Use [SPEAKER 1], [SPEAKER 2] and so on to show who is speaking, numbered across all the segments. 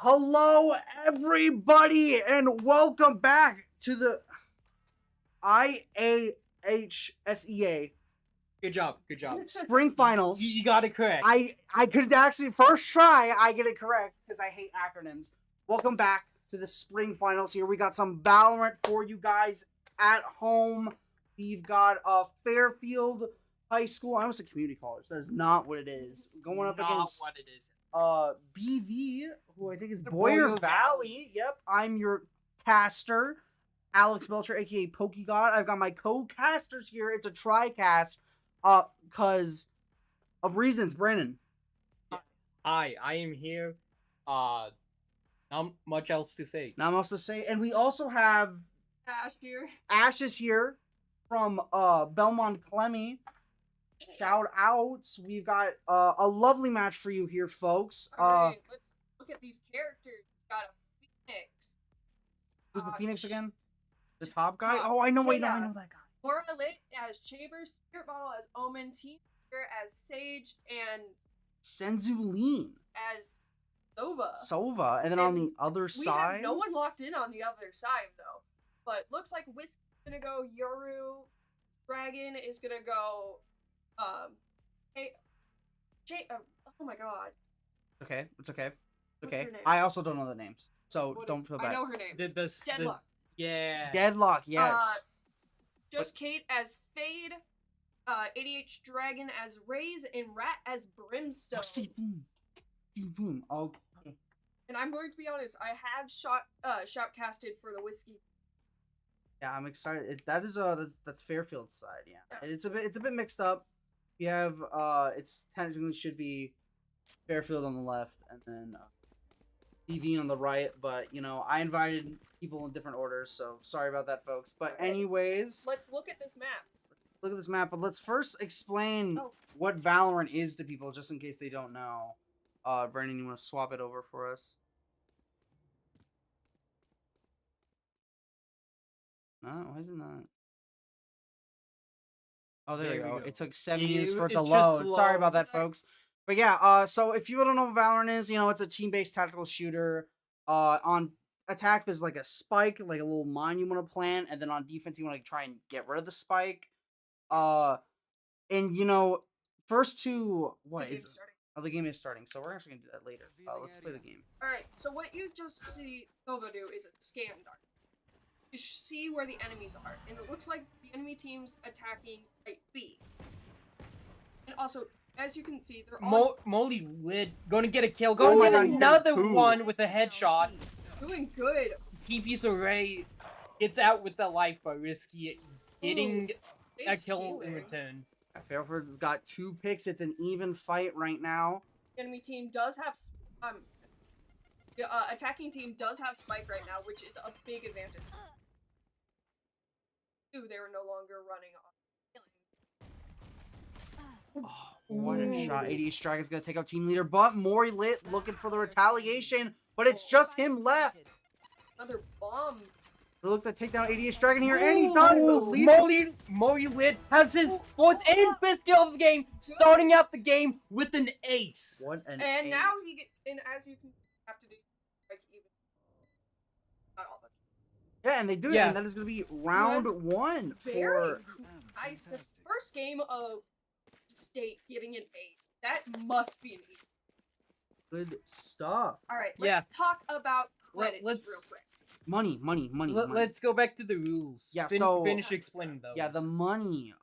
[SPEAKER 1] Hello, everybody, and welcome back to the Iahsea
[SPEAKER 2] Good job.
[SPEAKER 1] Spring Finals.
[SPEAKER 2] You got it correct.
[SPEAKER 1] I could actually first try. I get it correct because I hate acronyms. Welcome back to the Spring Finals. Here we got some Valorant for you guys at home. We've got Fairfield High School. I almost said community college. That is not what it is. Going up against
[SPEAKER 2] what it is.
[SPEAKER 1] BV, who I think is Boyer Valley. Yep, I'm your caster, Alex Belcher, aka PokeGod. I've got my co-casters here. It's a tri-cast, because of reasons. Brandon.
[SPEAKER 2] I am here. Not much else to say.
[SPEAKER 1] Not much to say, and we also have
[SPEAKER 3] Ash here.
[SPEAKER 1] Ash is here from Belmond-Klemme. Shout outs. We've got a lovely match for you here, folks.
[SPEAKER 3] Alright, let's look at these characters. Got a Phoenix.
[SPEAKER 1] Who's the Phoenix again? The top guy? Oh, I know. Wait, no, I know that guy.
[SPEAKER 3] Laura Lit as Chambers, Spirit Bottle as Omen, Team Leader as Sage, and
[SPEAKER 1] Senzu Lean
[SPEAKER 3] as Sova.
[SPEAKER 1] Sova, and then on the other
[SPEAKER 3] We
[SPEAKER 1] side,
[SPEAKER 3] have no one locked in on the other side though. But looks like Whiskey's gonna go Yoru. Dragon is gonna go. Hey, oh my god.
[SPEAKER 1] okay, it's okay.
[SPEAKER 3] What's
[SPEAKER 1] Okay,
[SPEAKER 3] her name?
[SPEAKER 1] I also don't know the names, so
[SPEAKER 3] What
[SPEAKER 1] don't
[SPEAKER 3] is-
[SPEAKER 1] feel
[SPEAKER 3] I
[SPEAKER 1] bad.
[SPEAKER 3] know her name. Deadlock.
[SPEAKER 2] Yeah.
[SPEAKER 1] Deadlock, yes.
[SPEAKER 3] Just Kate as Fade, ADH Dragon as Raze, and Rat as Brimstone.
[SPEAKER 1] Boom. Okay.
[SPEAKER 3] And I'm going to be honest, I have shoutcasted for the Whiskey.
[SPEAKER 1] Yeah, I'm excited. That is that's Fairfield's side. Yeah, it's a bit mixed up. We have it's technically should be Fairfield on the left and then BV on the right, but you know I invited people in different orders, so sorry about that, folks. But anyways,
[SPEAKER 3] Let's look at this map.
[SPEAKER 1] look at this map. But let's first explain what Valorant is to people, just in case they don't know. Brandon, you want to swap it over for us? No, why is it not? Oh, there we go. It took 7 years for it to load. Sorry about that, folks. But yeah, so if you don't know what Valorant is, you know, it's a team-based tactical shooter. On attack, there's like a spike, like a little mine you want to plant, and then on defense, you want to try and get rid of the spike. And you know, first two, the game is starting, so we're actually gonna do that later. Let's play the game.
[SPEAKER 3] Alright, so what you just see Sova do is a scan dart. You see where the enemies are, and it looks like the enemy team's attacking Site B. And also, as you can see, they're all
[SPEAKER 2] Molly Lid gonna get a kill. Gonna get another one with a headshot.
[SPEAKER 3] doing good.
[SPEAKER 2] TP's Array gets out with the life by Risky getting a kill in return.
[SPEAKER 1] Fairfield's got 2 picks. It's an even fight right now.
[SPEAKER 3] The enemy team does have the attacking team does have spike right now, which is a big advantage. They were no longer running on.
[SPEAKER 1] Oh, what a shot. ADH Dragon's gonna take out team leader, but Mori Lit looking for the retaliation, but it's just him left.
[SPEAKER 3] Another bomb.
[SPEAKER 1] Look to take down ADH Dragon here, and he does.
[SPEAKER 2] Mori Lit has his 4th and 5th kill of the game, starting out the game with an ace.
[SPEAKER 1] What an
[SPEAKER 3] And
[SPEAKER 1] ace.
[SPEAKER 3] now he gets, and as you can have to do, like even not all of it.
[SPEAKER 1] Yeah, and they do it, and that is gonna be round 1 for
[SPEAKER 3] nice. The first game of State getting an 8. That must be an 8.
[SPEAKER 1] good stuff.
[SPEAKER 3] Alright, let's talk about credits real quick.
[SPEAKER 1] Money.
[SPEAKER 2] Let's go back to the rules.
[SPEAKER 1] Yeah,
[SPEAKER 2] finish explaining those.
[SPEAKER 1] Yeah, the money.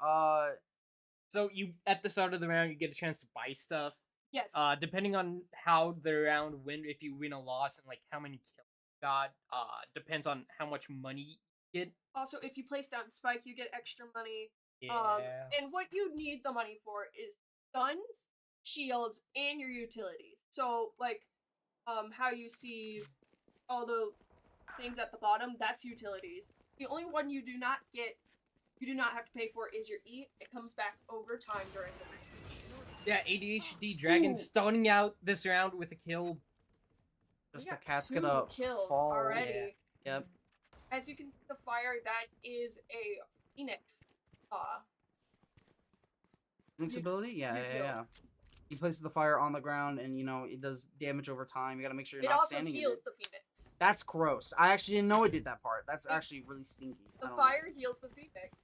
[SPEAKER 2] So you at the start of the round you get a chance to buy stuff.
[SPEAKER 3] Yes.
[SPEAKER 2] Depending on how the round went, if you win or loss, and like how many kills you got, depends on how much money you get.
[SPEAKER 3] Also, if you place down spike, you get extra money.
[SPEAKER 2] Yeah.
[SPEAKER 3] And what you need the money for is guns, shields, and your utilities. So, like, how you see all the things at the bottom, that's utilities. The only one you do not have to pay for is your E. It comes back over time during the match.
[SPEAKER 2] Yeah, ADHD Dragon starting out this round with a kill.
[SPEAKER 1] Just the cat's gonna
[SPEAKER 3] kills
[SPEAKER 1] fall
[SPEAKER 3] already.
[SPEAKER 1] Yeah. Yep.
[SPEAKER 3] As you can see, the fire, that is a Phoenix.
[SPEAKER 1] Phoenix ability? Yeah. He places the fire on the ground, and you know it does damage over time. You gotta make sure you're
[SPEAKER 3] It
[SPEAKER 1] not
[SPEAKER 3] also
[SPEAKER 1] standing in
[SPEAKER 3] heals
[SPEAKER 1] it.
[SPEAKER 3] the Phoenix.
[SPEAKER 1] That's gross. I actually didn't know it did that part. That's actually really stinky.
[SPEAKER 3] The
[SPEAKER 1] I don't
[SPEAKER 3] fire heals the Phoenix.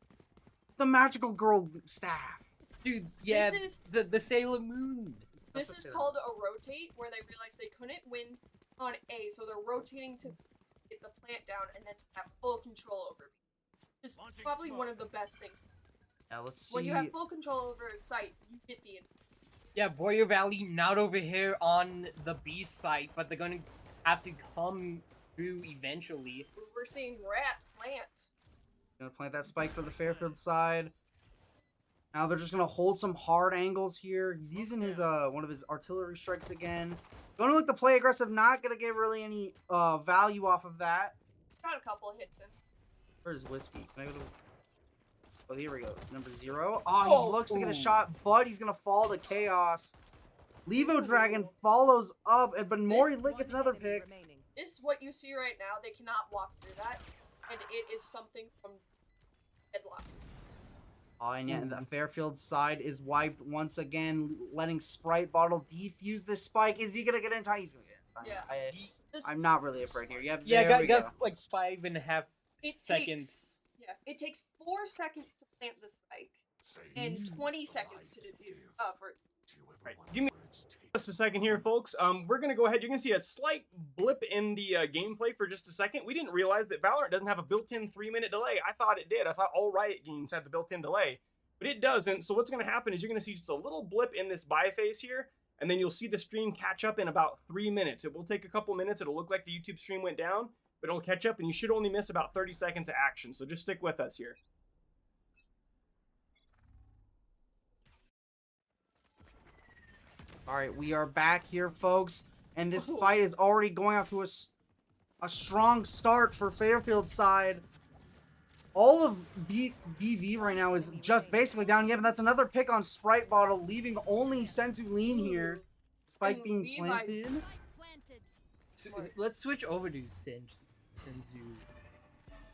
[SPEAKER 1] the magical girl staff.
[SPEAKER 2] Dude, yeah,
[SPEAKER 3] This is
[SPEAKER 2] the Sailor Moon.
[SPEAKER 1] That's
[SPEAKER 3] this
[SPEAKER 1] the
[SPEAKER 3] is
[SPEAKER 1] Sailor
[SPEAKER 3] called a rotate, where they realized they couldn't win on A, so they're rotating to get the plant down and then have full control over B. Just probably one of the best things.
[SPEAKER 1] Yeah, let's see.
[SPEAKER 3] When you have full control over a site, you get the
[SPEAKER 2] Yeah, Warrior Valley not over here on the B site, but they're gonna have to come through eventually.
[SPEAKER 3] We're seeing Rat plant.
[SPEAKER 1] Gonna plant that spike for the Fairfield side. Now they're just gonna hold some hard angles here. He's using his one of his artillery strikes again. Gonna look to play aggressive, not gonna get really any value off of that.
[SPEAKER 3] Got a couple of hits in.
[SPEAKER 1] Where's Whiskey? Can I go to... Oh, here we go. Number 0. Oh,
[SPEAKER 3] Oh,
[SPEAKER 1] he looks to get a
[SPEAKER 2] ooh.
[SPEAKER 1] shot, but he's gonna fall to chaos. Levo Dragon follows up, but Mori Lit gets another pick.
[SPEAKER 3] This is what you see right now. They cannot walk through that, and it is something from Headlock.
[SPEAKER 1] Oh, and yet the Fairfield side is wiped once again, letting Sprite Bottle defuse this spike. Is he gonna get in time? He's gonna get in time.
[SPEAKER 3] Yeah. This,
[SPEAKER 1] I'm not really afraid here. Yeah,
[SPEAKER 2] Yeah,
[SPEAKER 1] there we go.
[SPEAKER 2] got like 5.5
[SPEAKER 3] It
[SPEAKER 2] seconds.
[SPEAKER 3] yeah, it takes 4 seconds to plant the spike, and 20 seconds to defuse. For it.
[SPEAKER 4] Right. Give me just a second here, folks. We're gonna go ahead. You're gonna see a slight blip in the gameplay for just a second. We didn't realize that Valorant doesn't have a built-in 3-minute delay. I thought it did. I thought all Riot games had the built-in delay, but it doesn't. So what's gonna happen is you're gonna see just a little blip in this buy phase here, and then you'll see the stream catch up in about 3 minutes. It will take a couple minutes. It'll look like the YouTube stream went down, but it'll catch up, and you should only miss about 30 seconds of action. So just stick with us here.
[SPEAKER 1] All right, we are back here, folks, and this fight is already going off to a strong start for Fairfield's side. All of BV right now is just basically down. Yeah, but that's another pick on Sprite Bottle, leaving only Senzu Lean here. Spike
[SPEAKER 3] And
[SPEAKER 1] being
[SPEAKER 3] Levi-
[SPEAKER 1] planted.
[SPEAKER 2] Let's switch over to Senzu.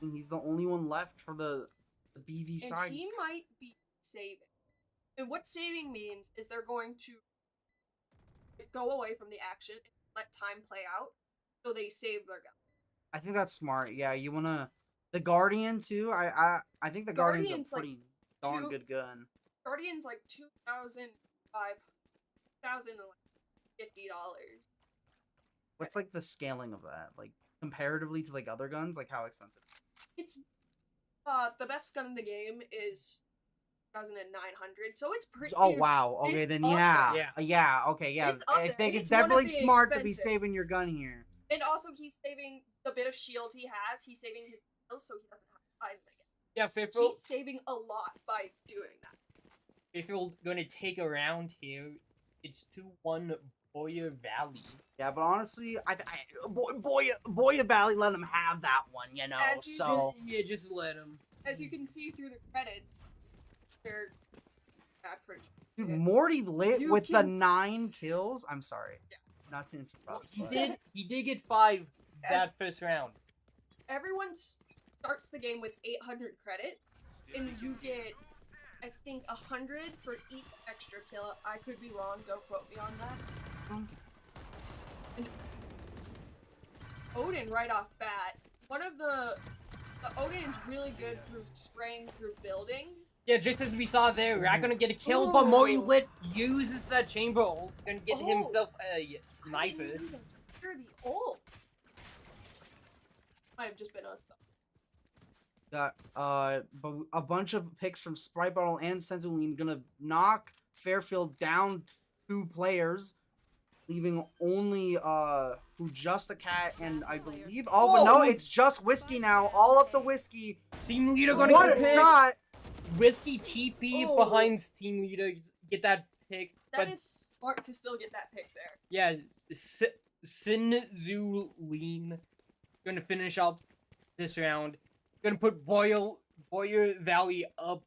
[SPEAKER 1] And he's the only one left for the BV
[SPEAKER 3] And
[SPEAKER 1] side.
[SPEAKER 3] he might be saving. And what saving means is they're going to go away from the action and let time play out, so they save their gun.
[SPEAKER 1] I think that's smart. Yeah, you wanna the Guardian too. I think the Guardian's
[SPEAKER 3] Guardian's,
[SPEAKER 1] a
[SPEAKER 3] like,
[SPEAKER 1] pretty darn
[SPEAKER 3] two-
[SPEAKER 1] good gun.
[SPEAKER 3] Guardian's like $2,550.
[SPEAKER 1] What's like the scaling of that? Like comparatively to like other guns, like how expensive?
[SPEAKER 3] It's the best gun in the game is 2,900, so it's pretty.
[SPEAKER 1] Oh wow. Okay,
[SPEAKER 3] it's
[SPEAKER 1] then
[SPEAKER 3] up
[SPEAKER 1] yeah.
[SPEAKER 2] there.
[SPEAKER 1] Yeah. Okay, yeah.
[SPEAKER 3] It's up
[SPEAKER 1] I
[SPEAKER 3] there,
[SPEAKER 1] think
[SPEAKER 3] and
[SPEAKER 1] it's
[SPEAKER 3] it's one of
[SPEAKER 1] definitely
[SPEAKER 3] the
[SPEAKER 1] smart to be
[SPEAKER 3] expensive.
[SPEAKER 1] saving your gun here.
[SPEAKER 3] And also, he's saving the bit of shield he has. He's saving his kills so he doesn't have to fight him again.
[SPEAKER 2] Yeah, Fairfield.
[SPEAKER 3] He's saving a lot by doing that.
[SPEAKER 2] Fairfield gonna take a round here. It's 2-1 Boyer Valley.
[SPEAKER 1] Yeah, but honestly, Boya Valley let him have that one, you know.
[SPEAKER 3] As you
[SPEAKER 1] So
[SPEAKER 2] Yeah, just let him.
[SPEAKER 3] As you can see through the credits, they're pretty.
[SPEAKER 1] dude, Morty lit
[SPEAKER 3] You
[SPEAKER 1] with the
[SPEAKER 3] can
[SPEAKER 1] 9 kills. I'm sorry.
[SPEAKER 3] Yeah.
[SPEAKER 1] Not to interrupt.
[SPEAKER 2] He
[SPEAKER 1] but-
[SPEAKER 2] did get 5
[SPEAKER 3] As-
[SPEAKER 2] that first round.
[SPEAKER 3] Everyone starts the game with 800 credits, and you get, I think, 100 for each extra kill. I could be wrong. Don't quote me on that. And Odin, right off bat, one of the Odin's really good through spraying through buildings.
[SPEAKER 2] Yeah, just as we saw there, Rat gonna get a kill, but Mori
[SPEAKER 3] Ooh.
[SPEAKER 2] Lit uses that chamber ult, gonna get
[SPEAKER 3] Oh.
[SPEAKER 2] himself a sniper.
[SPEAKER 3] I didn't even hear the ult. Might have just been us though.
[SPEAKER 1] Got a bunch of picks from Sprite Bottle and Sensuline gonna knock Fairfield down 2 players, leaving only just a cat and I believe but no,
[SPEAKER 2] Whoa.
[SPEAKER 1] it's just Whiskey now. All up the Whiskey.
[SPEAKER 2] Team leader gonna
[SPEAKER 1] What
[SPEAKER 2] get
[SPEAKER 1] a
[SPEAKER 2] pick.
[SPEAKER 1] shot!
[SPEAKER 2] Whiskey TP
[SPEAKER 3] Oh.
[SPEAKER 2] behind team leader, get that pick.
[SPEAKER 3] That
[SPEAKER 2] but
[SPEAKER 3] is smart to still get that pick there.
[SPEAKER 2] yeah, Sinzuline gonna finish up this round. Gonna put Boyer Valley up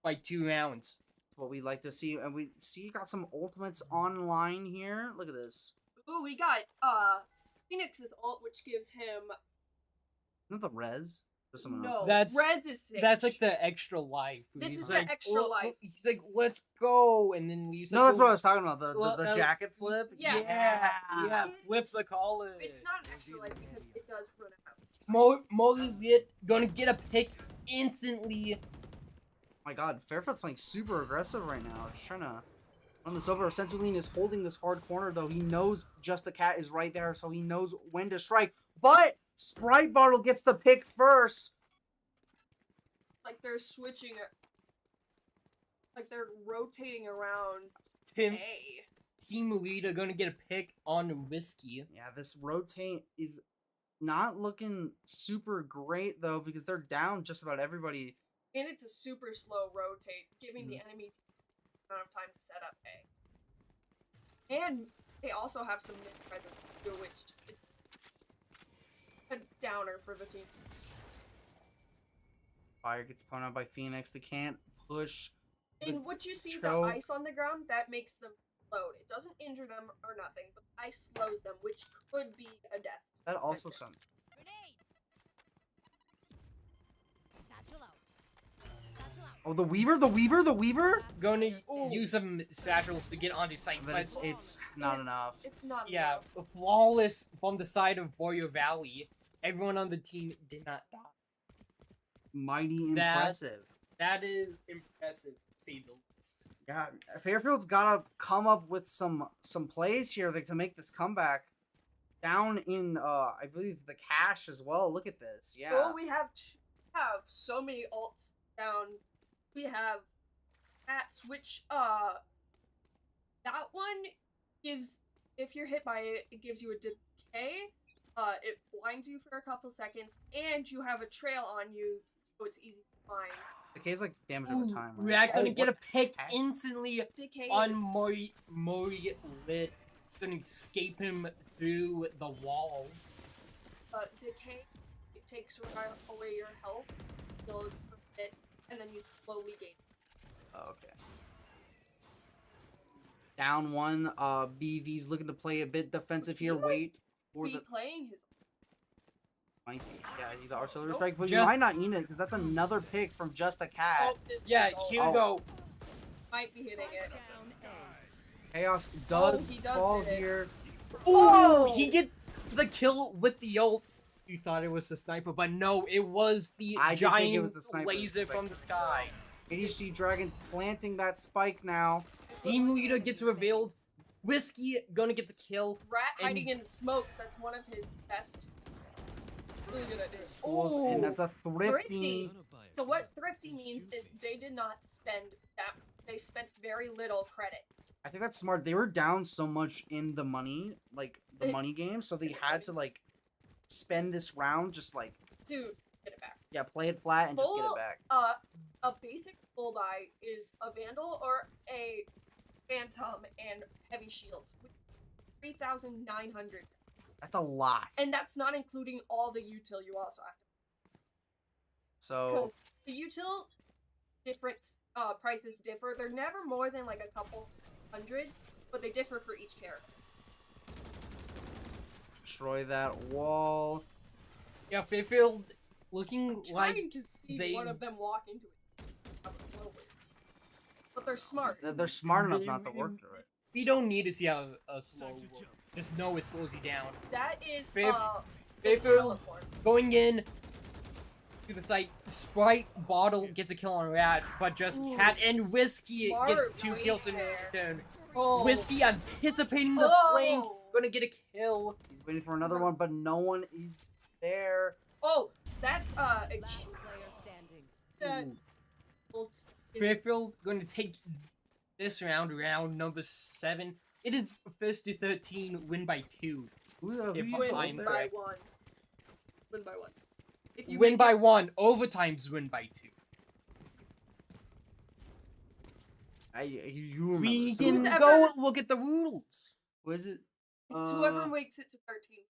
[SPEAKER 2] by 2 rounds.
[SPEAKER 1] What we like to see, and we see you got some ultimates online here. Look at this.
[SPEAKER 3] Ooh, we got Phoenix's ult, which gives him
[SPEAKER 1] Isn't that the res? Is someone
[SPEAKER 3] No,
[SPEAKER 1] else?
[SPEAKER 2] That's-
[SPEAKER 3] Rez is Sage.
[SPEAKER 2] That's like the extra life.
[SPEAKER 3] This
[SPEAKER 2] He's
[SPEAKER 3] is the
[SPEAKER 2] like,
[SPEAKER 3] extra life."
[SPEAKER 2] He's like, let's go, and then leaves.
[SPEAKER 1] No,
[SPEAKER 2] like,
[SPEAKER 1] that's what I was talking about. The
[SPEAKER 2] Well,
[SPEAKER 1] jacket flip.
[SPEAKER 3] Yeah.
[SPEAKER 2] Yeah, flip the
[SPEAKER 3] It's-
[SPEAKER 2] college.
[SPEAKER 3] It's not an extra life because it does run out.
[SPEAKER 2] Molly Lit gonna get a pick instantly.
[SPEAKER 1] My God, Fairfield's playing super aggressive right now. Just trying to run this over. Sensuline is holding this hard corner though. He knows Just the Cat is right there, so he knows when to strike. But Sprite Bottle gets the pick first.
[SPEAKER 3] Like they're switching it. Like they're rotating around.
[SPEAKER 2] Tim,
[SPEAKER 3] Hey.
[SPEAKER 2] Team Leader gonna get a pick on Whiskey.
[SPEAKER 1] Yeah, this rotate is not looking super great though because they're down just about everybody.
[SPEAKER 3] And it's a super slow rotate, giving the enemy amount of time to set up A. And they also have some mid presence, which is a downer for the team.
[SPEAKER 1] Fire gets pwned out by Phoenix. They can't push.
[SPEAKER 3] And what you see,
[SPEAKER 1] choke.
[SPEAKER 3] the ice on the ground, that makes them load. It doesn't injure them or nothing, but the ice slows them, which could be a death.
[SPEAKER 1] That also
[SPEAKER 3] sentence.
[SPEAKER 1] sounds.
[SPEAKER 5] Grenade! Satchel out. Satchel out.
[SPEAKER 1] Oh, the Weaver.
[SPEAKER 2] Gonna
[SPEAKER 3] Ooh.
[SPEAKER 2] use some satchels to get onto site,
[SPEAKER 1] But
[SPEAKER 2] but
[SPEAKER 1] it's not enough.
[SPEAKER 3] It's not
[SPEAKER 2] yeah,
[SPEAKER 3] enough.
[SPEAKER 2] flawless from the side of Boyer Valley. Everyone on the team did not die.
[SPEAKER 1] Mighty
[SPEAKER 2] That-
[SPEAKER 1] impressive.
[SPEAKER 2] That is impressive, to say the least.
[SPEAKER 1] Yeah, Fairfield's gotta come up with some plays here to make this comeback. Down in I believe the cash as well. Look at this. Yeah.
[SPEAKER 3] Oh, we have so many ults down. We have Cats, which that one gives, if you're hit by it, it gives you a decay. It blinds you for a couple seconds, and you have a trail on you, so it's easy to find.
[SPEAKER 1] Decay's like damage over
[SPEAKER 2] Ooh,
[SPEAKER 1] time.
[SPEAKER 2] we're
[SPEAKER 1] Right?
[SPEAKER 2] not gonna
[SPEAKER 1] Oh,
[SPEAKER 2] get a
[SPEAKER 1] what?
[SPEAKER 2] pick instantly
[SPEAKER 3] Decay
[SPEAKER 2] on Mori Lit. Gonna escape him through the wall.
[SPEAKER 3] decay. It takes away your health, builds a bit, and then you slowly gain.
[SPEAKER 1] Oh, okay. Down one. BV's looking to play a bit defensive here. Wait for
[SPEAKER 3] Be
[SPEAKER 1] the
[SPEAKER 3] playing his.
[SPEAKER 1] might be. Yeah, the artillery
[SPEAKER 3] Nope.
[SPEAKER 1] strike, but you
[SPEAKER 2] Just-
[SPEAKER 1] might not need it because that's another pick from Just a Cat.
[SPEAKER 3] Oh, this
[SPEAKER 2] Yeah,
[SPEAKER 3] is ult.
[SPEAKER 2] here we
[SPEAKER 1] Oh.
[SPEAKER 2] go.
[SPEAKER 3] Might be hitting it.
[SPEAKER 5] Down A.
[SPEAKER 1] Chaos does
[SPEAKER 3] he does
[SPEAKER 1] fall
[SPEAKER 3] hit it.
[SPEAKER 1] here.
[SPEAKER 2] Ooh,
[SPEAKER 3] Oh!
[SPEAKER 2] he gets the kill with the ult. You thought it was the sniper, but no, it was the
[SPEAKER 1] I did think it
[SPEAKER 2] giant
[SPEAKER 1] was the sniper,
[SPEAKER 2] laser
[SPEAKER 1] but-
[SPEAKER 2] from the sky.
[SPEAKER 1] ADHD Dragons planting that spike now.
[SPEAKER 2] Team leader gets revealed. Whiskey gonna get the kill.
[SPEAKER 3] Rat
[SPEAKER 2] And-
[SPEAKER 3] hiding in the smokes. That's one of his best. Really good ideas.
[SPEAKER 1] Tools, and that's a thrifty.
[SPEAKER 3] Thrifty. So what thrifty means is they did not spend that. They spent very little credit.
[SPEAKER 1] I think that's smart. They were down so much in the money, like the
[SPEAKER 3] It-
[SPEAKER 1] money game, so they had to like spend this round just like
[SPEAKER 3] Dude, get it back.
[SPEAKER 1] yeah, play it flat and just get it
[SPEAKER 3] Full-
[SPEAKER 1] back.
[SPEAKER 3] A basic full buy is a Vandal or a Phantom and heavy shields. 3,900.
[SPEAKER 1] That's a lot.
[SPEAKER 3] And that's not including all the util you also have to.
[SPEAKER 1] So
[SPEAKER 3] Because the util different prices differ. They're never more than like a couple hundred, but they differ for each character.
[SPEAKER 1] destroy that wall.
[SPEAKER 2] Yeah, Fairfield looking like
[SPEAKER 3] Trying to see
[SPEAKER 2] they-
[SPEAKER 3] one of them walk into it. Slowly. But they're smart.
[SPEAKER 1] They're smart enough not to work through it.
[SPEAKER 2] we don't need to see a slow work. Just know it slows you down.
[SPEAKER 3] That is
[SPEAKER 2] Fairfield
[SPEAKER 3] teleport.
[SPEAKER 2] going in to the site. Sprite Bottle gets a kill on Rat, but just
[SPEAKER 3] Ooh,
[SPEAKER 2] Cat and Whiskey
[SPEAKER 3] smart
[SPEAKER 2] gets 2
[SPEAKER 3] right
[SPEAKER 2] kills in
[SPEAKER 3] there.
[SPEAKER 2] return.
[SPEAKER 3] Oh.
[SPEAKER 2] Whiskey anticipating the flank,
[SPEAKER 3] Oh.
[SPEAKER 2] gonna get a kill.
[SPEAKER 1] He's waiting for another one, but no one is there.
[SPEAKER 3] Oh, that's
[SPEAKER 5] Last player standing.
[SPEAKER 3] that
[SPEAKER 1] Ooh.
[SPEAKER 3] ult is
[SPEAKER 2] Fairfield going to take this round number 7. It is first to 13, win by 2.
[SPEAKER 1] Who
[SPEAKER 2] If
[SPEAKER 1] you
[SPEAKER 3] win
[SPEAKER 2] I'm
[SPEAKER 1] there?
[SPEAKER 3] by
[SPEAKER 2] correct.
[SPEAKER 3] 1. Win by 1. If you
[SPEAKER 2] Win
[SPEAKER 3] make
[SPEAKER 2] by
[SPEAKER 3] it-
[SPEAKER 2] 1, overtimes win by 2.
[SPEAKER 1] You remember.
[SPEAKER 2] We
[SPEAKER 1] So
[SPEAKER 2] can
[SPEAKER 3] Whoever-
[SPEAKER 2] go look at the rules.
[SPEAKER 1] Who is it?
[SPEAKER 3] It's whoever
[SPEAKER 1] Uh,
[SPEAKER 3] makes it to 13.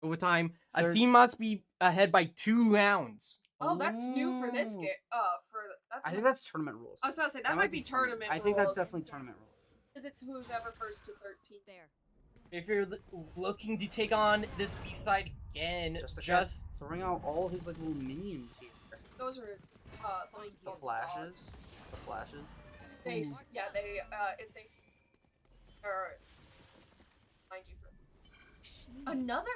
[SPEAKER 2] Overtime, a
[SPEAKER 1] Third-
[SPEAKER 2] team must be ahead by 2 rounds.
[SPEAKER 3] Oh, that's new for this
[SPEAKER 1] Ooh.
[SPEAKER 3] game. That
[SPEAKER 1] I think that's tournament rules.
[SPEAKER 3] I was about to say that might be tournament.
[SPEAKER 1] I think that's
[SPEAKER 3] rules,
[SPEAKER 1] definitely tournament rules.
[SPEAKER 3] because it's who's ever first to 13.
[SPEAKER 5] There.
[SPEAKER 2] If you're looking to take on this B side again,
[SPEAKER 1] Just
[SPEAKER 2] just
[SPEAKER 1] throwing out all his like little minions here.
[SPEAKER 3] Those are something
[SPEAKER 1] The
[SPEAKER 3] called
[SPEAKER 1] flashes. The flashes.
[SPEAKER 3] They
[SPEAKER 2] Ooh.
[SPEAKER 3] yeah they if they are mind you for another.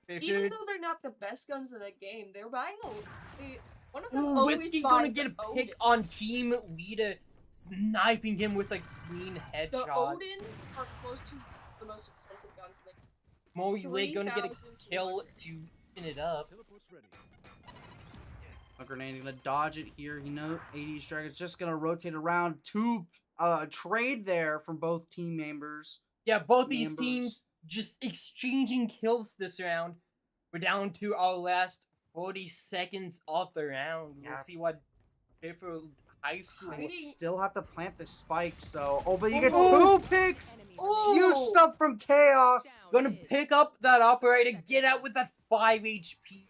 [SPEAKER 3] They're
[SPEAKER 2] if
[SPEAKER 3] even
[SPEAKER 2] you're
[SPEAKER 3] though they're not the best guns in the game, they're buying one of them
[SPEAKER 2] Ooh,
[SPEAKER 3] always
[SPEAKER 2] Whiskey
[SPEAKER 3] buys
[SPEAKER 2] gonna get a
[SPEAKER 3] Odin.
[SPEAKER 2] pick on Team Leader, sniping him with a clean
[SPEAKER 3] The
[SPEAKER 2] headshot.
[SPEAKER 3] Odin are close to the most expensive guns in the game.
[SPEAKER 2] Mori Lee gonna get a
[SPEAKER 3] 3,200.
[SPEAKER 2] kill to spin it up.
[SPEAKER 1] A grenade gonna dodge it here. You know, 80 Dragon's just gonna rotate around. Two trade there from both team members.
[SPEAKER 2] Yeah, both these
[SPEAKER 1] Members.
[SPEAKER 2] teams just exchanging kills this round. We're down to our last 40 seconds of the round.
[SPEAKER 1] Yeah.
[SPEAKER 2] We'll see what Fairfield High School.
[SPEAKER 1] I
[SPEAKER 3] Waiting.
[SPEAKER 1] still have to plant the spike, so but you get
[SPEAKER 2] Oh.
[SPEAKER 1] 2 picks.
[SPEAKER 5] Enemy
[SPEAKER 3] Oh.
[SPEAKER 1] Huge stuff from Chaos.
[SPEAKER 2] Gonna pick up that operator, get out with that 5 HP.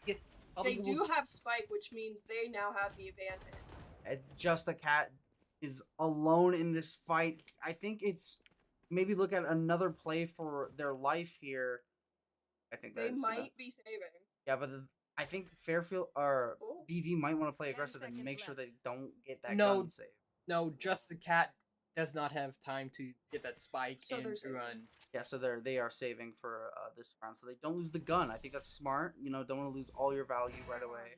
[SPEAKER 3] They do have spike, which means they now have the advantage.
[SPEAKER 1] And just a cat is alone in this fight. I think it's maybe look at another play for their life here. I think
[SPEAKER 3] They
[SPEAKER 1] that's
[SPEAKER 3] might be saving.
[SPEAKER 1] yeah, but I think Fairfield or
[SPEAKER 3] Oh.
[SPEAKER 1] BV might want to play
[SPEAKER 5] 10
[SPEAKER 1] aggressive and
[SPEAKER 5] seconds
[SPEAKER 1] make sure
[SPEAKER 5] left.
[SPEAKER 1] they don't get that
[SPEAKER 2] No.
[SPEAKER 1] gun save.
[SPEAKER 2] No, just the cat does not have time to get that spike
[SPEAKER 3] So they're
[SPEAKER 2] and
[SPEAKER 3] saving.
[SPEAKER 2] run.
[SPEAKER 1] Yeah, so they are saving for this round, so they don't lose the gun. I think that's smart. You know, don't want to lose all your value right away.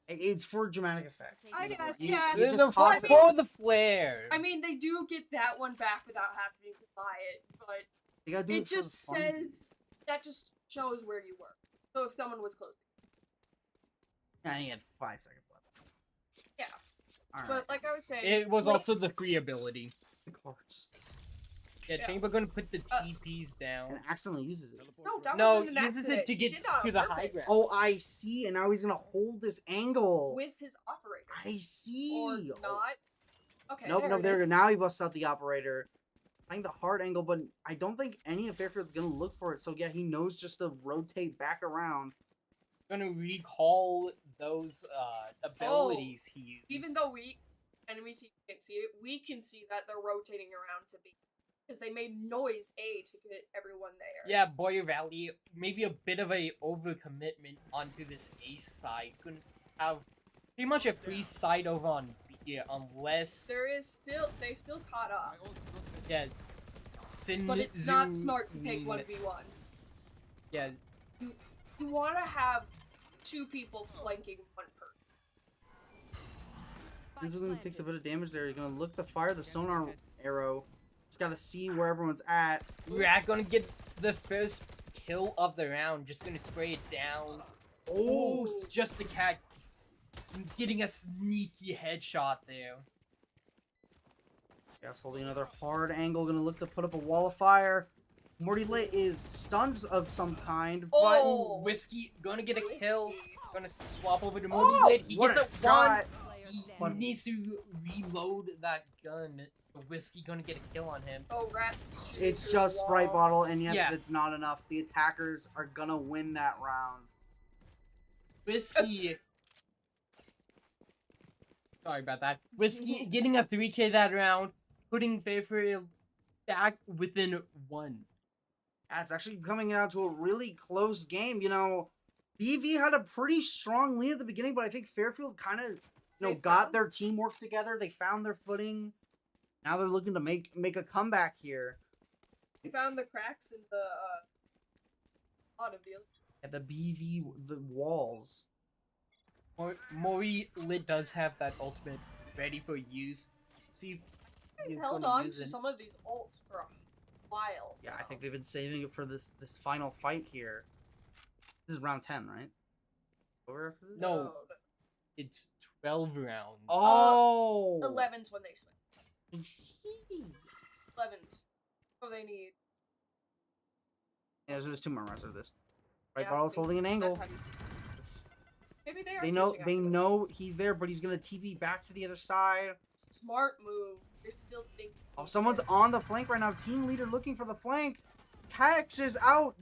[SPEAKER 1] It's for dramatic effect.
[SPEAKER 3] I guess,
[SPEAKER 1] You-
[SPEAKER 3] yeah.
[SPEAKER 1] you
[SPEAKER 2] The
[SPEAKER 1] just toss it.
[SPEAKER 2] for the flare.
[SPEAKER 3] I mean, they do get that one back without having to buy it, but
[SPEAKER 1] You gotta do
[SPEAKER 3] it
[SPEAKER 1] for
[SPEAKER 3] just
[SPEAKER 1] the funsies.
[SPEAKER 3] says that just shows where you were. So if someone was close,
[SPEAKER 1] Yeah, he had 5 seconds left.
[SPEAKER 3] yeah.
[SPEAKER 1] All right.
[SPEAKER 3] But like I was saying,
[SPEAKER 2] It was
[SPEAKER 3] like,
[SPEAKER 2] also the free ability.
[SPEAKER 1] the cards.
[SPEAKER 2] Yeah,
[SPEAKER 3] Yeah.
[SPEAKER 2] Chamber gonna put the
[SPEAKER 3] Uh,
[SPEAKER 2] TPs down.
[SPEAKER 1] And accidentally uses it.
[SPEAKER 3] no, that
[SPEAKER 2] No,
[SPEAKER 3] wasn't an
[SPEAKER 2] uses it
[SPEAKER 3] accident.
[SPEAKER 2] to
[SPEAKER 3] He
[SPEAKER 2] get
[SPEAKER 3] did that on
[SPEAKER 2] to the high
[SPEAKER 3] purpose.
[SPEAKER 2] ground.
[SPEAKER 1] Oh, I see, and now he's gonna hold this angle.
[SPEAKER 3] With his operator,
[SPEAKER 1] I see.
[SPEAKER 3] or not. Okay.
[SPEAKER 1] Nope,
[SPEAKER 3] there
[SPEAKER 1] nope.
[SPEAKER 3] it
[SPEAKER 1] There.
[SPEAKER 3] is.
[SPEAKER 1] Now he busts out the operator, playing the hard angle, but I don't think any of Fairfield's gonna look for it. So yeah, he knows just to rotate back around.
[SPEAKER 2] Gonna recall those abilities he used.
[SPEAKER 3] Even though enemy team can't see it, we can see that they're rotating around to be, because they made noise A to get everyone there.
[SPEAKER 2] Yeah, Boyer Valley, maybe a bit of a overcommitment onto this ace side. Couldn't have pretty much a free side over on B unless
[SPEAKER 3] They still caught up,
[SPEAKER 2] yeah. Sin
[SPEAKER 3] but it's not smart to take 1v1s.
[SPEAKER 2] Yeah,
[SPEAKER 3] You want to have 2 people flanking 1 person.
[SPEAKER 1] Instantly takes a bit of damage there. He's gonna look to fire the sonar arrow. He's gotta see where everyone's at.
[SPEAKER 2] Rat gonna get the first kill of the round. Just gonna spray it down. Oh, just a cat getting a sneaky headshot there.
[SPEAKER 1] Yes, holding another hard angle. Gonna look to put up a wall of fire. Morty Lit is stuns of some kind, but
[SPEAKER 3] Oh,
[SPEAKER 2] Whiskey gonna get a
[SPEAKER 3] Whiskey.
[SPEAKER 2] kill. Gonna swap over to
[SPEAKER 3] Oh,
[SPEAKER 2] Modi Lit. He
[SPEAKER 1] what
[SPEAKER 2] gets
[SPEAKER 1] a
[SPEAKER 2] a
[SPEAKER 1] shot.
[SPEAKER 2] He needs to reload that gun. The Whiskey gonna get a kill on him.
[SPEAKER 3] oh, rats.
[SPEAKER 1] it's just Sprite Bottle, and yet
[SPEAKER 2] Yeah.
[SPEAKER 1] it's not enough. The attackers are gonna win that round.
[SPEAKER 2] Whiskey. Sorry about that. Whiskey getting a 3K that round, putting Fairfield back within 1.
[SPEAKER 1] Yeah, it's actually coming out to a really close game. You know, BV had a pretty strong lead at the beginning, but I think Fairfield kind of,
[SPEAKER 3] They
[SPEAKER 1] got
[SPEAKER 3] found-
[SPEAKER 1] their teamwork together. They found their footing. Now they're looking to make a comeback here.
[SPEAKER 3] They found the cracks in the auto deal.
[SPEAKER 1] At the BV, the walls.
[SPEAKER 2] Mori Lit does have that ultimate ready for use. See if
[SPEAKER 3] They've
[SPEAKER 2] he's
[SPEAKER 3] held
[SPEAKER 2] gonna
[SPEAKER 3] on
[SPEAKER 2] use
[SPEAKER 3] to
[SPEAKER 2] it.
[SPEAKER 3] some of these ults for a while.
[SPEAKER 1] Yeah, I
[SPEAKER 3] now.
[SPEAKER 1] think they've been saving it for this final fight here. This is round 10, right? Over after this?
[SPEAKER 2] No. It's 12 rounds.
[SPEAKER 1] Oh!
[SPEAKER 3] 11's when they switch.
[SPEAKER 1] I see.
[SPEAKER 3] 11's. Oh, they need.
[SPEAKER 1] Yeah, there's 2 more rounds of this. Right,
[SPEAKER 3] Yeah,
[SPEAKER 1] Bottle's holding an angle.
[SPEAKER 3] That's how you
[SPEAKER 1] It's-
[SPEAKER 3] Maybe they are.
[SPEAKER 1] They know
[SPEAKER 3] switching
[SPEAKER 1] they
[SPEAKER 3] after this.
[SPEAKER 1] know he's there, but he's gonna TP back to the other side.
[SPEAKER 3] Smart move. You're still thinking.
[SPEAKER 1] Oh, someone's on the flank right now. Team leader looking for the flank. Cax is out.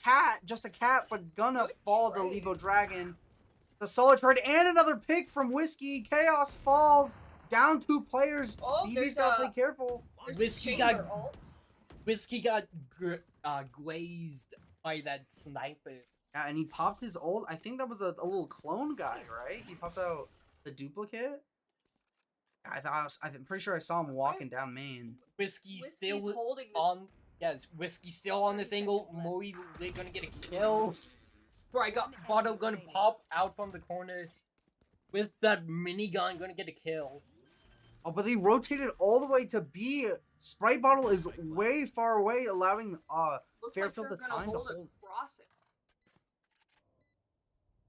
[SPEAKER 1] Cat, just a cat, but gonna
[SPEAKER 3] Good
[SPEAKER 1] fall to
[SPEAKER 3] trade.
[SPEAKER 1] Levo Dragon. The solid trade and another pick from Whiskey. Chaos falls. down 2 players.
[SPEAKER 3] Oh,
[SPEAKER 1] BB's
[SPEAKER 3] there's
[SPEAKER 1] gotta
[SPEAKER 3] a-
[SPEAKER 1] play careful.
[SPEAKER 3] There's
[SPEAKER 2] Whiskey
[SPEAKER 3] chamber
[SPEAKER 2] got-
[SPEAKER 3] ult.
[SPEAKER 2] Whiskey got glazed by that sniper.
[SPEAKER 1] Yeah, and he popped his ult. I think that was a little clone guy, right? He popped out the duplicate. I'm pretty sure I saw him walking down main.
[SPEAKER 2] Whiskey's
[SPEAKER 3] Whiskey's
[SPEAKER 2] still
[SPEAKER 3] holding this.
[SPEAKER 2] on. Yes, Whiskey still on this angle. Mori they're gonna get a kill. Sprite bottle gonna pop out from the corner with that minigun, gonna get a kill.
[SPEAKER 1] Oh, but they rotated all the way to B. Sprite bottle is way far away, allowing
[SPEAKER 3] Looks
[SPEAKER 1] Fairfield
[SPEAKER 3] like
[SPEAKER 1] the
[SPEAKER 3] they're gonna
[SPEAKER 1] time to
[SPEAKER 3] hold
[SPEAKER 1] hold.
[SPEAKER 3] a crossing.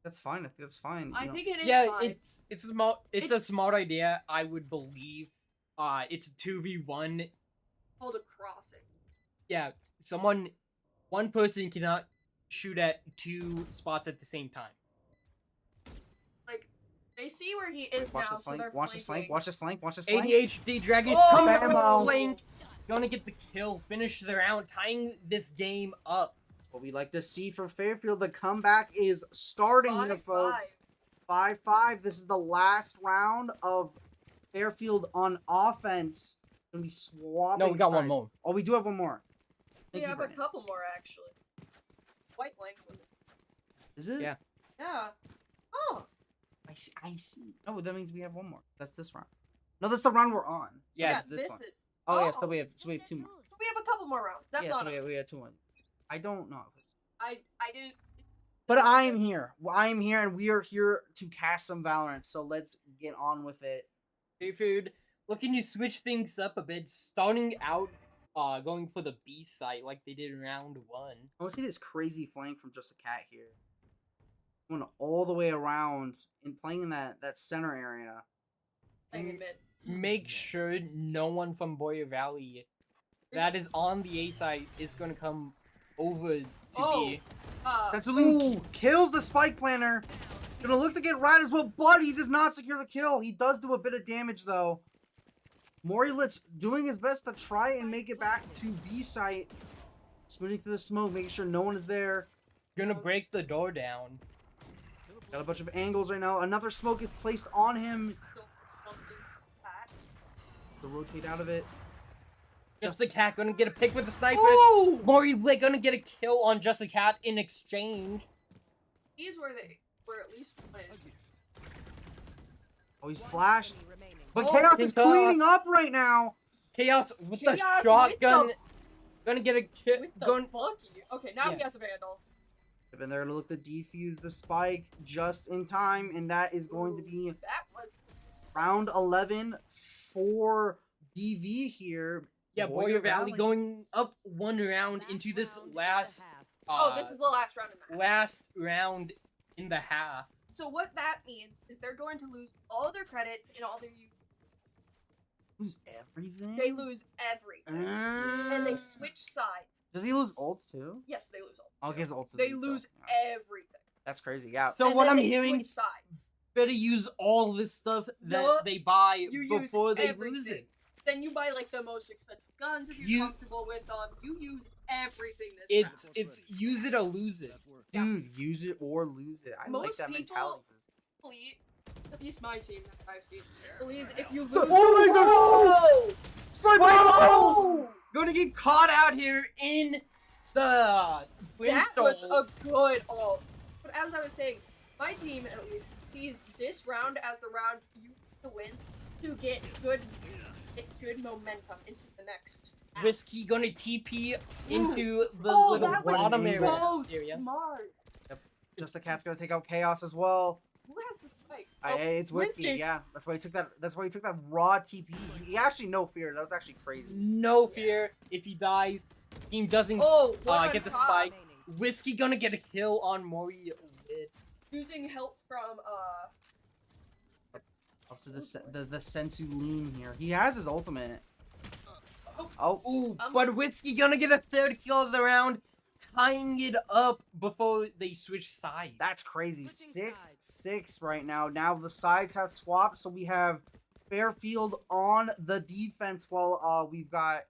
[SPEAKER 1] That's fine. I think that's fine.
[SPEAKER 3] I
[SPEAKER 1] you know.
[SPEAKER 3] think it is
[SPEAKER 2] Yeah,
[SPEAKER 3] fine.
[SPEAKER 2] it's a
[SPEAKER 3] It's-
[SPEAKER 2] smart idea. I would believe. It's a 2v1.
[SPEAKER 3] Hold a crossing.
[SPEAKER 2] Yeah, one person cannot shoot at 2 spots at the same time.
[SPEAKER 3] Like, they see where he is
[SPEAKER 1] Watch
[SPEAKER 3] now,
[SPEAKER 1] this
[SPEAKER 3] so they're
[SPEAKER 1] flank. Watch this flank.
[SPEAKER 3] flanking.
[SPEAKER 1] Watch this flank. Watch this flank.
[SPEAKER 2] ADHD Dragon
[SPEAKER 3] Oh!
[SPEAKER 2] coming
[SPEAKER 1] Bam!
[SPEAKER 2] from the flank. Gonna get the kill, finish the round, tying this game up.
[SPEAKER 1] What we like to see for Fairfield, the comeback is starting here,
[SPEAKER 3] 5-5.
[SPEAKER 1] folks. 5-5. This is the last round of Fairfield on offense. Gonna be swapping.
[SPEAKER 2] No, we got one
[SPEAKER 1] sides.
[SPEAKER 2] more.
[SPEAKER 1] Oh, we do have one more.
[SPEAKER 3] We
[SPEAKER 1] Thank you,
[SPEAKER 3] have a
[SPEAKER 1] Brandon.
[SPEAKER 3] couple more, actually. White blanks with it.
[SPEAKER 1] Is it?
[SPEAKER 2] Yeah.
[SPEAKER 3] Yeah. Oh,
[SPEAKER 1] I see. I see. Oh, that means we have one more. That's this round. No, that's the round we're on. So
[SPEAKER 2] Yeah,
[SPEAKER 1] it's this one.
[SPEAKER 3] is.
[SPEAKER 1] Oh, yeah.
[SPEAKER 3] Oh.
[SPEAKER 1] So we have 2 more.
[SPEAKER 3] We have a couple more rounds. That's
[SPEAKER 1] Yeah,
[SPEAKER 3] not
[SPEAKER 1] so
[SPEAKER 3] enough.
[SPEAKER 1] we have 2 more. I don't know.
[SPEAKER 3] I didn't.
[SPEAKER 1] But I'm here. I'm here, and we are here to cast some Valorant. So let's get on with it.
[SPEAKER 2] Fairfield looking to switch things up a bit, starting out going for the B site like they did in round 1.
[SPEAKER 1] I want to see this crazy flank from Just a Cat here. Going all the way around and playing in that center area.
[SPEAKER 3] Playing in mid.
[SPEAKER 2] Make sure no one from Boyer Valley that is on the A side is gonna come over to
[SPEAKER 3] Oh.
[SPEAKER 2] B.
[SPEAKER 1] Sensuline kills the spike planter. Gonna look to get right as well, but he does not secure the kill. He does do a bit of damage though. Morilitz doing his best to try and make it back to B site. Smoothing through the smoke, making sure no one is there.
[SPEAKER 2] Gonna break the door down.
[SPEAKER 1] Got a bunch of angles right now. Another smoke is placed on him. To rotate out of it.
[SPEAKER 2] Just a Cat gonna get a pick with the sniper.
[SPEAKER 3] Ooh!
[SPEAKER 2] Mori Lit gonna get a kill on Just a Cat in exchange.
[SPEAKER 3] He's where they were at least one is.
[SPEAKER 1] Oh, he's flashed. But
[SPEAKER 3] Oh,
[SPEAKER 1] Chaos is
[SPEAKER 2] Chaos.
[SPEAKER 1] cleaning up right now.
[SPEAKER 2] Chaos with the
[SPEAKER 3] Chaos with
[SPEAKER 2] shotgun.
[SPEAKER 3] the-
[SPEAKER 2] Gonna get a kill.
[SPEAKER 3] With the
[SPEAKER 2] Gun.
[SPEAKER 3] funky. Okay, now
[SPEAKER 2] Yeah.
[SPEAKER 3] he has a vandal.
[SPEAKER 1] And they're gonna look to defuse the spike just in time, and that is going to be
[SPEAKER 3] That was
[SPEAKER 1] round 11 for BV here.
[SPEAKER 2] Yeah, Boyer Valley going up 1 round into this last
[SPEAKER 3] this is the last round of the match.
[SPEAKER 2] last round in the half.
[SPEAKER 3] So what that means is they're going to lose all their credits and all their
[SPEAKER 1] Lose everything.
[SPEAKER 3] they lose everything. And they switch sides.
[SPEAKER 1] Do they lose ults too?
[SPEAKER 3] Yes, they lose all.
[SPEAKER 1] Oh, I guess ults. is
[SPEAKER 3] They
[SPEAKER 1] in
[SPEAKER 3] lose
[SPEAKER 1] itself, yeah.
[SPEAKER 3] everything.
[SPEAKER 1] That's crazy. Yeah.
[SPEAKER 2] So
[SPEAKER 3] And
[SPEAKER 2] what
[SPEAKER 3] then
[SPEAKER 2] I'm
[SPEAKER 3] they
[SPEAKER 2] hearing,
[SPEAKER 3] switch sides.
[SPEAKER 2] better use all this stuff that
[SPEAKER 3] No,
[SPEAKER 2] they buy
[SPEAKER 3] you use
[SPEAKER 2] before they
[SPEAKER 3] everything.
[SPEAKER 2] lose it.
[SPEAKER 3] Then you buy like the most expensive guns if you're
[SPEAKER 2] You-
[SPEAKER 3] comfortable with them. You use everything this
[SPEAKER 2] It's use it or lose it.
[SPEAKER 1] Dude, use it or lose it. I like
[SPEAKER 3] Most
[SPEAKER 1] that
[SPEAKER 3] people-
[SPEAKER 1] mentality. For this.
[SPEAKER 3] round. At least my team that I've seen believes if you lose.
[SPEAKER 1] Oh my
[SPEAKER 3] God!
[SPEAKER 1] Spike
[SPEAKER 2] bottle! Gonna get caught out here in the
[SPEAKER 3] That
[SPEAKER 2] brimstone.
[SPEAKER 3] was a good ult. But as I was saying, my team at least sees this round as the round you need to win to get good momentum into the next. half.
[SPEAKER 2] Whiskey gonna TP into the
[SPEAKER 3] Oh,
[SPEAKER 2] little
[SPEAKER 3] that was
[SPEAKER 2] bottom
[SPEAKER 3] so
[SPEAKER 2] area.
[SPEAKER 3] smart.
[SPEAKER 1] Just the Cat's gonna take out Chaos as well.
[SPEAKER 3] Who has the spike?
[SPEAKER 1] It's Whiskey.
[SPEAKER 3] Whiskey.
[SPEAKER 1] Yeah, that's why he took that. That's why he took that raw TP. He actually no fear. That was actually crazy.
[SPEAKER 2] No fear if he dies. Team doesn't
[SPEAKER 3] Oh, one
[SPEAKER 2] get
[SPEAKER 3] on
[SPEAKER 2] the
[SPEAKER 3] top.
[SPEAKER 2] spike. Whiskey gonna get a kill on Mori Lit.
[SPEAKER 3] Using help from
[SPEAKER 1] Up to the Sensu lean here. He has his ultimate.
[SPEAKER 3] Oh.
[SPEAKER 1] Oh,
[SPEAKER 2] Ooh, but Whiskey gonna get a 3rd kill of the round, tying it up before they switch sides.
[SPEAKER 1] that's crazy.
[SPEAKER 5] Switching
[SPEAKER 1] 6-6 right now. Now the sides have swapped, so we have Fairfield on the defense while we've got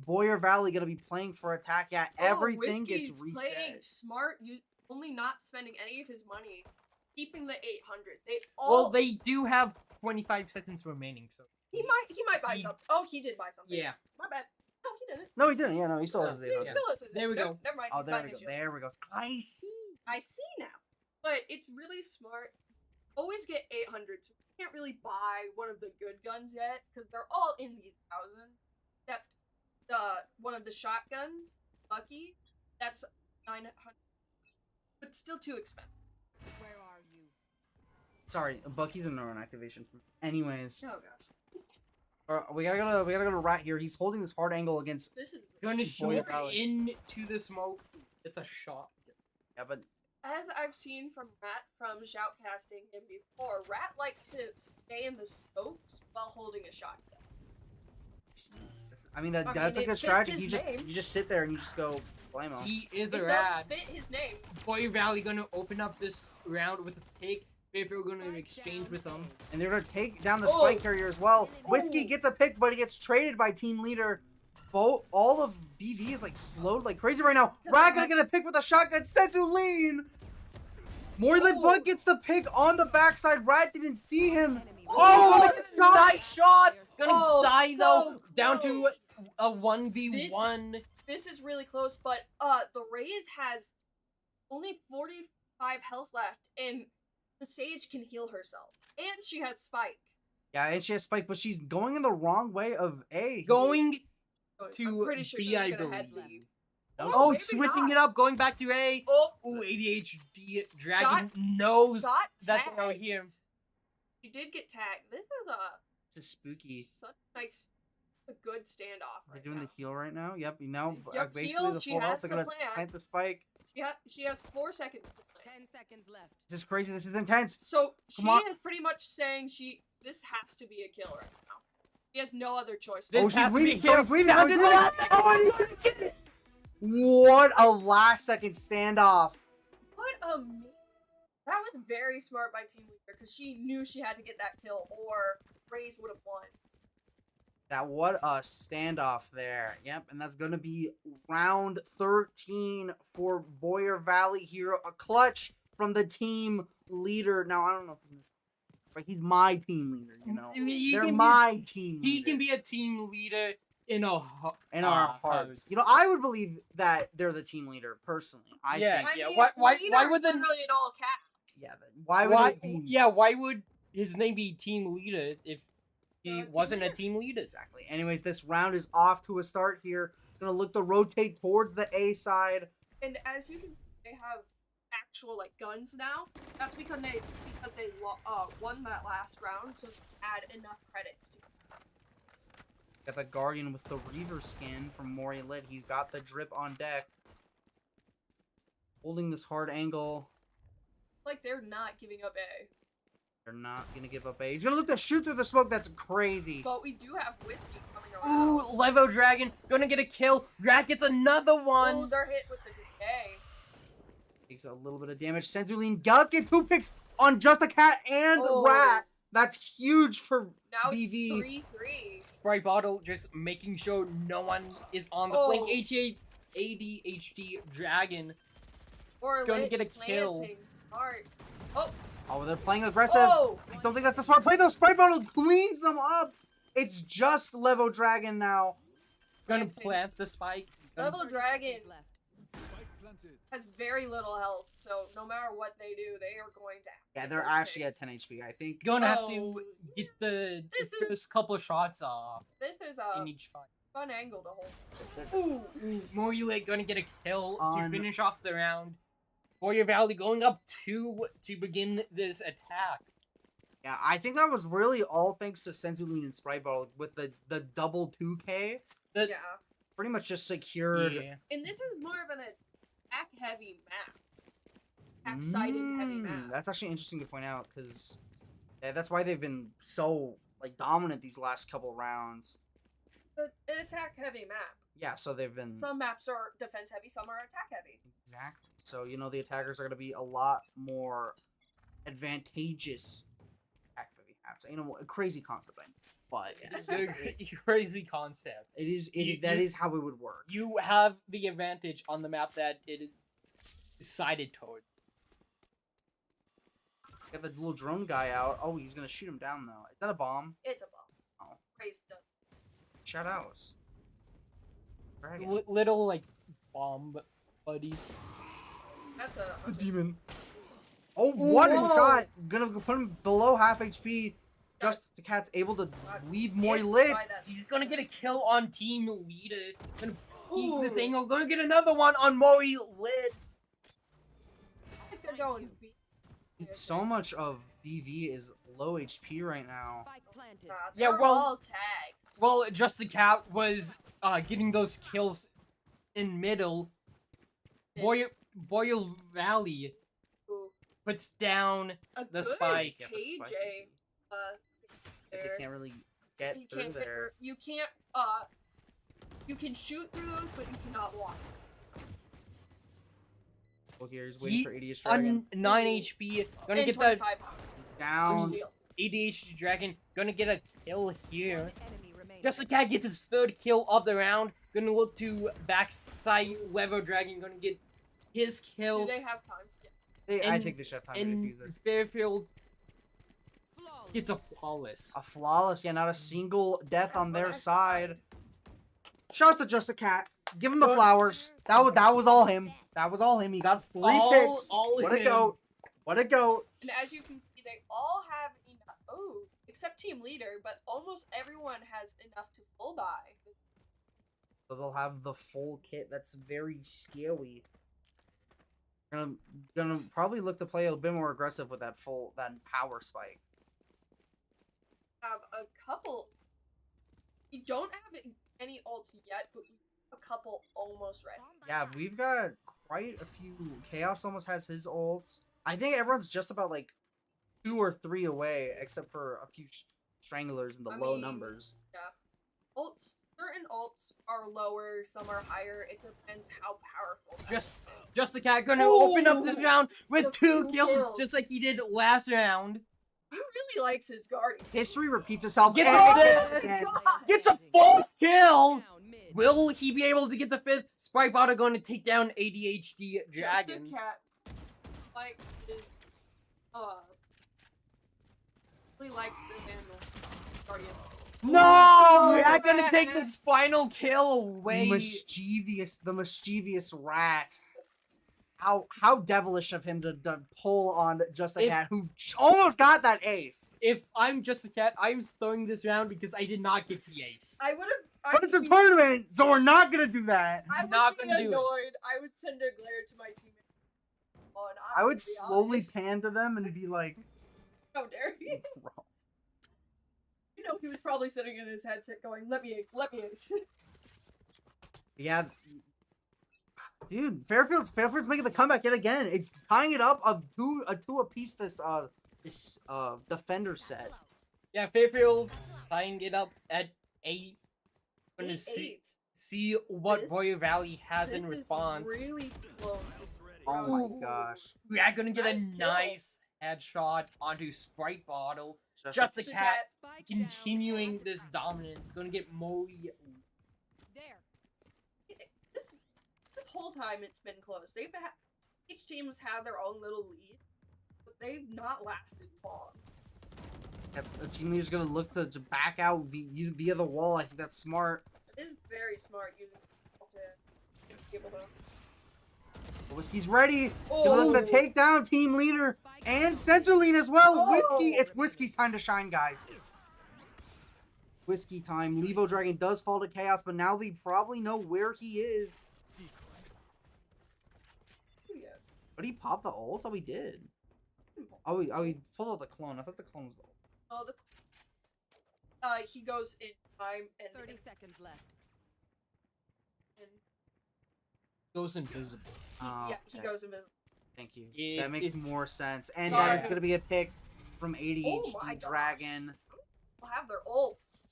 [SPEAKER 1] Boyer Valley gonna be playing for attack. Yeah, everything gets
[SPEAKER 3] Whiskey's
[SPEAKER 1] reset.
[SPEAKER 3] playing smart, only not spending any of his money, keeping the 800. They all
[SPEAKER 2] Well, they do have 25 seconds remaining, so
[SPEAKER 3] He might buy
[SPEAKER 2] He-
[SPEAKER 3] something. Oh, he did buy something.
[SPEAKER 2] yeah.
[SPEAKER 3] My bad. No, he didn't.
[SPEAKER 1] No, he didn't. Yeah, no, he still has his
[SPEAKER 3] He
[SPEAKER 1] on.
[SPEAKER 2] Yeah.
[SPEAKER 3] still has his
[SPEAKER 2] There we
[SPEAKER 3] Nope,
[SPEAKER 2] go.
[SPEAKER 3] Never mind.
[SPEAKER 1] Oh,
[SPEAKER 3] he's
[SPEAKER 1] there
[SPEAKER 3] buying
[SPEAKER 1] we
[SPEAKER 3] his
[SPEAKER 1] go.
[SPEAKER 3] shield.
[SPEAKER 1] There we go. I see.
[SPEAKER 3] I see now. But it's really smart. Always get 800. So you can't really buy one of the good guns yet because they're all in the 1,000. Except one of the shotguns, Bucky, that's 900. But still too expensive.
[SPEAKER 5] Where are you?
[SPEAKER 1] Sorry, Bucky's a neuron activation. Anyways,
[SPEAKER 3] Oh gosh.
[SPEAKER 1] we gotta go to Rat here. He's holding this hard angle against.
[SPEAKER 3] This is
[SPEAKER 2] going to
[SPEAKER 1] Boy
[SPEAKER 2] smoke
[SPEAKER 1] Valley.
[SPEAKER 2] into the smoke with a shot.
[SPEAKER 1] Yeah, but
[SPEAKER 3] as I've seen from Rat from shoutcasting him before, Rat likes to stay in the smokes while holding a shotgun.
[SPEAKER 1] I mean
[SPEAKER 3] I
[SPEAKER 1] that's
[SPEAKER 3] mean,
[SPEAKER 1] a good
[SPEAKER 3] it fits
[SPEAKER 1] strategy.
[SPEAKER 3] his
[SPEAKER 1] You
[SPEAKER 3] name.
[SPEAKER 1] just sit there and you just go blame him.
[SPEAKER 2] He is
[SPEAKER 3] It
[SPEAKER 2] a
[SPEAKER 3] does
[SPEAKER 2] rat.
[SPEAKER 3] fit his name.
[SPEAKER 2] Boy Valley gonna open up this round with a pick. Fairfield gonna
[SPEAKER 5] Spike
[SPEAKER 2] exchange
[SPEAKER 5] down
[SPEAKER 2] with them.
[SPEAKER 5] A.
[SPEAKER 1] And they're gonna take down the
[SPEAKER 3] Oh.
[SPEAKER 1] spike carrier as well.
[SPEAKER 5] Oh.
[SPEAKER 1] Whiskey gets a pick, but he gets traded by team leader. All of BV is like slowed like crazy right now. Rat gonna get a pick with a shotgun. Senzu lean. Moreland
[SPEAKER 3] Oh.
[SPEAKER 1] Bud gets the pick on the backside. Rat didn't see him.
[SPEAKER 5] Enemy
[SPEAKER 1] Oh,
[SPEAKER 5] remaining.
[SPEAKER 1] look at the shot.
[SPEAKER 2] Nice shot! Gonna
[SPEAKER 3] Oh,
[SPEAKER 2] die
[SPEAKER 3] so
[SPEAKER 2] though. Down to
[SPEAKER 3] close.
[SPEAKER 2] a 1v1.
[SPEAKER 3] This is really close, but the Raze has only 45 health left, and the Sage can heal herself, and she has Spike.
[SPEAKER 1] Yeah, and she has spike, but she's going in the wrong way of A.
[SPEAKER 2] Going.
[SPEAKER 3] So
[SPEAKER 2] To
[SPEAKER 3] I'm pretty sure
[SPEAKER 2] B,
[SPEAKER 3] she's
[SPEAKER 2] I
[SPEAKER 3] gonna head
[SPEAKER 5] believe.
[SPEAKER 3] lead.
[SPEAKER 2] Oh,
[SPEAKER 3] maybe
[SPEAKER 2] switching
[SPEAKER 3] not.
[SPEAKER 2] it up, going back to A.
[SPEAKER 3] Oh,
[SPEAKER 2] Ooh, ADHD Dragon knows
[SPEAKER 3] got
[SPEAKER 2] that
[SPEAKER 3] tagged.
[SPEAKER 2] they are here.
[SPEAKER 3] She did get tagged. This is
[SPEAKER 1] This is spooky.
[SPEAKER 3] such a good standoff
[SPEAKER 1] They're
[SPEAKER 3] right
[SPEAKER 1] doing
[SPEAKER 3] now.
[SPEAKER 1] the heal right now. Yep, you know,
[SPEAKER 3] Yep,
[SPEAKER 1] basically
[SPEAKER 3] heal,
[SPEAKER 1] the
[SPEAKER 3] she
[SPEAKER 1] full health.
[SPEAKER 3] has
[SPEAKER 1] They're
[SPEAKER 3] to
[SPEAKER 1] gonna
[SPEAKER 3] plan.
[SPEAKER 1] plant the spike.
[SPEAKER 3] She has 4 seconds to play.
[SPEAKER 5] 10 seconds left.
[SPEAKER 1] This is crazy. This is intense.
[SPEAKER 3] So she
[SPEAKER 1] Come on.
[SPEAKER 3] is pretty much saying this has to be a kill right now. She has no other choice.
[SPEAKER 2] This
[SPEAKER 1] Oh,
[SPEAKER 2] has
[SPEAKER 1] she's
[SPEAKER 2] to be
[SPEAKER 1] weaving.
[SPEAKER 2] killed.
[SPEAKER 1] Oh, he's weaving.
[SPEAKER 2] Down
[SPEAKER 1] Oh,
[SPEAKER 2] to
[SPEAKER 1] he's
[SPEAKER 2] the
[SPEAKER 1] weaving.
[SPEAKER 2] last second.
[SPEAKER 1] Oh, he did it. What a last second standoff.
[SPEAKER 3] What a that was very smart by Team Leader because she knew she had to get that kill or Raze would have won.
[SPEAKER 1] What a standoff there. Yep, and that's gonna be round 13 for Boyer Valley here. A clutch from the team leader. Now I don't know if but he's my team leader, you know.
[SPEAKER 2] He
[SPEAKER 1] They're
[SPEAKER 2] can be-
[SPEAKER 1] my team leader.
[SPEAKER 2] He can be a team leader in a
[SPEAKER 1] in our hearts. You know, I would believe that they're the team leader personally. I
[SPEAKER 2] Yeah.
[SPEAKER 1] think.
[SPEAKER 3] I mean,
[SPEAKER 2] why
[SPEAKER 3] leader
[SPEAKER 2] would the-
[SPEAKER 3] literally in all caps?
[SPEAKER 1] Yeah. Why would
[SPEAKER 2] Why?
[SPEAKER 1] it be?
[SPEAKER 2] Yeah. Why would his name be team leader if he
[SPEAKER 3] Team
[SPEAKER 2] wasn't a
[SPEAKER 3] leader.
[SPEAKER 2] team leader?
[SPEAKER 1] Exactly. Anyways, this round is off to a start here. Gonna look to rotate towards the A side.
[SPEAKER 3] And as you can, they have actual like guns now. That's because they won that last round, so they add enough credits to.
[SPEAKER 1] Got the Guardian with the Reaver skin from Mori Lit. He's got the drip on deck. Holding this hard angle.
[SPEAKER 3] Like they're not giving up A.
[SPEAKER 1] They're not gonna give up A. He's gonna look to shoot through the smoke. That's crazy.
[SPEAKER 3] But we do have Whiskey coming around.
[SPEAKER 2] Ooh, Levo Dragon gonna get a kill. Rat gets another
[SPEAKER 3] Oh,
[SPEAKER 2] one.
[SPEAKER 3] they're hit with the decay.
[SPEAKER 1] Takes a little bit of damage. Senzuline does get 2 picks on just a cat and
[SPEAKER 3] Oh.
[SPEAKER 1] Rat. That's huge for
[SPEAKER 3] Now
[SPEAKER 1] BV.
[SPEAKER 3] it's 3-3.
[SPEAKER 2] Sprite bottle just making sure no one is on the
[SPEAKER 3] Oh.
[SPEAKER 2] flank. ADHD Dragon.
[SPEAKER 3] Or
[SPEAKER 2] Gonna get a kill.
[SPEAKER 3] planting smart.
[SPEAKER 1] Oh, they're playing aggressive.
[SPEAKER 3] Oh!
[SPEAKER 1] I don't think that's a smart play though. Sprite Bottle cleans them up. It's just Levo Dragon now.
[SPEAKER 2] Gonna
[SPEAKER 3] Planting.
[SPEAKER 2] plant the spike.
[SPEAKER 3] Level
[SPEAKER 5] 30
[SPEAKER 3] Dragon
[SPEAKER 5] seconds left.
[SPEAKER 3] has very little health, so no matter what they do, they are going to.
[SPEAKER 1] Yeah, they're actually at 10 HP, I think.
[SPEAKER 2] Gonna have
[SPEAKER 3] Oh.
[SPEAKER 2] to get the
[SPEAKER 3] This is-
[SPEAKER 2] first couple shots off
[SPEAKER 3] This is
[SPEAKER 2] in
[SPEAKER 3] a
[SPEAKER 2] each fight.
[SPEAKER 3] fun angle to hold.
[SPEAKER 2] Ooh, Morulate gonna get a kill to
[SPEAKER 1] On-
[SPEAKER 2] finish off the round. Warrior Valley going up 2 to begin this attack.
[SPEAKER 1] Yeah, I think that was really all thanks to Senzuline and Sprite Bottle with the double 2K.
[SPEAKER 2] The-
[SPEAKER 3] Yeah.
[SPEAKER 1] Pretty much just secured.
[SPEAKER 2] Yeah.
[SPEAKER 3] And this is more of an attack heavy map. Attack sided heavy map.
[SPEAKER 1] That's actually interesting to point out because that's why they've been so like dominant these last couple rounds.
[SPEAKER 3] But an attack heavy map.
[SPEAKER 1] Yeah, so they've been
[SPEAKER 3] Some maps are defense heavy, some are attack heavy.
[SPEAKER 1] exactly. So you know the attackers are going to be a lot more advantageous. Attack heavy maps. You know, a crazy concept, I know, but
[SPEAKER 2] The crazy concept.
[SPEAKER 1] it is.
[SPEAKER 2] You-
[SPEAKER 1] That
[SPEAKER 2] you-
[SPEAKER 1] is how it would work.
[SPEAKER 2] You have the advantage on the map that it is decided toward.
[SPEAKER 1] Got the little drone guy out. Oh, he's gonna shoot him down though. Is that a bomb?
[SPEAKER 3] It's a bomb.
[SPEAKER 1] Oh,
[SPEAKER 3] Praise done.
[SPEAKER 1] shout outs. Dragon.
[SPEAKER 2] Little like bomb buddy.
[SPEAKER 3] That's a
[SPEAKER 1] The demon. Oh, what a
[SPEAKER 2] Whoa.
[SPEAKER 1] shot! Gonna put him below half HP. Just the cat's able to leave Mori lit.
[SPEAKER 2] He's gonna get a kill on Team Leader. Gonna peek this
[SPEAKER 3] Ooh.
[SPEAKER 2] angle. Gonna get another one on Mori lit.
[SPEAKER 3] I think they're going.
[SPEAKER 1] So much of BV is low HP right now.
[SPEAKER 5] Spike planted.
[SPEAKER 2] Yeah,
[SPEAKER 3] They're
[SPEAKER 2] well-
[SPEAKER 3] all tagged.
[SPEAKER 2] Well, Just the Cat was getting those kills in middle. Boyer Valley
[SPEAKER 3] Ooh.
[SPEAKER 2] puts down
[SPEAKER 3] A
[SPEAKER 2] the
[SPEAKER 3] good
[SPEAKER 2] spike.
[SPEAKER 1] Yeah, the spike.
[SPEAKER 3] KJ.
[SPEAKER 1] But
[SPEAKER 3] There.
[SPEAKER 1] they can't really get
[SPEAKER 3] You
[SPEAKER 1] through
[SPEAKER 3] can't
[SPEAKER 1] there.
[SPEAKER 3] you can't you can shoot through those, but you cannot walk.
[SPEAKER 1] Well, here he's waiting
[SPEAKER 2] He
[SPEAKER 1] for ADH Dragon.
[SPEAKER 2] on 9 HP. Gonna
[SPEAKER 3] And
[SPEAKER 2] get the
[SPEAKER 3] 25 pounds.
[SPEAKER 1] He's down.
[SPEAKER 3] Deal.
[SPEAKER 2] ADHD Dragon. Gonna get a kill here.
[SPEAKER 5] One enemy remaining.
[SPEAKER 2] Just the Cat gets his third kill of the round. Gonna look to backside Weather Dragon. Gonna get his
[SPEAKER 3] Do
[SPEAKER 2] kill.
[SPEAKER 3] they have time? Yeah.
[SPEAKER 1] I
[SPEAKER 2] and-
[SPEAKER 1] think they should have time to
[SPEAKER 2] And
[SPEAKER 1] defuse this.
[SPEAKER 2] Fairfield
[SPEAKER 5] Flawless.
[SPEAKER 2] gets a flawless.
[SPEAKER 1] A flawless, yeah, not a single death on their side. Shouts to Just a Cat. Give him the flowers. That was all him. That was all him. He got 3 picks.
[SPEAKER 2] all
[SPEAKER 1] What a
[SPEAKER 2] him.
[SPEAKER 1] goat. What a goat.
[SPEAKER 3] And as you can see, they all have enough. Oh, except Team Leader, but almost everyone has enough to full buy.
[SPEAKER 1] So they'll have the full kit. That's very scary. Gonna probably look to play a bit more aggressive with that power spike.
[SPEAKER 3] Have a couple. You don't have any ults yet, but you have a couple almost ready.
[SPEAKER 1] Yeah, we've got quite a few. Chaos almost has his ults. I think everyone's just about like 2 or 3 away, except for a few stranglers in the
[SPEAKER 3] I
[SPEAKER 1] low
[SPEAKER 3] mean,
[SPEAKER 1] numbers.
[SPEAKER 3] Ults. Certain ults are lower, some are higher. It depends how powerful. that
[SPEAKER 2] Just
[SPEAKER 3] ult is.
[SPEAKER 2] the Cat gonna open up the
[SPEAKER 3] Ooh.
[SPEAKER 2] round with
[SPEAKER 3] Just
[SPEAKER 2] 2
[SPEAKER 3] 2
[SPEAKER 2] kills,
[SPEAKER 3] kills.
[SPEAKER 2] just like he did last round.
[SPEAKER 3] He really likes his guardian.
[SPEAKER 1] History repeats itself.
[SPEAKER 2] Get
[SPEAKER 1] and
[SPEAKER 2] off
[SPEAKER 1] again.
[SPEAKER 2] it!
[SPEAKER 1] Again.
[SPEAKER 2] Gets a full kill.
[SPEAKER 5] Down mid.
[SPEAKER 2] Will he be able to get the 5th? Sprite Bot are going to take down ADHD Dragon.
[SPEAKER 3] Just a cat likes his really likes the Vandal guardian.
[SPEAKER 2] No! We're not gonna take this final kill away.
[SPEAKER 1] The mischievous rat. How devilish of him to pull on Just a
[SPEAKER 2] If-
[SPEAKER 1] Cat who almost got that ace.
[SPEAKER 2] If I'm Just a Cat, I'm throwing this round because I did not get the ace.
[SPEAKER 3] I would have.
[SPEAKER 1] But it's a tournament, so we're not gonna do that.
[SPEAKER 3] I would
[SPEAKER 2] not
[SPEAKER 3] be
[SPEAKER 2] gonna do it.
[SPEAKER 3] annoyed. I would send a glare to my teammate. Oh, and I'm
[SPEAKER 1] I would
[SPEAKER 3] gonna be
[SPEAKER 1] slowly
[SPEAKER 3] honest.
[SPEAKER 1] pan to them and be like,
[SPEAKER 3] How dare you?
[SPEAKER 1] "Bro."
[SPEAKER 3] You know, he was probably sitting in his headset going, "Let me ace, let me ace."
[SPEAKER 1] Yeah, dude, Fairfield's making the comeback yet again. It's tying it up a two apiece. This defender set.
[SPEAKER 2] Yeah, Fairfield tying it up at 8. Going to
[SPEAKER 3] 8-8.
[SPEAKER 2] see what
[SPEAKER 3] This-
[SPEAKER 2] Royal Valley has
[SPEAKER 3] This
[SPEAKER 2] in
[SPEAKER 3] is
[SPEAKER 2] response.
[SPEAKER 3] really close.
[SPEAKER 1] Oh my
[SPEAKER 3] Ooh.
[SPEAKER 1] gosh.
[SPEAKER 2] We are gonna get a
[SPEAKER 3] Nice kill.
[SPEAKER 2] nice headshot onto Sprite Bottle. Just a
[SPEAKER 3] Just a
[SPEAKER 2] Cat
[SPEAKER 3] cat.
[SPEAKER 5] Spike down.
[SPEAKER 2] continuing this dominance. Gonna get Mori.
[SPEAKER 5] There.
[SPEAKER 3] This whole time it's been close. Each team's had their own little lead, but they've not lasted long.
[SPEAKER 1] That's a team leader's gonna look to back out via the wall. I think that's smart.
[SPEAKER 3] It is very smart using to be able to.
[SPEAKER 1] Whiskey's ready.
[SPEAKER 3] Oh.
[SPEAKER 1] Gonna look to take down team leader
[SPEAKER 5] Spike
[SPEAKER 1] and
[SPEAKER 5] down.
[SPEAKER 1] Centerline as well.
[SPEAKER 3] Oh.
[SPEAKER 1] Whiskey, it's Whiskey's time to shine, guys. Whiskey time. Levo Dragon does fall to chaos, but now they probably know where he is.
[SPEAKER 3] Yeah.
[SPEAKER 1] But he popped the ult? Oh, he did. Oh, he pulled out the clone. I thought the clone was the ult.
[SPEAKER 3] Oh, he goes in time and
[SPEAKER 5] 30 seconds left.
[SPEAKER 2] Goes invisible.
[SPEAKER 1] Oh,
[SPEAKER 3] yeah, he
[SPEAKER 1] okay.
[SPEAKER 3] goes invisible.
[SPEAKER 1] Thank you.
[SPEAKER 2] Yeah,
[SPEAKER 1] that makes
[SPEAKER 2] it's-
[SPEAKER 1] more sense. And
[SPEAKER 3] Sorry.
[SPEAKER 1] that is gonna be a pick from ADHD
[SPEAKER 3] Oh my gosh.
[SPEAKER 1] Dragon.
[SPEAKER 3] They'll have their ults.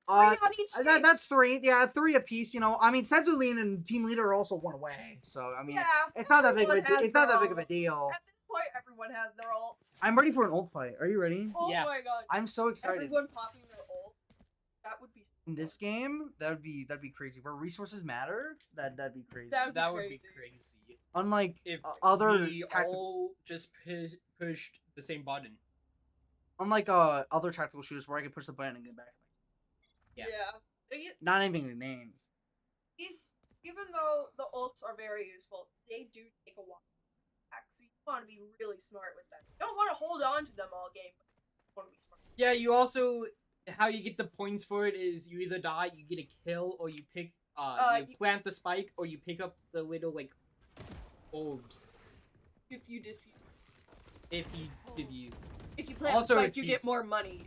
[SPEAKER 1] Uh,
[SPEAKER 3] Three on each team.
[SPEAKER 1] that's 3. Yeah, 3 apiece. You know, I mean, Centerline and team leader are also 1 away. So I mean,
[SPEAKER 3] Yeah,
[SPEAKER 1] it's not that big of a
[SPEAKER 3] everyone has
[SPEAKER 1] it's not that
[SPEAKER 3] their
[SPEAKER 1] big of a
[SPEAKER 3] ult.
[SPEAKER 1] deal.
[SPEAKER 3] At this point, everyone has their ults.
[SPEAKER 1] I'm ready for an ult fight. Are you ready?
[SPEAKER 3] Oh
[SPEAKER 2] Yeah.
[SPEAKER 3] my god.
[SPEAKER 1] I'm so excited.
[SPEAKER 3] Everyone popping their ult. That would be
[SPEAKER 1] In this game, that'd be crazy. Where resources matter, that'd be crazy.
[SPEAKER 3] That would be
[SPEAKER 2] That would be
[SPEAKER 3] crazy.
[SPEAKER 2] crazy.
[SPEAKER 1] Unlike
[SPEAKER 2] If
[SPEAKER 1] other
[SPEAKER 2] we all just pushed the same button.
[SPEAKER 1] other tactical shooters where I can push the button and get back.
[SPEAKER 2] Yeah.
[SPEAKER 1] Not naming names.
[SPEAKER 3] Even though the ults are very useful, they do take a while back. So you want to be really smart with them. You don't want to hold on to them all game. But you want to be smart.
[SPEAKER 2] Yeah, you also how you get the points for it is you either die, you get a kill, or you pick you plant the spike, or you pick up the little like orbs.
[SPEAKER 3] If you
[SPEAKER 2] If you
[SPEAKER 3] plant
[SPEAKER 2] Also,
[SPEAKER 3] spike,
[SPEAKER 2] if
[SPEAKER 3] you
[SPEAKER 2] you
[SPEAKER 3] get
[SPEAKER 2] s-
[SPEAKER 3] more money.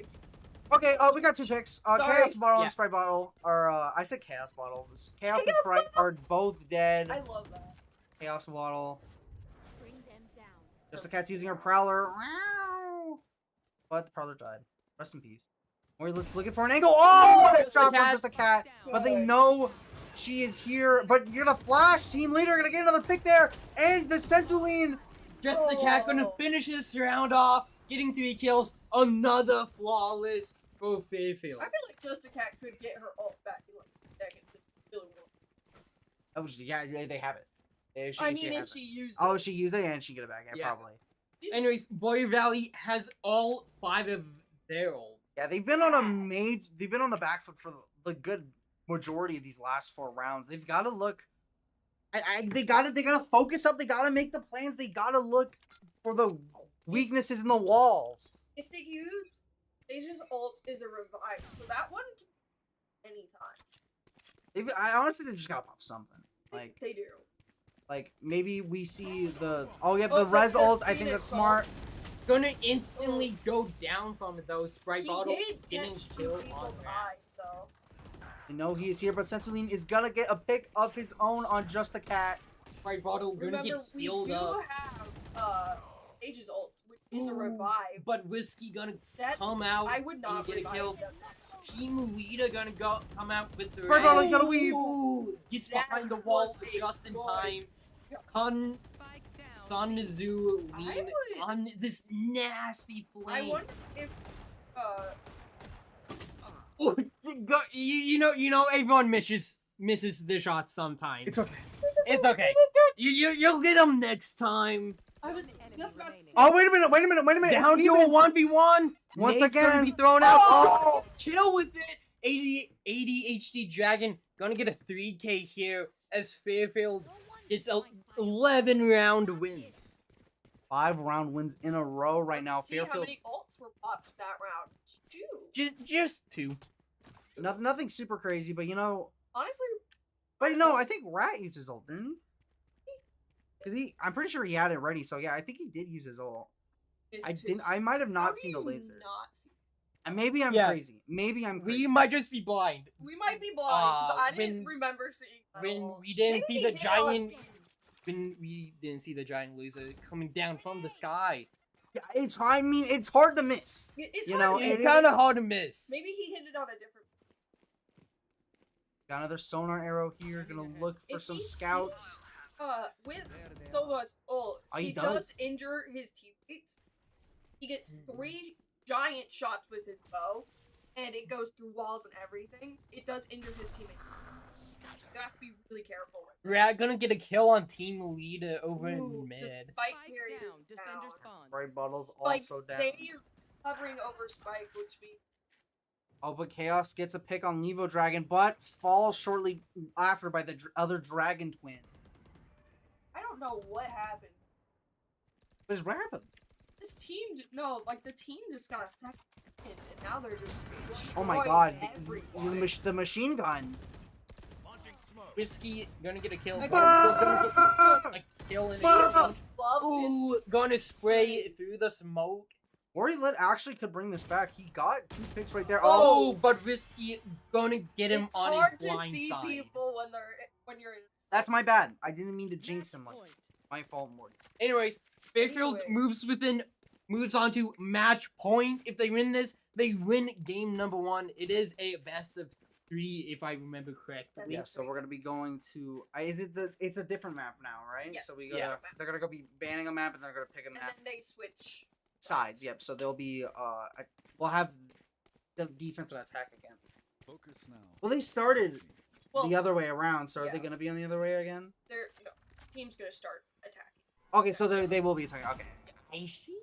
[SPEAKER 1] Okay, we got 2 picks.
[SPEAKER 3] Sorry.
[SPEAKER 1] Chaos Bottle
[SPEAKER 2] Yeah.
[SPEAKER 1] and Sprite Bottle are, I said Chaos Bottle. Chaos and Sprite are both dead.
[SPEAKER 3] I love that.
[SPEAKER 1] Chaos Bottle.
[SPEAKER 5] Bring them down.
[SPEAKER 1] Just the cat's using her Prowler. Meow. But the Prowler died. Rest in peace. Let's looking for an angle. Oh, what a
[SPEAKER 2] Just a
[SPEAKER 1] shot from
[SPEAKER 2] cat.
[SPEAKER 1] just a cat.
[SPEAKER 5] Down.
[SPEAKER 1] But they know she is here. But you're gonna flash. Team leader gonna get another pick there. And the Sensuline.
[SPEAKER 2] Just the cat gonna
[SPEAKER 3] Oh.
[SPEAKER 2] finish this round off, getting 3 kills, another flawless for Fairfield.
[SPEAKER 3] I feel like Just a Cat could get her ult back in like seconds. If she really wanted.
[SPEAKER 1] Oh, yeah, they have it.
[SPEAKER 3] I mean, if
[SPEAKER 1] has
[SPEAKER 3] she
[SPEAKER 1] it.
[SPEAKER 3] used
[SPEAKER 1] Oh,
[SPEAKER 3] it.
[SPEAKER 1] she used it and she get it back. Yeah,
[SPEAKER 2] Yeah.
[SPEAKER 1] probably.
[SPEAKER 2] Anyways, Boy Valley has all 5 of their ults.
[SPEAKER 1] Yeah, they've been on they've been on the back foot for the good majority of these last 4 rounds. They've got to look. They gotta focus up. They gotta make the plans. They gotta look for the weaknesses in the walls.
[SPEAKER 3] If they use Asia's ult is a revive, so that one can anytime.
[SPEAKER 1] I honestly just gotta pop something. Like
[SPEAKER 3] They do.
[SPEAKER 1] maybe we see the the
[SPEAKER 3] Oh,
[SPEAKER 1] res
[SPEAKER 3] the
[SPEAKER 1] ult. I think
[SPEAKER 3] Phoenix
[SPEAKER 1] that's smart.
[SPEAKER 2] Gonna instantly go down from those Sprite
[SPEAKER 3] He
[SPEAKER 2] Bottle
[SPEAKER 3] did
[SPEAKER 2] getting
[SPEAKER 3] catch 2
[SPEAKER 2] chill
[SPEAKER 3] people's
[SPEAKER 2] on that.
[SPEAKER 3] eyes, though.
[SPEAKER 1] They know he is here, but Sensuline is gonna get a pick of his own on just the cat.
[SPEAKER 2] Sprite Bottle gonna
[SPEAKER 3] Remember,
[SPEAKER 2] get
[SPEAKER 3] we
[SPEAKER 2] healed
[SPEAKER 3] do
[SPEAKER 2] up.
[SPEAKER 3] have Asia's ult, which is a
[SPEAKER 2] Ooh,
[SPEAKER 3] revive.
[SPEAKER 2] But Whiskey gonna
[SPEAKER 3] That
[SPEAKER 2] come out
[SPEAKER 3] I would not
[SPEAKER 2] and get a
[SPEAKER 3] revive
[SPEAKER 2] kill.
[SPEAKER 3] them.
[SPEAKER 2] Team leader gonna come out with the
[SPEAKER 1] Sprite Bottle's gonna weave.
[SPEAKER 2] Ooh, gets
[SPEAKER 3] That
[SPEAKER 2] behind the wall
[SPEAKER 3] was a
[SPEAKER 2] just in
[SPEAKER 3] good
[SPEAKER 2] time.
[SPEAKER 5] Spike down.
[SPEAKER 2] Sun Mizzou
[SPEAKER 3] I
[SPEAKER 2] lean
[SPEAKER 3] would-
[SPEAKER 2] on this nasty
[SPEAKER 3] I
[SPEAKER 2] flame.
[SPEAKER 3] wonder if
[SPEAKER 2] Oh, you know everyone misses the shots sometimes.
[SPEAKER 1] It's okay.
[SPEAKER 2] It's okay. You'll get them next time.
[SPEAKER 3] I was
[SPEAKER 5] One enemy
[SPEAKER 3] just about to
[SPEAKER 5] remaining.
[SPEAKER 3] say.
[SPEAKER 1] Oh wait a minute.
[SPEAKER 2] Down to
[SPEAKER 1] Even-
[SPEAKER 2] a 1v1.
[SPEAKER 1] Once
[SPEAKER 2] Nate's gonna
[SPEAKER 1] again.
[SPEAKER 2] be thrown out.
[SPEAKER 1] Oh!
[SPEAKER 2] Kill with it. ADHD Dragon gonna get a 3K here as Fairfield gets 11 round wins.
[SPEAKER 1] 5 round wins in a row right now.
[SPEAKER 3] See how
[SPEAKER 1] Fairfield.
[SPEAKER 3] many ults were popped that round. 2.
[SPEAKER 2] Just 2.
[SPEAKER 1] Nothing super crazy, but
[SPEAKER 3] Honestly,
[SPEAKER 1] But no, I think Rat used his ult, didn't he? Cause I'm pretty sure he had it ready. So yeah, I think he did use his ult.
[SPEAKER 3] it's 2.
[SPEAKER 1] I might have
[SPEAKER 3] How
[SPEAKER 1] not
[SPEAKER 3] do
[SPEAKER 1] seen the
[SPEAKER 3] you
[SPEAKER 1] laser.
[SPEAKER 3] not see-
[SPEAKER 1] And maybe I'm
[SPEAKER 2] Yeah.
[SPEAKER 1] crazy. Maybe I'm crazy.
[SPEAKER 2] We might just be blind.
[SPEAKER 3] We might be blind. 'Cause I didn't
[SPEAKER 2] when-
[SPEAKER 3] remember seeing that
[SPEAKER 2] When
[SPEAKER 3] ult.
[SPEAKER 2] we didn't
[SPEAKER 3] Maybe
[SPEAKER 2] see
[SPEAKER 3] he
[SPEAKER 2] the
[SPEAKER 3] hit it on
[SPEAKER 2] giant,
[SPEAKER 3] me.
[SPEAKER 2] when we didn't see the giant laser coming down from the sky.
[SPEAKER 1] Yeah, I mean, it's hard to miss.
[SPEAKER 3] It's
[SPEAKER 1] You
[SPEAKER 3] hard
[SPEAKER 1] know,
[SPEAKER 3] to
[SPEAKER 2] It's
[SPEAKER 3] miss.
[SPEAKER 2] kind of hard to miss.
[SPEAKER 3] Maybe he hit it on a different.
[SPEAKER 1] Got another sonar arrow here. Gonna look for
[SPEAKER 3] If
[SPEAKER 1] some
[SPEAKER 3] he sees-
[SPEAKER 1] scouts.
[SPEAKER 3] With Sova's ult,
[SPEAKER 1] Oh, he
[SPEAKER 3] he
[SPEAKER 1] does?
[SPEAKER 3] does injure his teammates. He gets 3 giant shots with his bow, and it goes through walls and everything. It does injure his teammates. You have to be really careful with that.
[SPEAKER 2] We're gonna get a kill on team leader over
[SPEAKER 3] Ooh,
[SPEAKER 2] in
[SPEAKER 3] the
[SPEAKER 2] mid.
[SPEAKER 3] Spike
[SPEAKER 5] Spike
[SPEAKER 3] carrier
[SPEAKER 5] down. Defender
[SPEAKER 3] down.
[SPEAKER 5] spawn.
[SPEAKER 1] Right bottles
[SPEAKER 3] Spike's
[SPEAKER 1] also down.
[SPEAKER 3] they hovering over Spike, which means
[SPEAKER 1] Oh, but Chaos gets a pick on Levo Dragon, but falls shortly after by the other Dragon Twin.
[SPEAKER 3] I don't know what happened.
[SPEAKER 1] What is rapid?
[SPEAKER 3] This team, the team just got a second, and now they're just.
[SPEAKER 1] Oh my
[SPEAKER 3] destroying
[SPEAKER 1] god,
[SPEAKER 3] everyone.
[SPEAKER 1] the machine gun.
[SPEAKER 2] Whiskey gonna get a kill.
[SPEAKER 1] My
[SPEAKER 2] Gonna
[SPEAKER 1] God.
[SPEAKER 2] get a kill in
[SPEAKER 1] Ah.
[SPEAKER 2] it.
[SPEAKER 3] Loved it.
[SPEAKER 2] Ooh, gonna spray through the smoke.
[SPEAKER 1] Worry Lit actually could bring this back. He got 2 picks right there.
[SPEAKER 2] Oh,
[SPEAKER 1] Oh,
[SPEAKER 2] but Whiskey gonna get him
[SPEAKER 3] It's
[SPEAKER 2] on
[SPEAKER 3] hard
[SPEAKER 2] his
[SPEAKER 3] to
[SPEAKER 2] blind
[SPEAKER 3] see
[SPEAKER 2] side.
[SPEAKER 3] people when you're in.
[SPEAKER 1] that's my bad. I didn't mean to jinx him.
[SPEAKER 5] Match
[SPEAKER 1] Like,
[SPEAKER 5] point.
[SPEAKER 1] my fault, Morty.
[SPEAKER 2] Anyways, Fairfield
[SPEAKER 3] Anyway.
[SPEAKER 2] moves on to match point. If they win this, they win game number 1. It is a best of 3, if I remember correctly.
[SPEAKER 3] That's
[SPEAKER 1] Yeah,
[SPEAKER 3] it.
[SPEAKER 1] so we're gonna be going to. It's a different map now, right?
[SPEAKER 3] Yes,
[SPEAKER 1] So we
[SPEAKER 2] yeah.
[SPEAKER 1] gotta. They're gonna go be banning a map, and they're gonna pick a
[SPEAKER 3] And
[SPEAKER 1] map
[SPEAKER 3] then they switch.
[SPEAKER 1] sides. Yep. So there'll be we'll have the defense and attack again. Well, they started
[SPEAKER 3] Well,
[SPEAKER 1] the other way around, so are they
[SPEAKER 3] yeah.
[SPEAKER 1] gonna be on the other way again?
[SPEAKER 3] no, team's gonna start attacking.
[SPEAKER 1] Okay, so they will be attacking. Okay, I see.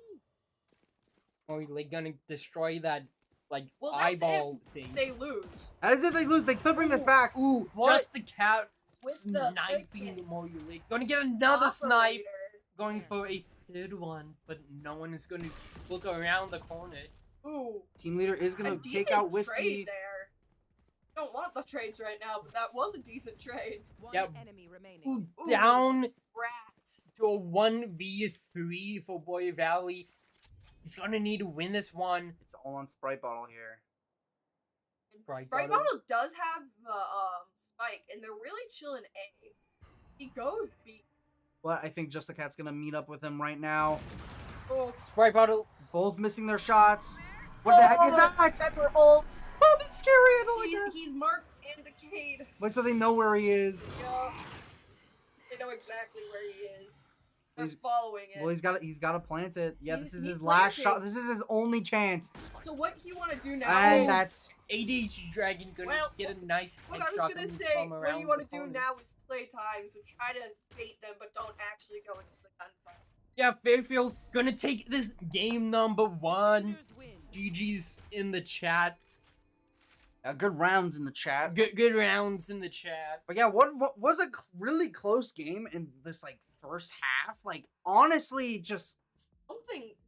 [SPEAKER 2] Or are they gonna destroy that, like,
[SPEAKER 3] Well, that's
[SPEAKER 2] eyeball
[SPEAKER 3] if
[SPEAKER 2] thing?
[SPEAKER 3] they lose
[SPEAKER 1] As if they lose, they could bring this back.
[SPEAKER 2] Ooh,
[SPEAKER 3] What?
[SPEAKER 2] just the cat
[SPEAKER 3] with the
[SPEAKER 2] sniping the
[SPEAKER 3] freaking
[SPEAKER 2] Morulate. Gonna get another snipe.
[SPEAKER 3] operator.
[SPEAKER 2] Going for a third one, but no one is gonna look around the corner.
[SPEAKER 3] Ooh,
[SPEAKER 1] Team leader is
[SPEAKER 3] a
[SPEAKER 1] gonna
[SPEAKER 3] decent
[SPEAKER 1] take out
[SPEAKER 3] trade
[SPEAKER 1] Whiskey.
[SPEAKER 3] there. Don't want the trades right now, but that was a decent trade.
[SPEAKER 5] One
[SPEAKER 2] Yep.
[SPEAKER 5] enemy remaining.
[SPEAKER 2] Ooh,
[SPEAKER 3] Ooh.
[SPEAKER 2] down
[SPEAKER 3] Rats.
[SPEAKER 2] to a 1v3 for Boy Valley. He's gonna need to win this one.
[SPEAKER 1] It's all on Sprite Bottle here.
[SPEAKER 2] Sprite
[SPEAKER 3] Sprite
[SPEAKER 2] Bottle.
[SPEAKER 3] Bottle does have the spike, and they're really chilling A. He goes B.
[SPEAKER 1] But I think Just the Cat's gonna meet up with him right now.
[SPEAKER 3] Oh,
[SPEAKER 2] Sprite Bottle.
[SPEAKER 1] Both missing their shots. What the heck is that?
[SPEAKER 3] That's her ult.
[SPEAKER 1] Oh, that's scary. I don't like that.
[SPEAKER 3] He's marked and decayed.
[SPEAKER 1] Wait, so they know where he is.
[SPEAKER 3] Yeah. They know exactly where he is. They're
[SPEAKER 1] He's-
[SPEAKER 3] following it.
[SPEAKER 1] Well, he's got to plant it. Yeah, this is
[SPEAKER 3] He's
[SPEAKER 1] his last
[SPEAKER 3] planting.
[SPEAKER 1] shot. This is his only chance.
[SPEAKER 3] So what you want to do now?
[SPEAKER 1] And that's
[SPEAKER 2] ADHD Dragon gonna
[SPEAKER 3] Well,
[SPEAKER 2] get a nice
[SPEAKER 3] what
[SPEAKER 2] headshot
[SPEAKER 3] I was gonna
[SPEAKER 2] coming
[SPEAKER 3] say,
[SPEAKER 2] from
[SPEAKER 3] what
[SPEAKER 2] around
[SPEAKER 3] you want
[SPEAKER 2] the
[SPEAKER 3] to do
[SPEAKER 2] corner.
[SPEAKER 3] now is play time. So try to bait them, but don't actually go into the gunfight.
[SPEAKER 2] Yeah, Fairfield gonna take this game number 1.
[SPEAKER 5] Defenders win.
[SPEAKER 2] GG's in the chat.
[SPEAKER 1] good rounds in the chat.
[SPEAKER 2] Good rounds in the chat.
[SPEAKER 1] But yeah, what was a really close game in this like first half. Like honestly, just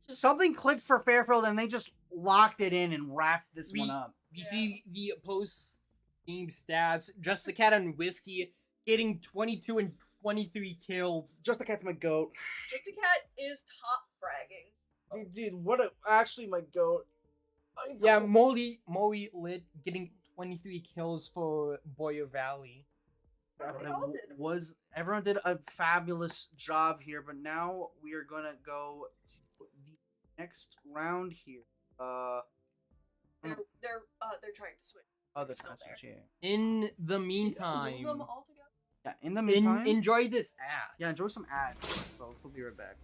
[SPEAKER 1] something clicked for Fairfield, and they just locked it in and wrapped this one up.
[SPEAKER 2] We see the post-game stats. Just the Cat and Whiskey getting 22 and 23 kills.
[SPEAKER 1] Just the Cat's my goat.
[SPEAKER 3] Just a Cat is top fragging.
[SPEAKER 1] Dude, what actually my goat.
[SPEAKER 2] Yeah, Molly Lit getting 23 kills for Boyer Valley.
[SPEAKER 3] They all did.
[SPEAKER 1] Everyone did a fabulous job here, but now we are gonna go to the next round here.
[SPEAKER 3] They're trying to switch.
[SPEAKER 1] Other
[SPEAKER 3] Still there.
[SPEAKER 1] passage here.
[SPEAKER 2] In the
[SPEAKER 3] Move them
[SPEAKER 2] meantime,
[SPEAKER 3] all together.
[SPEAKER 1] Yeah, in the meantime,
[SPEAKER 2] enjoy this ad.
[SPEAKER 1] yeah, enjoy some ads, folks. We'll be right back.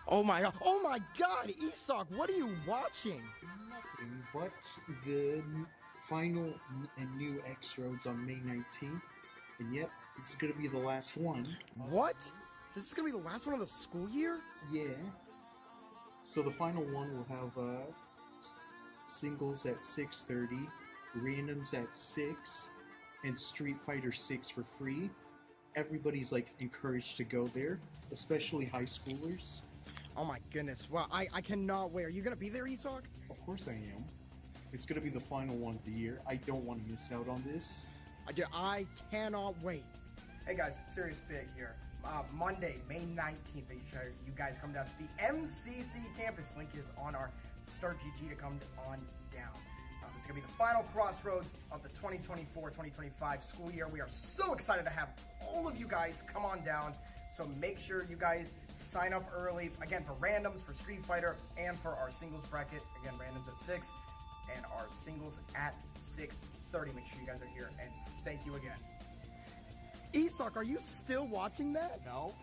[SPEAKER 6] Oh my god, Isak, what are you watching?
[SPEAKER 7] Nothing but the final and new X Roads on May 19th. And yep, this is gonna be the last one.
[SPEAKER 6] What? This is gonna be the last one of the school year?
[SPEAKER 7] Yeah. So the final one will have singles at 6:30, randoms at 6, and Street Fighter 6 for free. Everybody's like encouraged to go there, especially high schoolers.
[SPEAKER 6] Oh my goodness, well, I cannot wait. Are you gonna be there, Isak?
[SPEAKER 7] Of course I am. It's gonna be the final one of the year. I don't want to miss out on this.
[SPEAKER 6] I cannot wait.
[SPEAKER 8] Hey guys, Serious Big here. Monday, May 19th, make sure you guys come down to the MCC campus. Link is on our Start GG to come on down. It's going to be the final crossroads of the 2024-2025 school year. We are so excited to have all of you guys come on down. So make sure you guys sign up early, again, for randoms, for Street Fighter, and for our singles bracket. Again, randoms at 6, and our singles at 6:30. Make sure you guys are here, and thank you again.
[SPEAKER 6] Isak, are you still watching that?
[SPEAKER 8] No.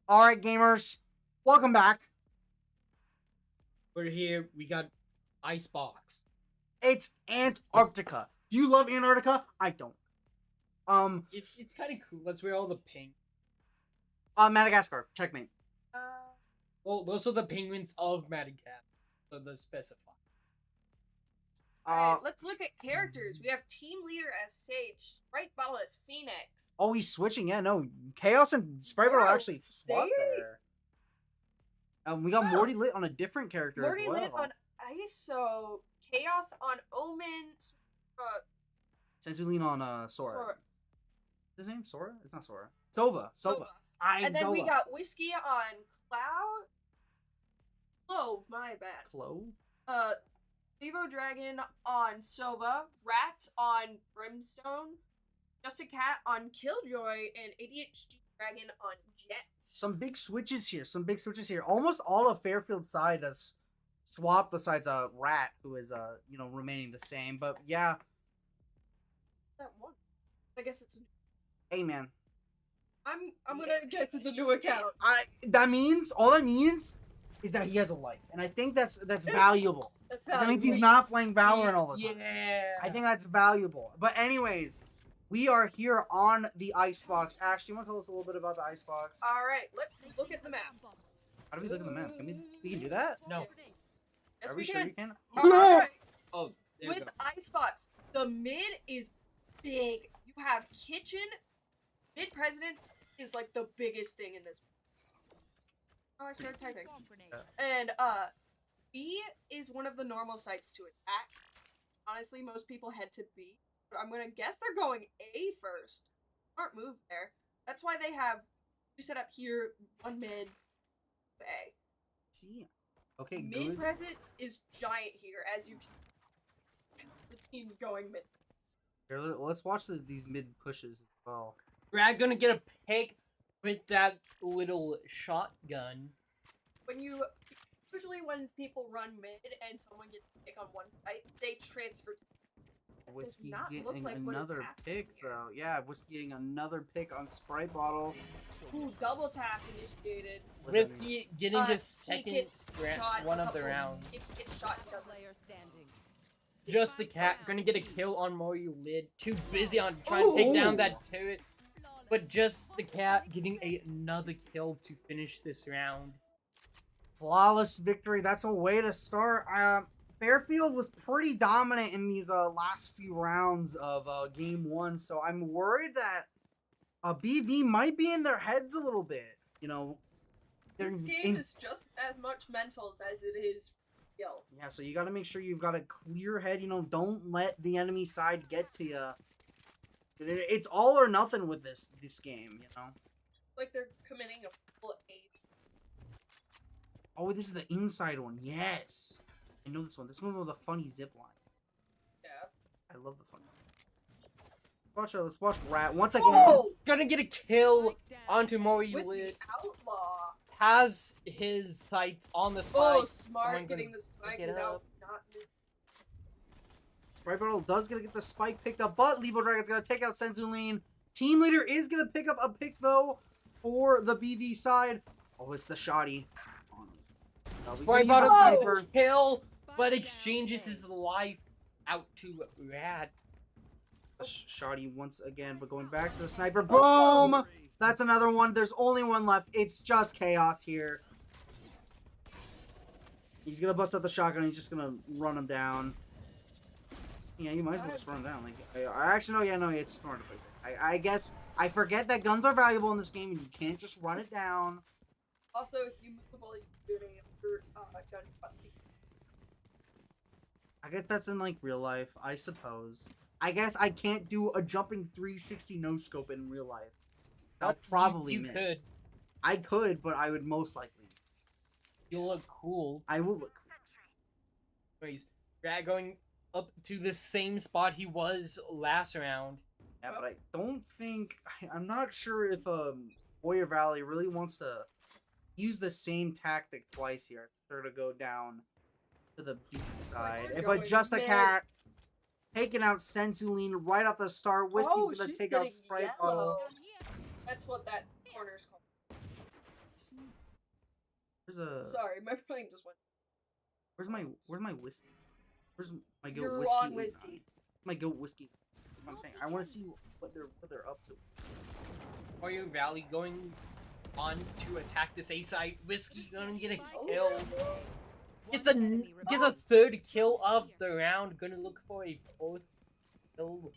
[SPEAKER 1] All right, gamers, welcome back.
[SPEAKER 2] We're here. We got Icebox.
[SPEAKER 1] It's Antarctica. Do you love Antarctica? I don't.
[SPEAKER 2] It's kind of cool. That's where all the pink.
[SPEAKER 1] Madagascar. Checkmate.
[SPEAKER 2] Well, those are the penguins of Madagascar. So the specify.
[SPEAKER 3] Alright, let's look at characters. We have team leader as Sage, Sprite Bottle as Phoenix.
[SPEAKER 1] Oh, he's switching. Yeah, no, Chaos and Sprite are
[SPEAKER 3] Wow,
[SPEAKER 1] actually swapped
[SPEAKER 3] they-
[SPEAKER 1] there. We got
[SPEAKER 3] Wow.
[SPEAKER 1] Morty lit on a different character
[SPEAKER 3] Morty
[SPEAKER 1] as well.
[SPEAKER 3] lit on ISO, Chaos on Omen,
[SPEAKER 1] Since we lean on Sora.
[SPEAKER 3] Sora.
[SPEAKER 1] Is his name Sora? It's not Sora. Sova.
[SPEAKER 3] Sova. And then we got Whiskey on Cloud. Oh, my bad.
[SPEAKER 1] Chloe.
[SPEAKER 3] Levo Dragon on Sova, Rat on Brimstone, Just a Cat on Killjoy, and ADHD Dragon on Jet.
[SPEAKER 1] Some big switches here. Almost all of Fairfield's side has swapped besides Rat, who is remaining the same. But yeah,
[SPEAKER 3] That one. I guess it's.
[SPEAKER 1] hey man.
[SPEAKER 3] I'm gonna guess it's a new account.
[SPEAKER 1] All that means is that he has a life, and I think that's valuable. That means he's not playing Valorant all the time.
[SPEAKER 2] Yeah.
[SPEAKER 1] I think that's valuable. But anyways, we are here on the Icebox. Ash, do you want to tell us a little bit about the Icebox?
[SPEAKER 3] Alright, let's look at the map.
[SPEAKER 1] How do we look at the map? We can do that?
[SPEAKER 2] No.
[SPEAKER 3] Yes,
[SPEAKER 1] Are
[SPEAKER 3] we
[SPEAKER 1] sure
[SPEAKER 3] can.
[SPEAKER 1] you can?
[SPEAKER 3] Alright.
[SPEAKER 2] Oh, there we
[SPEAKER 3] With
[SPEAKER 2] go.
[SPEAKER 3] eye spots, the mid is big. You have kitchen. Mid president is like the biggest thing in this. Oh, I started typing. And B is one of the normal sites to attack. Honestly, most people head to B, but I'm gonna guess they're going A first. Smart move there. That's why they have two set up here, one mid, A.
[SPEAKER 1] See. Okay,
[SPEAKER 3] Mid
[SPEAKER 1] good.
[SPEAKER 3] presence is giant here, as you can. The team's going mid.
[SPEAKER 1] Here, let's watch these mid pushes as well.
[SPEAKER 2] Brad gonna get a pick with that little shotgun.
[SPEAKER 3] Usually when people run mid and someone gets a pick on one site, they transfer to
[SPEAKER 1] Whiskey
[SPEAKER 3] not look
[SPEAKER 1] getting
[SPEAKER 3] like what it's
[SPEAKER 1] another
[SPEAKER 3] happening
[SPEAKER 1] pick,
[SPEAKER 3] here.
[SPEAKER 1] though. Yeah, Whiskey getting another pick on Sprite Bottle.
[SPEAKER 3] Ooh, double tap initiated.
[SPEAKER 1] What does that mean?
[SPEAKER 2] Whiskey getting
[SPEAKER 3] He
[SPEAKER 2] his second
[SPEAKER 3] gets shot
[SPEAKER 2] one of the
[SPEAKER 3] couple-
[SPEAKER 2] round.
[SPEAKER 3] If he gets shot, he doesn't.
[SPEAKER 2] Just a cat gonna get a kill on Mori Lid. Too busy on trying to take down
[SPEAKER 1] Ooh.
[SPEAKER 2] that turret. But just the cat getting another kill to finish this round.
[SPEAKER 1] Flawless victory. That's a way to start. Fairfield was pretty dominant in these last few rounds of game one, so I'm worried that BV might be in their heads a little bit. You know,
[SPEAKER 3] This game is just as much mentals as it is skill.
[SPEAKER 1] yeah. So you got to make sure you've got a clear head. You know, don't let the enemy side get to you. It's all or nothing with this game. You know.
[SPEAKER 3] Like they're committing a full 8.
[SPEAKER 1] Oh, this is the inside one. Yes, I know this one. This one with a funny zip line.
[SPEAKER 3] Yeah.
[SPEAKER 1] I love the funny. Let's watch Rat once again.
[SPEAKER 3] Oh!
[SPEAKER 2] Gonna get a kill onto Mori
[SPEAKER 3] With the
[SPEAKER 2] Lid.
[SPEAKER 3] outlaw.
[SPEAKER 2] Has his sights on the spike.
[SPEAKER 3] Oh,
[SPEAKER 2] Someone
[SPEAKER 3] smart
[SPEAKER 2] gonna
[SPEAKER 3] getting the spike
[SPEAKER 2] pick it
[SPEAKER 3] without
[SPEAKER 2] up.
[SPEAKER 3] not.
[SPEAKER 1] Sprite Bottle does gonna get the spike picked up, but Levo Dragon's gonna take out Senzuline. Team leader is gonna pick up a pick though for the BV side. Oh, it's the shoddy. Oh, he's
[SPEAKER 2] Sprite
[SPEAKER 1] gonna use
[SPEAKER 2] Bottle
[SPEAKER 1] the
[SPEAKER 2] for
[SPEAKER 1] sniper.
[SPEAKER 2] kill, but exchanges his life out to Rat.
[SPEAKER 1] Shoddy once again, but going back to the sniper. Boom! That's another one. There's only one left. It's just Chaos here. He's gonna bust out the shotgun. He's just gonna run him down. Yeah, you might as well just run him down. Like, I actually, no, yeah, no, it's smart to place it. I guess I forget that guns are valuable in this game, and you can't just run it down.
[SPEAKER 3] Also, if you move while you're doing it, your gun cuts people.
[SPEAKER 1] I guess that's in like real life. I suppose. I guess I can't do a jumping 360 no scope in real life. I'll probably
[SPEAKER 2] you
[SPEAKER 1] miss.
[SPEAKER 2] could.
[SPEAKER 1] I could, but I would most likely.
[SPEAKER 2] You'll look cool.
[SPEAKER 1] I will look.
[SPEAKER 2] Anyways, Rat going up to the same spot he was last round.
[SPEAKER 1] Yeah, but I don't think. I'm not sure if Warrior Valley really wants to use the same tactic twice here. They're to go down to the B side.
[SPEAKER 3] we're
[SPEAKER 1] If
[SPEAKER 3] going
[SPEAKER 1] a just a
[SPEAKER 3] mid.
[SPEAKER 1] cat taking out Sensuline right off the start. Whiskey's
[SPEAKER 3] Oh,
[SPEAKER 1] gonna
[SPEAKER 3] she's
[SPEAKER 1] take out
[SPEAKER 3] getting
[SPEAKER 1] Sprite
[SPEAKER 3] yellow.
[SPEAKER 1] Bottle.
[SPEAKER 3] That's what that corner's called.
[SPEAKER 1] There's a.
[SPEAKER 3] Sorry, my brain just went.
[SPEAKER 1] Where's my whiskey? Where's my goat
[SPEAKER 3] You're
[SPEAKER 1] whiskey?
[SPEAKER 3] wrong,
[SPEAKER 1] is
[SPEAKER 3] whiskey.
[SPEAKER 1] My goat whiskey. I'm saying I want to see what they're up to.
[SPEAKER 2] Warrior Valley going on to attack this A side. Whiskey gonna get a kill. Gets a third kill of the round. Gonna look for a fourth kill,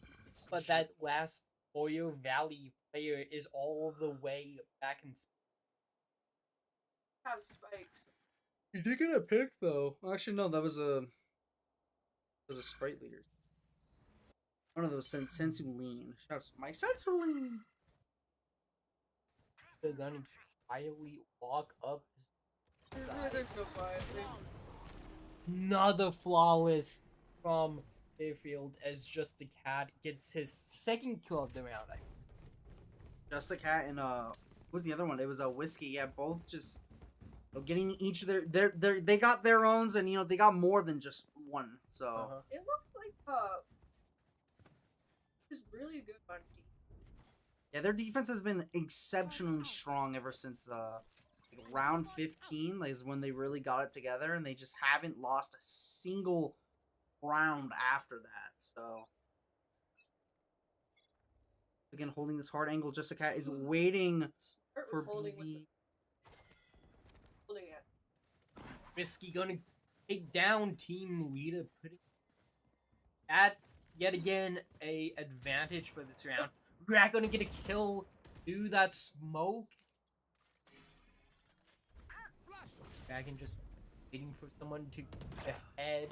[SPEAKER 2] but that last Warrior Valley player is all the way back in.
[SPEAKER 3] Have spikes.
[SPEAKER 1] He did get a pick though. Actually, no, that was a sprite leader. One of those Sensu Lean. Shouts my Sensu Lean.
[SPEAKER 2] They're gonna quietly walk up.
[SPEAKER 3] They're so quiet.
[SPEAKER 2] Another flawless from Fairfield as Just a Cat gets his second kill of the round.
[SPEAKER 1] Just a Cat and what was the other one? It was a whiskey. Yeah, both just getting each of their they got their owns, and they got more than just one. So
[SPEAKER 3] It looks like it's really good on defense.
[SPEAKER 1] yeah, their defense has been exceptionally strong ever since like round 15 is when they really got it together, and they just haven't lost a single round after that. So again, holding this hard angle, Just a Cat is waiting for
[SPEAKER 3] Holding with
[SPEAKER 1] BB.
[SPEAKER 3] this. Holding it.
[SPEAKER 2] Whiskey gonna take down team leader, putting at yet again a advantage for this round. Rat gonna get a kill through that smoke. Dragon just waiting for someone to get ahead.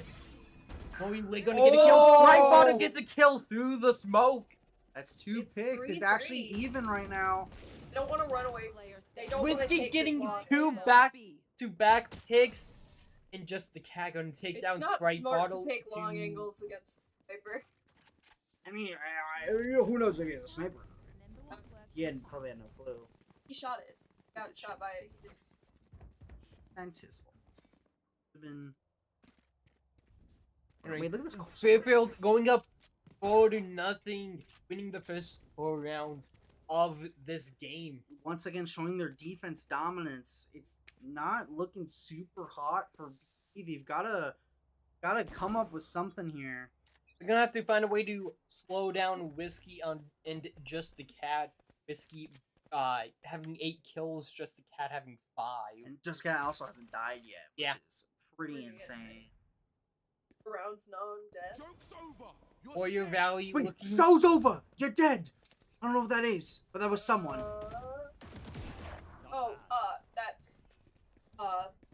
[SPEAKER 2] Moe gonna get a kill. Right bottom gets a kill through the smoke.
[SPEAKER 1] That's two
[SPEAKER 3] It's
[SPEAKER 1] picks. It's
[SPEAKER 3] 3-3.
[SPEAKER 1] actually even right now.
[SPEAKER 3] They don't want to run away. They don't want to
[SPEAKER 2] Whiskey
[SPEAKER 3] take
[SPEAKER 2] getting
[SPEAKER 3] this long.
[SPEAKER 2] two back-to-back picks, and Just a Cat gonna take
[SPEAKER 3] It's
[SPEAKER 2] down
[SPEAKER 3] not
[SPEAKER 2] Sprite
[SPEAKER 3] smart
[SPEAKER 2] Bottle.
[SPEAKER 3] to take long
[SPEAKER 2] to-
[SPEAKER 3] angles against Sniper.
[SPEAKER 1] I mean, who knows if he's a sniper? He probably had no clue.
[SPEAKER 3] He shot it. Got shot by it. He did.
[SPEAKER 1] That's his fault. Been...
[SPEAKER 2] Anyways,
[SPEAKER 1] Wait, look at this goal.
[SPEAKER 2] Fairfield going up 4-0, winning the first 4 rounds of this game.
[SPEAKER 1] Once again, showing their defense dominance. It's not looking super hot for B. They've gotta come up with something here.
[SPEAKER 2] They're gonna have to find a way to slow down Whiskey and Just a Cat. Whiskey having 8 kills, Just a Cat having 5.
[SPEAKER 1] And Just Cat also hasn't died yet, which
[SPEAKER 2] Yeah.
[SPEAKER 1] is pretty
[SPEAKER 3] Pretty
[SPEAKER 1] insane.
[SPEAKER 3] The round's known dead.
[SPEAKER 2] Warrior Valley
[SPEAKER 1] Wait,
[SPEAKER 2] looking.
[SPEAKER 1] show's over! You're dead! I don't know what that is, but that was someone.
[SPEAKER 3] That's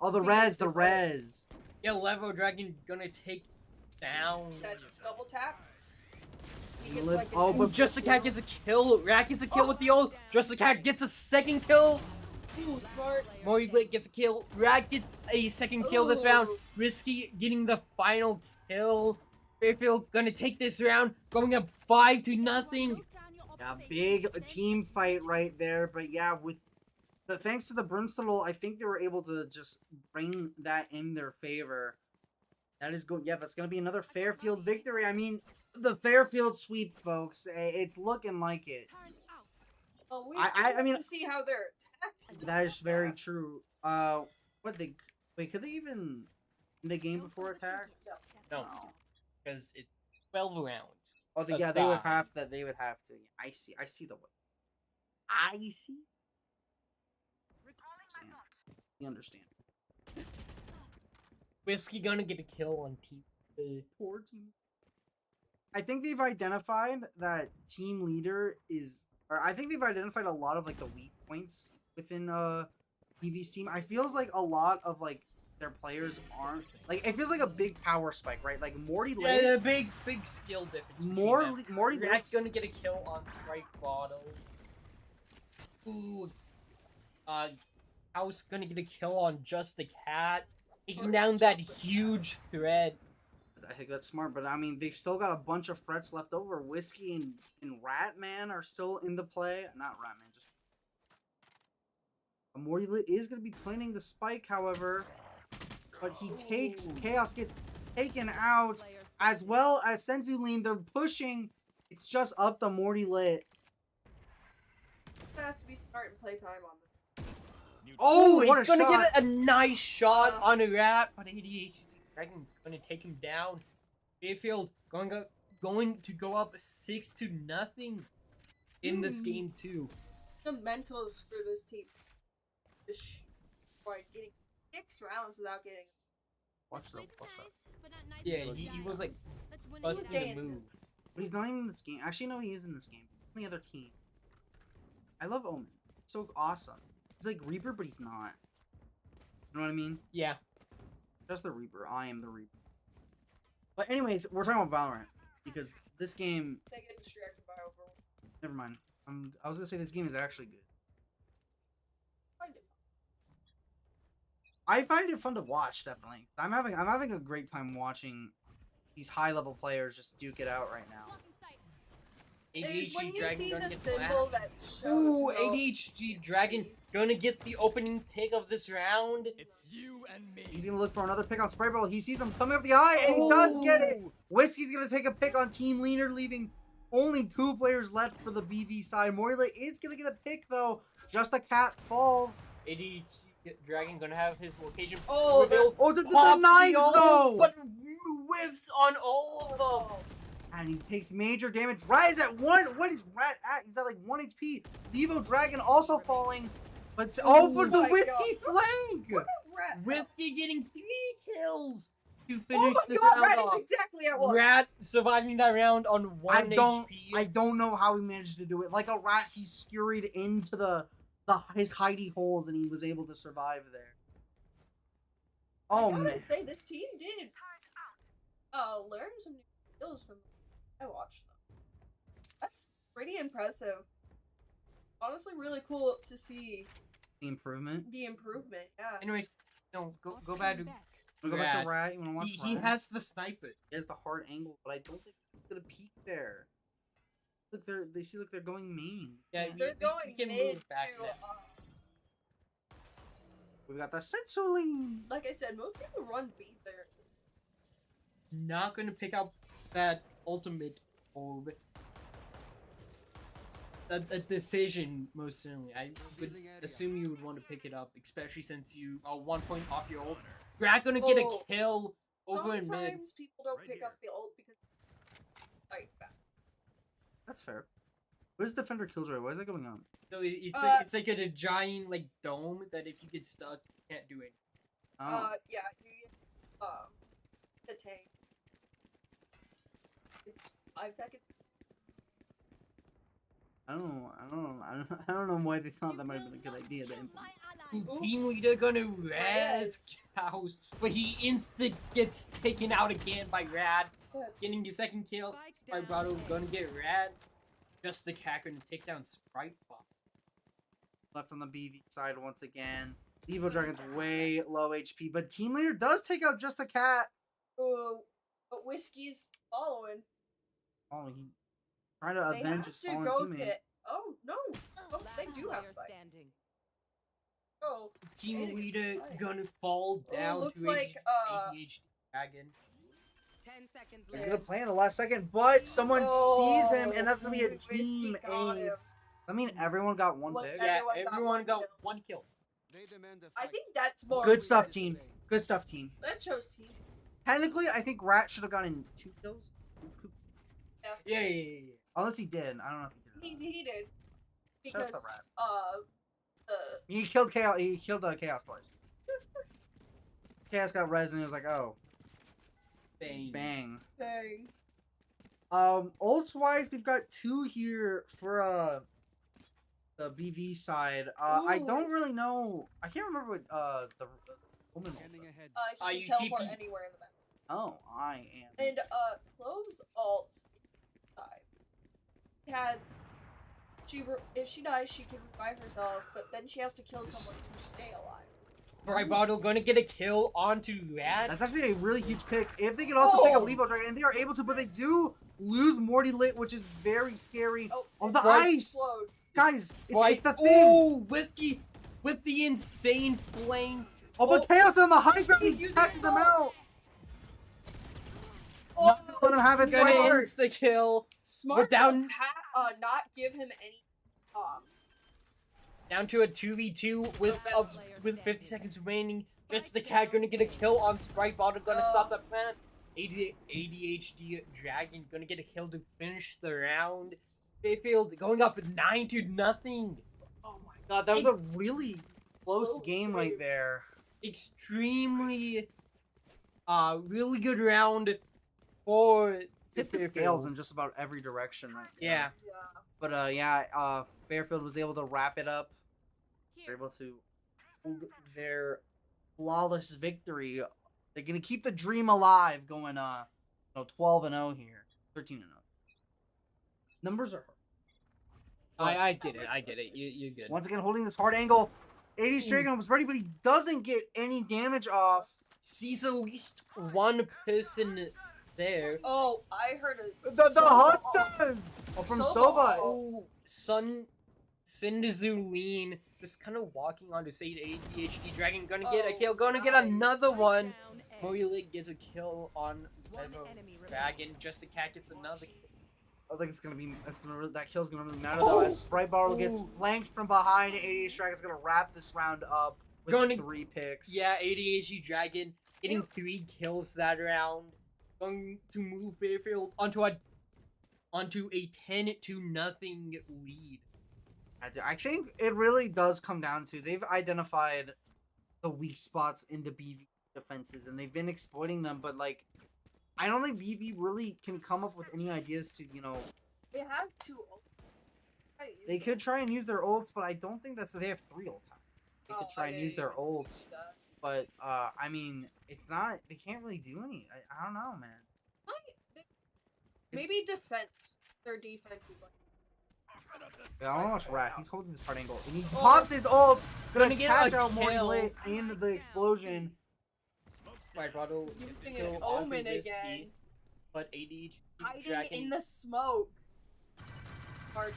[SPEAKER 1] Oh, the
[SPEAKER 3] Phoenix
[SPEAKER 1] res,
[SPEAKER 3] is
[SPEAKER 1] res.
[SPEAKER 2] Yeah, Levo Dragon gonna take down.
[SPEAKER 3] that's double tap. He gets
[SPEAKER 1] Live-
[SPEAKER 3] like
[SPEAKER 1] oh,
[SPEAKER 3] an
[SPEAKER 1] but
[SPEAKER 2] Ooh, Just a Cat gets a kill. Rat gets a kill with the ult. Just a Cat gets a second kill.
[SPEAKER 3] smart.
[SPEAKER 2] Mori gets a kill. Rat gets a second kill this round.
[SPEAKER 3] Ooh.
[SPEAKER 2] Risky getting the final kill. Fairfield gonna take this round, going up 5-0.
[SPEAKER 1] Yeah, big team fight right there. But yeah, with thanks to the Brimstone, I think they were able to just bring that in their favor. That is good. Yeah, that's gonna be another Fairfield victory. I mean, the Fairfield sweep, folks. It's looking like it.
[SPEAKER 3] Well, we
[SPEAKER 1] I mean-
[SPEAKER 3] to see how they're attacking.
[SPEAKER 1] That is very true. What they wait? Could they even in the game before attack?
[SPEAKER 2] No, because it's 12 rounds.
[SPEAKER 1] Oh,
[SPEAKER 2] A
[SPEAKER 1] yeah, they would
[SPEAKER 2] five.
[SPEAKER 1] have to. They would have to. I see the way. I see. You understand?
[SPEAKER 2] Whiskey gonna get a kill on team.
[SPEAKER 1] Poor team. I think they've identified that team leader is, or I think they've identified a lot of like the weak points within BV's team. I feels like a lot of like their players aren't like. It feels like a big power spike, right? Like Morty Lake.
[SPEAKER 2] Yeah, big skill difference.
[SPEAKER 1] Morty
[SPEAKER 2] Rat's
[SPEAKER 1] Lake's
[SPEAKER 2] gonna get a kill on Sprite Bottle. Ooh. House gonna get a kill on Just a Cat. Taking down that huge thread.
[SPEAKER 1] I think that's smart, but I mean, they've still got a bunch of threats left over. Whiskey and Ratman are still in the play. Not Ratman, just... Morty Lit is going to be planning the spike, however. But he takes... Chaos gets taken out, as well as Senzu Lean. They're pushing. It's just up to Morty Lit.
[SPEAKER 3] It has to be smart and play time on them.
[SPEAKER 1] Oh,
[SPEAKER 2] Ooh,
[SPEAKER 1] what
[SPEAKER 2] he's
[SPEAKER 1] a
[SPEAKER 2] gonna
[SPEAKER 1] shot!
[SPEAKER 2] get a nice shot on a rat, but ADHD Dragon gonna take him down. Fairfield going to go up 6-0 in this game too.
[SPEAKER 3] The mentals for this team. Like getting 6 rounds without getting.
[SPEAKER 1] Watch that.
[SPEAKER 2] Yeah, he was like busting
[SPEAKER 3] Dancing.
[SPEAKER 2] the move.
[SPEAKER 1] But he's not even in this game. Actually, no, he is in this game. He's on the other team. I love Omen. So awesome. He's like Reaper, but he's not. You know what I mean?
[SPEAKER 2] Yeah.
[SPEAKER 1] Just the Reaper. I am the Reaper. But anyways, we're talking about Valorant because this game.
[SPEAKER 3] They get distracted by Overwatch.
[SPEAKER 1] Never mind. I was gonna say this game is actually good.
[SPEAKER 3] Find it.
[SPEAKER 1] I find it fun to watch. Definitely. I'm having a great time watching these high level players just duke it out right now.
[SPEAKER 3] And
[SPEAKER 2] ADHD
[SPEAKER 3] when you
[SPEAKER 2] Dragon
[SPEAKER 3] see
[SPEAKER 2] gonna
[SPEAKER 3] the
[SPEAKER 2] get
[SPEAKER 3] symbol
[SPEAKER 2] slashed.
[SPEAKER 3] that shows
[SPEAKER 2] Ooh,
[SPEAKER 3] no-
[SPEAKER 2] ADHD Dragon gonna get the opening pick of this round.
[SPEAKER 6] It's you and me.
[SPEAKER 1] He's gonna look for another pick on Spray Ball. He sees him coming up the eye, and he does get it. Whiskey's gonna take a pick on Team Leader, leaving only 2 players left for the BV side. Morley is gonna get a pick though. Just a cat falls.
[SPEAKER 2] ADHD Dragon gonna have his location
[SPEAKER 3] Oh,
[SPEAKER 2] revealed.
[SPEAKER 1] Oh, the
[SPEAKER 2] Pops
[SPEAKER 1] knives
[SPEAKER 2] the
[SPEAKER 1] though.
[SPEAKER 2] but whiffs on all of them.
[SPEAKER 1] And he takes major damage. Rat is at 1. What is Rat at? He's at like 1 HP. Levo Dragon also falling. But for the
[SPEAKER 3] my
[SPEAKER 1] Whiskey flank.
[SPEAKER 3] Rats.
[SPEAKER 2] Whiskey getting 3 kills to
[SPEAKER 3] Oh
[SPEAKER 2] finish
[SPEAKER 3] my
[SPEAKER 2] the
[SPEAKER 3] god,
[SPEAKER 2] round
[SPEAKER 3] Rat
[SPEAKER 2] off.
[SPEAKER 3] is exactly at 1.
[SPEAKER 2] Rat surviving that round on 1 HP.
[SPEAKER 1] I don't know how he managed to do it. Like a rat, he scurried into his hidey holes and he was able to survive there. Oh
[SPEAKER 3] I
[SPEAKER 1] man.
[SPEAKER 3] gotta say, this team did learn some new skills from. I watched them. That's pretty impressive. Honestly, really cool to see
[SPEAKER 1] The improvement.
[SPEAKER 3] the improvement. Yeah.
[SPEAKER 2] Anyways, no, go back to
[SPEAKER 1] Wanna go back to Rat? You wanna watch
[SPEAKER 2] he
[SPEAKER 1] Rat?
[SPEAKER 2] has the sniper.
[SPEAKER 1] He has the hard angle, but I don't think he's gonna peek there. Look, they're going main.
[SPEAKER 2] Yeah,
[SPEAKER 3] They're going
[SPEAKER 2] can
[SPEAKER 3] mid
[SPEAKER 2] move back
[SPEAKER 3] to.
[SPEAKER 2] then.
[SPEAKER 1] We've got the Sensually.
[SPEAKER 3] Like I said, most people run B there.
[SPEAKER 2] Not gonna pick up that ultimate orb. A decision, most certainly. I would assume you would want to pick it up, especially since you are 1 point off your ult. Rat gonna get a
[SPEAKER 3] Oh,
[SPEAKER 2] kill over in mid.
[SPEAKER 3] Sometimes people don't
[SPEAKER 6] Right
[SPEAKER 3] pick
[SPEAKER 6] here.
[SPEAKER 3] up the ult because. Like that.
[SPEAKER 1] That's fair. What is Defender Killjoy? What is that going on?
[SPEAKER 2] So it's like a giant like dome that if you get stuck, you can't do it.
[SPEAKER 1] Oh.
[SPEAKER 3] Yeah, you get the tank. It's 5 seconds.
[SPEAKER 1] I don't know why they thought that might have been a good idea to implement.
[SPEAKER 3] Ooh.
[SPEAKER 2] Team leader gonna res
[SPEAKER 3] Res.
[SPEAKER 2] cows, but he instant gets taken out again by Rad, getting his second kill. Sprite Bottle gonna get Rad. Just the cat gonna take down Sprite Bottle.
[SPEAKER 1] Left on the BV side once again. Evo Dragon's way low HP, but Team Leader does take out Just a Cat.
[SPEAKER 3] Oh, but Whiskey's following.
[SPEAKER 1] Oh, he trying to
[SPEAKER 3] They
[SPEAKER 1] avenge
[SPEAKER 3] have
[SPEAKER 1] his
[SPEAKER 3] to
[SPEAKER 1] fallen
[SPEAKER 3] go
[SPEAKER 1] teammate.
[SPEAKER 3] to. Oh no! Oh, they do have spike. Oh,
[SPEAKER 2] Team
[SPEAKER 3] Hey,
[SPEAKER 2] leader
[SPEAKER 3] Spike.
[SPEAKER 2] gonna fall down
[SPEAKER 3] looks
[SPEAKER 2] to
[SPEAKER 3] like,
[SPEAKER 2] ADHD Dragon.
[SPEAKER 5] 10 seconds
[SPEAKER 1] They're
[SPEAKER 5] left.
[SPEAKER 1] gonna play in the last second, but someone
[SPEAKER 3] Oh,
[SPEAKER 1] sees him, and that's gonna be a
[SPEAKER 3] Whiskey
[SPEAKER 1] team
[SPEAKER 3] got him.
[SPEAKER 1] ace. I mean, everyone got one
[SPEAKER 3] Look,
[SPEAKER 1] pick.
[SPEAKER 2] Yeah,
[SPEAKER 3] Everyone got
[SPEAKER 2] everyone
[SPEAKER 3] one kill.
[SPEAKER 2] got 1 kill.
[SPEAKER 3] I think that's more.
[SPEAKER 1] Good stuff, team. Good stuff, team.
[SPEAKER 3] That shows team.
[SPEAKER 1] Technically, I think Rat should have gotten 2 kills.
[SPEAKER 2] Yeah.
[SPEAKER 1] Unless he did. I don't know if he did.
[SPEAKER 3] He did.
[SPEAKER 1] Shout out
[SPEAKER 3] Because
[SPEAKER 1] to Rat.
[SPEAKER 3] the
[SPEAKER 1] He killed Chaos. He killed Chaos twice. Chaos got res, and he was like, "Oh,
[SPEAKER 2] Bang.
[SPEAKER 1] bang."
[SPEAKER 3] thing.
[SPEAKER 1] Ults wise, we've got 2 here for the BV side. I
[SPEAKER 3] Ooh.
[SPEAKER 1] don't really know. I can't remember what the woman.
[SPEAKER 3] He
[SPEAKER 2] you
[SPEAKER 3] can teleport
[SPEAKER 2] TP.
[SPEAKER 3] anywhere in the map.
[SPEAKER 1] Oh, I am.
[SPEAKER 3] And Clove's ult side has if she dies, she can revive herself, but then she has to kill someone to stay alive.
[SPEAKER 2] Sprite Bottle gonna get a kill onto Rad.
[SPEAKER 1] That's actually a really huge pick. If they can also pick up
[SPEAKER 3] Oh.
[SPEAKER 1] Levo Dragon, and they are able to, but they do lose Morty Lit, which is very scary.
[SPEAKER 3] Oh,
[SPEAKER 1] On the
[SPEAKER 3] Sprite
[SPEAKER 1] ice,
[SPEAKER 3] explode.
[SPEAKER 1] guys, it's
[SPEAKER 2] Right.
[SPEAKER 1] the thing.
[SPEAKER 2] Ooh, Whiskey with the insane flame.
[SPEAKER 1] Oh, but Chaos on the high ground,
[SPEAKER 3] You
[SPEAKER 1] he
[SPEAKER 3] did
[SPEAKER 1] catches him
[SPEAKER 3] not.
[SPEAKER 1] out.
[SPEAKER 3] Oh,
[SPEAKER 1] Not let him have it.
[SPEAKER 2] Gonna
[SPEAKER 3] Smart.
[SPEAKER 2] insta kill.
[SPEAKER 3] smart
[SPEAKER 2] down-
[SPEAKER 3] to not give him any
[SPEAKER 2] Down to a 2v2 with 50 seconds remaining. Just the cat gonna get a kill on Sprite Bottle, gonna stop that plant. ADHD Dragon gonna get a kill to finish the round. Fairfield going up 9-0.
[SPEAKER 1] Oh my god, that was a really close game right there.
[SPEAKER 2] Extremely, really good round for
[SPEAKER 1] Hit the
[SPEAKER 2] Fairfield.
[SPEAKER 1] scales in just about every direction right there.
[SPEAKER 2] Yeah.
[SPEAKER 1] But yeah, Fairfield was able to wrap it up. They're able to hold their flawless victory. They're gonna keep the dream alive, going 12-0 here, 13-0. Numbers are hard.
[SPEAKER 2] I get it. You're good.
[SPEAKER 1] Once again, holding this hard angle. 80's Dragon was ready, but he doesn't get any damage off.
[SPEAKER 2] Sees at least one person there.
[SPEAKER 3] Oh, I heard a
[SPEAKER 1] The Hunters! Oh, from Sova.
[SPEAKER 2] Oh, Sindazuline just kind of walking on to say ADHD Dragon. Gonna get a kill. Gonna get another one. Morilik gets a kill on Dragon. Just the cat gets another kill.
[SPEAKER 1] I think that kill's gonna really matter though. As Sprite Bottle gets flanked from behind, 88's Dragon's gonna wrap this round up with 3 picks.
[SPEAKER 2] Yeah, ADHD Dragon getting 3 kills that round. Going to move Fairfield onto a 10-0 lead.
[SPEAKER 1] I think it really does come down to they've identified the weak spots in the BV defenses and they've been exploiting them, but like I don't think BV really can come up with any ideas to,
[SPEAKER 3] They have 2 ults.
[SPEAKER 1] They could try and use their ults, but I don't think they have 3 ults. They could try and use their ults, but I mean, it's not. They can't really do any. I don't know, man.
[SPEAKER 3] Maybe defense. Their defense is like.
[SPEAKER 1] Yeah, I want to watch Rat. He's holding this hard angle, and he pops his ult. Gonna
[SPEAKER 2] get
[SPEAKER 1] catch
[SPEAKER 2] a
[SPEAKER 1] out more
[SPEAKER 2] kill.
[SPEAKER 1] late into the explosion.
[SPEAKER 2] Right, Bottle
[SPEAKER 3] Using an Omen again.
[SPEAKER 2] But ADHD
[SPEAKER 3] Hiding
[SPEAKER 2] Dragon
[SPEAKER 3] in the smoke. Hard.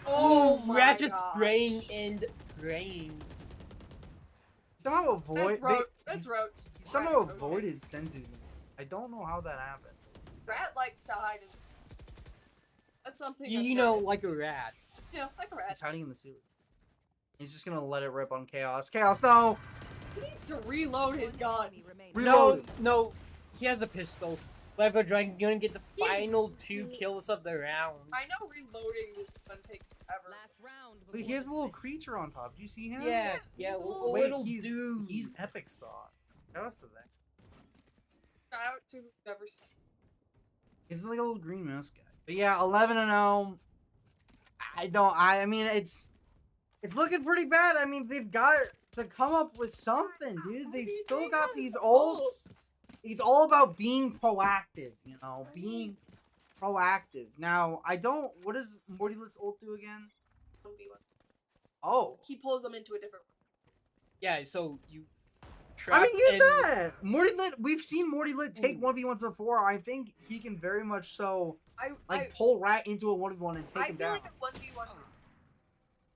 [SPEAKER 2] Oh,
[SPEAKER 3] my
[SPEAKER 2] Rat just
[SPEAKER 3] gosh.
[SPEAKER 2] praying and praying.
[SPEAKER 1] Somehow avoid.
[SPEAKER 3] That's rote.
[SPEAKER 1] He somehow avoided Senzu. I don't know how that happened.
[SPEAKER 3] Rat likes to hide in the That's something.
[SPEAKER 2] You know, like a rat.
[SPEAKER 3] Yeah, like a rat.
[SPEAKER 1] He's hiding in the sewer. He's just gonna let it rip on Chaos. Chaos, no!
[SPEAKER 3] He needs to reload his gun.
[SPEAKER 1] Reload.
[SPEAKER 2] No, he has a pistol. Level Dragon gonna get the final 2 kills of the round.
[SPEAKER 3] I know reloading this gun takes forever.
[SPEAKER 1] Wait, he has a little creature on top. Do you see him?
[SPEAKER 2] Yeah,
[SPEAKER 3] he's a
[SPEAKER 2] a
[SPEAKER 3] little-
[SPEAKER 2] little
[SPEAKER 1] he's,
[SPEAKER 2] dude.
[SPEAKER 1] He's epic sauce. Shout out to that.
[SPEAKER 3] Shout out to whoever.
[SPEAKER 1] He's like a little green mouse guy. But yeah, 11-0. I mean, it's looking pretty bad. I mean, they've got to come up with something, dude. They've still got these ults. It's all about being proactive, being proactive. Now, what does Morty-Lit's ult do again?
[SPEAKER 3] 1v1.
[SPEAKER 1] Oh.
[SPEAKER 3] He pulls them into a different room.
[SPEAKER 2] Yeah, so you.
[SPEAKER 1] I mean, use
[SPEAKER 2] and-
[SPEAKER 1] that! Morty-Lit, we've seen Morty-Lit take 1v1s before. I think he can very much so, pull Rat into a 1v1 and take him down.
[SPEAKER 3] I feel like a 1v1.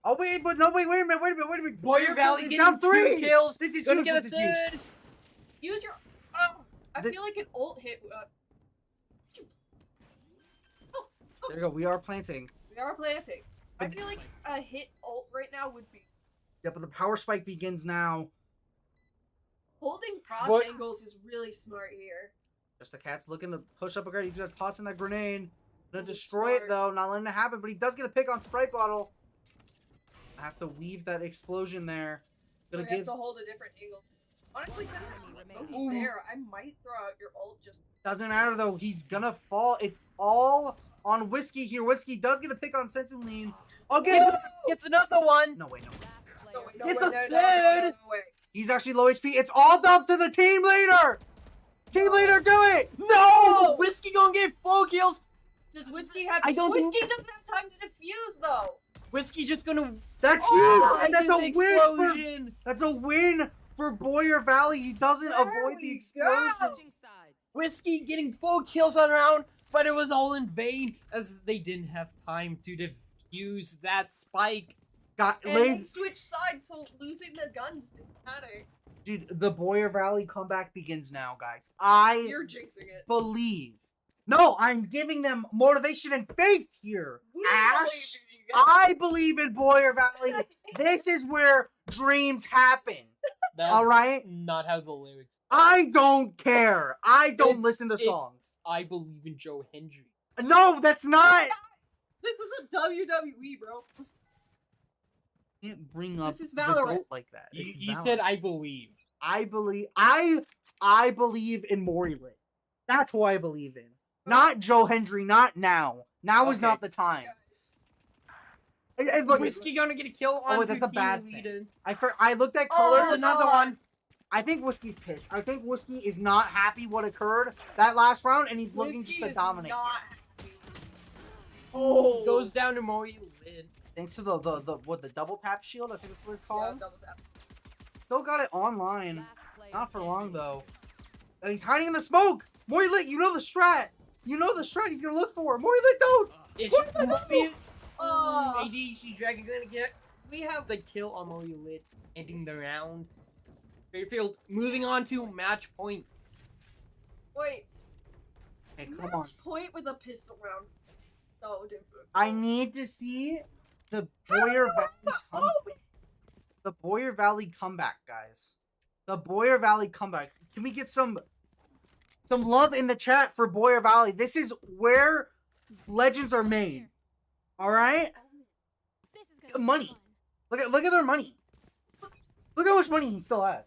[SPEAKER 1] Oh, wait, but no, wait a minute.
[SPEAKER 2] Warrior Valley
[SPEAKER 1] is
[SPEAKER 2] getting
[SPEAKER 1] down 3
[SPEAKER 2] 2 kills.
[SPEAKER 1] This is
[SPEAKER 2] Gonna
[SPEAKER 1] huge,
[SPEAKER 2] get a
[SPEAKER 1] this is huge.
[SPEAKER 2] third.
[SPEAKER 3] Use your. I feel like an ult hit.
[SPEAKER 1] There you go. We are planting.
[SPEAKER 3] We are planting. I feel like a hit ult right now would be.
[SPEAKER 1] Yeah, but the power spike begins now.
[SPEAKER 3] Holding cross
[SPEAKER 2] What?
[SPEAKER 3] angles is really smart here.
[SPEAKER 1] Just the cat's looking to push up a guard. He's gonna toss in that grenade. Gonna
[SPEAKER 3] Really
[SPEAKER 1] destroy it
[SPEAKER 3] smart.
[SPEAKER 1] though. Not letting it happen. But he does get a pick on Sprite Bottle. I have to weave that explosion there.
[SPEAKER 3] So
[SPEAKER 1] Gonna
[SPEAKER 3] you have
[SPEAKER 1] give.
[SPEAKER 3] to hold a different angle. Honestly, since he's
[SPEAKER 2] Ooh.
[SPEAKER 3] there, I might throw out your ult just.
[SPEAKER 1] Doesn't matter though. He's gonna fall. It's all on Whiskey here. Whiskey does get a pick on Sensuline. Okay.
[SPEAKER 2] Gets another one.
[SPEAKER 1] No way. No.
[SPEAKER 3] No,
[SPEAKER 2] It's
[SPEAKER 3] way,
[SPEAKER 2] a
[SPEAKER 3] no,
[SPEAKER 2] third.
[SPEAKER 3] No way.
[SPEAKER 1] He's actually low HP. It's all dumped to the team leader. Team leader, do it.
[SPEAKER 2] No! Whiskey gonna get 4 kills.
[SPEAKER 3] Does Whiskey have?
[SPEAKER 2] I don't think-
[SPEAKER 3] Whiskey doesn't have time to defuse though.
[SPEAKER 2] Whiskey just gonna.
[SPEAKER 1] That's
[SPEAKER 2] Oh,
[SPEAKER 1] huge. And that's a
[SPEAKER 2] the
[SPEAKER 1] win. For,
[SPEAKER 2] explosion.
[SPEAKER 1] that's a win for Boyer Valley. He doesn't
[SPEAKER 3] There
[SPEAKER 1] avoid the
[SPEAKER 3] we
[SPEAKER 1] explosion.
[SPEAKER 3] go.
[SPEAKER 2] Whiskey getting 4 kills on round, but it was all in vain as they didn't have time to defuse that spike.
[SPEAKER 1] Got
[SPEAKER 3] And they
[SPEAKER 1] laid.
[SPEAKER 3] switch sides, so losing the guns didn't matter.
[SPEAKER 1] Dude, the Boyer Valley comeback begins now, guys. I
[SPEAKER 3] You're jinxing it.
[SPEAKER 1] believe. No, I'm giving them motivation and faith here.
[SPEAKER 3] We
[SPEAKER 1] Ash.
[SPEAKER 3] believe in you. guys.
[SPEAKER 1] I believe in Boyer Valley. This is where dreams happen.
[SPEAKER 2] That's
[SPEAKER 1] All right?
[SPEAKER 2] not how the lyrics.
[SPEAKER 1] I don't care. I don't listen to
[SPEAKER 2] it-
[SPEAKER 1] songs.
[SPEAKER 2] I believe in Joe Hendry.
[SPEAKER 1] No, that's not.
[SPEAKER 3] This is a WWE, bro.
[SPEAKER 1] You can't bring up
[SPEAKER 3] This is
[SPEAKER 1] the
[SPEAKER 3] Valorant.
[SPEAKER 1] goat like that.
[SPEAKER 2] You,
[SPEAKER 1] It's
[SPEAKER 2] you
[SPEAKER 1] Valorant.
[SPEAKER 2] said I believe.
[SPEAKER 1] I believe. I believe in Morilit. That's who I believe in. Not Joe Hendry. Not now. Now is
[SPEAKER 2] Okay.
[SPEAKER 1] not the time.
[SPEAKER 3] Guys.
[SPEAKER 1] And look,
[SPEAKER 2] Whiskey gonna get a kill
[SPEAKER 1] Oh,
[SPEAKER 2] on
[SPEAKER 1] that's a bad thing.
[SPEAKER 2] leader.
[SPEAKER 1] I looked at
[SPEAKER 3] Oh,
[SPEAKER 1] colors.
[SPEAKER 2] There's another one.
[SPEAKER 1] I think Whiskey's pissed. I think Whiskey is not happy what occurred that last round, and he's looking just
[SPEAKER 3] Whiskey
[SPEAKER 1] to
[SPEAKER 3] is
[SPEAKER 1] dominate.
[SPEAKER 3] not
[SPEAKER 1] here.
[SPEAKER 3] happy. Oh.
[SPEAKER 2] Goes down to Mori lid.
[SPEAKER 1] Thanks to the double tap shield. I think that's what it's
[SPEAKER 3] Yeah,
[SPEAKER 1] called.
[SPEAKER 3] double tap.
[SPEAKER 1] Still got it online.
[SPEAKER 5] Last player
[SPEAKER 1] Not for long
[SPEAKER 5] standing.
[SPEAKER 1] though. He's hiding in the smoke. Morilit, you know the strat. You know the strat. He's gonna look for. Morilit, don't.
[SPEAKER 2] Is
[SPEAKER 1] What the hell?
[SPEAKER 3] Oh.
[SPEAKER 2] ADHD Dragon gonna get
[SPEAKER 3] We have
[SPEAKER 2] the kill on Mori lid, ending the round. Fairfield moving on to match point.
[SPEAKER 3] wait.
[SPEAKER 1] Hey, come on.
[SPEAKER 3] Match point with a pistol round. So different.
[SPEAKER 1] I need to see the Boyer Valley comeback. The Boyer Valley comeback, guys. The Boyer Valley comeback. Can we get some love in the chat for Boyer Valley? This is where legends are made. All right?
[SPEAKER 5] This is gonna be
[SPEAKER 1] Money.
[SPEAKER 5] fun.
[SPEAKER 1] Look at their money. Look how much money he still has.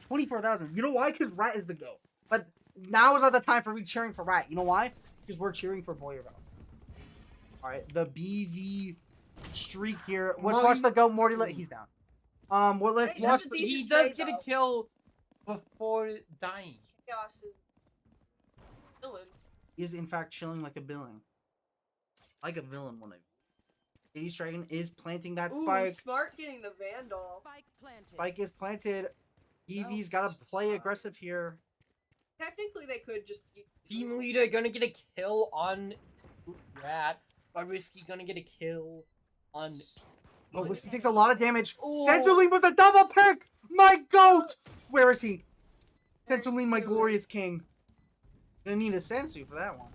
[SPEAKER 1] 24,000. You know why? Because Rat is the GOAT. But now is not the time for me cheering for Rat. You know why? Because we're cheering for Boyer Valley. Alright, the BV streak here. Let's watch the GOAT Morty. He's down. Well, let's
[SPEAKER 3] Hey,
[SPEAKER 1] watch
[SPEAKER 3] that's a
[SPEAKER 1] the...
[SPEAKER 3] decent
[SPEAKER 2] He does
[SPEAKER 3] trade,
[SPEAKER 2] get a
[SPEAKER 3] though.
[SPEAKER 2] kill before dying.
[SPEAKER 3] Chaos is villain.
[SPEAKER 1] Is in fact chilling like a villain. Like a villain, one of you. 80 Dragon is planting that
[SPEAKER 3] Ooh,
[SPEAKER 1] spike.
[SPEAKER 3] smart getting the Vandal.
[SPEAKER 5] Spike planted.
[SPEAKER 1] Spike is planted. BV's gotta play aggressive here.
[SPEAKER 3] Technically, they could just keep.
[SPEAKER 2] Team leader gonna get a kill on Rat. But Risky gonna get a kill on.
[SPEAKER 1] Oh, Whiskey takes a lot of damage.
[SPEAKER 2] Ooh.
[SPEAKER 1] Sensuline with a double pick! My goat! Where is he? Sensuline, my glorious king. Gonna need a Sensu for that one.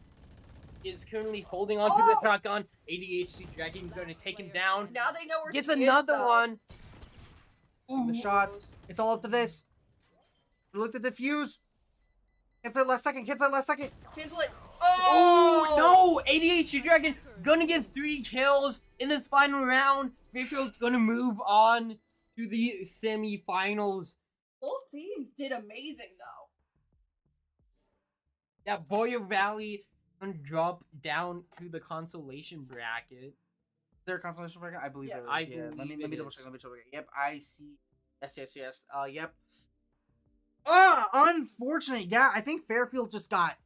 [SPEAKER 2] Is currently holding on to the shotgun. ADHD Dragon gonna take him down.
[SPEAKER 3] Now they know where
[SPEAKER 2] Gets
[SPEAKER 3] he is,
[SPEAKER 2] another
[SPEAKER 3] though.
[SPEAKER 2] one.
[SPEAKER 1] The shots. It's all up to this. Look to defuse. Hits that last second. Hits that last second.
[SPEAKER 3] Cancel it.
[SPEAKER 2] Oh no! ADHD Dragon gonna get 3 kills in this final round. Fairfield's gonna move on to the semi-finals.
[SPEAKER 3] Both teams did amazing though.
[SPEAKER 2] Yeah, Boyer Valley gonna drop down to the consolation bracket.
[SPEAKER 1] Is there a consolation bracket? I believe
[SPEAKER 3] Yes.
[SPEAKER 1] there is.
[SPEAKER 2] I
[SPEAKER 1] Yeah. Let
[SPEAKER 2] believe
[SPEAKER 1] me
[SPEAKER 2] it
[SPEAKER 1] double
[SPEAKER 2] is.
[SPEAKER 1] check. Let me double check. Yep, I see. Yes. Yep. Unfortunate. Yeah, I think Fairfield just got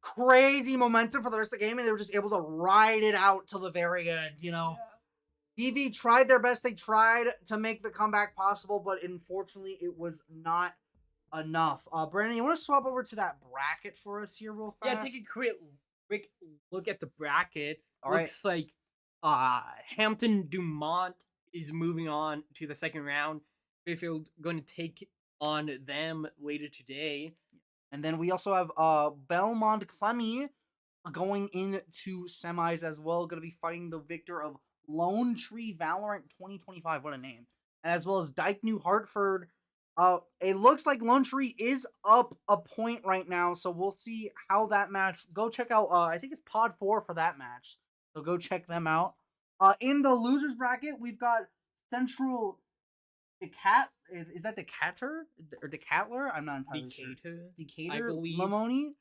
[SPEAKER 1] crazy momentum for the rest of the game, and they were just able to ride it out till the very end. You know. BV tried their best. They tried to make the comeback possible, but unfortunately, it was not enough. Brandon, you want to swap over to that bracket for us here real fast?
[SPEAKER 2] Yeah, take a quick look at the bracket.
[SPEAKER 1] All right.
[SPEAKER 2] Looks like Hampton Dumont is moving on to the second round. Fairfield going to take on them later today.
[SPEAKER 1] And then we also have Belmond-Klemme going into semis as well. Going to be fighting the victor of Lone Tree Valorant 2025. What a name. And as well as Dike-New Hartford. It looks like Lone Tree is up a point right now, so we'll see how that match. Go check out. I think it's Pod 4 for that match, so go check them out. In the losers bracket, we've got Central Decat. Is that Decatur or Decatler? I'm not entirely sure. Decatur,
[SPEAKER 2] believe.
[SPEAKER 1] Lamoni.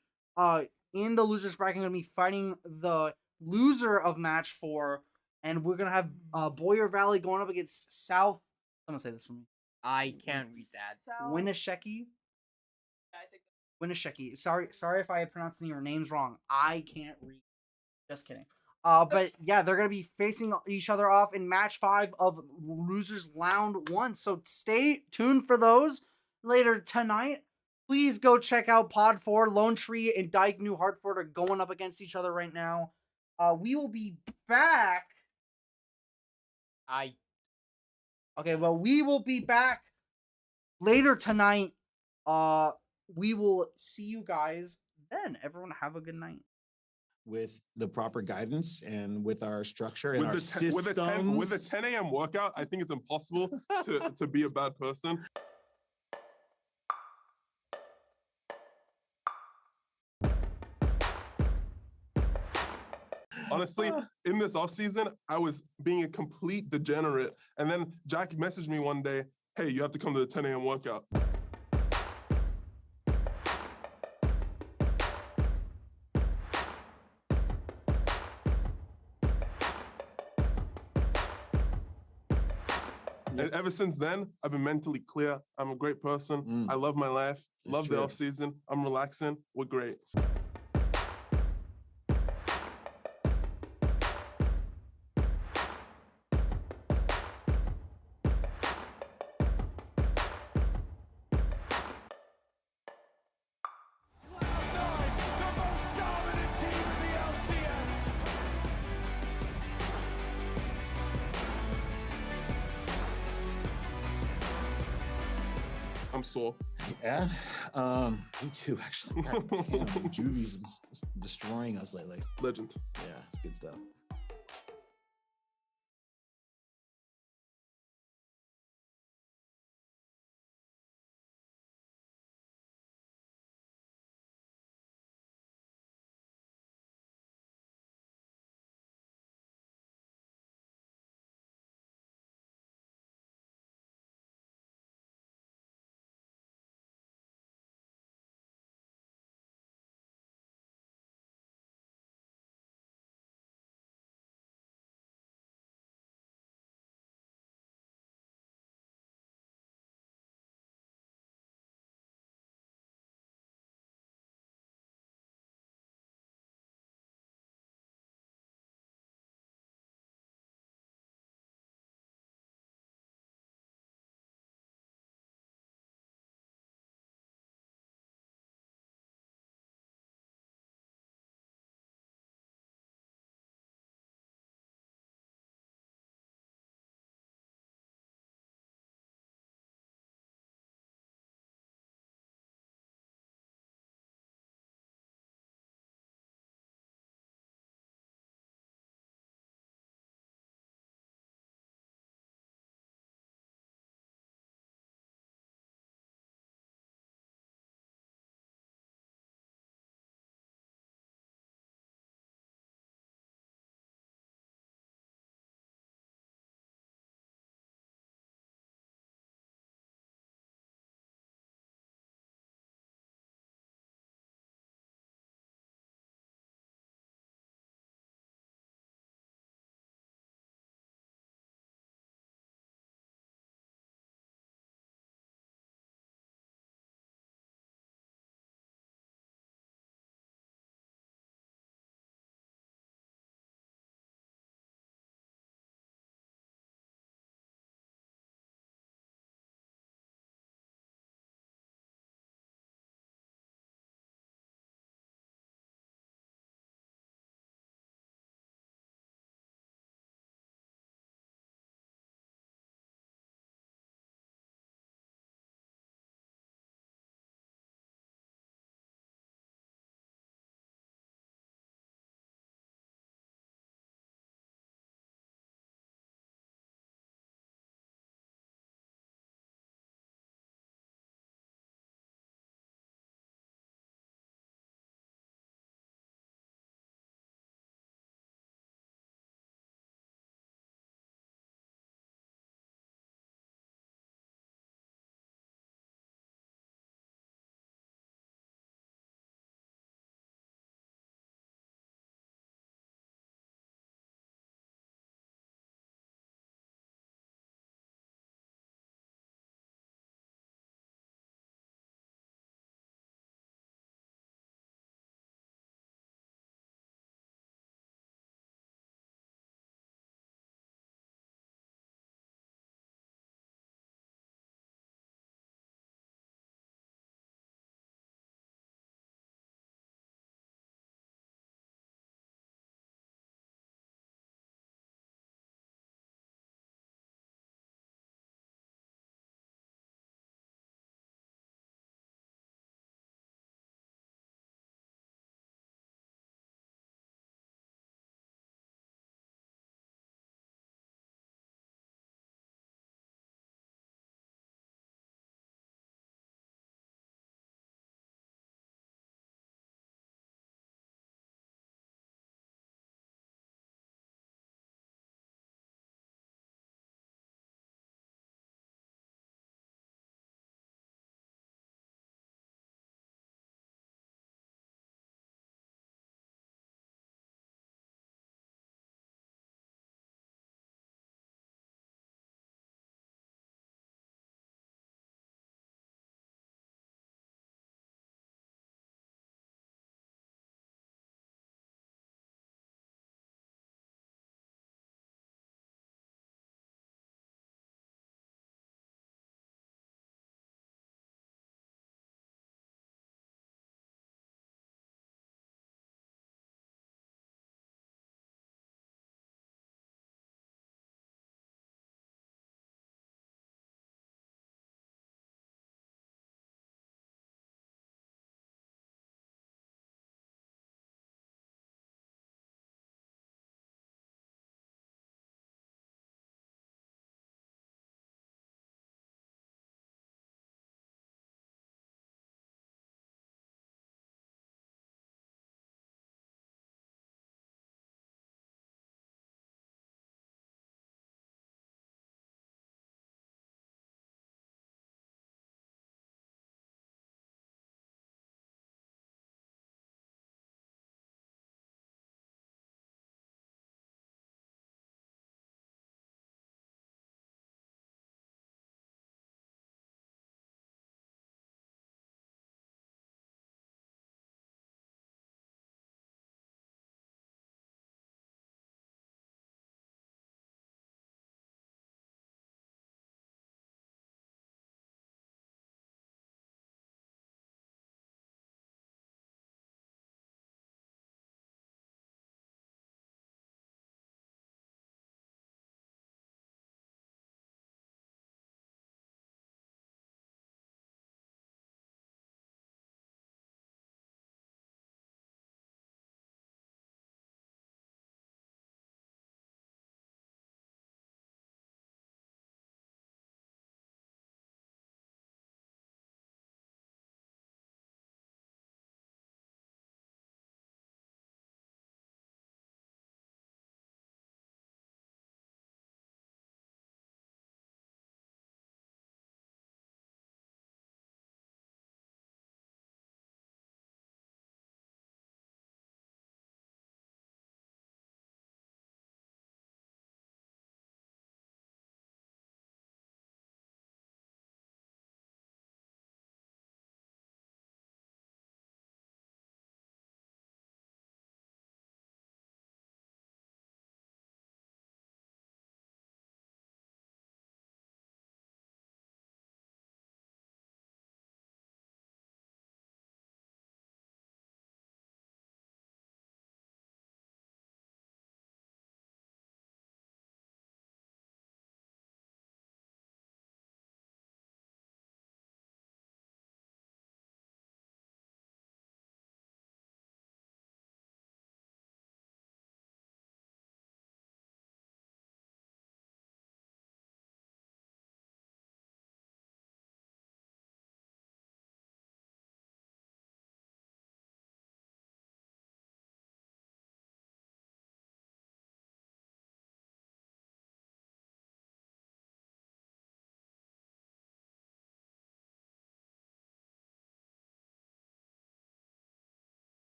[SPEAKER 1] In the losers bracket, gonna be fighting the loser of match 4, and we're gonna have Boyer Valley going up against South. Someone say this for me.
[SPEAKER 2] I can't read that.
[SPEAKER 1] Winneshiek.
[SPEAKER 3] I think
[SPEAKER 1] Winneshiek. Sorry if I pronounced your names wrong. I can't read. Just kidding. But yeah, they're gonna be facing each other off in match 5 of losers round 1. So stay tuned for those later tonight. Please go check out Pod 4. Lone Tree and Dike-New Hartford are going up against each other right now. We will be back. Okay, well, we will be back later tonight. We will see you guys then. Everyone have a good night.
[SPEAKER 9] with the proper guidance and with our structure and
[SPEAKER 10] with
[SPEAKER 9] our
[SPEAKER 10] the
[SPEAKER 9] systems.
[SPEAKER 10] with a 10 a.m. workout, I think it's impossible to be a bad person. Honestly, in this off season, I was being a complete degenerate, and then Jack messaged me one day, "Hey, you have to come to the 10 a.m. workout." And ever since then, I've been mentally clear. I'm a great person. I love my life. Love the off season. I'm relaxing. We're great. I'm sore.
[SPEAKER 9] Yeah, me too, actually. God damn, Juvie's destroying us lately.
[SPEAKER 10] Legend.
[SPEAKER 9] Yeah, it's good stuff.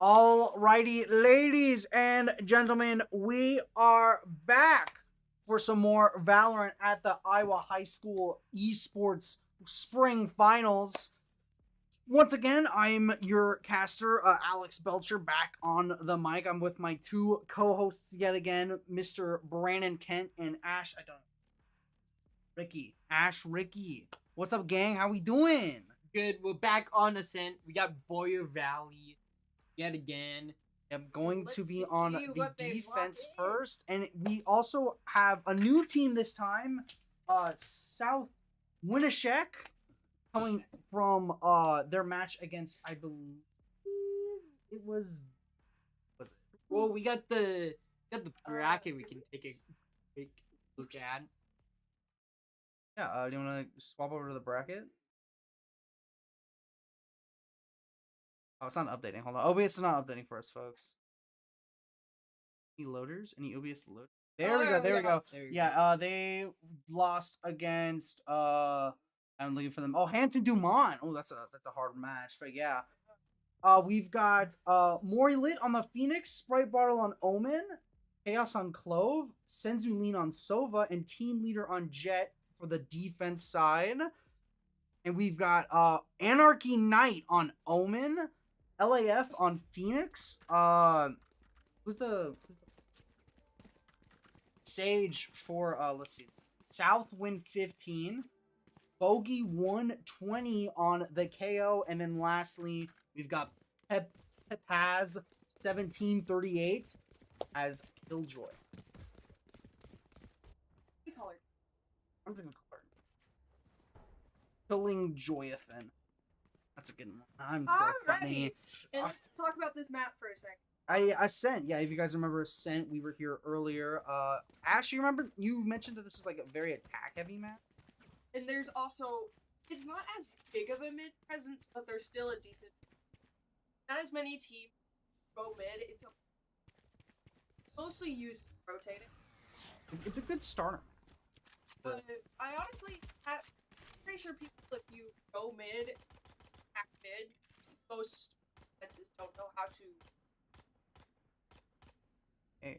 [SPEAKER 1] Alrighty, ladies and gentlemen, we are back for some more Valorant at the Iowa High School Esports Spring Finals. Once again, I'm your caster, Alex Belcher, back on the mic. I'm with my two co-hosts yet again, Mr. Brandon Kent and Ash. Ricky. What's up, gang? How we doing?
[SPEAKER 2] Good. We're back on Ascent. We got Boyer Valley yet again.
[SPEAKER 1] I'm going
[SPEAKER 3] Let's
[SPEAKER 1] to be
[SPEAKER 3] see
[SPEAKER 1] on the
[SPEAKER 3] what they
[SPEAKER 1] defense
[SPEAKER 3] brought in.
[SPEAKER 1] first, and we also have a new team this time, South Winneshiek, coming from their match against, I believe it was it?
[SPEAKER 2] Well, we got the bracket we can take a quick look at.
[SPEAKER 1] Yeah, do you want to swap over to the bracket? Oh, it's not updating. Hold on. OBS is not updating for us, folks. Any loaders? Any OBS load? There we go. There we go. Yeah, they lost against I'm looking for them. Oh, Hampton Dumont. Oh, that's a hard match, but yeah. We've got Mori Lit on the Phoenix, Sprite Bottle on Omen, Chaos on Clove, Senzu Lean on Sova, and Team Leader on Jet for the defense side. And we've got Anarchy Knight on Omen, LAF on Phoenix. Who's the Sage for let's see, Southwind 15, Bogey 120 on the KO, and then lastly we've got Pepaz 1738 as Killjoy. I'm gonna call her Killing Joyathan. That's a good one. I'm so funny.
[SPEAKER 3] And let's talk about this map for a second.
[SPEAKER 1] Ascent. Yeah, if you guys remember Ascent, we were here earlier. Ash, you remember you mentioned that this is like a very attack-heavy map?
[SPEAKER 3] And there's also, it's not as big of a mid presence, but there's still a decent. Not as many teams go mid. It's mostly used for rotating.
[SPEAKER 1] It's a good starter.
[SPEAKER 3] But I honestly, I'm pretty sure people, if you go mid, attack mid, most defenses don't know how to.
[SPEAKER 1] Hey.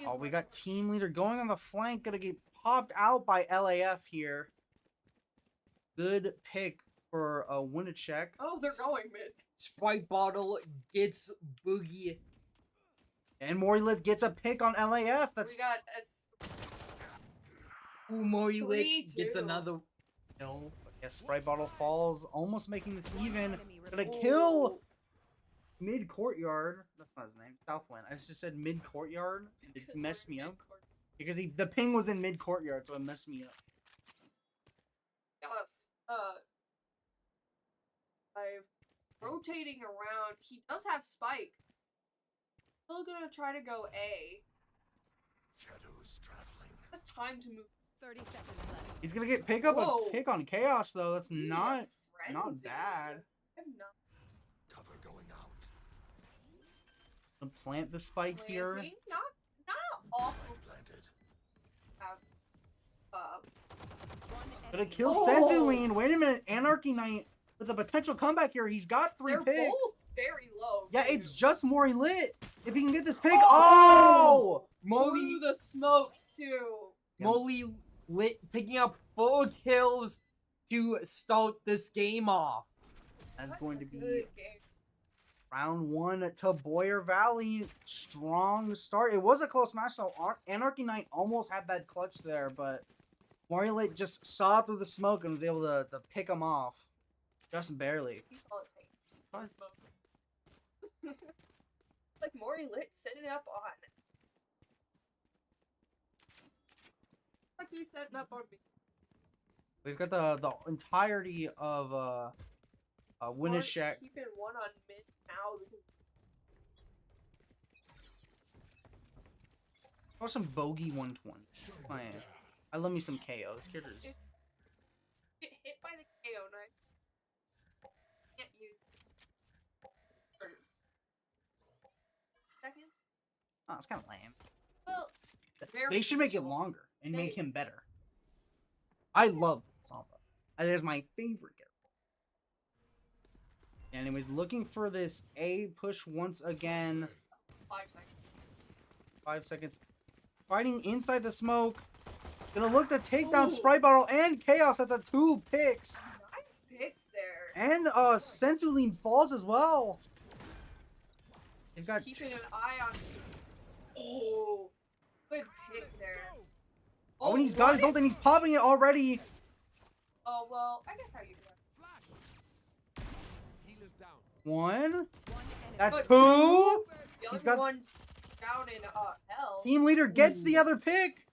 [SPEAKER 1] Oh, we got Team Leader going on the flank, gonna get popped out by LAF here. Good pick for a Winneshiek.
[SPEAKER 3] Oh, they're going mid.
[SPEAKER 2] Sprite Bottle gets Boogie.
[SPEAKER 1] And Morilit gets a pick on LAF. That's
[SPEAKER 3] We got
[SPEAKER 2] Morilit gets another. No.
[SPEAKER 1] Yeah, Sprite Bottle falls, almost making this even. Gonna kill Mid Courtyard. That's not his name. Southwind. I just said Mid Courtyard. It messed me up. Because the ping was in Mid Courtyard, so it messed me up.
[SPEAKER 3] Yes. By rotating around, he does have Spike. Still gonna try to go A.
[SPEAKER 11] Shadows traveling.
[SPEAKER 3] Has time to move.
[SPEAKER 5] 30 seconds left.
[SPEAKER 1] He's gonna get pick up a pick on Chaos though. That's not
[SPEAKER 3] Frenzy.
[SPEAKER 1] bad.
[SPEAKER 3] I'm not
[SPEAKER 11] Cover going out.
[SPEAKER 1] Gonna plant the spike here.
[SPEAKER 3] planting. Not awful.
[SPEAKER 11] Planted.
[SPEAKER 1] Gonna kill
[SPEAKER 3] Oh.
[SPEAKER 1] Benzuline. Wait a minute, Anarchy Knight with a potential comeback here. He's got 3
[SPEAKER 3] They're
[SPEAKER 1] picks.
[SPEAKER 3] both very low.
[SPEAKER 1] Yeah, it's just Mori Lit. If he can get this pick.
[SPEAKER 3] Oh!
[SPEAKER 1] Oh!
[SPEAKER 3] Through the smoke too.
[SPEAKER 2] Molly Lit picking up 4 kills to start this game off.
[SPEAKER 1] That's going to be
[SPEAKER 3] Good game.
[SPEAKER 1] round 1 to Boyer Valley. Strong start. It was a close match though. Anarchy Knight almost had that clutch there, but Mori Lit just saw through the smoke and was able to pick him off. Just barely.
[SPEAKER 3] He saw his face. The smoke. Like Mori Lit setting up on. Like he's setting up on me.
[SPEAKER 1] We've got the entirety of Winneshiek.
[SPEAKER 3] Keeping one on mid now because
[SPEAKER 1] Or some bogey 120. Playing. I love me some KO. This character is
[SPEAKER 3] get hit by the KO knife. Can't use seconds.
[SPEAKER 1] oh, it's kind of lame.
[SPEAKER 3] Well,
[SPEAKER 1] They should make it longer and make him better. I love Samba. That is my favorite character. Anyways, looking for this A push once again.
[SPEAKER 3] 5 seconds.
[SPEAKER 1] 5 seconds. Fighting inside the smoke. Gonna look to take down
[SPEAKER 3] Ooh.
[SPEAKER 1] Sprite Bottle and Chaos at the 2 picks.
[SPEAKER 3] Nice picks there.
[SPEAKER 1] And Sensuline falls as well. They've got
[SPEAKER 3] Keeping an eye on. Oh, good pick there.
[SPEAKER 1] Oh, and he's got his
[SPEAKER 3] what
[SPEAKER 1] ult and he's popping it already.
[SPEAKER 3] Oh, well, I guess how you do that.
[SPEAKER 1] One. That's
[SPEAKER 3] But
[SPEAKER 1] two.
[SPEAKER 3] The
[SPEAKER 1] He's
[SPEAKER 3] other
[SPEAKER 1] got-
[SPEAKER 3] one's down in hell.
[SPEAKER 1] Team leader gets the other pick.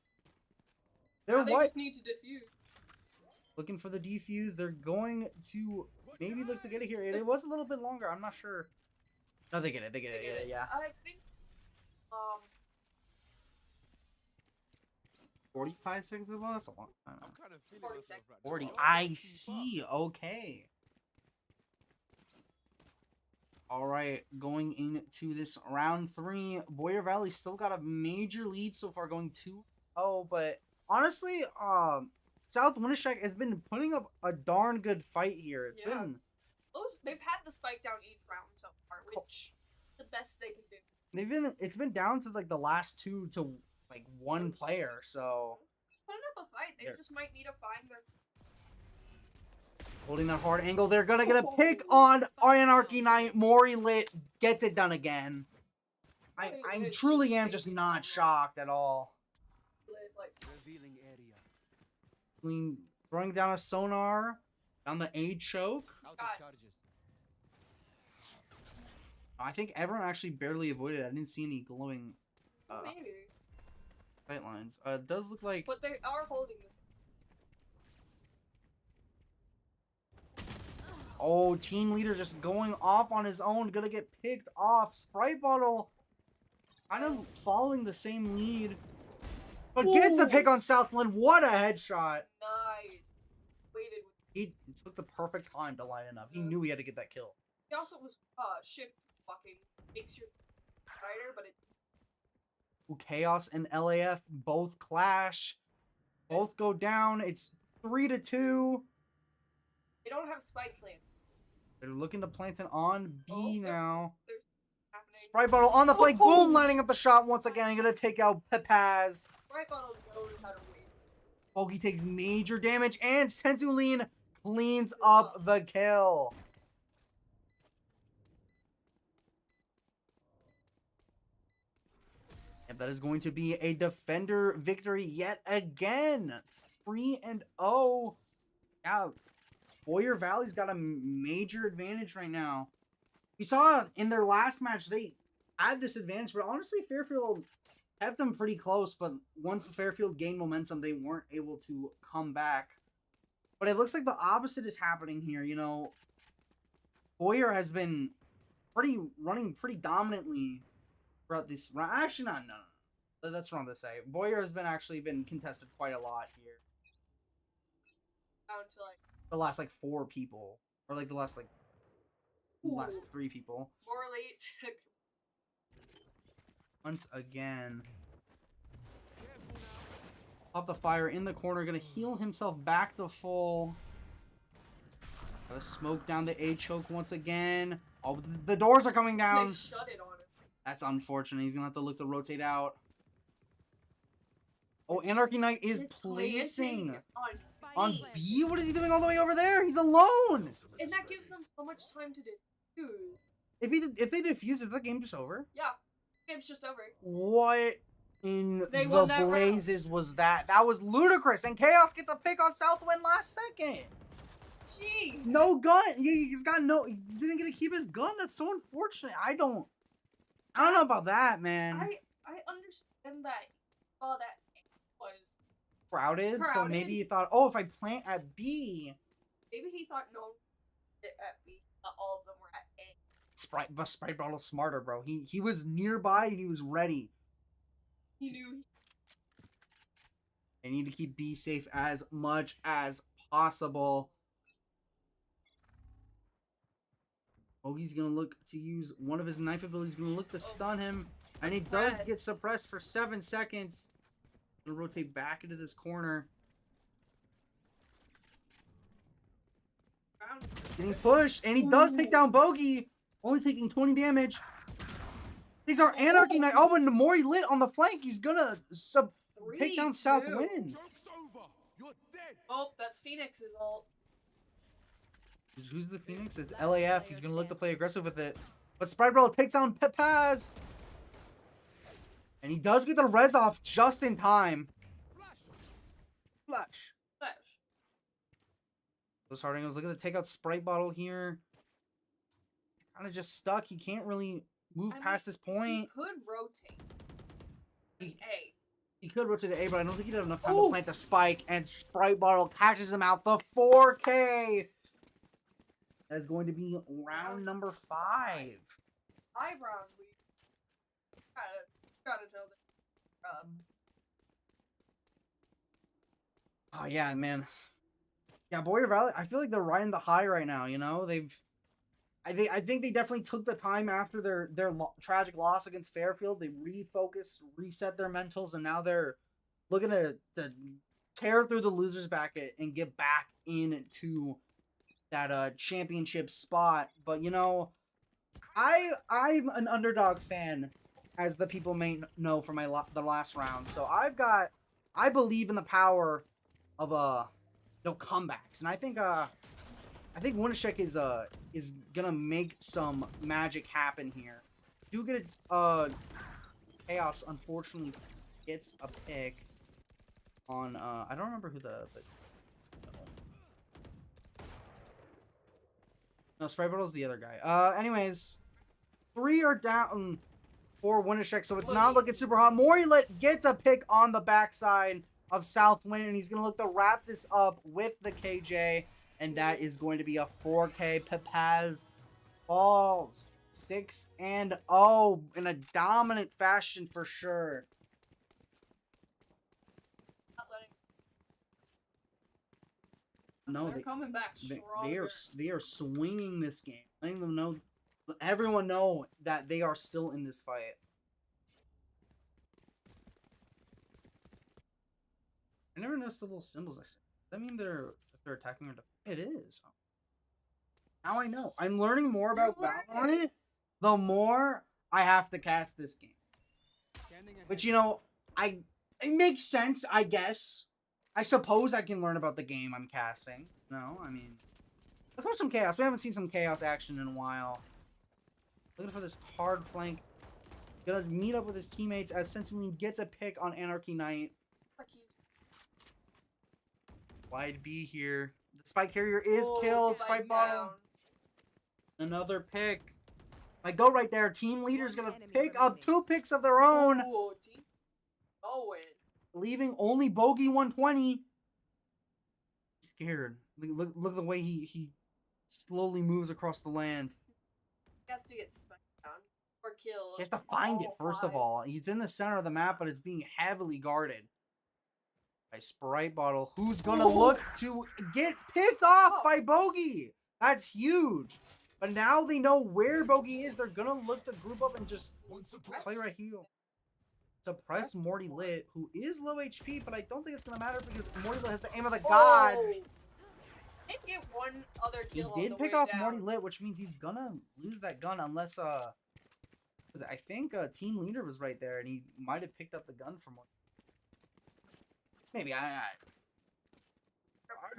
[SPEAKER 3] Now
[SPEAKER 1] They're
[SPEAKER 3] they
[SPEAKER 1] what?
[SPEAKER 3] just need to defuse.
[SPEAKER 1] Looking for the defuse. They're going to maybe look to get it here. It was a little bit longer. I'm not sure. No, they get it. They get it. Yeah.
[SPEAKER 3] I think,
[SPEAKER 1] 45 seconds as well? That's a long time.
[SPEAKER 3] 40 seconds.
[SPEAKER 1] 40. I see. Okay. All right. Going into this round 3, Boyer Valley still got a major lead so far, going 2-0. But honestly, South Winneshiek has been putting up a darn good fight here. It's
[SPEAKER 3] Yeah.
[SPEAKER 1] been
[SPEAKER 3] They've had the spike down each round so far, which is the best they can do.
[SPEAKER 1] it's been down to like the last 2 to like 1 player. So
[SPEAKER 3] Putting up a fight, they
[SPEAKER 1] Yeah.
[SPEAKER 3] just might need to find their.
[SPEAKER 1] holding that hard angle, they're gonna get a pick on Anarchy Knight. Mori Lit gets it done again. I truly am just not shocked at all.
[SPEAKER 11] Revealing area.
[SPEAKER 1] Throwing down a sonar down the A choke.
[SPEAKER 11] Out
[SPEAKER 3] God.
[SPEAKER 11] of charges.
[SPEAKER 1] I think everyone actually barely avoided it. I didn't see any glowing
[SPEAKER 3] Maybe.
[SPEAKER 1] sight lines. It does look like
[SPEAKER 3] But they are holding this.
[SPEAKER 1] oh, team leader just going off on his own, gonna get picked off. Sprite Bottle kind of following the same lead. But gets the pick on Southland. What a headshot.
[SPEAKER 3] Nice. Waited.
[SPEAKER 1] He took the perfect time to line it up. He knew he had to get that kill.
[SPEAKER 3] He also was shift fucking makes your fighter, but it.
[SPEAKER 1] Chaos and LAF both clash. Both go down. It's 3-2.
[SPEAKER 3] They don't have spike clan.
[SPEAKER 1] They're looking to plant it on B now.
[SPEAKER 3] Happening.
[SPEAKER 1] Sprite Bottle on the flank.
[SPEAKER 3] Oh.
[SPEAKER 1] Boom, lining up the shot once again. Gonna take out Pepaz.
[SPEAKER 3] Sprite Bottle knows how to wait.
[SPEAKER 1] Bogey takes major damage, and Sensuline cleans up the kill. And that is going to be a defender victory yet again. 3-0. Yeah, Boyer Valley's got a major advantage right now. We saw in their last match they had this advantage, but honestly, Fairfield kept them pretty close. But once Fairfield gained momentum, they weren't able to come back. But it looks like the opposite is happening here. You know, Boyer has been running pretty dominantly throughout this round. Actually, no. That's wrong to say. Boyer has been contested quite a lot here.
[SPEAKER 3] Down to like
[SPEAKER 1] The last like 4 people, or like the last like last 3 people.
[SPEAKER 3] more late.
[SPEAKER 1] Once again, pop the fire in the corner, gonna heal himself back to full. Gotta smoke down the A choke once again. Oh, the doors are coming down.
[SPEAKER 3] They shut it on him.
[SPEAKER 1] That's unfortunate. He's gonna have to look to rotate out. Oh, Anarchy Knight is placing on B. What is he doing all the way over there? He's alone.
[SPEAKER 3] And that gives them so much time to defuse.
[SPEAKER 1] If they defuse, is the game just over?
[SPEAKER 3] Yeah, game's just over.
[SPEAKER 1] What in
[SPEAKER 3] They
[SPEAKER 1] the
[SPEAKER 3] won that round.
[SPEAKER 1] blazes was that? That was ludicrous. And Chaos gets a pick on Southwind last second.
[SPEAKER 3] Jeez.
[SPEAKER 1] No gun. He's got no. He didn't get to keep his gun. That's so unfortunate. I don't know about that, man.
[SPEAKER 3] I understand that. All that was
[SPEAKER 1] Crowded. So
[SPEAKER 3] crowded.
[SPEAKER 1] maybe he thought, oh, if I plant at B,
[SPEAKER 3] maybe he thought no at B. All of them were at A.
[SPEAKER 1] Sprite Bottle's smarter, bro. He was nearby and he was ready.
[SPEAKER 3] He knew.
[SPEAKER 1] They need to keep B safe as much as possible. Oh, he's gonna look to use one of his knife abilities. Gonna look to stun him, and he does get suppressed for 7 seconds. Gonna rotate back into this corner. Getting pushed, and he does take down Bogey, only taking 20 damage. These are Anarchy Knight. Oh, and the more he lit on the flank, he's gonna take down Southwind.
[SPEAKER 3] Oh, that's Phoenix's ult.
[SPEAKER 1] Who's the Phoenix? It's LAF. He's gonna look to play aggressive with it. But Sprite Brawler takes down Pepaz. And he does get the res off just in time. Flash. Those Harding was looking to take out Sprite Bottle here. Kind of just stuck. He can't really move past this point.
[SPEAKER 3] He could rotate.
[SPEAKER 1] He could rotate to A, but I don't think he'd have enough time to plant the spike. And Sprite Bottle catches him out the 4K. That is going to be round number 5.
[SPEAKER 3] High round. We gotta tell them.
[SPEAKER 1] Oh yeah, man. Yeah, Boyer Valley. I feel like they're riding the high right now. You know, I think they definitely took the time after their tragic loss against Fairfield. They refocused, reset their mentals, and now they're looking to tear through the losers bracket and get back into that championship spot. But you know, I'm an underdog fan, as the people may know from the last round. So I believe in the power of comebacks, and I think Winneshiek is gonna make some magic happen here. Do get Chaos unfortunately gets a pick on I don't remember who the no, Sprite Battle's the other guy. Anyways, 3 are down for Winneshiek, so it's not looking super hot. Morilet gets a pick on the backside of Southwind, and he's going to look to wrap this up with the KJ, and that is going to be a 4K. Pepaz falls 6-0 in a dominant fashion for sure. No,
[SPEAKER 3] they're coming back stronger.
[SPEAKER 1] They are swinging this game. Letting them know, everyone know that they are still in this fight. I never noticed the little symbols. Does that mean they're attacking or defending? It is. Now I know. I'm learning more about Valorant. The more I have to cast this game, which you know, it makes sense, I guess. I suppose I can learn about the game I'm casting. No, I mean, let's watch some Chaos. We haven't seen some Chaos action in a while. Looking for this hard flank. Gonna meet up with his teammates as Sensimile gets a pick on Anarchy Knight. Wide B here. The Spike Carrier is killed. Spike Bottom. Another pick. I go right there. Team leader's gonna pick up 2 picks of their own. Leaving only Bogey 120. Scared. Look at the way he slowly moves across the land.
[SPEAKER 3] He has to get spiked down or killed.
[SPEAKER 1] He has to find it first of all. He's in the center of the map, but it's being heavily guarded by Sprite Bottle, who's gonna look to get picked off by Bogey. That's huge. But now they know where Bogey is. They're gonna look to group up and just play right here. Suppress Morty Lit, who is low HP, but I don't think it's gonna matter because Morty Lit has the aim of the god.
[SPEAKER 3] Did get one other kill.
[SPEAKER 1] He did pick off Morty Lit, which means he's gonna lose that gun unless I think team leader was right there and he might have picked up the gun from one. Maybe I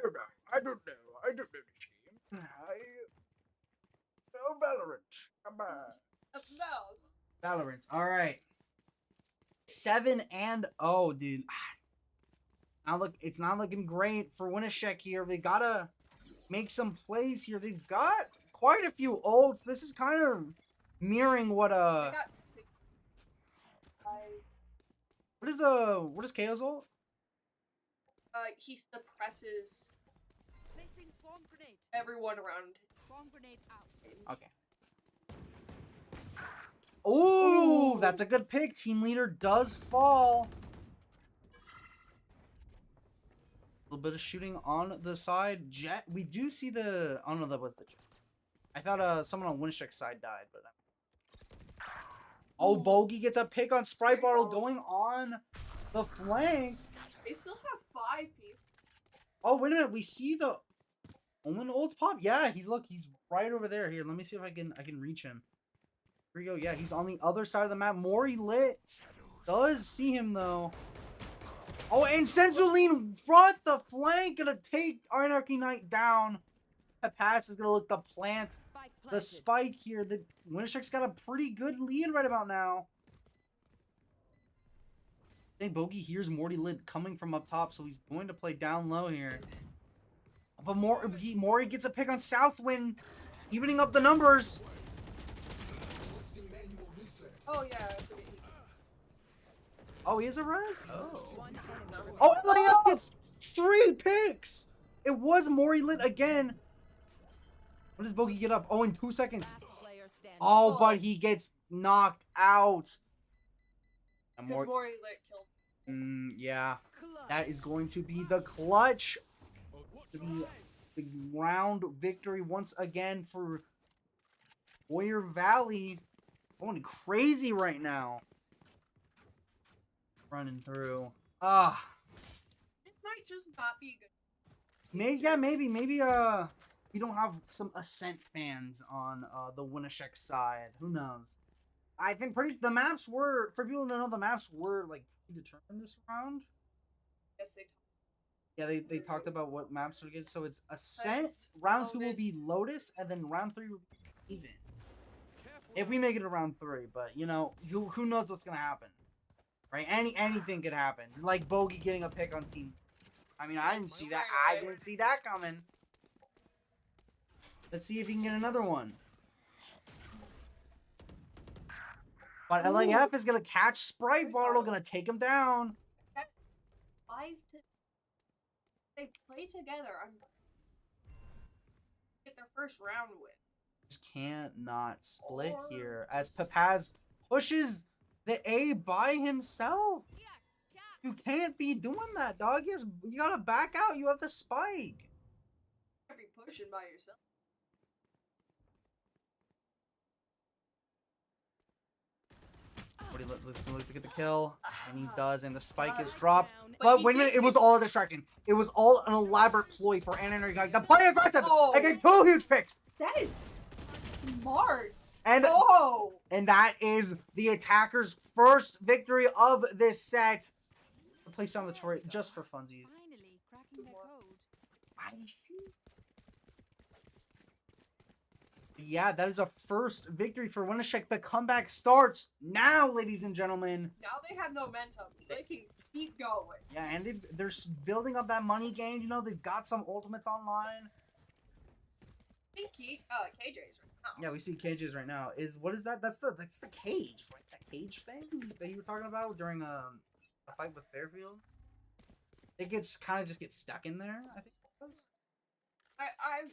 [SPEAKER 1] don't know. I don't know this game. No Valorant. Come on. Valorant. All right. 7-0, dude. It's not looking great for Winneshiek here. They gotta make some plays here. They've got quite a few ults. This is kind of mirroring what what is KO's ult?
[SPEAKER 3] He suppresses everyone around.
[SPEAKER 1] Okay. Ooh, that's a good pick. Team leader does fall. A little bit of shooting on the side. Jet. We do see the. Oh no, that was the Jet. I thought someone on Winneshiek's side died, but. Oh, Bogey gets a pick on Sprite Bottle going on the flank.
[SPEAKER 3] They still have 5 people.
[SPEAKER 1] Oh wait a minute, we see Omen old pop? Yeah, he's right over there. Here, let me see if I can reach him. Here we go. Yeah, he's on the other side of the map. Mori lit does see him though. Oh, and Sensuline front the flank, gonna take Anarchy Knight down. Pass is gonna look to plant the spike here. The Winneshiek's got a pretty good lead right about now. I think Bogey hears Morty Lit coming from up top, so he's going to play down low here. But Mori gets a pick on Southwind, evening up the numbers.
[SPEAKER 3] Oh yeah.
[SPEAKER 1] Oh, he is a res? Oh, LAF gets 3 picks! It was Mori Lit again. What does Bogey get up? Oh, in 2 seconds. Oh, but he gets knocked out. And
[SPEAKER 3] Mori Lit killed.
[SPEAKER 1] Yeah. That is going to be the clutch. The round victory once again for Warrior Valley. Going crazy right now. Running through.
[SPEAKER 3] This might just not be good.
[SPEAKER 1] Maybe we don't have some Ascent fans on the Winneshiek side. Who knows? I think the maps were, for people to know, the maps were like predetermined this round.
[SPEAKER 3] Yes, they.
[SPEAKER 1] Yeah, they talked about what maps are good. So it's Ascent. Round 2 will be Lotus, and then round 3 will be even. If we make it to round 3, but you know, who knows what's gonna happen, right? Anything could happen. Like Bogey getting a pick on team. I mean, I didn't see that. I didn't see that coming. Let's see if he can get another one. But LAF is gonna catch Sprite Bottle, gonna take him down.
[SPEAKER 3] 5 to. They play together. Get their first round win.
[SPEAKER 1] Just can't not split here as Papaz pushes the A by himself. You can't be doing that, dog. You gotta back out. You have the spike.
[SPEAKER 3] You can't be pushing by yourself.
[SPEAKER 1] Let's look to get the kill, and he does, and the spike is dropped. But wait a minute, it was all a distraction. It was all an elaborate ploy for Anarchy Knight. The play aggressive, again, 2 huge picks.
[SPEAKER 3] That is smart.
[SPEAKER 1] And that is the attacker's first victory of this set. Place down the turret just for funsies.
[SPEAKER 5] Finally cracking their code.
[SPEAKER 1] I see. Yeah, that is a first victory for Winneshiek. The comeback starts now, ladies and gentlemen.
[SPEAKER 3] Now they have momentum. They can keep going.
[SPEAKER 1] Yeah, and they're building up that money gain. You know, they've got some ultimates online.
[SPEAKER 3] I think KJ's right now.
[SPEAKER 1] Yeah, we see KJ's right now. What is that? That's the cage, right? That cage thing that you were talking about during a fight with Fairfield. It gets just gets stuck in there. I think it was.
[SPEAKER 3] I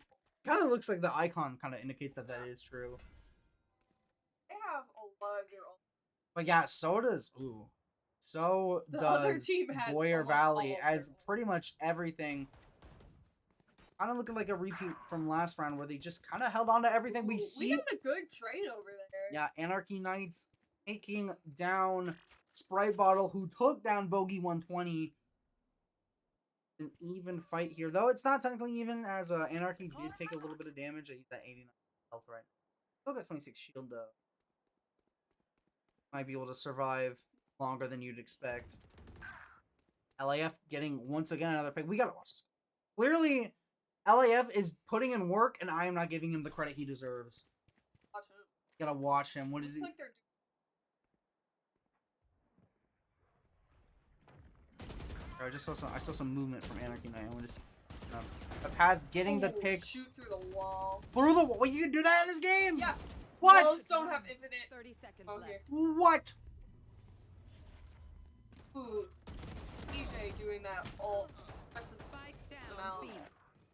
[SPEAKER 1] kind of looks like the icon kind of indicates that is true.
[SPEAKER 3] They have a lot of their own.
[SPEAKER 1] But yeah, so does
[SPEAKER 3] the other team has
[SPEAKER 1] Warrior Valley as pretty much everything. Kind of looking like a repeat from last round where they just kind of held on to everything. We
[SPEAKER 3] had a good trade over there.
[SPEAKER 1] Yeah, Anarchy Knights taking down Sprite Bottle, who took down Bogey 120. An even fight here, though it's not technically even, as Anarchy did take a little bit of damage. He's at 89 health right now. Still got 26 shield though. Might be able to survive longer than you'd expect. LAF getting once again another pick. We gotta watch this. Clearly, LAF is putting in work, and I am not giving him the credit he deserves.
[SPEAKER 3] Watch him.
[SPEAKER 1] Gotta watch him. What is he? I saw some movement from Anarchy Knight. I want to Papaz getting the pick.
[SPEAKER 3] Shoot through the wall.
[SPEAKER 1] Through the wall? You can do that in this game?
[SPEAKER 3] Yeah.
[SPEAKER 1] What?
[SPEAKER 3] Walls don't have infinite.
[SPEAKER 5] 30 seconds
[SPEAKER 3] left.
[SPEAKER 1] What?
[SPEAKER 3] Ooh. DJ doing that all.
[SPEAKER 5] Spike down. B.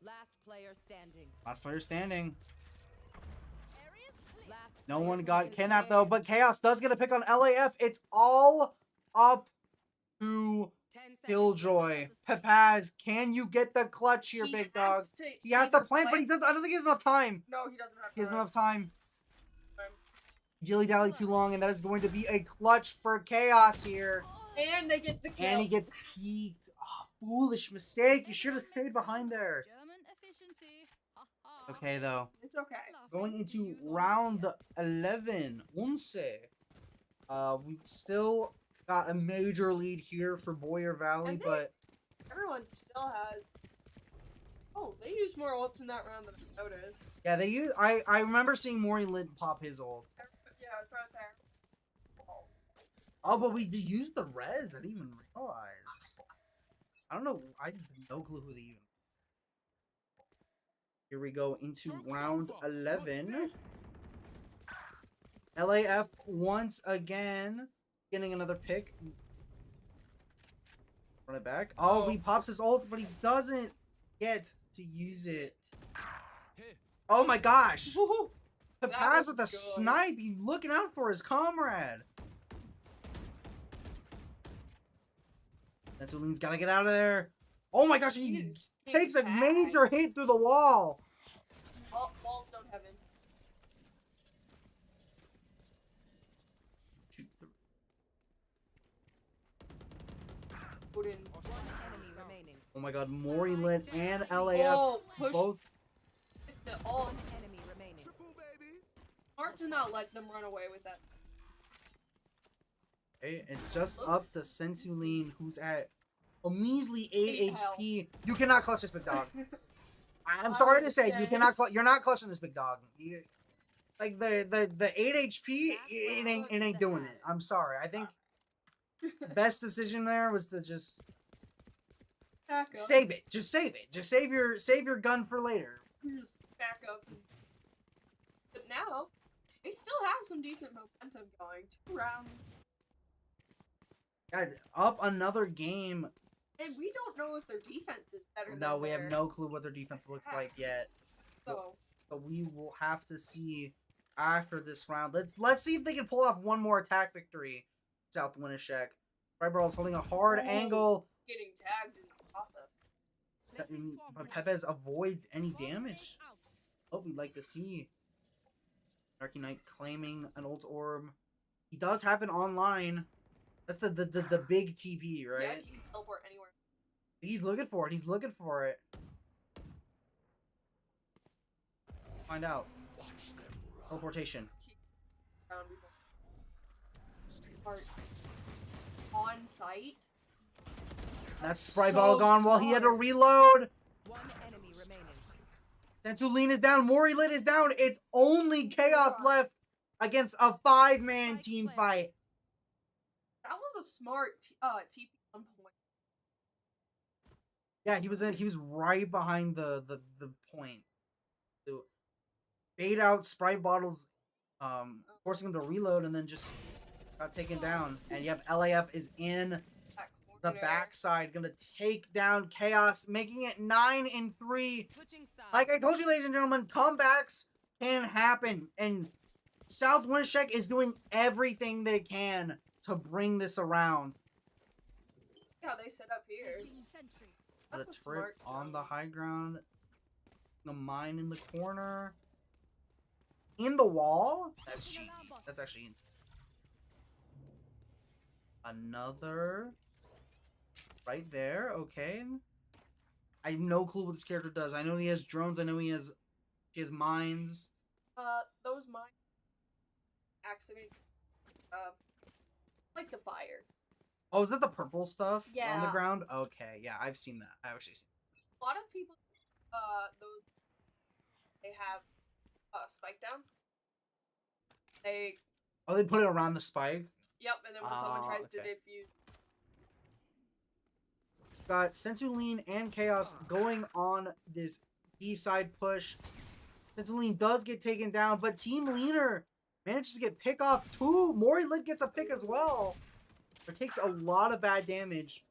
[SPEAKER 5] Last player standing.
[SPEAKER 1] Last player standing.
[SPEAKER 5] Last
[SPEAKER 1] No one got kidnapped though, but Chaos does get a pick on LAF. It's all up to Killjoy. Papaz, can you get the clutch here, big dog? He has to plant, but he doesn't. I don't think he has enough time.
[SPEAKER 3] No, he doesn't have time.
[SPEAKER 1] He has enough time. Dilly-dally too long, and that is going to be a clutch for Chaos here.
[SPEAKER 3] And they get the kill.
[SPEAKER 1] And he gets peeked. Oh, foolish mistake. You should have stayed behind there.
[SPEAKER 5] German efficiency.
[SPEAKER 1] Okay, though.
[SPEAKER 3] It's okay.
[SPEAKER 1] Going into round 11, Unse. We still got a major lead here for Boyer Valley,
[SPEAKER 3] And
[SPEAKER 1] but
[SPEAKER 3] everyone still has. Oh, they used more ults in that round than I noticed.
[SPEAKER 1] yeah, they use. I remember seeing Maury Lint pop his ult.
[SPEAKER 3] Yeah, I was about to say.
[SPEAKER 1] Oh, but we used the res. I didn't even realize. I don't know. I have no clue who they even. Here we go into round 11. LAF once again getting another pick. Run it back. Oh, he pops his ult, but he doesn't get to use it. Oh my gosh! The
[SPEAKER 3] That
[SPEAKER 1] pass
[SPEAKER 3] was
[SPEAKER 1] with a
[SPEAKER 3] good.
[SPEAKER 1] snipe. He's looking out for his comrade. That's Lean's gotta get out of there. Oh my gosh, he takes a major hit through the wall.
[SPEAKER 3] Walls don't have him. Odin.
[SPEAKER 5] Enemy remaining.
[SPEAKER 1] Oh my god, Maury Lint and LAF
[SPEAKER 3] Oh, push
[SPEAKER 1] both.
[SPEAKER 3] the all.
[SPEAKER 5] Enemy remaining.
[SPEAKER 3] Smart to not let them run away with that.
[SPEAKER 1] Okay, it's just up to Sensuline, who's at a measly 8
[SPEAKER 3] 8
[SPEAKER 1] HP. You cannot clutch this, big dog. I'm sorry to say, you cannot. You're not clutching this, big dog. Like the 8 HP, it ain't doing it. I'm sorry. I think best decision there was to just
[SPEAKER 3] Back up.
[SPEAKER 1] save it. Just save it. Just save your gun for later.
[SPEAKER 3] Just back up. But now, they still have some decent momentum going. 2 rounds.
[SPEAKER 1] God, up another game.
[SPEAKER 3] And we don't know if their defense is better than
[SPEAKER 1] No, we have
[SPEAKER 3] their
[SPEAKER 1] no clue what their defense looks like yet.
[SPEAKER 3] So,
[SPEAKER 1] But we will have to see after this round. Let's see if they can pull off one more attack victory. South Winneshiek. Freiburg's holding a hard angle,
[SPEAKER 3] getting tagged in the process.
[SPEAKER 1] but Pepez avoids any damage. Oh, we'd like to see Darky Knight claiming an ult orb. He does have it online. That's the big TP, right?
[SPEAKER 3] Yeah, you can teleport anywhere.
[SPEAKER 1] He's looking for it. He's looking for it. Find out. Teleportation.
[SPEAKER 3] Round before. On site.
[SPEAKER 1] That's Sprite
[SPEAKER 3] so
[SPEAKER 1] Bottle gone while he had to
[SPEAKER 3] smart.
[SPEAKER 1] reload.
[SPEAKER 5] One enemy remaining.
[SPEAKER 1] Sensuline is down. Maury Lit is down. It's only Chaos left against a 5-man team fight.
[SPEAKER 3] That was a smart TP on point.
[SPEAKER 1] Yeah, he was right behind the point. To bait out Sprite Bottles, forcing him to reload, and then just got taken down. And yep, LAF is in the backside, gonna take down Chaos, making it 9-3.
[SPEAKER 5] Switching sides.
[SPEAKER 1] Like I told you, ladies and gentlemen, comebacks can happen, and South Winneshiek is doing everything they can to bring this around.
[SPEAKER 3] Yeah, they set up here.
[SPEAKER 1] The
[SPEAKER 3] That's a
[SPEAKER 1] trip
[SPEAKER 3] smart
[SPEAKER 1] on the
[SPEAKER 3] job.
[SPEAKER 1] high ground, the mine in the corner, in the wall. That's cheeky. That's actually insane. Another right there. Okay. I have no clue what this character does. I know he has drones. I know she has mines.
[SPEAKER 3] Those mines activate, like the fire.
[SPEAKER 1] Oh, is that the purple stuff on the
[SPEAKER 3] Yeah.
[SPEAKER 1] ground? Okay, yeah, I've seen that. I've actually seen
[SPEAKER 3] A lot of people, those they have spike down. They
[SPEAKER 1] that. Oh, they put it around the spike.
[SPEAKER 3] yep, and then when someone
[SPEAKER 1] Oh,
[SPEAKER 3] tries to
[SPEAKER 1] okay.
[SPEAKER 3] defuse,
[SPEAKER 1] Got Sensuline and Chaos going on this B-side push. Sensuline does get taken down, but Team Leaner manages to get pick off too. Maury Lit gets a pick as well. It takes a lot of bad damage.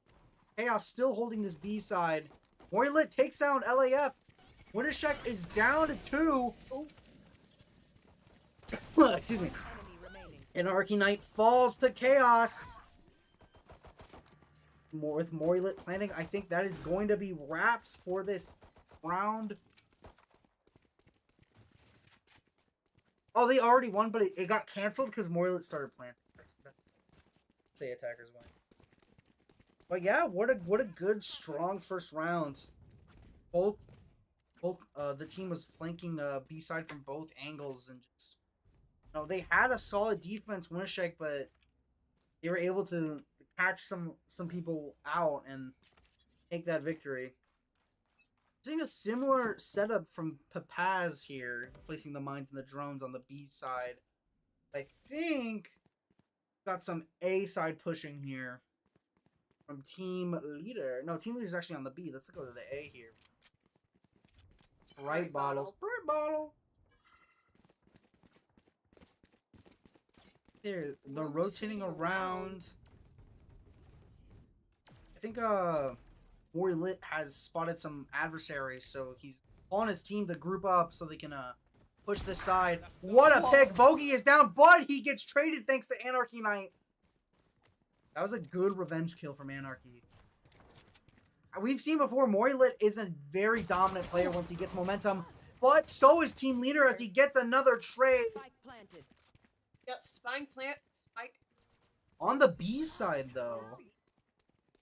[SPEAKER 1] Chaos still holding this B-side. Maury Lit takes down LAF. Winneshiek is down to 2. Excuse me.
[SPEAKER 5] Enemy remaining.
[SPEAKER 1] And Arky Knight falls to Chaos. More with Maury Lit planning, I think that is going to be wraps for this round. Oh, they already won, but it got canceled because Maury Lit started planting. Say attackers win. But yeah, what a good strong first round. Both both the team was flanking B side from both angles, and just they had a solid defense, Winneshiek, but they were able to catch some people out and take that victory. Seeing a similar setup from Papaz here, placing the mines and the drones on the B side. I think got some A side pushing here from Team Leader. No, Team Leader's actually on the B. Let's go to the A here. Sprite bottle. Sprite bottle. They're rotating around. I think Mori Lit has spotted some adversaries, so he's on his team to group up so they can push this side. What a pick! Bogey is down, but he gets traded thanks to Anarchy Knight. That was a good revenge kill from Anarchy. We've seen before, Mori Lit is a very dominant player once he gets momentum, but so is Team Leader as he gets another trade.
[SPEAKER 3] Yep, spike plant, spike.
[SPEAKER 1] On the B side, though.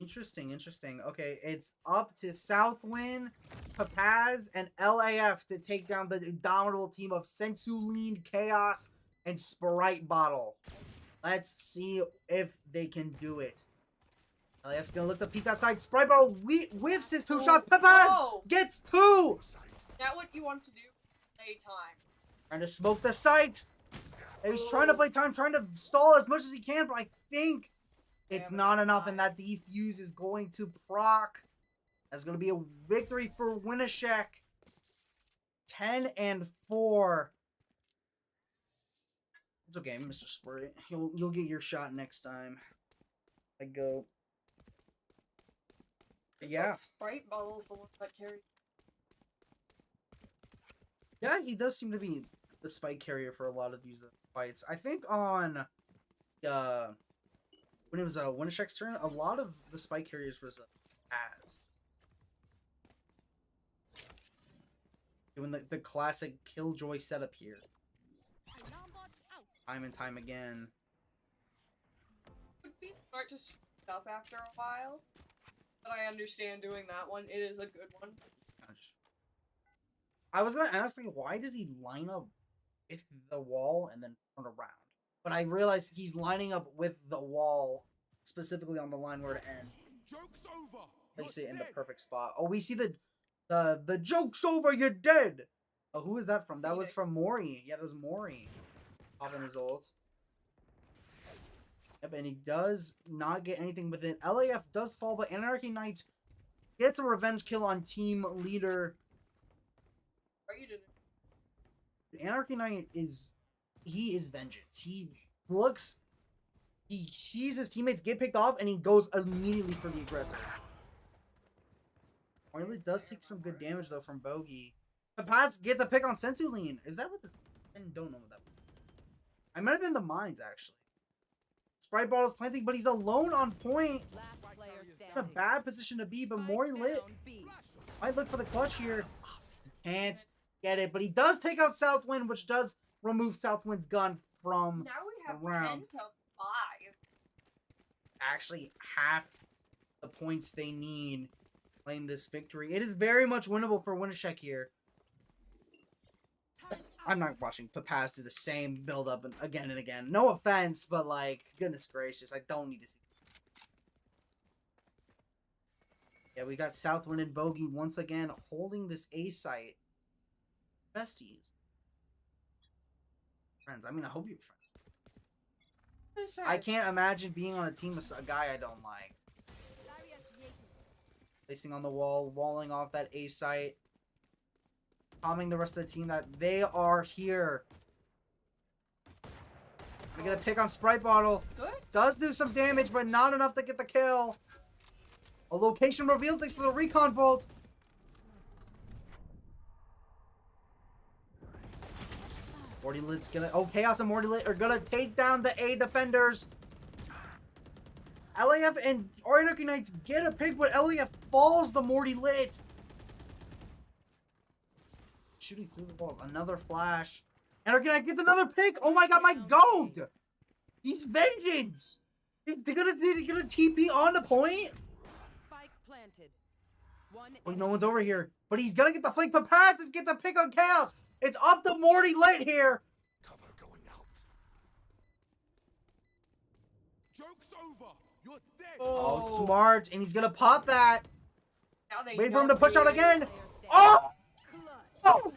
[SPEAKER 1] Interesting. Okay, it's up to Southwind, Papaz, and LAF to take down the indomitable team of Sensuline, Chaos, and Sprite Bottle. Let's see if they can do it. LAF's gonna look to peek that side. Sprite Bottle whiffs his 2 shots. Papaz gets 2!
[SPEAKER 3] Is that what you want to do? Play time.
[SPEAKER 1] Trying to smoke the site. He's trying to play time, trying to stall as much as he can, but I think it's not enough, and that defuse is going to proc. That's going to be a victory for Winneshiek. 10-4. It's okay, Mr. Sprite. You'll get your shot next time. I go. But yeah.
[SPEAKER 3] Sprite Bottle's the one that carries.
[SPEAKER 1] Yeah, he does seem to be the spike carrier for a lot of these fights. I think on when it was Winneshiek's turn, a lot of the spike carriers was Az. Doing the classic Killjoy setup here. Time and time again.
[SPEAKER 3] It would be smart to switch up after a while, but I understand doing that one. It is a good one.
[SPEAKER 1] I was gonna ask, like, why does he line up with the wall and then turn around? But I realized he's lining up with the wall, specifically on the line where to end.
[SPEAKER 6] Joke's over.
[SPEAKER 1] Place it in the perfect spot. Oh, we see the joke's over. You're dead. Oh, who is that from? That was from Mori. Yeah, that was Mori. Popping his ult. Yep, and he does not get anything with it. LAF does fall, but Anarchy Knight gets a revenge kill on Team Leader. Anarchy Knight is vengeance. He sees his teammates get picked off and he goes immediately for the aggressor. Really does take some good damage though from Bogey. Papaz gets a pick on Sensuline. Is that what this? I don't know what that was. I might have been the mines actually. Sprite Bottle's planting, but he's alone on point. In a bad position to be, but Mori Lit might look for the clutch here. Can't get it, but he does take out Southwind, which does remove Southwind's gun from
[SPEAKER 3] now we have
[SPEAKER 1] the round.
[SPEAKER 3] 10-5.
[SPEAKER 1] Actually, half the points they need to claim this victory. It is very much winnable for Winneshiek here. I'm not watching Papaz do the same build-up again and again. No offense, but like, goodness gracious, I don't need to see. Yeah, we got Southwind and Bogey once again holding this A site. Besties. Friends. I mean, I hope you're friends. I can't imagine being on a team with a guy I don't like. Placing on the wall, walling off that A site. Calming the rest of the team that they are here. We get a pick on Sprite Bottle.
[SPEAKER 3] Good.
[SPEAKER 1] Does do some damage, but not enough to get the kill. A location revealed thanks to the recon bolt. Morty Lit's gonna... Oh, Chaos and Morty Lit are gonna take down the A defenders. LAF and Anarchy Knights get a pick, but LAF falls the Morty Lit. Shooting through the walls. Another flash. Anarchy Knight gets another pick. Oh my god, my goat! He's vengeance! He's gonna TP on the point?
[SPEAKER 5] Spike planted.
[SPEAKER 1] Wait, no one's over here. But he's gonna get the flank. Papatis gets a pick on Chaos. It's up to Morty Lit here.
[SPEAKER 11] Cover going out. Joke's over. You're dead.
[SPEAKER 1] Oh, smart. And he's gonna pop that.
[SPEAKER 3] Now they
[SPEAKER 1] Wait for
[SPEAKER 3] know
[SPEAKER 1] him to push
[SPEAKER 3] who
[SPEAKER 1] out
[SPEAKER 3] it is.
[SPEAKER 1] again. Oh! Oh!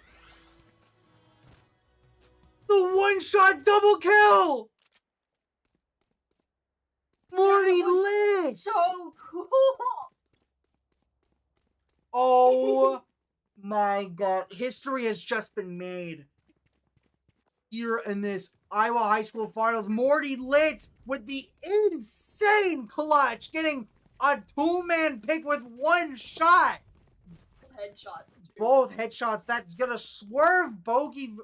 [SPEAKER 1] The one-shot double kill! Morty Lit!
[SPEAKER 3] So cool.
[SPEAKER 1] Oh my god. History has just been made. Here in this Iowa High School Finals, Morty Lit with the insane clutch, getting a two-man pick with one shot.
[SPEAKER 3] Headshots. Too.
[SPEAKER 1] Both headshots. That's gonna swerve Boyer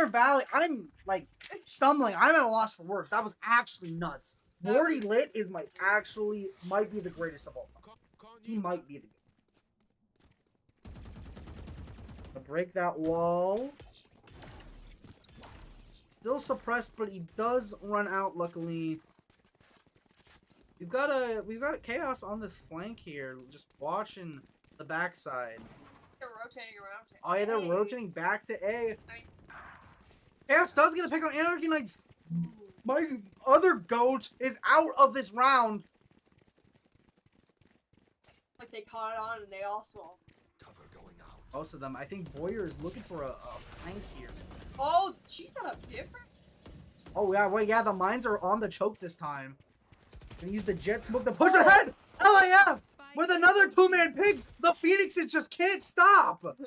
[SPEAKER 1] Valley. I'm like stumbling. I'm at a loss for words. That was actually nuts. Morty Lit is might be the greatest of all time. He might be the to break that wall. Still suppressed, but he does run out, luckily. We've got a Chaos on this flank here, just watching the backside.
[SPEAKER 3] They're rotating around.
[SPEAKER 1] Oh yeah, they're rotating back to A.
[SPEAKER 3] I mean,
[SPEAKER 1] Chaos does get a pick on Anarchy Knights. My other goat is out of this round.
[SPEAKER 3] like they caught on and they also.
[SPEAKER 11] Cover going out.
[SPEAKER 1] Most of them. I think Boyer is looking for a flank here.
[SPEAKER 3] Oh, she's got a different.
[SPEAKER 1] Oh yeah, wait, yeah, the mines are on the choke this time. Gonna use the jet smoke to push ahead. LAF with another two-man pick. The Phoenixes just can't stop.
[SPEAKER 3] Why is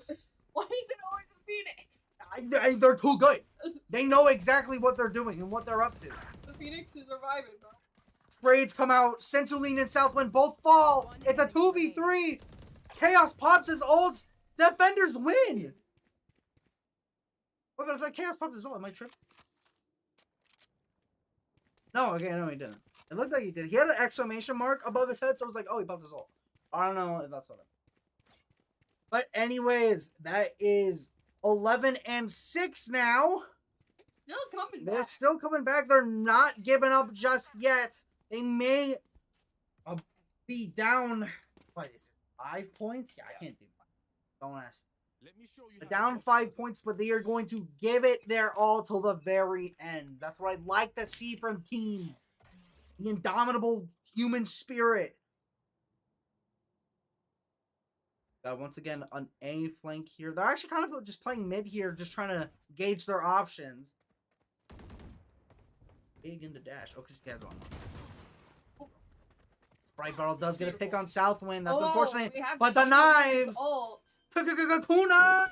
[SPEAKER 3] it always a Phoenix?
[SPEAKER 1] They're too good. They know exactly what they're doing and what they're up to.
[SPEAKER 3] The Phoenix is reviving, bro.
[SPEAKER 1] Trades come out. Centuline and Southwind both fall. It's a 2v3. Chaos pops his ult. Defenders win. What about if that Chaos popped his ult? Am I tripping? No, okay, no, he didn't. It looked like he did. He had an exclamation mark above his head, so I was like, oh, he popped his ult. I don't know if that's what it. But anyways, that is 11-6 now.
[SPEAKER 3] Still coming back.
[SPEAKER 1] They're still coming back. They're not giving up just yet. They may be down. What is it? 5 points? Yeah, I can't do 5. Don't ask.
[SPEAKER 11] Let me show you
[SPEAKER 1] They're down 5 points, but they are going to give it their all till the very end. That's what I'd like to see from teams. The indomitable human spirit. Once again, an A flank here. They're actually kind of just playing mid here, just trying to gauge their options. Big into dash. Oh, because she has one. Sprite Bottle does get a pick on Southwind. That's unfortunate. But the knives! Kunai!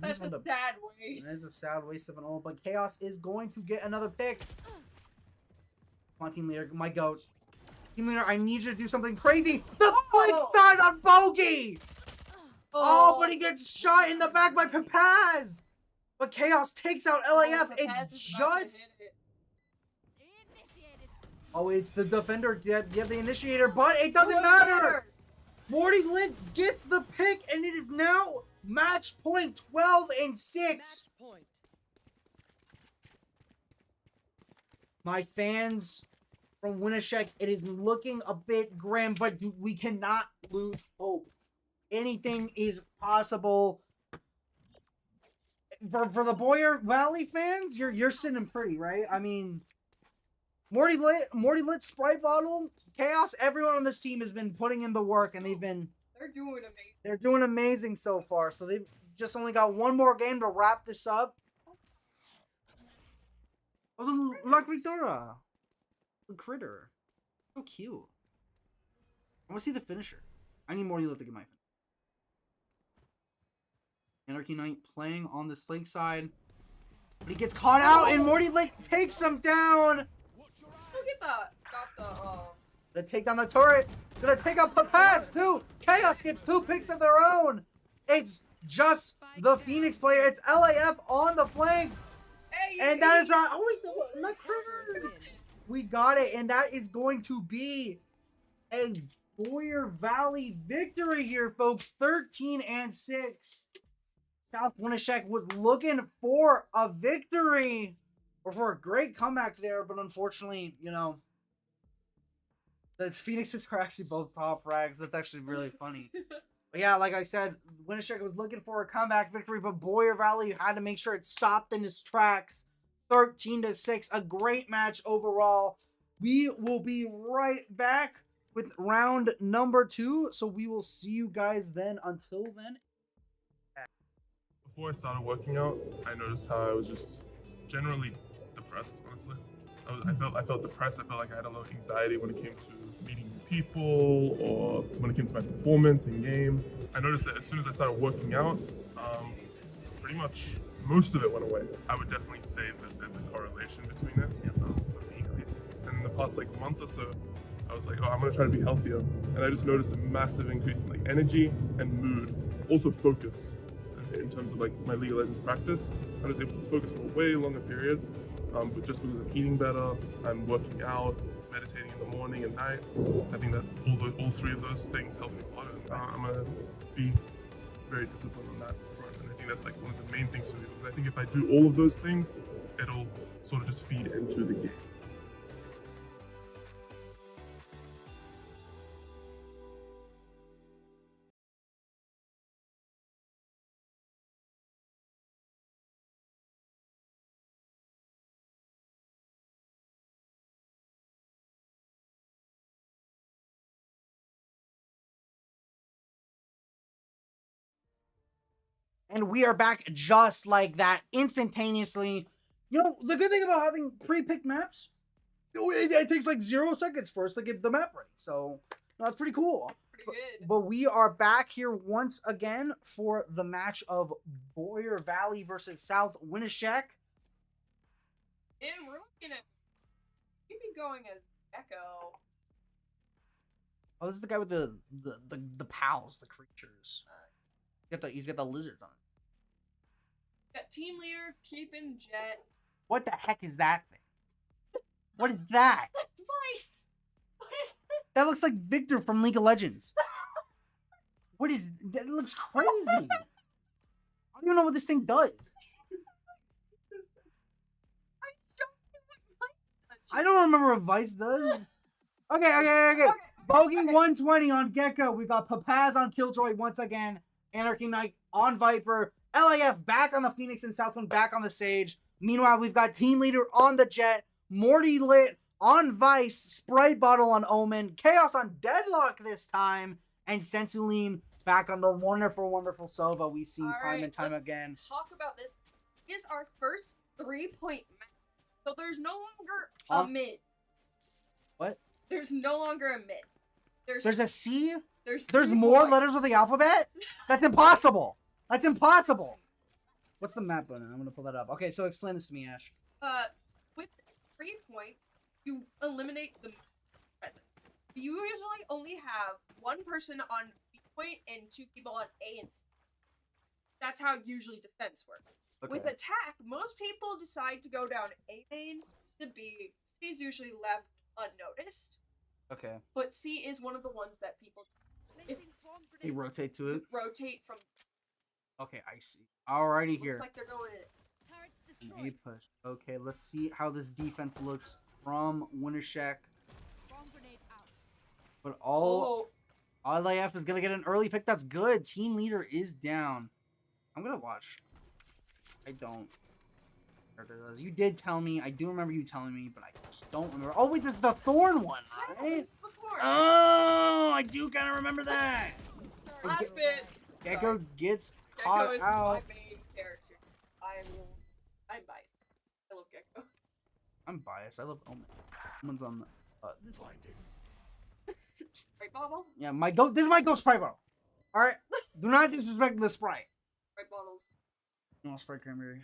[SPEAKER 3] That's a sad waste.
[SPEAKER 1] That is a sad waste of an ult, but Chaos is going to get another pick. Come on, Team Leader, my goat. Team Leader, I need you to do something crazy. The flank side on Bogey! Oh, but he gets shot in the back by Papaz! But Chaos takes out LAF. It's just... Oh, it's the defender. You have the initiator, but it doesn't matter. Morty Lit gets the pick, and it is now match point 12-6. My fans from Winneshiek, it is looking a bit grim, but we cannot lose hope. Anything is possible. For the Boyer Valley fans, you're sitting pretty, right? I mean, Morty Lit, Sprite Bottle, Chaos, everyone on this team has been putting in the work, and they're
[SPEAKER 3] doing amazing.
[SPEAKER 1] They're doing amazing so far. So they've just only got one more game to wrap this up. Oh, La Victoria. The critter. So cute. I want to see the finisher. I need Morty Lit to get my finisher. Anarchy Knight playing on this flank side. But he gets caught out, and Morty Lit takes him down.
[SPEAKER 3] Look at that. Got the,
[SPEAKER 1] Gonna take down the turret. Gonna take out Papaz too. Chaos gets 2 picks of their own. It's just the Phoenix player. It's LAF on the flank. And that is right. Oh, wait, the critter. We got it, and that is going to be a Boyer Valley victory here, folks. 13-6. South Winneshiek was looking for a victory or for a great comeback there, but unfortunately, you know, The Phoenixes are actually both top frags. That's actually really funny. But yeah, like I said, Winneshiek was looking for a comeback victory, but Boyer Valley had to make sure it stopped in its tracks. 13-6, a great match overall. We will be right back with round number 2, so we will see you guys then. Until then.
[SPEAKER 10] Before I started working out, I noticed how I was just generally depressed, honestly. I felt depressed. I felt like I had a lot of anxiety when it came to meeting new people or when it came to my performance in game. I noticed that as soon as I started working out, pretty much most of it went away. I would definitely say that there's a correlation between it, for me at least. And in the past month or so, I was like, oh, I'm gonna try to be healthier. And I just noticed a massive increase in energy and mood, also focus. In terms of my League of Legends practice, I was able to focus for a way longer period, but just because I'm eating better, I'm working out, meditating in the morning and night. I think that all three of those things help me a lot. And, I'm gonna be very disciplined on that front, and I think that's one of the main things for me, because I think if I do all of those things, it'll sort of just feed into the game.
[SPEAKER 1] And we are back just like that, instantaneously. You know, the good thing about having pre-picked maps, it takes 0 seconds for us to get the map ready. So, that's pretty cool.
[SPEAKER 3] Pretty good.
[SPEAKER 1] But we are back here once again for the match of Boyer Valley versus South Winneshiek.
[SPEAKER 3] And we're looking at maybe going as Echo.
[SPEAKER 1] Oh, this is the guy with the pals, the creatures. He's got the lizards on it.
[SPEAKER 3] Got team leader, keeping Jet.
[SPEAKER 1] What the heck is that thing? What is that?
[SPEAKER 3] That's Vice. What is that?
[SPEAKER 1] That looks like Victor from League of Legends. What is that? It looks crazy. I don't even know what this thing does. I don't remember what Vice does. Okay. Bogey 120 on Gecko. We got Papaz on Killjoy once again. Anarchy Knight on Viper. LAF back on the Phoenix and Southwind back on the Sage. Meanwhile, we've got Team Leader on the Jet. Morty Lit on Vice. Sprite Bottle on Omen. Chaos on Deadlock this time. And Sensuline back on the wonderful, wonderful Sova we've seen time and time again.
[SPEAKER 3] Talk about this. Here's our first 3-point match. So there's no longer a mid.
[SPEAKER 1] What?
[SPEAKER 3] There's no longer a mid.
[SPEAKER 1] There's a C?
[SPEAKER 3] There's
[SPEAKER 1] more
[SPEAKER 3] points.
[SPEAKER 1] letters with the alphabet? That's impossible. That's impossible. What's the map button? I'm gonna pull that up. Okay, so explain this to me, Ash.
[SPEAKER 3] With 3 points, you eliminate the presence. You usually only have 1 person on B point and 2 people on A and C. That's how usually defense works.
[SPEAKER 1] Okay.
[SPEAKER 3] With attack, most people decide to go down A main to B. C is usually left unnoticed.
[SPEAKER 1] Okay.
[SPEAKER 3] But C is one of the ones that people
[SPEAKER 1] You rotate to it?
[SPEAKER 3] rotate from.
[SPEAKER 1] Okay, I see. Alrighty
[SPEAKER 3] Looks
[SPEAKER 1] here.
[SPEAKER 3] like they're going in.
[SPEAKER 1] A push. Okay, let's see how this defense looks from Winneshiek. But all LAF is gonna get an early pick. That's good. Team leader is down. I'm gonna watch. I don't. You did tell me. I do remember you telling me, but I just don't remember. Oh wait, this is the Thorn one, right?
[SPEAKER 3] This is the Thorn.
[SPEAKER 1] Oh, I do kind of remember that.
[SPEAKER 3] Last bit.
[SPEAKER 1] Gecko gets
[SPEAKER 3] Gecko
[SPEAKER 1] caught
[SPEAKER 3] is
[SPEAKER 1] out.
[SPEAKER 3] my main character. I'm biased. I love Gecko.
[SPEAKER 1] I'm biased. I love Omen. Omen's on the this.
[SPEAKER 3] Sprite bottle.
[SPEAKER 1] Yeah, this is my ghost Sprite bottle. All right, do not disrespect the Sprite.
[SPEAKER 3] Sprite bottles.
[SPEAKER 1] No Sprite cranberry.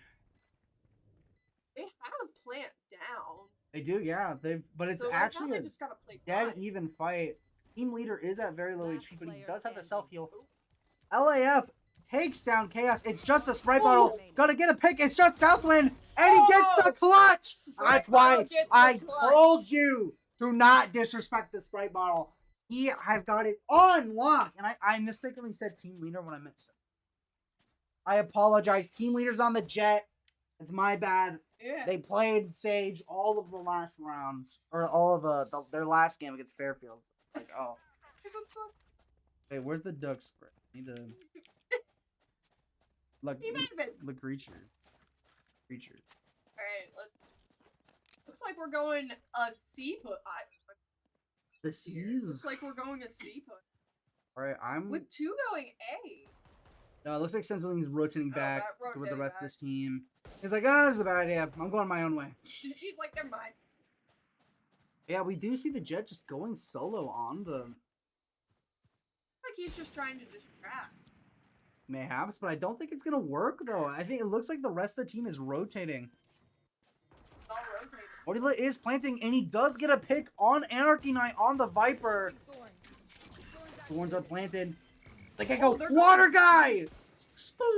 [SPEAKER 3] They have a plant down.
[SPEAKER 1] They do, yeah. But it's
[SPEAKER 3] So
[SPEAKER 1] actually
[SPEAKER 3] they
[SPEAKER 1] a
[SPEAKER 3] just gotta play
[SPEAKER 1] dead
[SPEAKER 3] fine.
[SPEAKER 1] even fight. Team leader is at very low HP, but he
[SPEAKER 5] player
[SPEAKER 1] does have the
[SPEAKER 5] standing.
[SPEAKER 1] self heal. LAF takes down Chaos. It's just the Sprite bottle. Gonna get a pick. It's just Southwind, and he gets the clutch. That's why
[SPEAKER 3] bottle gets the
[SPEAKER 1] I
[SPEAKER 3] clutch.
[SPEAKER 1] told you do not disrespect the Sprite bottle. He has got it on lock, and I mistakenly said team leader when I meant so. I apologize. Team leader's on the Jet. It's my bad.
[SPEAKER 3] Yeah.
[SPEAKER 1] They played Sage all of the last rounds, or all of their last game against Fairfield. Like, oh, wait, where's the duck spray? Need to look creature.
[SPEAKER 3] All right, looks like we're going a C put.
[SPEAKER 1] The C's.
[SPEAKER 3] Looks like we're going a C put.
[SPEAKER 1] All right, I'm
[SPEAKER 3] With 2 going A.
[SPEAKER 1] No, it looks like Sentinel's rotating back
[SPEAKER 3] that
[SPEAKER 1] with the
[SPEAKER 3] rotating
[SPEAKER 1] rest
[SPEAKER 3] back.
[SPEAKER 1] of this team. He's like, oh, this is a bad idea. I'm going my own way.
[SPEAKER 3] She's like, never mind.
[SPEAKER 1] Yeah, we do see the Jet just going solo on the
[SPEAKER 3] Like he's just trying to distract.
[SPEAKER 1] Mayhaps, but I don't think it's gonna work though. I think it looks like the rest of the team is rotating.
[SPEAKER 3] It's all rotating.
[SPEAKER 1] Mortila is planting, and he does get a pick on Anarchy Knight on the Viper. Thorns are planted. Like I go, water guy! Splash!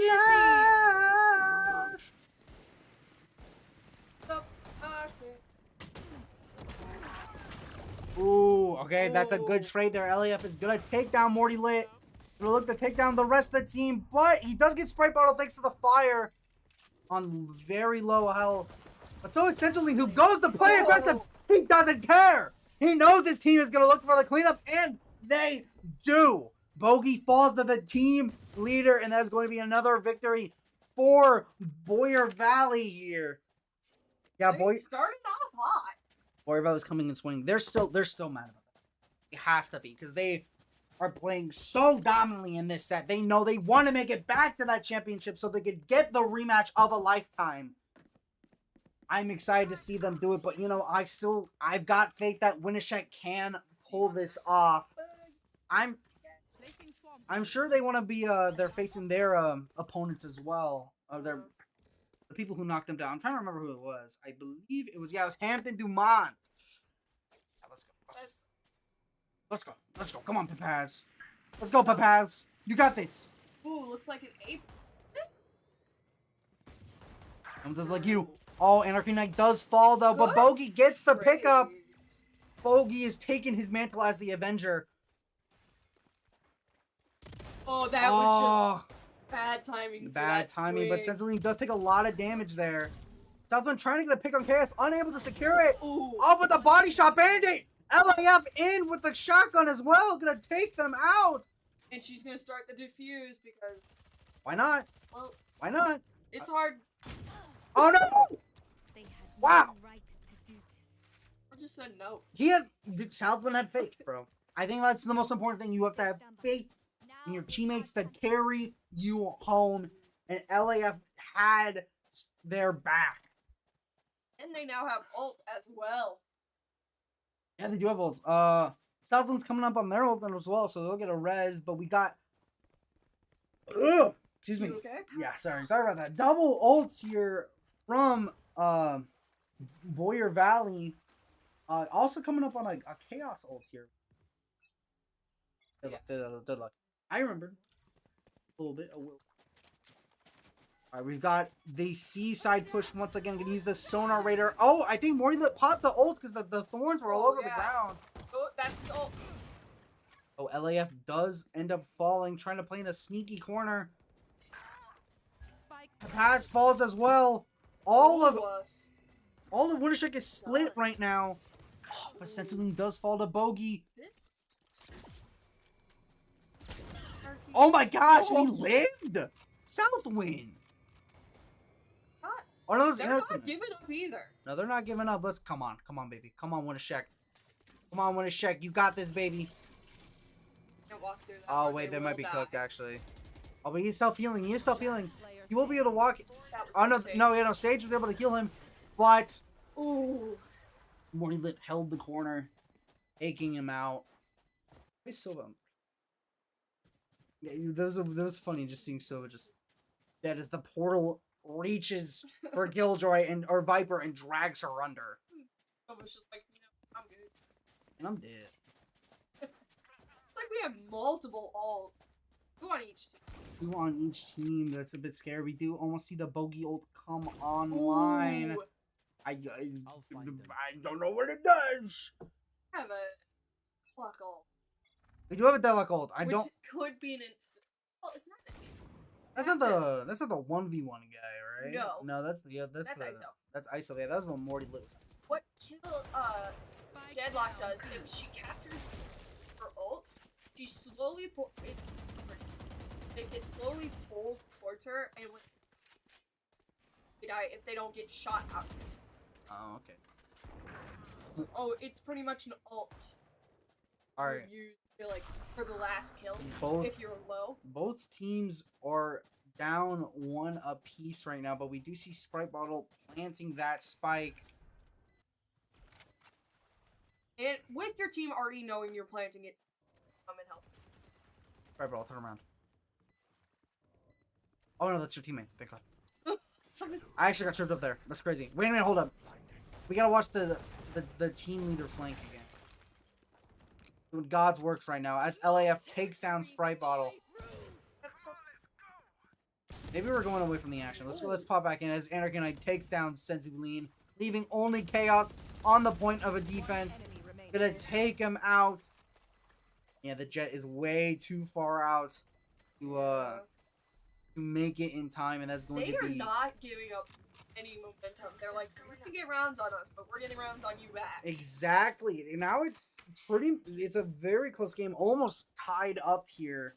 [SPEAKER 1] Ooh, okay, that's a good trade there. LAF is gonna take down Morty Lit. Gonna look to take down the rest of the team, but he does get Sprite Bottle thanks to the fire on very low health. But so is Centraline, who goes to play aggressive. He doesn't care. He knows his team is gonna look for the cleanup, and they do. Bogey falls to the team leader, and that's going to be another victory for Boyer Valley here. Yeah,
[SPEAKER 3] They started off hot.
[SPEAKER 1] Boyer Valley's coming and swinging. They're still mad about that. They have to be, because they are playing so dominantly in this set. They know they want to make it back to that championship so they could get the rematch of a lifetime. I'm excited to see them do it, but you know, I've got faith that Winneshiek can pull this off. I'm sure they want to be they're facing their opponents as well. The people who knocked them down. I'm trying to remember who it was. I believe it was Hampton Dumont. Yeah, let's go. Let's go. Come on, Papaz. Let's go, Papaz. You got this.
[SPEAKER 3] Ooh, looks like an ape.
[SPEAKER 1] I'm just like you. Oh, Anarchy Knight does fall though, but Bogey gets the pickup. Bogey is taking his mantle as the Avenger.
[SPEAKER 3] Oh, that was just bad timing.
[SPEAKER 1] Bad timing, but Sensoline does take a lot of damage there. Southland trying to get a pick on Chaos, unable to secure it.
[SPEAKER 3] Ooh.
[SPEAKER 1] Off with the body shot bandit. LAF in with the shotgun as well, gonna take them out.
[SPEAKER 3] And she's gonna start the defuse because.
[SPEAKER 1] Why not?
[SPEAKER 3] Well,
[SPEAKER 1] why not?
[SPEAKER 3] It's hard.
[SPEAKER 1] Oh no! Wow.
[SPEAKER 3] I just said no.
[SPEAKER 1] Southland had faith, bro. I think that's the most important thing. You have to have faith in your teammates to carry you home, and LAF had their back.
[SPEAKER 3] And they now have ult as well.
[SPEAKER 1] Yeah, they do have ults. Southland's coming up on their ult as well, so they'll get a res, but we got... Ugh! Excuse me.
[SPEAKER 3] You okay?
[SPEAKER 1] Yeah, sorry about that. Double ults here from Boyer Valley. Also coming up on a Chaos ult here. Good luck. I remember. A little bit. Alright, we've got the C-side push once again. Gonna use the Sonar Raider. Oh, I think Morty popped the ult because the thorns were all over the ground.
[SPEAKER 3] Oh, that's his ult.
[SPEAKER 1] Oh, LAF does end up falling, trying to play in the sneaky corner. Pass falls as well. All of Winneshiek is split right now. Oh, but Sentinel does fall to Bogey. Oh my gosh, and he lived! Southwind! Oh, no,
[SPEAKER 3] They're not giving up either.
[SPEAKER 1] No, they're not giving up. Come on, baby. Come on, Winneshiek. Come on, Winneshiek. You got this, baby.
[SPEAKER 3] Can't walk through that
[SPEAKER 1] Oh, wait, they might be cooked, actually. Oh, but he's self-healing. He is self-healing. He will be able to walk. Oh, no, Sage was able to heal him. But...
[SPEAKER 3] Ooh.
[SPEAKER 1] Morty Lit held the corner, taking him out. It's Silva. Yeah, that was funny just seeing Silva just dead as the portal reaches for Killjoy or Viper and drags her under.
[SPEAKER 3] Silva's just like, I'm good.
[SPEAKER 1] And I'm dead.
[SPEAKER 3] It's like we have multiple ults. Two on each team.
[SPEAKER 1] Two on each team. That's a bit scary. We do almost see the Bogey ult come online.
[SPEAKER 3] Ooh.
[SPEAKER 1] I don't know what it does.
[SPEAKER 3] I have a luck ult.
[SPEAKER 1] We do have a deadlock ult.
[SPEAKER 3] Which could be an instant. Well, it's not an instant.
[SPEAKER 1] That's not the 1v1 guy, right?
[SPEAKER 3] No.
[SPEAKER 1] No, that's
[SPEAKER 3] That's
[SPEAKER 1] the,
[SPEAKER 3] ISO.
[SPEAKER 1] That's ISO. Yeah, that was what Morty lives.
[SPEAKER 3] What kill Deadlock does, if she captures her ult, she slowly it gets slowly pulled towards her, and when they die if they don't get shot out.
[SPEAKER 1] Oh, okay.
[SPEAKER 3] Oh, it's pretty much an ult.
[SPEAKER 1] All right.
[SPEAKER 3] You feel like for the last kill
[SPEAKER 1] Both-
[SPEAKER 3] if you're low.
[SPEAKER 1] Both teams are down 1 apiece right now, but we do see Sprite Bottle planting that spike.
[SPEAKER 3] And with your team already knowing you're planting it, come and help.
[SPEAKER 1] Sprite Bottle, turn around. Oh no, that's your teammate. Thank God. I actually got tripped up there. That's crazy. Wait a minute, hold up. We gotta watch the team leader flank again. Doing God's works right now as LAF takes down Sprite Bottle. Maybe we're going away from the action. Let's pop back in as Anarchy Knight takes down Senzu, leaving only Chaos on the point of a defense. Gonna take him out. Yeah, the Jet is way too far out to make it in time, and that's going
[SPEAKER 3] They
[SPEAKER 1] to
[SPEAKER 3] are
[SPEAKER 1] be
[SPEAKER 3] not giving up any momentum. They're like, we're gonna get rounds on us, but we're getting rounds on you back.
[SPEAKER 1] exactly. Now it's a very close game, almost tied up here.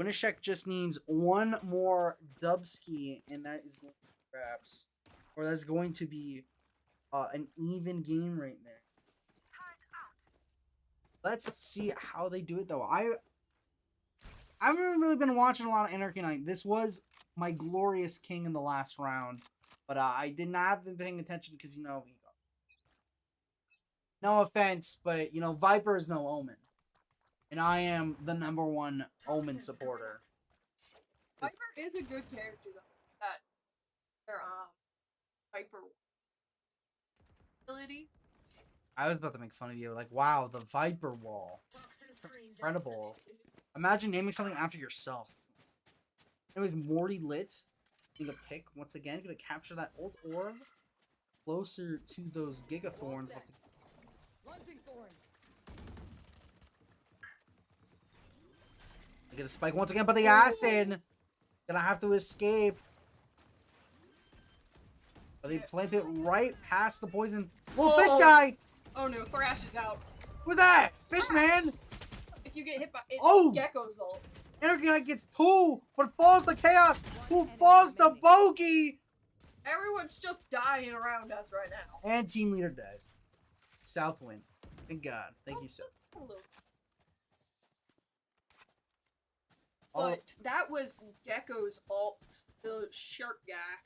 [SPEAKER 1] Winneshiek just needs one more dubski, and that is going to perhaps, or that's going to be an even game right there. Let's see how they do it though. I haven't really been watching a lot of Anarchy Knight. This was my glorious king in the last round, but I did not have been paying attention because no offense, but Viper is no Omen. And I am the #1 Omen supporter.
[SPEAKER 3] Viper is a good character though. That their Viper ability.
[SPEAKER 1] I was about to make fun of you, like, wow, the Viper wall. Incredible. Imagine naming something after yourself. Anyways, Morty Lit. Need a pick once again. Gonna capture that old orb. Closer to those Gigathorns. Get a spike once again, but the acid gonna have to escape. But they plant it right past the poison. Little fish guy!
[SPEAKER 3] Oh no, Thrash is out.
[SPEAKER 1] Who's that? Fish man!
[SPEAKER 3] If you get hit by it,
[SPEAKER 1] Oh!
[SPEAKER 3] Gecko's ult.
[SPEAKER 1] Anarchy Knight gets 2, but falls to Chaos, who falls to Bogey!
[SPEAKER 3] Everyone's just dying around us right now.
[SPEAKER 1] And team leader dead. Southwind. Thank God. Thank you, sir.
[SPEAKER 3] But that was Gecko's ult, the shark guy.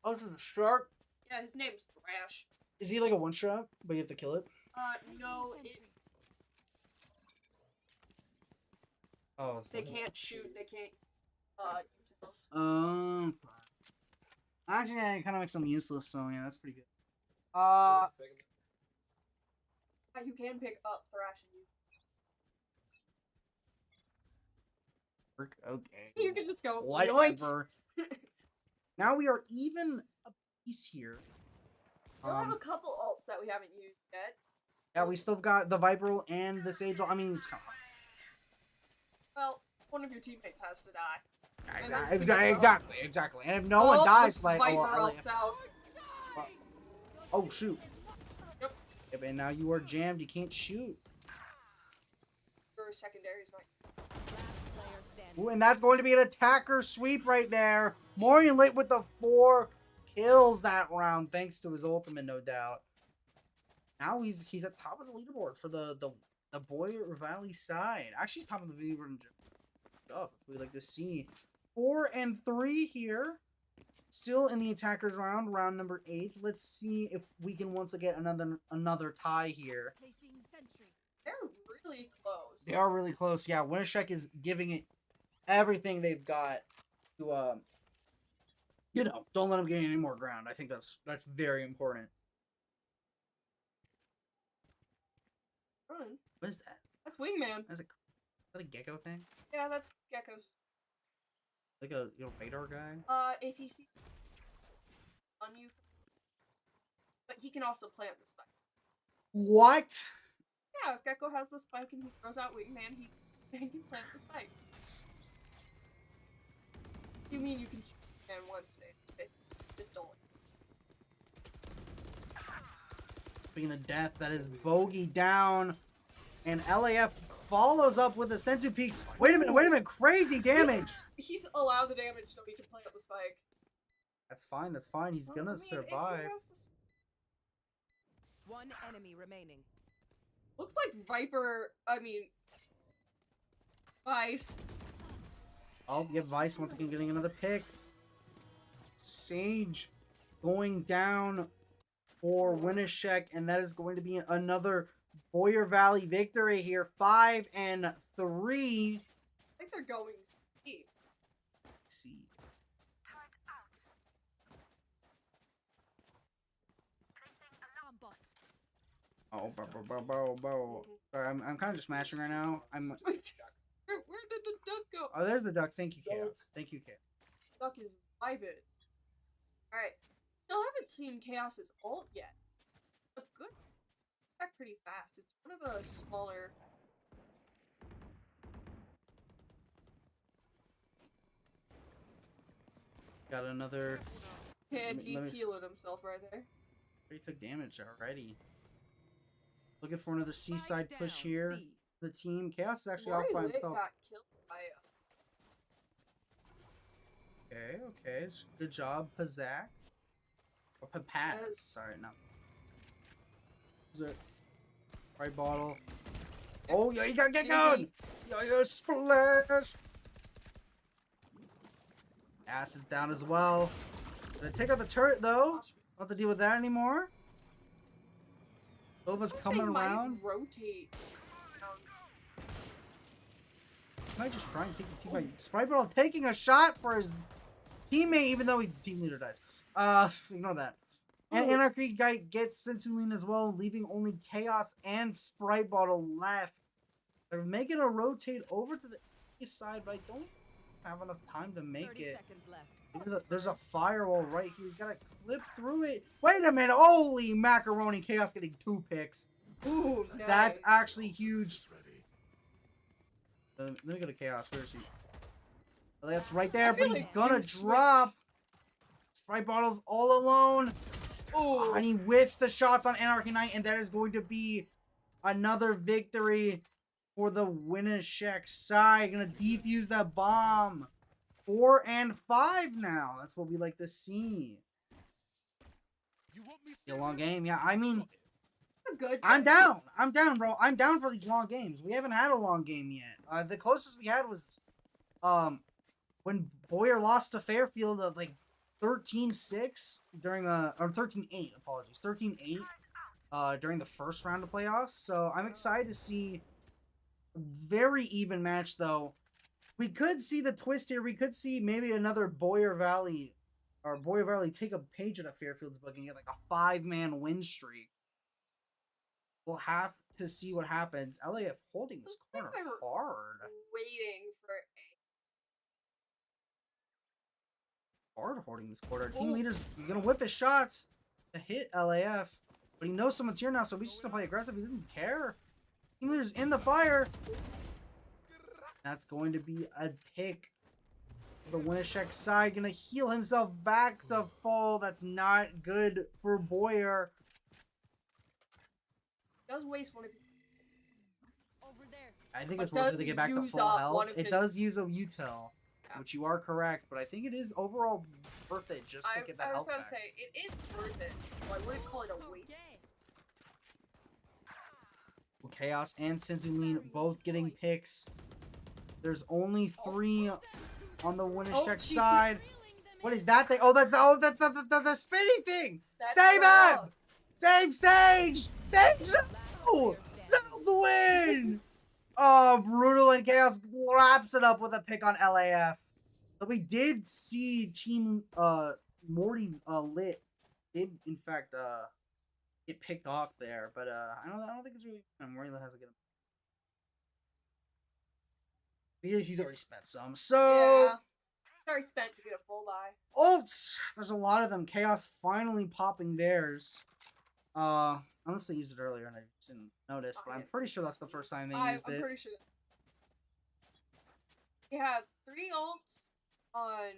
[SPEAKER 1] Oh, it's a shark?
[SPEAKER 3] Yeah, his name's Thrash.
[SPEAKER 1] Is he like a one-shot, but you have to kill it?
[SPEAKER 3] No,
[SPEAKER 1] Oh,
[SPEAKER 3] they can't shoot, they can't, utils.
[SPEAKER 1] Actually, yeah, it kind of makes them useless, so yeah, that's pretty good.
[SPEAKER 3] You can pick up Thrash and use.
[SPEAKER 1] Okay.
[SPEAKER 3] You can just go.
[SPEAKER 1] Whatever. Now we are even a piece here.
[SPEAKER 3] We still have a couple ults that we haven't used yet.
[SPEAKER 1] Yeah, we still got the Viper and the Sage. I mean, come on.
[SPEAKER 3] Well, one of your teammates has to die.
[SPEAKER 1] Exactly. And if no one dies, like,
[SPEAKER 3] Viper ults out.
[SPEAKER 1] Oh shoot.
[SPEAKER 3] Yep.
[SPEAKER 1] Yep. And now you are jammed. You can't shoot.
[SPEAKER 3] Your secondary is not.
[SPEAKER 1] Ooh, and that's going to be an attacker sweep right there. Morian Lit with the 4 kills that round, thanks to his ultimate, no doubt. Now he's at top of the leaderboard for the Boyer Valley side. Actually, he's top of the leaderboard in general. That's what we like to see. 4 and 3 here. Still in the attackers round number 8. Let's see if we can once again another tie here.
[SPEAKER 3] They're really close.
[SPEAKER 1] They are really close. Yeah, Winneshiek is giving it everything they've got to don't let them gain any more ground. I think that's very important. What is that?
[SPEAKER 3] That's Wingman.
[SPEAKER 1] Is that a gecko thing?
[SPEAKER 3] Yeah, that's Gecko's.
[SPEAKER 1] Like a radar guy?
[SPEAKER 3] If he sees on you, but he can also plant the spike.
[SPEAKER 1] What?
[SPEAKER 3] Yeah, if Gecko has the spike and he throws out Wingman, he can plant the spike. You mean you can shoot and once it just don't.
[SPEAKER 1] Speaking of death, that is Bogey down. And LAF follows up with a Senzu peek. Wait a minute, crazy damage.
[SPEAKER 3] He's allowed the damage so he can play up the spike.
[SPEAKER 1] That's fine, He's
[SPEAKER 3] Well,
[SPEAKER 1] gonna
[SPEAKER 3] I mean, if he
[SPEAKER 1] survive.
[SPEAKER 3] has to
[SPEAKER 5] One enemy remaining.
[SPEAKER 3] looks like Viper, Vice.
[SPEAKER 1] Oh, yeah, Vice once again getting another pick. Sage going down for Winneshiek, and that is going to be another Boyer Valley victory here. 5-3.
[SPEAKER 3] I think they're going steep.
[SPEAKER 1] See. Oh, bro. Sorry, I'm kind of just mashing right now.
[SPEAKER 3] Where did the duck go?
[SPEAKER 1] Oh, there's the duck. Thank you, Chaos. Thank you, Chaos.
[SPEAKER 3] Duck is vibing. Alright. Still haven't seen Chaos's ult yet. But good. Back pretty fast. It's one of a smaller.
[SPEAKER 1] Got another.
[SPEAKER 3] And he's
[SPEAKER 1] let me-
[SPEAKER 3] healing himself right there.
[SPEAKER 1] He took damage already. Looking for another seaside push here. The team. Chaos is actually off by
[SPEAKER 3] Lit
[SPEAKER 1] himself.
[SPEAKER 3] got killed by
[SPEAKER 1] Okay. Good job, Pazak. Or Papaz.
[SPEAKER 3] Yes.
[SPEAKER 1] Sorry, no. Is it right bottle? Oh, yeah, you gotta get going! Yeah, splash! Acid's down as well. Gonna take out the turret though. Don't have to deal with that anymore. Nova's coming around.
[SPEAKER 3] Rotate.
[SPEAKER 1] Might just try and take the team by Sprite Bottle taking a shot for his teammate, even though his team leader dies. Ignore that. And Anarchy guy gets Sensuline as well, leaving only Chaos and Sprite Bottle left. They're making a rotate over to the east side, but I don't have enough time to make
[SPEAKER 5] 30
[SPEAKER 1] it.
[SPEAKER 5] seconds left.
[SPEAKER 1] There's a firewall right here. He's got to clip through it. Wait a minute. Holy macaroni. Chaos getting 2 picks.
[SPEAKER 3] Ooh, nice.
[SPEAKER 1] That's actually huge. Let me go to Chaos. Where is he? Oh, that's right there, but he's gonna drop. Sprite Bottle's all alone.
[SPEAKER 3] Ooh.
[SPEAKER 1] And he whips the shots on Anarchy Knight, and that is going to be another victory for the Winneshiek side. Gonna defuse that bomb. 4 and 5 now. That's what we like to see. A long game, yeah. I mean,
[SPEAKER 3] Good.
[SPEAKER 1] I'm down. I'm down, bro. I'm down for these long games. We haven't had a long game yet. The closest we had was when Boyer lost to Fairfield at like 13-6 during or 13-8, apologies. 13-8 during the first round of playoffs. So I'm excited to see a very even match though. We could see the twist here. We could see maybe another Boyer Valley take a page out of Fairfield's book and get like a 5-man win streak. We'll have to see what happens. LAF holding this corner hard.
[SPEAKER 3] Waiting for
[SPEAKER 1] Hard holding this quarter. Team leader's gonna whip his shots to hit LAF, but he knows someone's here now, so he's just gonna play aggressive. He doesn't care. Team leader's in the fire. That's going to be a pick. The Winneshiek side gonna heal himself back to full. That's not good for Boyer.
[SPEAKER 3] does waste one of his.
[SPEAKER 5] Over there.
[SPEAKER 1] I think
[SPEAKER 3] But
[SPEAKER 1] it's worth it
[SPEAKER 3] does
[SPEAKER 1] to get back to
[SPEAKER 3] use
[SPEAKER 1] full
[SPEAKER 3] up
[SPEAKER 1] health.
[SPEAKER 3] one of
[SPEAKER 1] It
[SPEAKER 3] his-
[SPEAKER 1] does use a util,
[SPEAKER 3] Yeah.
[SPEAKER 1] which you are correct, but I think it is overall worth it just to get that
[SPEAKER 3] I was
[SPEAKER 1] health
[SPEAKER 3] about
[SPEAKER 1] back.
[SPEAKER 3] to say, it is worth it. Well, I wouldn't call it a waste.
[SPEAKER 5] Okay.
[SPEAKER 1] Well, Chaos and Sensuline both getting picks. There's only 3 on the Winneshiek
[SPEAKER 3] she's
[SPEAKER 1] side. What is that thing? Oh, that's the spinny thing.
[SPEAKER 3] That's
[SPEAKER 1] Save
[SPEAKER 3] wild.
[SPEAKER 1] him! Save Sage! Sage! No! Save the win! Oh, Brutal and Chaos wraps it up with a pick on LAF. But we did see Team Morty Lit did in fact get picked off there, but I don't think it's really Morty Lit has a good. He's already spent some, so.
[SPEAKER 3] Yeah. Sorry, spent to get a full buy.
[SPEAKER 1] Ults! There's a lot of them. Chaos finally popping theirs. Unless they used it earlier and I just didn't notice, but I'm pretty sure that's the first time they used
[SPEAKER 3] I'm
[SPEAKER 1] it.
[SPEAKER 3] pretty sure. We have 3 ults on.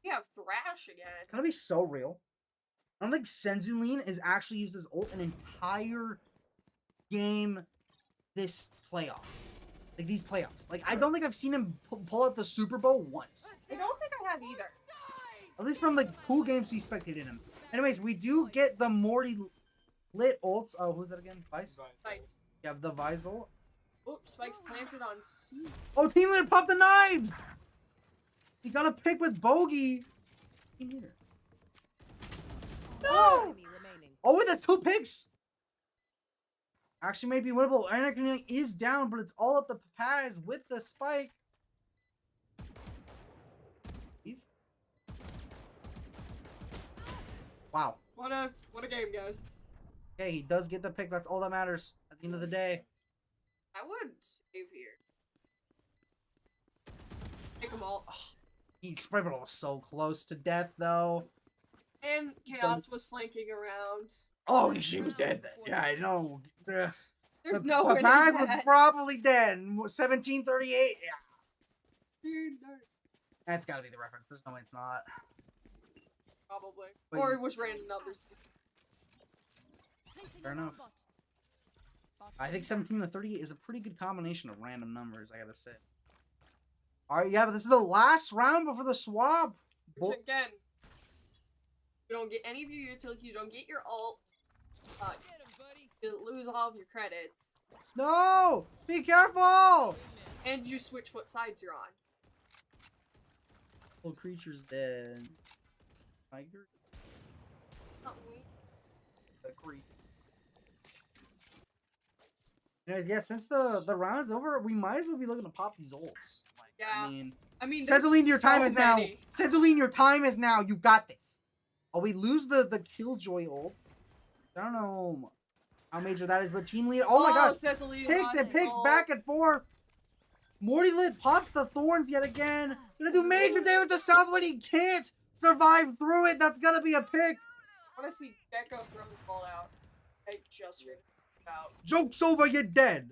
[SPEAKER 3] We have Thrash again.
[SPEAKER 1] It's gonna be so real. I don't think Senzulin is actually used his ult an entire game this playoff. Like these playoffs. Like I don't think I've seen him pull out the Super Bowl once.
[SPEAKER 3] I don't think I have either.
[SPEAKER 1] At least from like pool games we spectated him. Anyways, we do get the Morty lit ults. Oh, who's that again? Vice?
[SPEAKER 3] Nice.
[SPEAKER 1] You have the Visel.
[SPEAKER 3] Oh, Spike's planted on C.
[SPEAKER 1] Oh, Team Leader popped the knives! You got a pick with Bogey. Team Leader. No!
[SPEAKER 5] Enemy remaining.
[SPEAKER 1] Oh, wait, that's 2 picks. Actually, maybe winnable. Anakin is down, but it's all up the Paz with the spike. Wow.
[SPEAKER 3] What a game, guys.
[SPEAKER 1] Okay, he does get the pick. That's all that matters at the end of the day.
[SPEAKER 3] I would save here. Take them all.
[SPEAKER 1] He spray bottle was so close to death, though.
[SPEAKER 3] And Chaos was flanking around.
[SPEAKER 1] Oh, she was dead then. Yeah, I know.
[SPEAKER 3] There's no way to
[SPEAKER 1] Paz
[SPEAKER 3] do
[SPEAKER 1] was
[SPEAKER 3] that.
[SPEAKER 1] probably dead. 1738. Yeah.
[SPEAKER 3] Dude, no.
[SPEAKER 1] That's gotta be the reference. There's no way it's not.
[SPEAKER 3] Probably.
[SPEAKER 1] Wait.
[SPEAKER 3] Or it was random numbers.
[SPEAKER 1] Fair enough. I think 17 to 38 is a pretty good combination of random numbers, I gotta say. Alright, yeah, but this is the last round before the swap.
[SPEAKER 3] Which again, you don't get any of your utilities, you don't get your ult. You lose all of your credits.
[SPEAKER 1] No! Be careful!
[SPEAKER 3] And you switch what sides you're on.
[SPEAKER 1] Little creature's dead. Tiger?
[SPEAKER 3] Not me.
[SPEAKER 1] Agreed. Anyways, yeah, since the round's over, we might as well be looking to pop these ults. Like,
[SPEAKER 3] Yeah.
[SPEAKER 1] I mean,
[SPEAKER 3] there's
[SPEAKER 1] Cezuline, your time
[SPEAKER 3] so
[SPEAKER 1] is now.
[SPEAKER 3] many.
[SPEAKER 1] Cezuline, your time is now. You got this. Oh, we lose the Killjoy ult. I don't know how major that is, but team lead. Oh my gosh.
[SPEAKER 3] Cezuline
[SPEAKER 1] Picks
[SPEAKER 3] lost
[SPEAKER 1] and
[SPEAKER 3] his
[SPEAKER 1] picks
[SPEAKER 3] ult.
[SPEAKER 1] back and forth. Morty Lit pops the thorns yet again. Gonna do major damage to Southwind. He can't survive through it. That's gonna be a pick.
[SPEAKER 3] I want to see Gecko throw his ball out. I just heard about.
[SPEAKER 1] Joke's over. You're dead.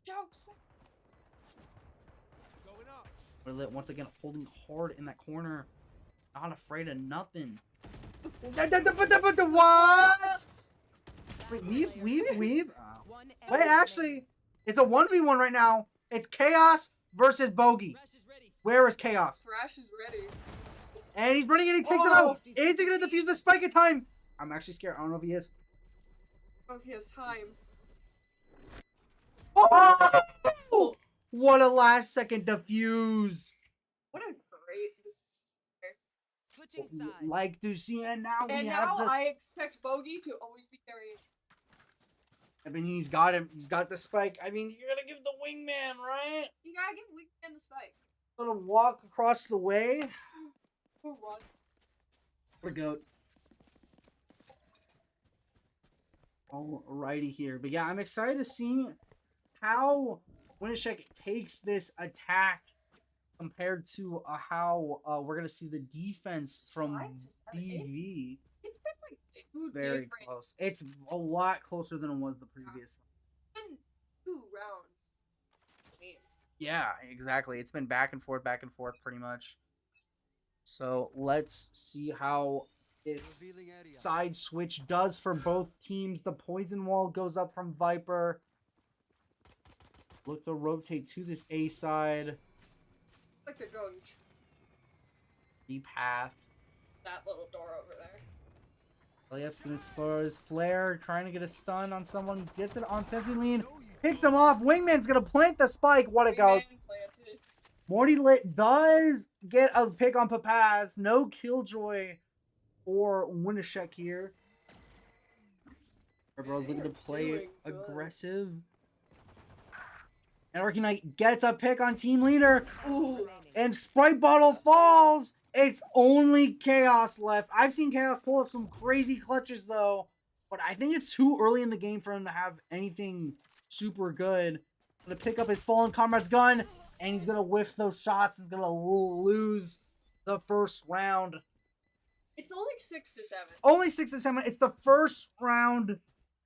[SPEAKER 3] Jokes.
[SPEAKER 11] Going up.
[SPEAKER 1] Morty Lit once again holding hard in that corner. Not afraid of nothing. What? Wait, weave. Oh. Wait, actually, it's a 1v1 right now. It's Chaos versus Bogey. Where is Chaos?
[SPEAKER 3] Thrash is ready.
[SPEAKER 1] And he's running and he takes him out. Is he gonna defuse the spike in time? I'm actually scared. I don't know if he is.
[SPEAKER 3] Oh, he has time.
[SPEAKER 1] Oh! What a last second defuse.
[SPEAKER 3] What a great.
[SPEAKER 5] Switching
[SPEAKER 1] We
[SPEAKER 5] sides.
[SPEAKER 1] like to see, and now
[SPEAKER 3] And
[SPEAKER 1] we
[SPEAKER 3] now
[SPEAKER 1] have this.
[SPEAKER 3] I expect Bogey to always be carrying.
[SPEAKER 1] I mean, he's got him. He's got the spike. I mean, you're gonna give the wingman, right?
[SPEAKER 3] You gotta give Weekend the spike.
[SPEAKER 1] Gonna walk across the way.
[SPEAKER 3] For what?
[SPEAKER 1] For goat. Alrighty here, but yeah, I'm excited to see how Winneshiek takes this attack compared to how we're gonna see the defense from BV.
[SPEAKER 3] It's been like two
[SPEAKER 1] Very
[SPEAKER 3] different
[SPEAKER 1] close. It's a lot closer than it was the previous.
[SPEAKER 3] two rounds. Man.
[SPEAKER 1] Yeah, exactly. It's been back and forth pretty much. So let's see how this side switch does for both teams. The poison wall goes up from Viper. Look to rotate to this A side.
[SPEAKER 3] Like they're going
[SPEAKER 1] B path.
[SPEAKER 3] that little door over there.
[SPEAKER 1] Eliev's gonna throw his flare, trying to get a stun on someone. Gets it on Senzulin. Picks him off. Wingman's gonna plant the spike. What a go.
[SPEAKER 3] Wingman planted.
[SPEAKER 1] Morty Lit does get a pick on Papaz. No Killjoy or Winneshiek here. Everyone's looking to play
[SPEAKER 3] doing good.
[SPEAKER 1] aggressive. And Arky Knight gets a pick on team leader.
[SPEAKER 3] Ooh.
[SPEAKER 1] And Sprite Bottle falls. It's only Chaos left. I've seen Chaos pull up some crazy clutches though. But I think it's too early in the game for him to have anything super good. Gonna pick up his fallen comrade's gun. And he's gonna whiff those shots. He's gonna lose the first round.
[SPEAKER 3] It's only 6 to 7.
[SPEAKER 1] Only 6 to 7. It's the first round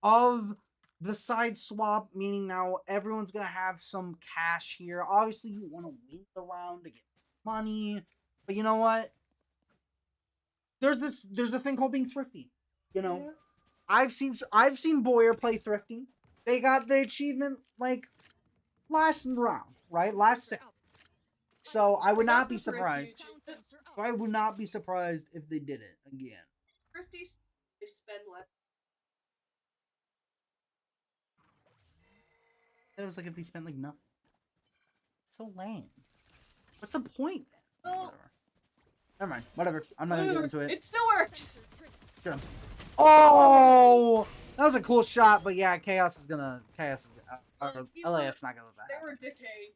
[SPEAKER 1] of the side swap, meaning now everyone's gonna have some cash here. Obviously, you want to win the round to get money, But you know what? There's the thing called being thrifty. You know,
[SPEAKER 3] Yeah.
[SPEAKER 1] I've seen Boyer play thrifty. They got the achievement like last round, right? Last set. So I would not be surprised. So I would not be surprised if they did it again.
[SPEAKER 3] Thrifty, they spend less.
[SPEAKER 1] It was like if they spent like nothing. It's so lame. What's the point?
[SPEAKER 3] Well,
[SPEAKER 1] Never mind. Whatever. I'm not gonna get into it.
[SPEAKER 3] it still works.
[SPEAKER 1] Shoot him. Oh, that was a cool shot, but yeah, Chaos is LAF's not gonna let that
[SPEAKER 3] They
[SPEAKER 1] happen.
[SPEAKER 3] were decayed.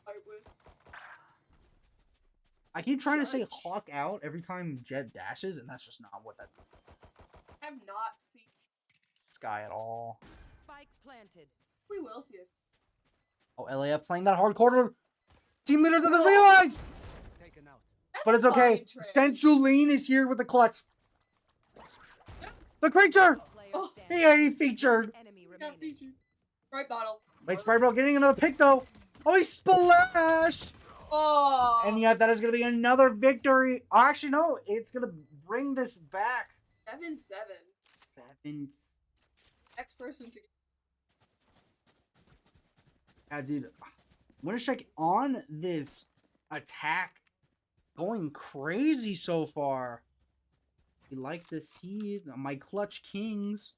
[SPEAKER 3] Fight with.
[SPEAKER 1] I keep trying to say Hawk out every time Jet dashes, and that's just not what that
[SPEAKER 3] I have not seen.
[SPEAKER 1] this guy at all.
[SPEAKER 5] Spike planted.
[SPEAKER 3] We will see this.
[SPEAKER 1] Oh, LAF playing that hard quarter. Team leader doesn't realize, but it's okay. Sensuline is here with the clutch. The creature.
[SPEAKER 3] Oh,
[SPEAKER 1] Yeah, he featured.
[SPEAKER 5] Enemy
[SPEAKER 3] got
[SPEAKER 5] remaining.
[SPEAKER 3] featured. Right bottle.
[SPEAKER 1] Wait, Sprite Bro getting another pick though. Oh, he splashed.
[SPEAKER 3] Oh.
[SPEAKER 1] And yet that is going to be another victory. Oh, actually, no. It's going to bring this back.
[SPEAKER 3] 7-7.
[SPEAKER 1] 7.
[SPEAKER 3] Next person to.
[SPEAKER 1] Yeah, dude. Winneshiek on this attack. Going crazy so far. You like to see my clutch kings.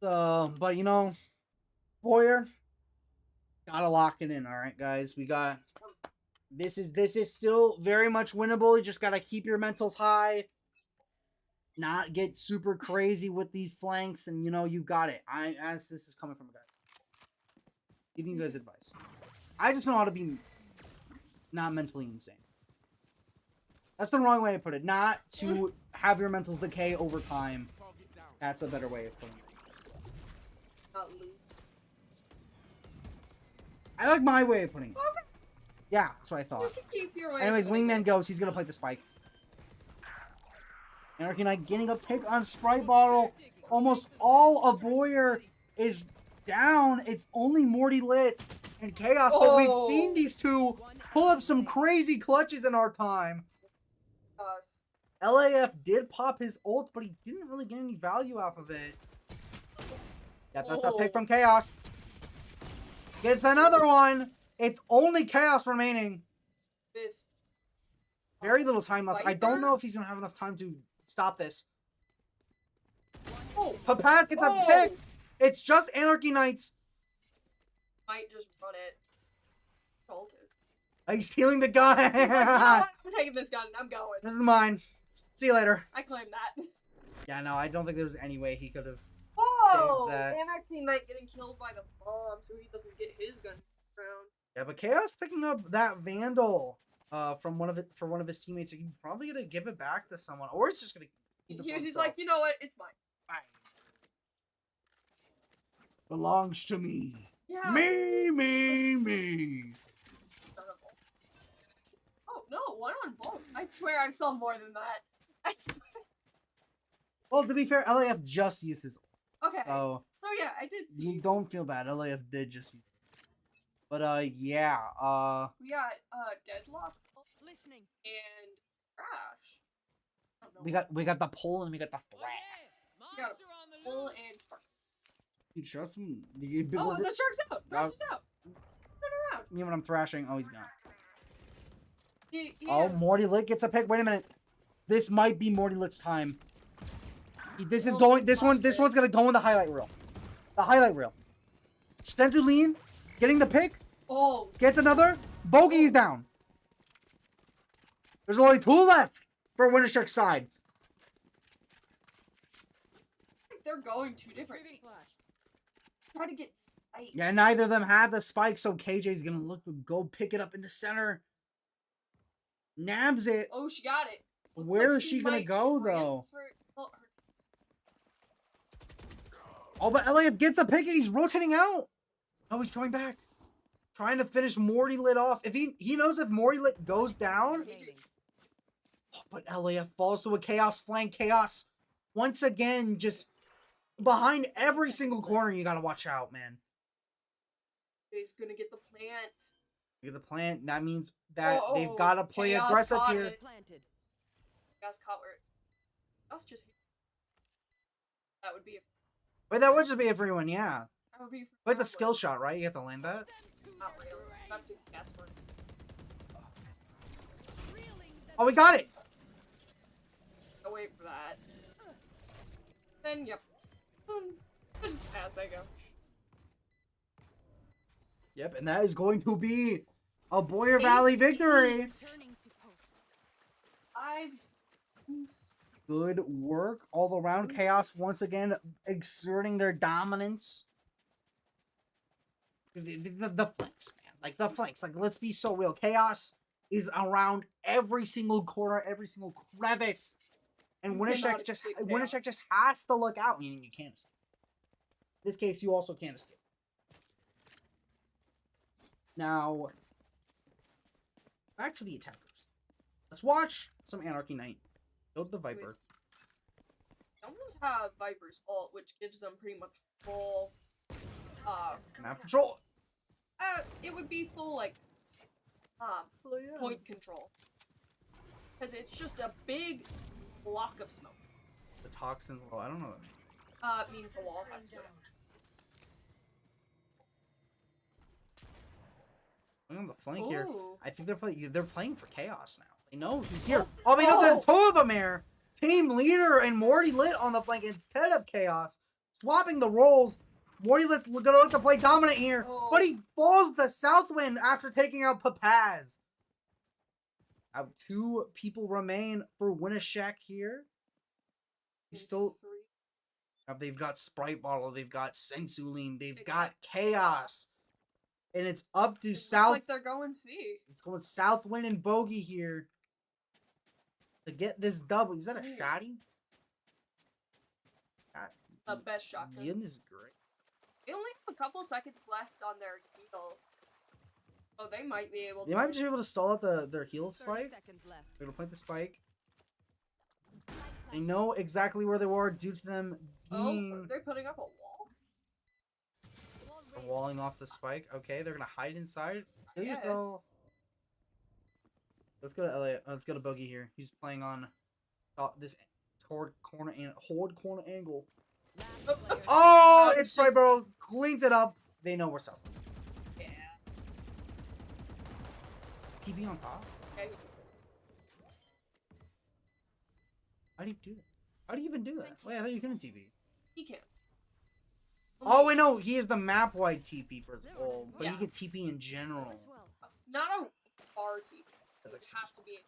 [SPEAKER 1] But you know, Boyer. Gotta lock it in, all right, guys. We got this is still very much winnable. You just gotta keep your mentals high, not get super crazy with these flanks, and you know you got it. As this is coming from a guy, giving you guys advice. I just know how to be not mentally insane. That's the wrong way to put it. Not to have your mentals decay over time. That's a better way of putting it.
[SPEAKER 3] Not lose.
[SPEAKER 1] I like my way of putting it. Yeah, that's what I
[SPEAKER 3] You
[SPEAKER 1] thought.
[SPEAKER 3] can keep your way.
[SPEAKER 1] Anyways,
[SPEAKER 3] of putting
[SPEAKER 1] Wingman
[SPEAKER 3] it.
[SPEAKER 1] goes. He's gonna play the spike. Anarchy Knight getting a pick on Sprite Bottle. Almost all of Boyer is down. It's only Morty Lit and Chaos, but
[SPEAKER 3] Oh.
[SPEAKER 1] we've seen these two pull up some crazy clutches in our time.
[SPEAKER 3] Us.
[SPEAKER 1] LAF did pop his ult, but he didn't really get any value off of it. Yeah, that's a pick from Chaos. Gets another one. It's only Chaos remaining.
[SPEAKER 3] This.
[SPEAKER 1] Very little time left. I don't
[SPEAKER 3] Viper?
[SPEAKER 1] know if he's gonna have enough time to stop this.
[SPEAKER 3] Oh.
[SPEAKER 1] Papaz gets a
[SPEAKER 3] Oh.
[SPEAKER 1] pick. It's just Anarchy Knights.
[SPEAKER 3] Might just run it. Hold it.
[SPEAKER 1] Like stealing the gun.
[SPEAKER 3] He's like, you know what? I'm taking this gun. I'm going.
[SPEAKER 1] This is mine. See you later.
[SPEAKER 3] I claim that.
[SPEAKER 1] Yeah, no, I don't think there was any way he could have.
[SPEAKER 3] Oh,
[SPEAKER 1] that.
[SPEAKER 3] Anarchy Knight getting killed by the bomb, so he doesn't get his gun round.
[SPEAKER 1] Yeah, but Chaos picking up that Vandal from one of his teammates. He's probably gonna give it back to someone, or it's just gonna keep it for
[SPEAKER 3] He's
[SPEAKER 1] himself.
[SPEAKER 3] like, you know what? It's mine.
[SPEAKER 1] Belongs to me.
[SPEAKER 3] Yeah.
[SPEAKER 1] Me.
[SPEAKER 3] Oh no, one on both. I swear I saw more than that. I swear.
[SPEAKER 1] Well, to be fair, LAF just used his.
[SPEAKER 3] Okay.
[SPEAKER 1] So
[SPEAKER 3] So yeah, I did see.
[SPEAKER 1] you don't feel bad. LAF did just use it. But yeah,
[SPEAKER 3] We got Deadlocks
[SPEAKER 5] Listening.
[SPEAKER 3] and Crash. I don't know
[SPEAKER 1] we got the pull and we got the thrash.
[SPEAKER 3] We got a pull and shark.
[SPEAKER 1] Dude, trust me. The big
[SPEAKER 3] Oh,
[SPEAKER 1] order-
[SPEAKER 3] the shark's out. Crash is out. Turn around.
[SPEAKER 1] Me when I'm thrashing. Oh, he's gone.
[SPEAKER 3] He
[SPEAKER 1] Oh,
[SPEAKER 3] has-
[SPEAKER 1] Morty Lit gets a pick. Wait a minute. This might be Morty Lit's time. This is
[SPEAKER 3] Oh,
[SPEAKER 1] going. This
[SPEAKER 3] watch
[SPEAKER 1] one's
[SPEAKER 3] it.
[SPEAKER 1] gonna go in the highlight reel. The highlight reel. Stentuline getting the pick.
[SPEAKER 3] Oh,
[SPEAKER 1] Gets another. Bogey's down. There's only 2 left for Winneshiek's side.
[SPEAKER 3] they're going two different. Try to get spiked.
[SPEAKER 1] Yeah, neither of them have the spike, so KJ's gonna look to go pick it up in the center. Nabs it.
[SPEAKER 3] Oh, she got it. Looks
[SPEAKER 1] Where
[SPEAKER 3] like
[SPEAKER 1] is she gonna
[SPEAKER 3] might
[SPEAKER 1] go, though?
[SPEAKER 3] well,
[SPEAKER 1] Oh, but Elliot gets the pick and he's rotating out. Oh, he's coming back. Trying to finish Morty Lit off. If he knows if Morty Lit goes down. Oh, but Elliot falls to a Chaos flank. Chaos, once again, just behind every single corner. You gotta watch out, man.
[SPEAKER 3] He's gonna get the plant.
[SPEAKER 1] Look at the plant. That means that
[SPEAKER 3] Oh,
[SPEAKER 1] they've got to play
[SPEAKER 3] Chaos
[SPEAKER 1] aggressive
[SPEAKER 3] caught
[SPEAKER 1] here.
[SPEAKER 3] it. Chaos caught where that's just that would be
[SPEAKER 1] Wait, that would just be everyone, yeah.
[SPEAKER 3] that would be
[SPEAKER 1] Wait, the skill shot, right? You have to land that?
[SPEAKER 3] not really. Not to guess one.
[SPEAKER 1] Oh, we got it!
[SPEAKER 3] I'll wait for that. Then yep. Just pass I go.
[SPEAKER 1] Yep, and that is going to be a Boyer Valley victory. Good work all around. Chaos once again exerting their dominance. The flanks, man. Like, the flanks. Like, let's be so real. Chaos is around every single corner, every single crevice. And Winneshiek just has to look out. Meaning you can't escape. In this case, you also can't escape. Now, back to the attackers. Let's watch some Anarchy Knight. Build the Viper.
[SPEAKER 3] They almost have Viper's ult, which gives them pretty much full
[SPEAKER 1] Map control.
[SPEAKER 3] It would be full like point control. Because it's just a big block of smoke.
[SPEAKER 1] The toxins. Well, I don't know what that means.
[SPEAKER 3] Means the wall has to.
[SPEAKER 1] On the flank here,
[SPEAKER 3] Ooh.
[SPEAKER 1] I think they're playing for Chaos now. They know he's here. Oh, we know there's two of them here. Team Leader and Morty Lit on the flank instead of Chaos, swapping the roles. Morty Lit's gonna look to play dominant here, but he falls the Southwind after taking out Papaz. Now 2 people remain for Winneshiek here. He's still. Now they've got Sprite Bottle, they've got Sensuline, they've got Chaos. And it's up to South.
[SPEAKER 3] Like they're going C.
[SPEAKER 1] It's going Southwind and Bogey here to get this double. Is that a shotty?
[SPEAKER 3] The best shotgun.
[SPEAKER 1] Yin is great.
[SPEAKER 3] They only have a couple seconds left on their heal. Oh, they might be able to.
[SPEAKER 1] They might be able to stall out their heal spike. They're gonna plant the spike. They know exactly where they were due to them being.
[SPEAKER 3] Oh, they're putting up a wall?
[SPEAKER 1] They're walling off the spike. Okay, they're gonna hide inside.
[SPEAKER 3] Yes.
[SPEAKER 1] Let's go to Elliot. Let's go to Bogey here. He's playing on this horde corner angle. Oh, it's Sprite Bro. Cleans it up. They know we're south.
[SPEAKER 3] Yeah.
[SPEAKER 1] TB on top.
[SPEAKER 3] Okay.
[SPEAKER 1] How do you do that? How do you even do that? Wait, I thought you couldn't TP.
[SPEAKER 3] He can.
[SPEAKER 1] Oh, wait, no. He is the map-wide TP for his ult, but he can TP in general.
[SPEAKER 3] Not a far TP. It would have to be.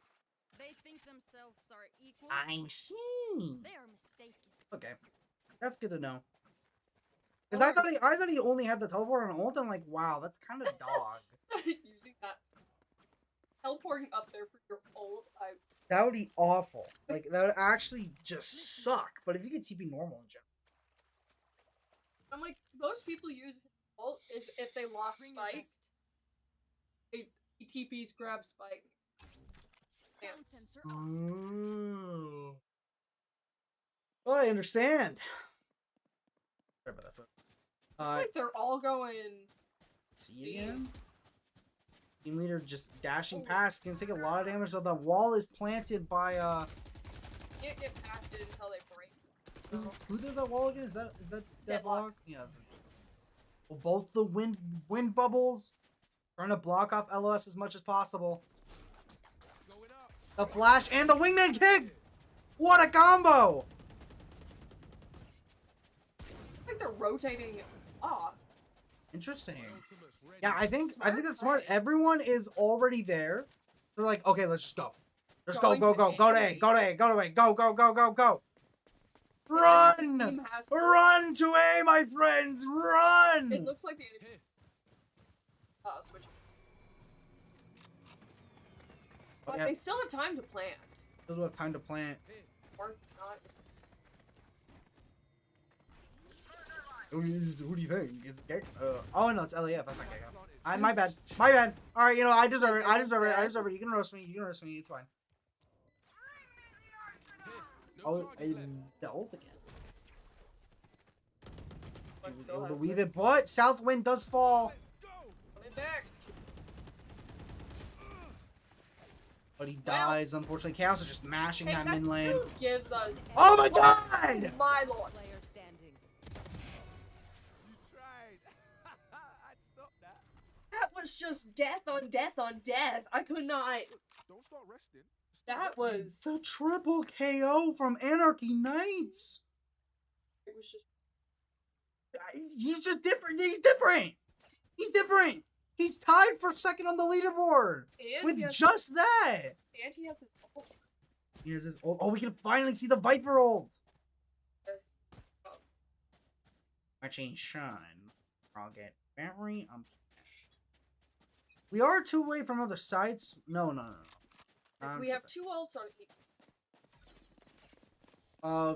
[SPEAKER 5] They think themselves are equal.
[SPEAKER 1] I see.
[SPEAKER 5] They are mistaken.
[SPEAKER 1] Okay. That's good to know. Because I thought he only had the teleport on ult. I'm like, wow, that's kind of dog.
[SPEAKER 3] Using that. Teleporting up there for your ult,
[SPEAKER 1] That would be awful. Like, that would actually just suck. But if you could TP normal in general.
[SPEAKER 3] I'm like, most people use ult is if they lost Spike. He TPs, grab Spike.
[SPEAKER 1] Ooh. Well, I understand. Sorry about that foot.
[SPEAKER 3] Looks like they're all going.
[SPEAKER 1] See again? Team leader just dashing past. Gonna take a lot of damage. So the wall is planted by
[SPEAKER 3] Can't get past it until they break.
[SPEAKER 1] Who does that wall again? Is that
[SPEAKER 3] Deadlock?
[SPEAKER 1] Yeah. Well, both the wind bubbles trying to block off LOS as much as possible. The flash and the wingman kick. What a combo!
[SPEAKER 3] I think they're rotating off.
[SPEAKER 1] Interesting. Yeah, I think that's smart. Everyone is already there. They're like, okay, let's just go. Let's go to A, go to A, go. Run! Run to A, my friends! Run!
[SPEAKER 3] It looks like the enemy. Switch. But they still have time to plant.
[SPEAKER 1] Still have time to plant.
[SPEAKER 3] Or not.
[SPEAKER 1] Who do you think? It's Gek? Oh no, it's LAF. That's not Gek. My bad. My bad. All right, you know I deserve it. I deserve it. You can roast me. It's fine. Oh, the ult again. He was able to weave it, but Southwind does fall.
[SPEAKER 3] Coming back.
[SPEAKER 1] But he dies, unfortunately. Chaos is just mashing
[SPEAKER 3] Hey,
[SPEAKER 1] that
[SPEAKER 3] that
[SPEAKER 1] mid lane.
[SPEAKER 3] still gives us.
[SPEAKER 1] Oh my god!
[SPEAKER 3] My lord.
[SPEAKER 5] Player standing.
[SPEAKER 11] You tried. I'd stop that.
[SPEAKER 3] That was just death on death on death. I could not.
[SPEAKER 11] Don't start resting.
[SPEAKER 3] That was.
[SPEAKER 1] The triple KO from Anarchy Knights.
[SPEAKER 3] It was just.
[SPEAKER 1] He's just different. He's different. He's different. He's tied for second on the leaderboard
[SPEAKER 3] And
[SPEAKER 1] with
[SPEAKER 3] he has,
[SPEAKER 1] just that.
[SPEAKER 3] and he has his ult.
[SPEAKER 1] Here's his ult. Oh, we can finally see the Viper ult. Matching shine. I'll get very We are 2 away from other sites. No.
[SPEAKER 3] We have 2 ults on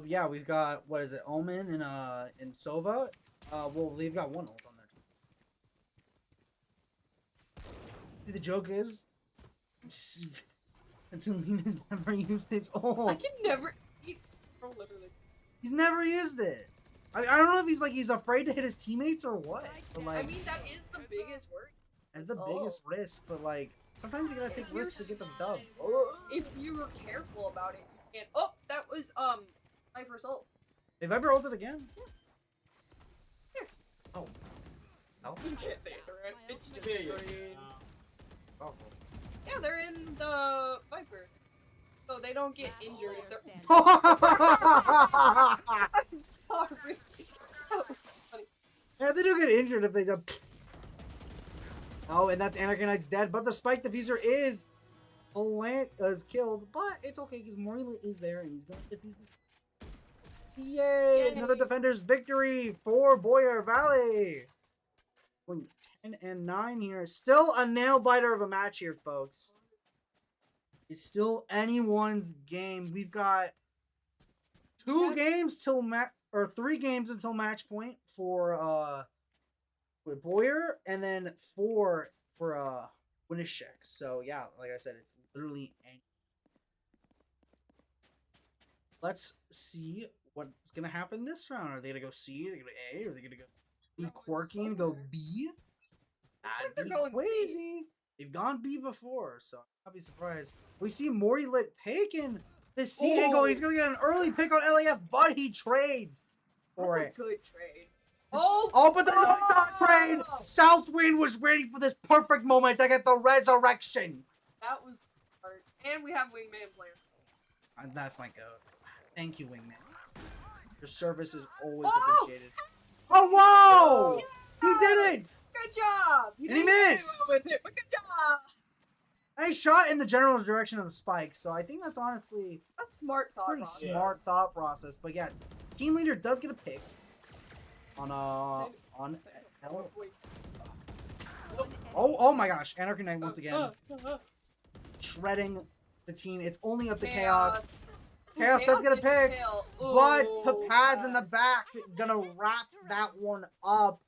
[SPEAKER 3] each.
[SPEAKER 1] Yeah, we've got, what is it, Omen and Sova. Well, they've got 1 ult on there. See, the joke is, Angelina's never used his ult.
[SPEAKER 3] I can never. Oh, literally.
[SPEAKER 1] He's never used it. I don't know if he's afraid to hit his teammates or what. But
[SPEAKER 3] I
[SPEAKER 1] like,
[SPEAKER 3] mean, that is the biggest worry.
[SPEAKER 1] it's the biggest risk. But like, sometimes you gotta take risks to get the dub.
[SPEAKER 3] If you were careful about it, you can't. Oh, that was Viper's ult.
[SPEAKER 1] They Viper ulted again.
[SPEAKER 3] Here.
[SPEAKER 1] Oh. No.
[SPEAKER 3] You can't say it, right? It's just
[SPEAKER 4] Yeah, yeah.
[SPEAKER 3] green.
[SPEAKER 1] Oh.
[SPEAKER 3] Yeah, they're in the Viper, so they don't get injured if they're. I'm sorry. That was funny.
[SPEAKER 1] Yeah, they do get injured if they don't. Oh, and that's Anarchy Knight's dead, but the spike diffuser is killed, but it's okay because Morila is there and he's gonna defuse this. Yay! Another defender's victory for Boyer Valley. Going 10-9 here. Still a nail biter of a match here, folks. It's still anyone's game. We've got 2 games till 3 games until match point for with Boyer, and then 4 for Winneshiek. So yeah, like I said, it's literally any. Let's see what's gonna happen this round. Are they gonna go C? Are they gonna A? Are they gonna go be quirky and go B? That'd be crazy. They've gone B before, so I'll be surprised. We see Morty Lit taking the C angle. He's gonna get an early pick on LAF, but he trades for
[SPEAKER 3] That's
[SPEAKER 1] it.
[SPEAKER 3] a good trade. Oh,
[SPEAKER 1] But the not trade. Southwind was waiting for this perfect moment to get the resurrection.
[SPEAKER 3] that was smart. And we have Wingman player.
[SPEAKER 1] And that's my goat. Thank you, Wingman. Your service is always
[SPEAKER 3] Oh!
[SPEAKER 1] appreciated. Oh, whoa! He did it!
[SPEAKER 3] Good job.
[SPEAKER 1] And he
[SPEAKER 3] didn't get
[SPEAKER 1] missed!
[SPEAKER 3] away with it, but good job.
[SPEAKER 1] Nice shot in the general direction of the spike, so I think that's honestly
[SPEAKER 3] A smart thought.
[SPEAKER 1] pretty
[SPEAKER 3] process.
[SPEAKER 1] smart thought process. But yeah, team leader does get a pick on L. Oh my gosh, Anarchy Knight once again shredding the team. It's only up to Chaos. Chaos does get a pick, but Papaz in the back gonna wrap that one up.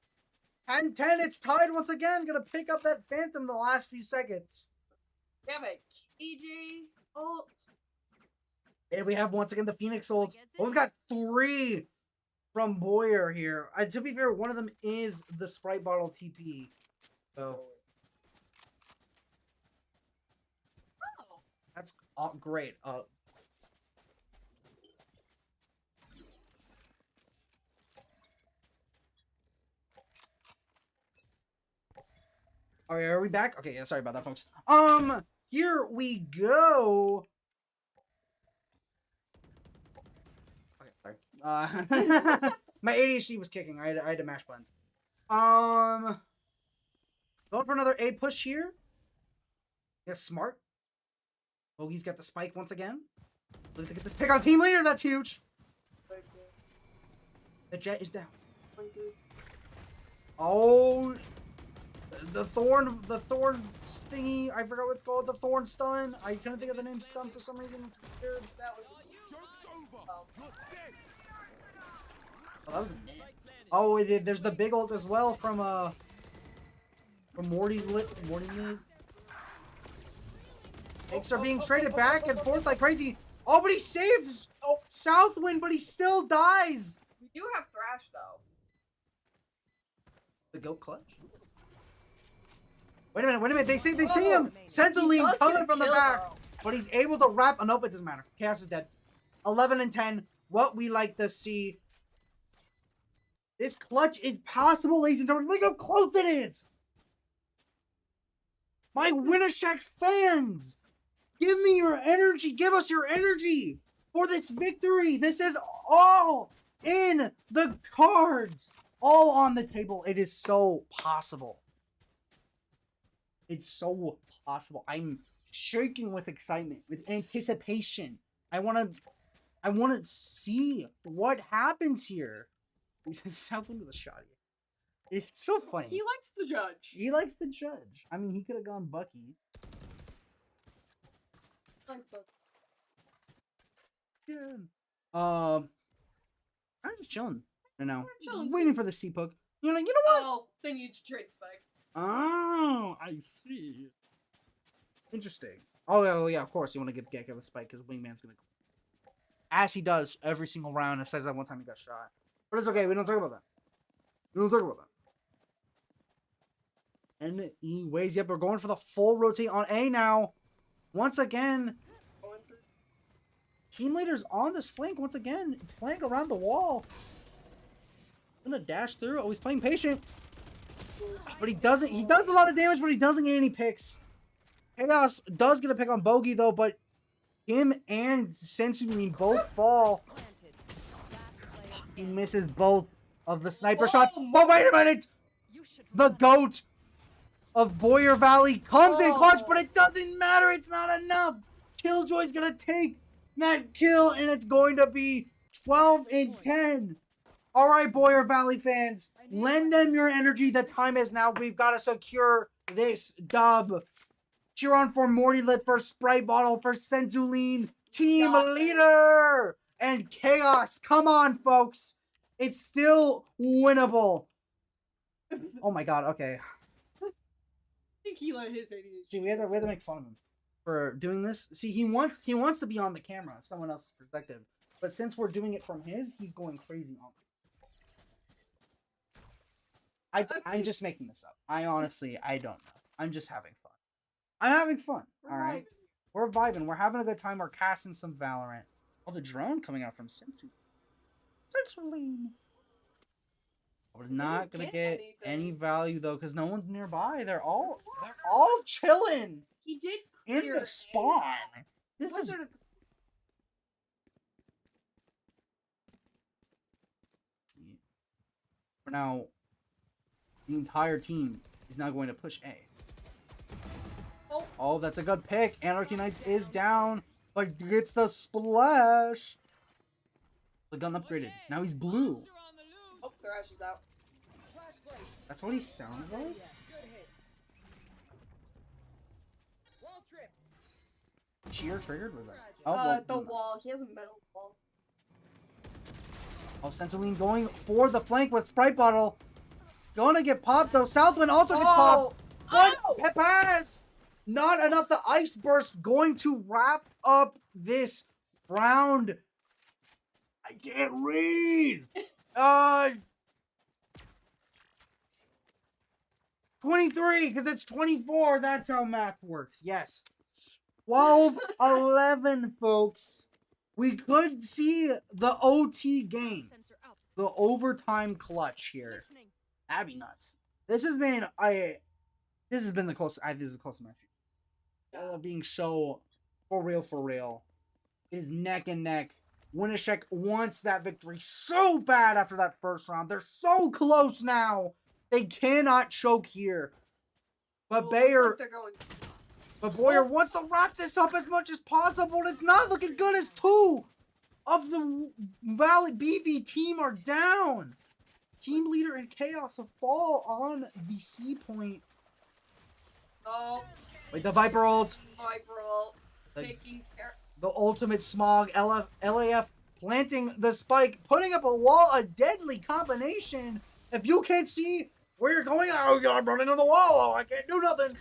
[SPEAKER 1] 10-10, it's tied once again. Gonna pick up that Phantom the last few seconds.
[SPEAKER 3] We have a KJ ult.
[SPEAKER 1] And we have once again the Phoenix ult. Oh, we've got 3 from Boyer here. To be fair, one of them is the Sprite bottle TP. So that's great. Oh, are we back? Okay, yeah, sorry about that, folks. Here we go. Okay, sorry. My ADHD was kicking. I had to mash buttons. Going for another A push here. Yeah, smart. Bogey's got the spike once again. Look to get this pick on team leader. That's huge. The jet is down. Oh, the thorn stingy. I forgot what it's called. The thorn stun. I couldn't think of the name stun for some reason. It's weird.
[SPEAKER 11] Joke's over. You're dead.
[SPEAKER 1] Oh, that was a net. Oh, there's the big ult as well from Morty Lit. Picks are being traded back and forth like crazy. Oh, but he saved Southwind, but he still dies.
[SPEAKER 3] We do have Thrash though.
[SPEAKER 1] The goat clutch. Wait a minute. They see him. Sentinel coming from the back. but he's able to wrap. Oh, nope, it doesn't matter. Chaos is dead. 11 and 10. What we like to see. This clutch is possible, ladies and gentlemen. Look how close it is. My Winneshiek fans, give me your energy. Give us your energy for this victory. This is all in the cards. All on the table. It is so possible. It's so possible. I'm shaking with excitement, with anticipation. I want to see what happens here. Southland with a shot. It's so funny.
[SPEAKER 3] He likes the judge.
[SPEAKER 1] He likes the judge. I mean, he could have gone Bucky.
[SPEAKER 3] Like Bucky.
[SPEAKER 1] Yeah. I'm just chilling right now.
[SPEAKER 3] We're chilling.
[SPEAKER 1] Waiting for the C-Puck. You're like, you know what?
[SPEAKER 3] Oh, then you trade Spike.
[SPEAKER 1] Oh, I see. Interesting. Oh, yeah, of course. You want to give Gecko the spike because Wingman's going to... As he does every single round. It says that one time he got shot. But it's okay. We don't talk about that. We don't talk about that. Anyways, yep, we're going for the full rotate on A now. Once again, team leaders on this flank. Once again, flank around the wall. Gonna dash through. Oh, he's playing patient. But he doesn't. He does a lot of damage, but he doesn't get any picks. Chaos does get a pick on Bogey, though, but him and Sensuline both fall. He misses both of the sniper shots. But wait a minute! The GOAT of Boyer Valley comes in clutch, but it doesn't matter. It's not enough. Killjoy's gonna take that kill, and it's going to be 12 and 10. All right, Boyer Valley fans, lend them your energy. The time is now. We've got to secure this dub. Cheer on for Morty Lit, for Sprite Bottle, for Sensuline, team leader, and Chaos. Come on, folks. It's still winnable. Oh my god, okay.
[SPEAKER 3] I think he let his ADHD.
[SPEAKER 1] See, we have to make fun of him for doing this. See, he wants to be on the camera, someone else's perspective. But since we're doing it from his, he's going crazy on it. I'm just making this up. I honestly don't know. I'm just having fun. I'm having fun. All right, we're vibing. We're having a good time. We're casting some Valorant. Oh, the drone coming out from Sensu. Sensuline. We're not gonna get any value though, because no one's nearby. They're all chilling.
[SPEAKER 3] He did
[SPEAKER 1] in the spawn. This is. For now, the entire team is now going to push A. Oh, that's a good pick. Anarchy Knights is down, but gets the splash. The gun upgraded. Now he's blue.
[SPEAKER 3] Oh, Thrash is out.
[SPEAKER 1] That's what he sounds like? Cheer triggered? Was that? Oh, well,
[SPEAKER 3] the wall. He has a metal wall.
[SPEAKER 1] Oh, Sensuline going for the flank with Sprite Bottle. Gonna get popped though. Southwind also gets popped. But pass! Not enough. The Ice Burst going to wrap up this round. I can't read. 23, because it's 24. That's how math works. Yes. 12-11, folks. We could see the OT game. The overtime clutch here. That'd be nuts. This has been the closest. I think this is the closest match. Being so for real. It is neck and neck. Winneshiek wants that victory so bad after that first round. They're so close now. They cannot choke here. But Boyer wants to wrap this up as much as possible. And it's not looking good as two of the Valley BV team are down. Team leader and Chaos fall on the C point.
[SPEAKER 3] Oh.
[SPEAKER 1] Wait, the Viper ult.
[SPEAKER 3] Viper ult. Taking care.
[SPEAKER 1] The ultimate smog. LAF planting the spike. Putting up a wall. A deadly combination. If you can't see where you're going, oh, I'm running into the wall. Oh, I can't do nothing.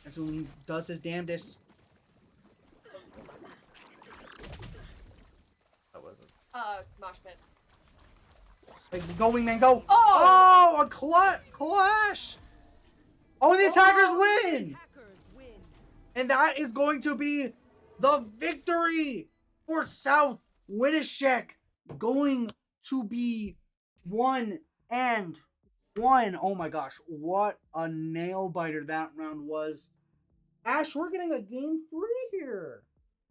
[SPEAKER 1] That's when he does his damnedest. That was it.
[SPEAKER 3] Mosh pit.
[SPEAKER 1] Like, go, Wingman, go! Oh, a clash! Oh, the attackers win! And that is going to be the victory for South Winneshiek. Going to be 1-1. Oh my gosh, what a nail biter that round was. Ash, we're getting a game 3 here.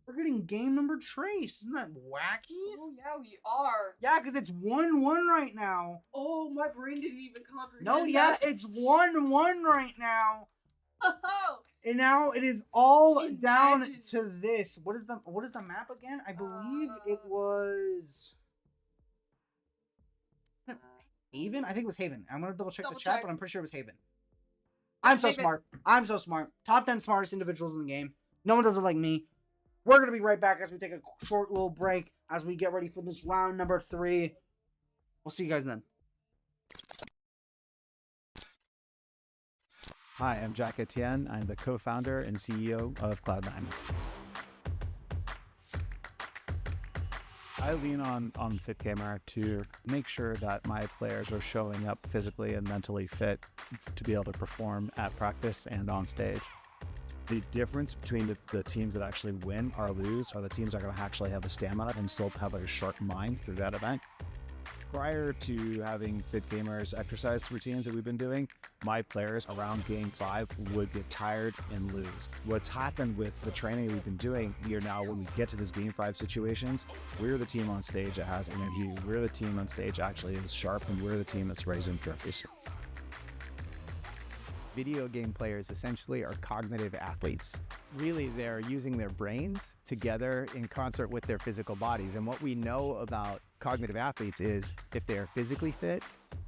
[SPEAKER 1] We're getting game number trace. Isn't that wacky?
[SPEAKER 3] Oh yeah, we are.
[SPEAKER 1] Yeah, because it's 1-1 right now.
[SPEAKER 3] Oh, my brain didn't even comprehend.
[SPEAKER 1] No, yeah,
[SPEAKER 3] that.
[SPEAKER 1] it's 1-1 right now.
[SPEAKER 3] Oh.
[SPEAKER 1] And now it is all down
[SPEAKER 3] Imagine.
[SPEAKER 1] to this. What is the map again? I believe it was Haven. I think it was Haven. I'm gonna double check the chat, but I'm pretty sure it was Haven. I'm so
[SPEAKER 3] Haven.
[SPEAKER 1] smart. I'm so smart. Top 10 smartest individuals in the game. No one does it like me. We're gonna be right back as we take a short little break as we get ready for this round number 3. We'll see you guys then.
[SPEAKER 12] Hi, I'm Jack Etienne. I'm the co-founder and CEO of Cloud9. I lean on FitGamer to make sure that my players are showing up physically and mentally fit to be able to perform at practice and on stage. The difference between the teams that actually win or lose are the teams that are going to actually have the stamina and still have a sharp mind through that event. Prior to having FitGamer's exercise routines that we've been doing, my players around game 5 would get tired and lose. What's happened with the training we've been doing here now, when we get to this game 5 situations, we're the team on stage that has energy. We're the team on stage that actually is sharp, and we're the team that's raising trophies. Video game players essentially are cognitive athletes. Really, they're using their brains together in concert with their physical bodies. And what we know about cognitive athletes is if they are physically fit,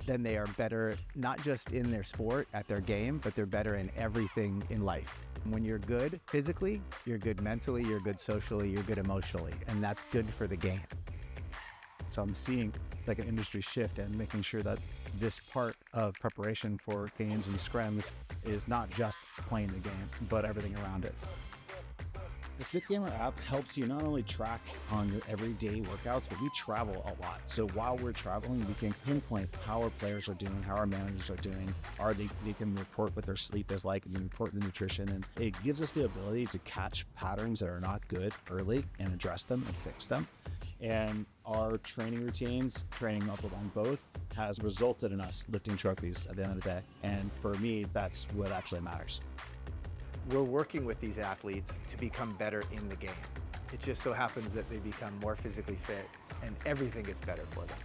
[SPEAKER 12] then they are better, not just in their sport, at their game, but they're better in everything in life. When you're good physically, you're good mentally, you're good socially, you're good emotionally, and that's good for the game. So I'm seeing like an industry shift and making sure that this part of preparation for games and scrims is not just playing the game, but everything around it. The FitGamer app helps you not only track on your everyday workouts, but we travel a lot. So while we're traveling, we can pinpoint how our players are doing, how our managers are doing. They can report what their sleep is like, and report the nutrition. And it gives us the ability to catch patterns that are not good early and address them and fix them. And our training routines, training up along both, has resulted in us lifting trophies at the end of the day. And for me, that's what actually matters.
[SPEAKER 13] We're working with these athletes to become better in the game. It just so happens that they become more physically fit and everything gets better for them.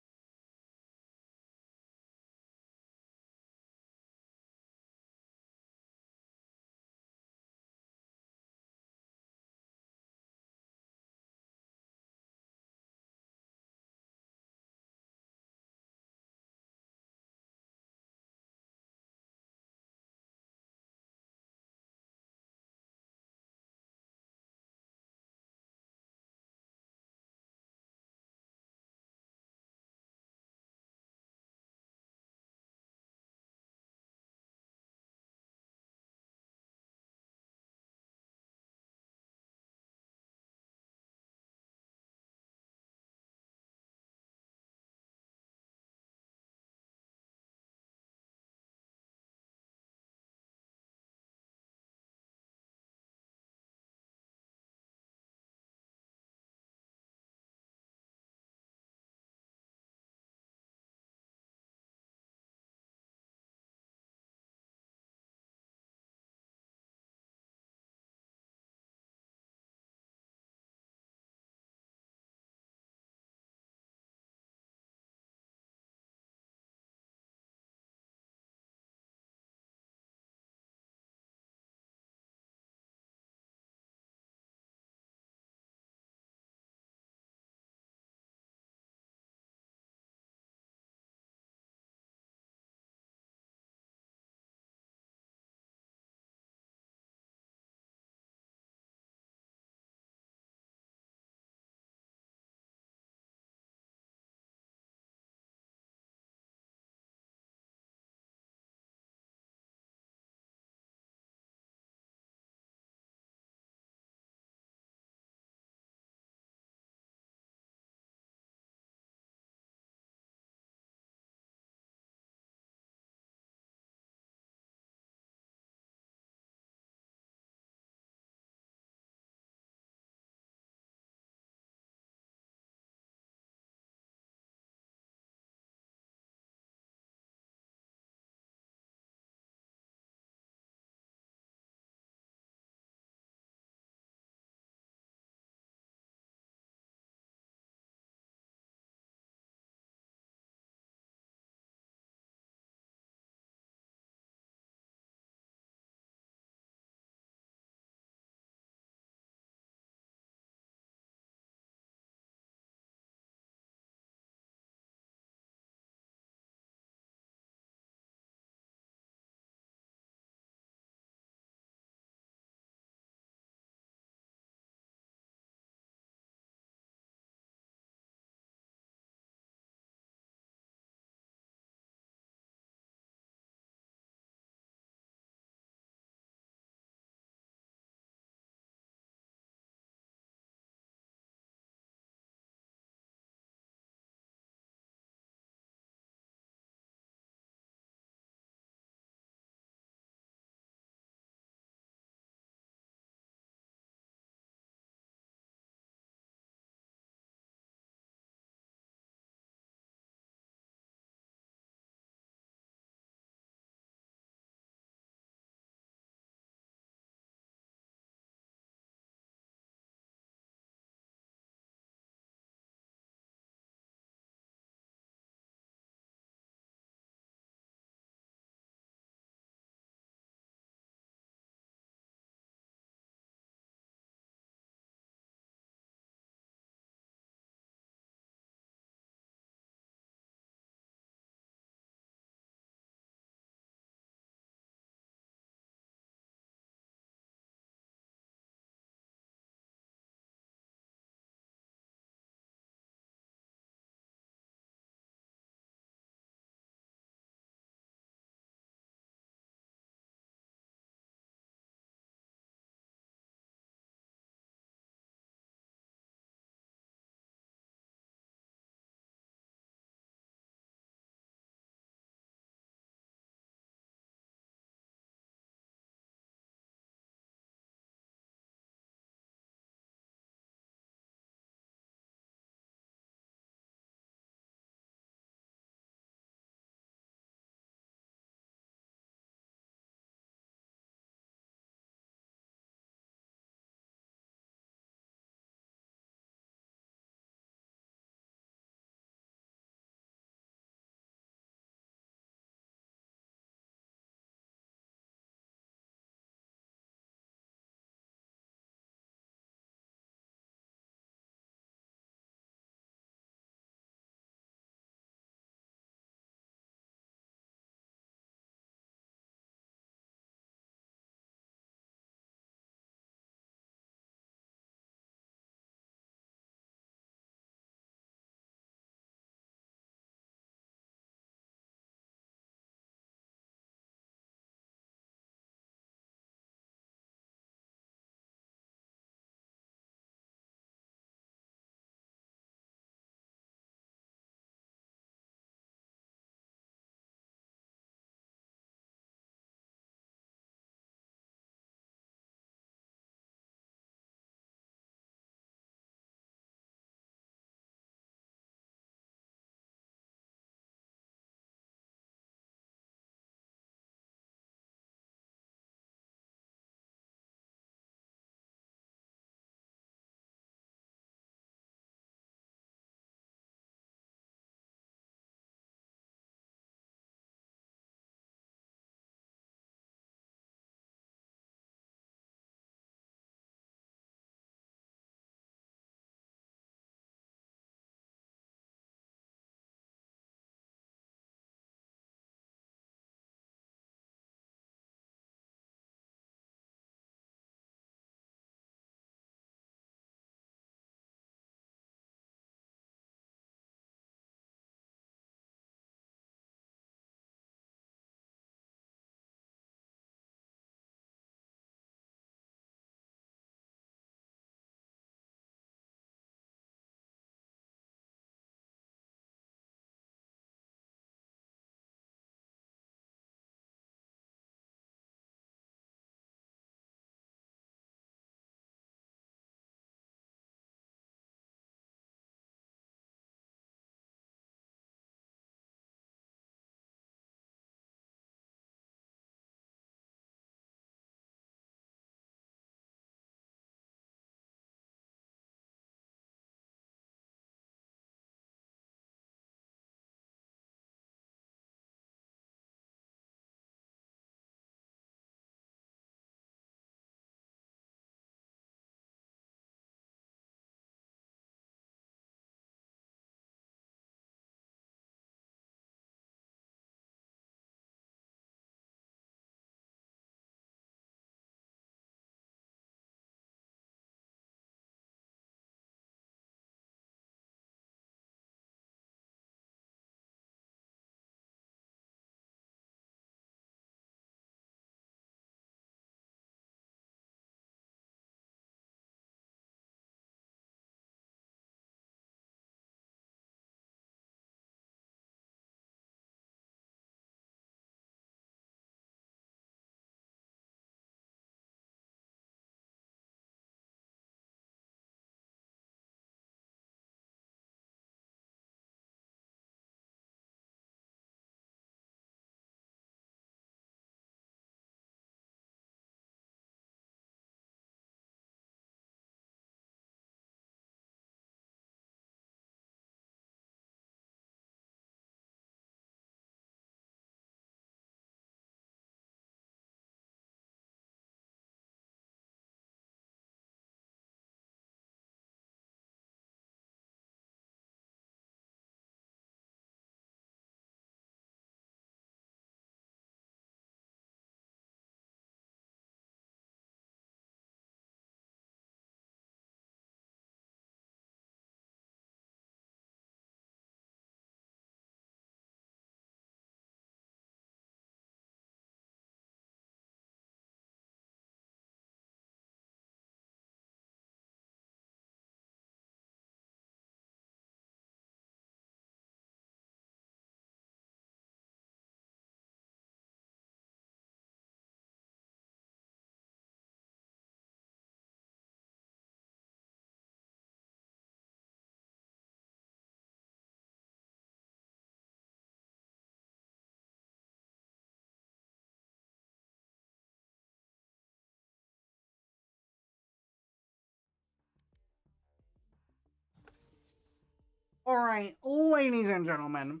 [SPEAKER 1] All right, ladies and gentlemen,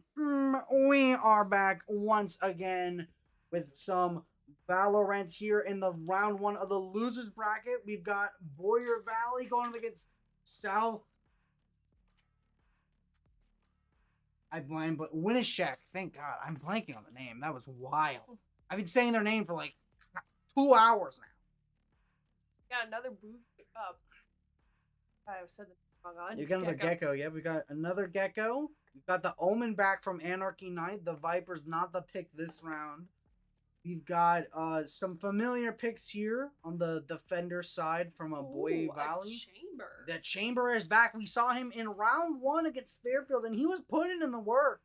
[SPEAKER 1] we are back once again with some Valorant here in the round 1 of the losers bracket. We've got Boyer Valley going up against South. I blind, but Winneshiek. Thank God, I'm blanking on the name. That was wild. I've been saying their name for like 2 hours now.
[SPEAKER 3] Got another boot up. I said the wrong on.
[SPEAKER 1] You got another gecko. Yeah, we got another gecko. We've got the Omen back from Anarchy Knight. The Viper's not the pick this round. We've got some familiar picks here on the defender side from a Boy Valley.
[SPEAKER 3] Chamber.
[SPEAKER 1] The Chamber is back. We saw him in round 1 against Fairfield, and he was putting in the work.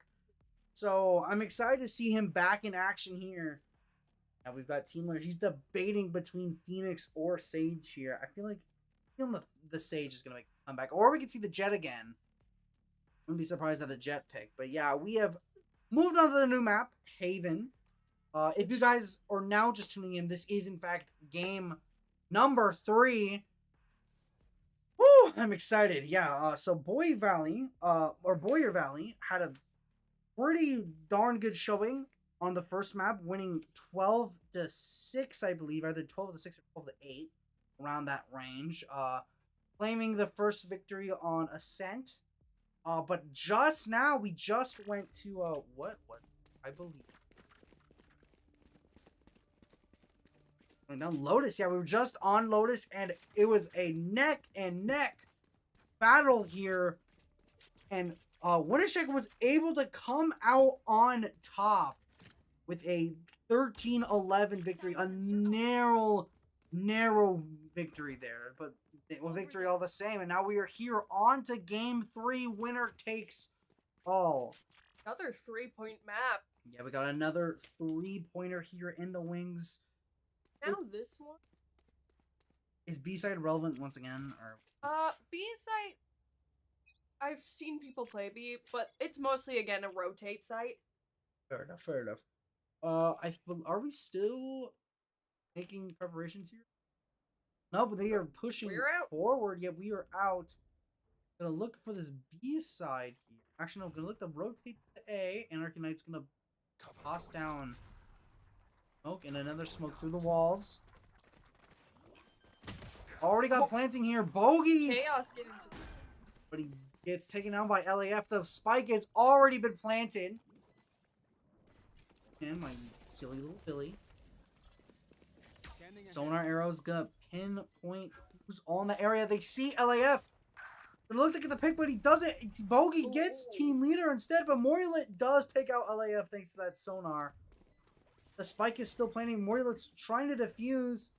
[SPEAKER 1] So I'm excited to see him back in action here. Now we've got Team Leader. He's debating between Phoenix or Sage here. I feel like the Sage is going to make a comeback. Or we could see the Jet again. I wouldn't be surprised at a Jet pick. But yeah, we have moved on to the new map, Haven. If you guys are now just tuning in, this is in fact game number 3. Woo! I'm excited. Yeah, so Boyer Valley had a pretty darn good showing on the first map, winning 12-6, I believe, either 12-6 or 12-8, around that range. Claiming the first victory on Ascent. But just now, we just went to, what was it? I believe. On Lotus, yeah, we were just on Lotus, and it was a neck and neck battle here, and Winneshiek was able to come out on top with a 13-11 victory, a narrow victory there, but a victory all the same. And now we are here on to game 3. Winner takes all.
[SPEAKER 3] Another 3-point map.
[SPEAKER 1] Yeah, we got another 3-pointer here in the wings.
[SPEAKER 3] Now this one.
[SPEAKER 1] Is B-side relevant once again, or?
[SPEAKER 3] B-side, I've seen people play B, but it's mostly, again, a rotate site.
[SPEAKER 1] Fair enough, fair enough. Are we still making preparations here? No, but they are pushing forward. Yeah, we are out. Gonna look for this B side here. Actually, no, gonna look to rotate to A. Anarchy Knight's gonna toss down smoke and another smoke through the walls. Already got planting here. Bogey!
[SPEAKER 3] Chaos getting some.
[SPEAKER 1] But he gets taken out by LAF. The spike has already been planted. And my silly little Billy. Sonar arrow's gonna pinpoint who's on the area. They see LAF. They look to get the pick, but he doesn't. Bogey gets team leader instead, but Morylit does take out LAF thanks to that sonar. The spike is still planting. Morylit's trying to defuse.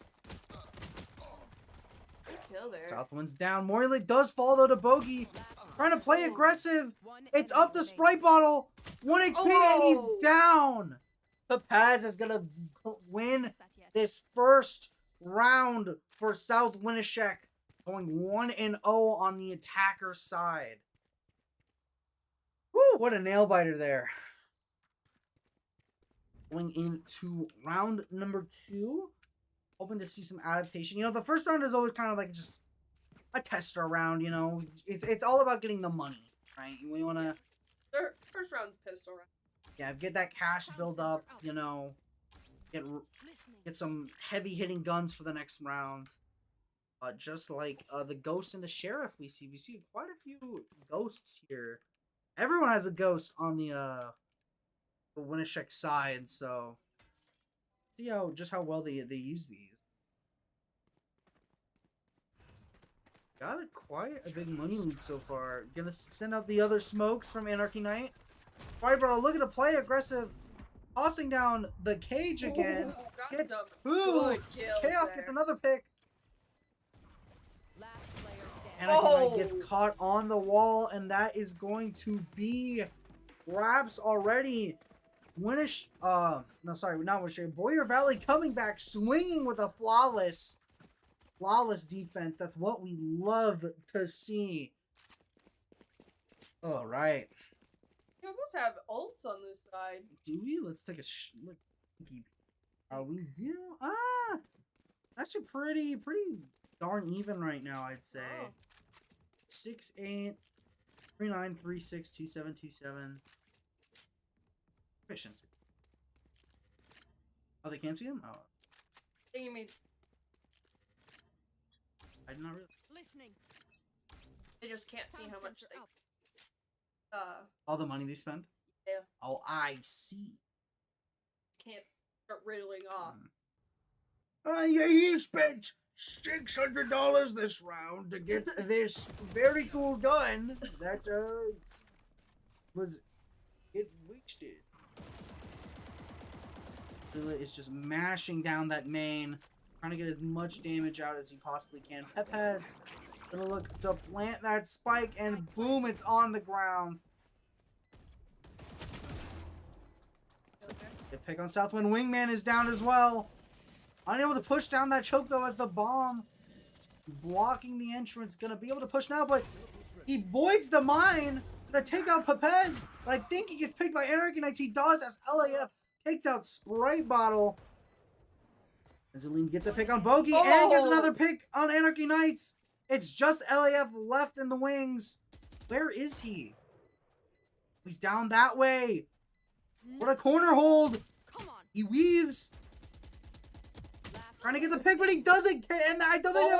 [SPEAKER 3] Good kill there.
[SPEAKER 1] Southwind's down. Morylit does fall though to Bogey. Trying to play aggressive. It's up the Sprite bottle. 1 HP and he's down. The Paz is gonna win this first round for South Winneshiek, going 1-0 on the attacker side. Woo! What a nail biter there. Going into round number 2, hoping to see some adaptation. You know, the first round is always kind of like just a tester round. You know, it's all about getting the money, right? We want to.
[SPEAKER 3] First round's pistol round.
[SPEAKER 1] Yeah, get that cash build up. You know, get some heavy hitting guns for the next round. Just like the ghost and the sheriff we see quite a few ghosts here. Everyone has a ghost on the Winneshiek side, so see how well they use these. Got quite a big money lead so far. Gonna send out the other smokes from Anarchy Knight. Right, bro, looking to play aggressive, tossing down the cage again. Gets
[SPEAKER 3] good kills
[SPEAKER 1] Chaos
[SPEAKER 3] there.
[SPEAKER 1] gets another pick. Anarchy Knight gets caught on the wall, and that is going to be wraps already. Boyer Valley coming back, swinging with a flawless defense. That's what we love to see. All right.
[SPEAKER 3] You almost have ults on this side.
[SPEAKER 1] Do we? Let's take a look. We do. Actually pretty darn even right now, I'd say. 6-8. 39, 36, 27, 27. Efficiency. Oh, they can't see him? Oh.
[SPEAKER 3] I think you mean
[SPEAKER 1] I did not really.
[SPEAKER 5] Listening.
[SPEAKER 3] they just can't see how much they
[SPEAKER 1] All the money they spend?
[SPEAKER 3] yeah,
[SPEAKER 1] Oh, I see.
[SPEAKER 3] can't start riddling off.
[SPEAKER 1] Yeah, he spent $600 this round to get this very cool gun that was it wasted. Really, it's just mashing down that main, trying to get as much damage out as he possibly can. Pepez gonna look to plant that spike, and boom, it's on the ground. Good pick on Southwind. Wingman is down as well. Unable to push down that choke though, as the bomb blocking the entrance. Gonna be able to push now, but he voids the mine. Gonna take out Pepez, but I think he gets picked by Anarchy Knights. He does, as LAF takes out Sprite Bottle. Azeline gets a pick on Bogey and gets another pick on Anarchy Knights. It's just LAF left in the wings. Where is he? He's down that way. What a corner hold. He weaves. Trying to get the pick, but he doesn't get, and I don't think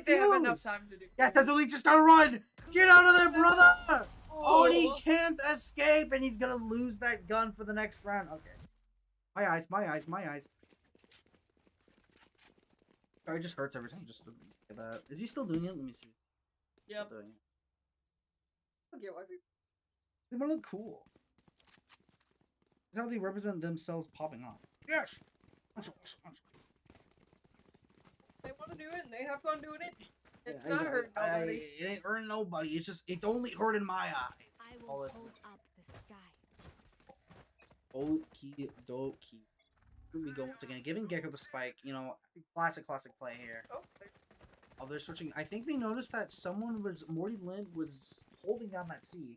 [SPEAKER 1] they have enough time to defuse. Yes, Azeline just gotta run. Get out of there, brother. Oh, and he can't escape, and he's gonna lose that gun for the next round. Okay. My eyes, my eyes, my eyes. Sorry, it just hurts every time. Just look at that. Is he still doing it? Let me see.
[SPEAKER 3] Yep.
[SPEAKER 1] Still doing it.
[SPEAKER 3] I get why people.
[SPEAKER 1] They want to look cool. That's how they represent themselves popping off. Yes!
[SPEAKER 3] They want to do it and they have fun doing it. It's
[SPEAKER 1] Yeah,
[SPEAKER 3] not hurting nobody.
[SPEAKER 1] It ain't hurting nobody. It's only hurting my eyes.
[SPEAKER 5] I will
[SPEAKER 1] All
[SPEAKER 5] hold
[SPEAKER 1] it's
[SPEAKER 5] up the sky.
[SPEAKER 1] Okie dokie. Here we go once again. Giving Gecko the spike. You know, classic play here. Oh, they're switching. I think they noticed that someone was, Morty Lind was holding down that C.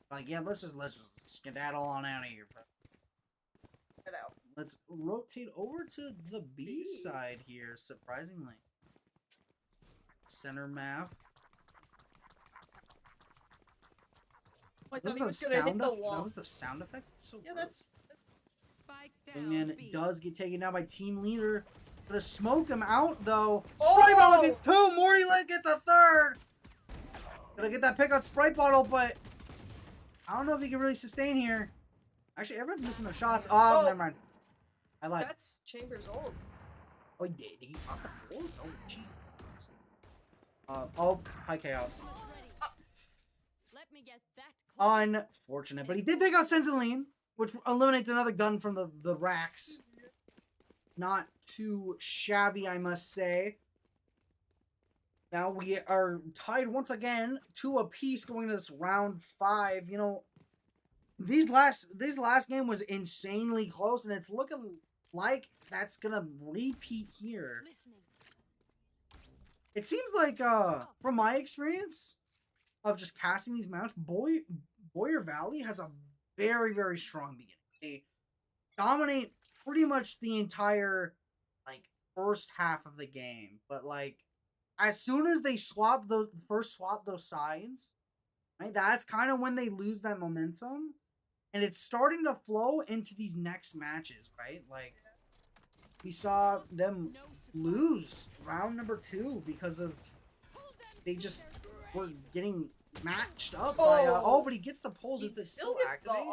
[SPEAKER 1] Like, yeah, let's just skedaddle on out of here, bro.
[SPEAKER 3] Get out.
[SPEAKER 1] Let's rotate over to the B side here, surprisingly. Center map.
[SPEAKER 3] I
[SPEAKER 1] That
[SPEAKER 3] thought he was gonna hit the wall.
[SPEAKER 1] That was the sound effects? It's so
[SPEAKER 3] Yeah,
[SPEAKER 1] gross.
[SPEAKER 5] Spike
[SPEAKER 1] Wingman
[SPEAKER 5] down. B.
[SPEAKER 1] does get taken down by team leader. Gonna smoke him out though.
[SPEAKER 3] Oh!
[SPEAKER 1] Sprite Bottle gets two. Morty Lind gets a third. Gonna get that pick on Sprite Bottle, but I don't know if he can really sustain here. Actually, everyone's missing their shots. Oh, never mind. I lied.
[SPEAKER 3] That's Chambers old.
[SPEAKER 1] Oh, he did. Did he pop the goals? Oh, jeez. Oh, high chaos.
[SPEAKER 5] Let me get that close.
[SPEAKER 1] Unfortunate, but he did take out Senzaline, which eliminates another gun from the racks. Not too shabby, I must say. Now we are tied once again, 2 apiece going to this round 5. You know, this last game was insanely close, and it's looking like that's gonna repeat here.
[SPEAKER 5] Listening.
[SPEAKER 1] It seems like, from my experience of just casting these mounts, Boyer Valley has a very, very strong beginning. They dominate pretty much the entire, like, first half of the game. But, like, as soon as they swap those sides, right, that's kind of when they lose that momentum. And it's starting to flow into these next matches, right? Like, we saw them lose round number 2 because of they just were getting matched up by but he gets the pull. Does this still activate?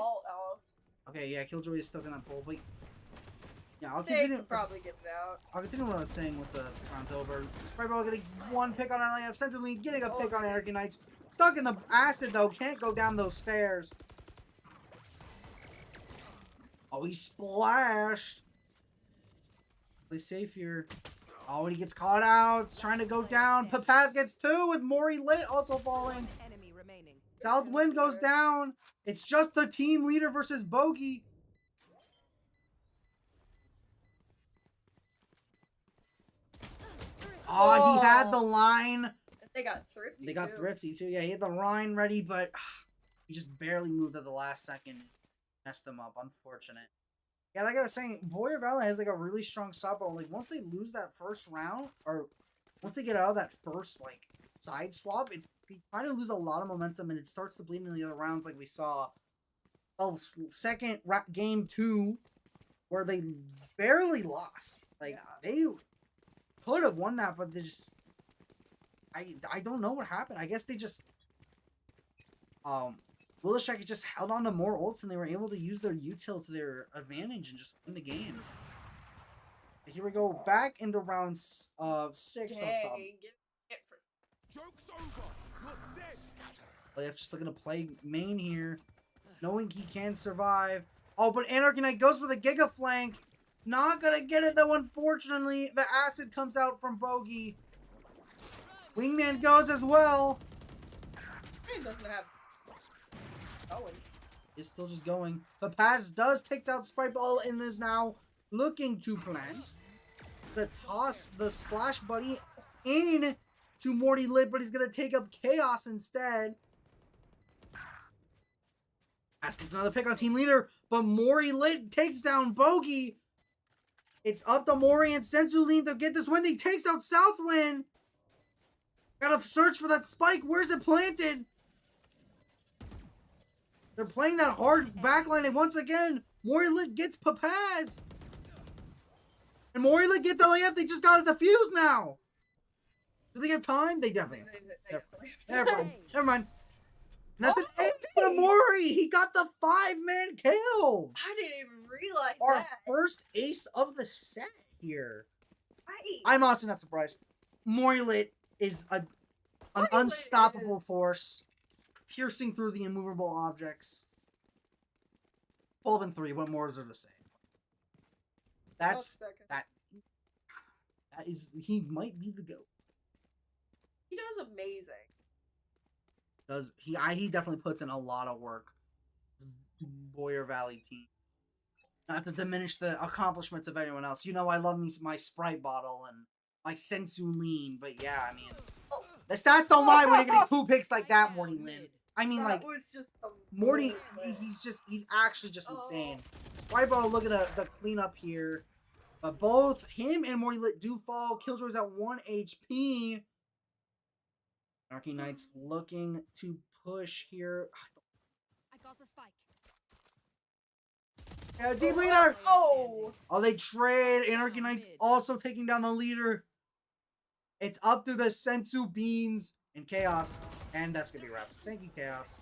[SPEAKER 1] Okay, yeah, Killjoy is stuck in that pull, but yeah, I'll continue.
[SPEAKER 3] They probably get it out.
[SPEAKER 1] I'll continue what I was saying once this round's over. Sprite Ball getting 1 pick on LAF, Sensibly getting a pick on Anarchy Knights. Stuck in the acid though, can't go down those stairs. Oh, he splashed. Play safe here. Oh, and he gets caught out. Trying to go down. Papaz gets 2 with Mori Lit also falling.
[SPEAKER 5] Enemy remaining.
[SPEAKER 1] Southwind goes down. It's just the team leader versus Bogey. Oh, he had the line.
[SPEAKER 3] They got thrifty.
[SPEAKER 1] They got thrifty too. Yeah, he had the line ready, but he just barely moved at the last second. Messed them up. Unfortunate. Yeah, like I was saying, Boyer Valley has like a really strong sub, but like once they lose that first round, or once they get out of that first like side swap, it's trying to lose a lot of momentum, and it starts to bleed into the other rounds, like we saw. Oh, second game 2, where they barely lost. Like they could have won that, but they just I don't know what happened. I guess they just Winneshiek just held on to more ults, and they were able to use their util to their advantage and just win the game. Here we go, back into round 6.
[SPEAKER 3] Dang,
[SPEAKER 11] Joke's over. You're dead.
[SPEAKER 1] Iahsea just looking to play main here, knowing he can survive. Oh, but Anarchy Knight goes for the Giga Flank. Not gonna get it though, unfortunately. The acid comes out from Bogey. Wingman goes as well.
[SPEAKER 3] He doesn't have going.
[SPEAKER 1] Is still just going. The pass does takes out Sprite Ball and is now looking to plant. The toss the Splash Buddy in to Morty Lit, but he's gonna take up Chaos instead. Ask is another pick on team leader, but Mori Lit takes down Bogey. It's up to Mori and Sensu to get this win. He takes out Southwind. Gotta search for that spike. Where's it planted? They're playing that hard backline, and once again, Mori Lit gets Papaz. And Mori Lit gets LAF. They just got a defuse now. Do they have time? They definitely have. Never mind. Nothing ace to Mori. He got the 5-man kill.
[SPEAKER 3] I didn't even realize
[SPEAKER 1] Our
[SPEAKER 3] that.
[SPEAKER 1] first ace of the set here.
[SPEAKER 3] Right.
[SPEAKER 1] I'm honestly not surprised. Mori Lit is an unstoppable force, piercing through the immovable objects. 12 and 3. What more is there to say? That is, he might be the GOAT.
[SPEAKER 3] He does amazing.
[SPEAKER 1] He definitely puts in a lot of work. Boyer Valley team. Not to diminish the accomplishments of anyone else. You know I love me my Sprite bottle and my Sensu Lean, but yeah, I mean, the stats don't lie when you're getting 2 picks like that, Morty Lin. I mean, like,
[SPEAKER 3] was just
[SPEAKER 1] Morty, he's actually just insane. Sprite bottle looking to clean up here, but both him and Morty Lit do fall. Killjoy's at 1 HP. Anarchy Knight's looking to push here.
[SPEAKER 5] I got the spike.
[SPEAKER 1] Yeah, deep leader!
[SPEAKER 3] Oh!
[SPEAKER 1] Oh, they trade. Anarchy Knight's also taking down the leader. It's up to the Sensu Beans and Chaos. And that's going to be wraps. Thank you, Chaos.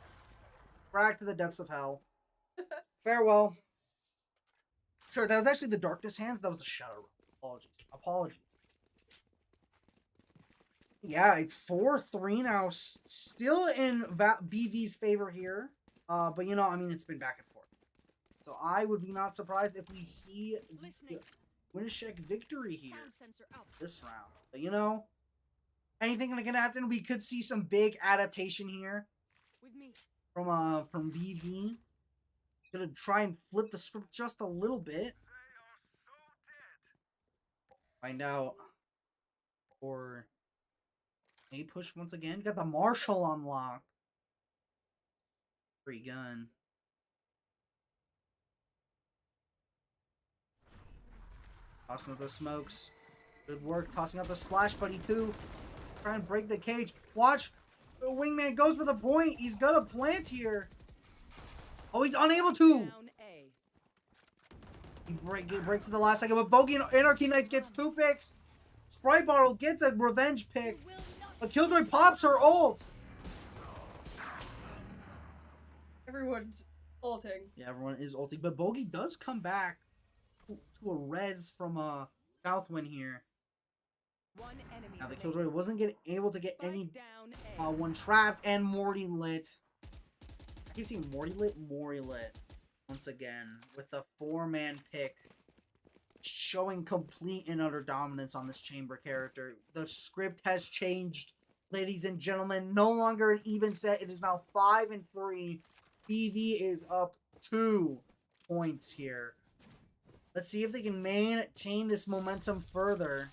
[SPEAKER 1] Back to the depths of hell. Farewell. Sorry, that was actually the Darkness Hands. That was a shadow. Apologies. Yeah, it's 4-3 now. Still in BV's favor here. But, you know, I mean, it's been back and forth. So I would be not surprised if we see Winneshiek victory here this round. But, you know, anything that can happen. We could see some big adaptation here from BV. Gonna try and flip the script just a little bit. Find out. Or A push once again. Got the Marshall on lock. Free gun. Tossing out the smokes. Good work. Tossing out the Splash Buddy too. Try and break the cage. Watch. The Wingman goes for the point. He's gonna plant here. Oh, he's unable to. He breaks at the last second, but Bogey and Anarchy Knights gets 2 picks. Sprite Bottle gets a revenge pick. But Killjoy pops her ult.
[SPEAKER 3] Everyone's ulting.
[SPEAKER 1] Yeah, everyone is ulting, but Bogey does come back to a res from Southwind here. Now the Killjoy wasn't able to get any one trapped, and Morty Lit. I keep seeing Morty Lit once again with the 4-man pick, showing complete and utter dominance on this chamber character. The script has changed, ladies and gentlemen. No longer an even set. It is now 5-3. BV is up 2 points here. Let's see if they can maintain this momentum further.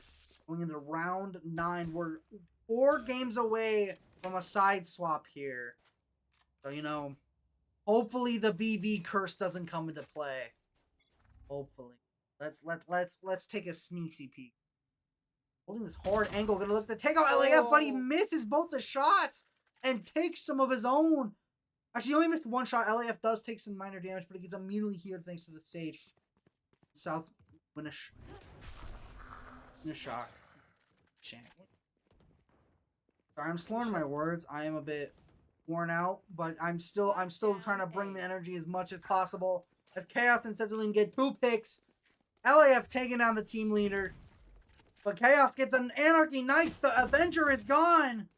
[SPEAKER 1] Going into round 9. We're 4 games away from a side swap here. So, you know, hopefully the BV curse doesn't come into play. Hopefully. Let's take a sneaky peek. Holding this hard angle, gonna look to take out LAF, but he
[SPEAKER 3] Oh.
[SPEAKER 1] misses both the shots and takes some of his own. Actually, he only missed one shot. LAF does take some minor damage, but he gets immediately healed thanks to the sage. South Winneshiek. Sorry, I'm slurring my words. I am a bit worn out, but I'm still trying to bring the energy as much as possible. As Chaos and Centraline get 2 picks. LAF taking down the team leader. But Chaos gets an Anarchy Knights. The Avenger is gone.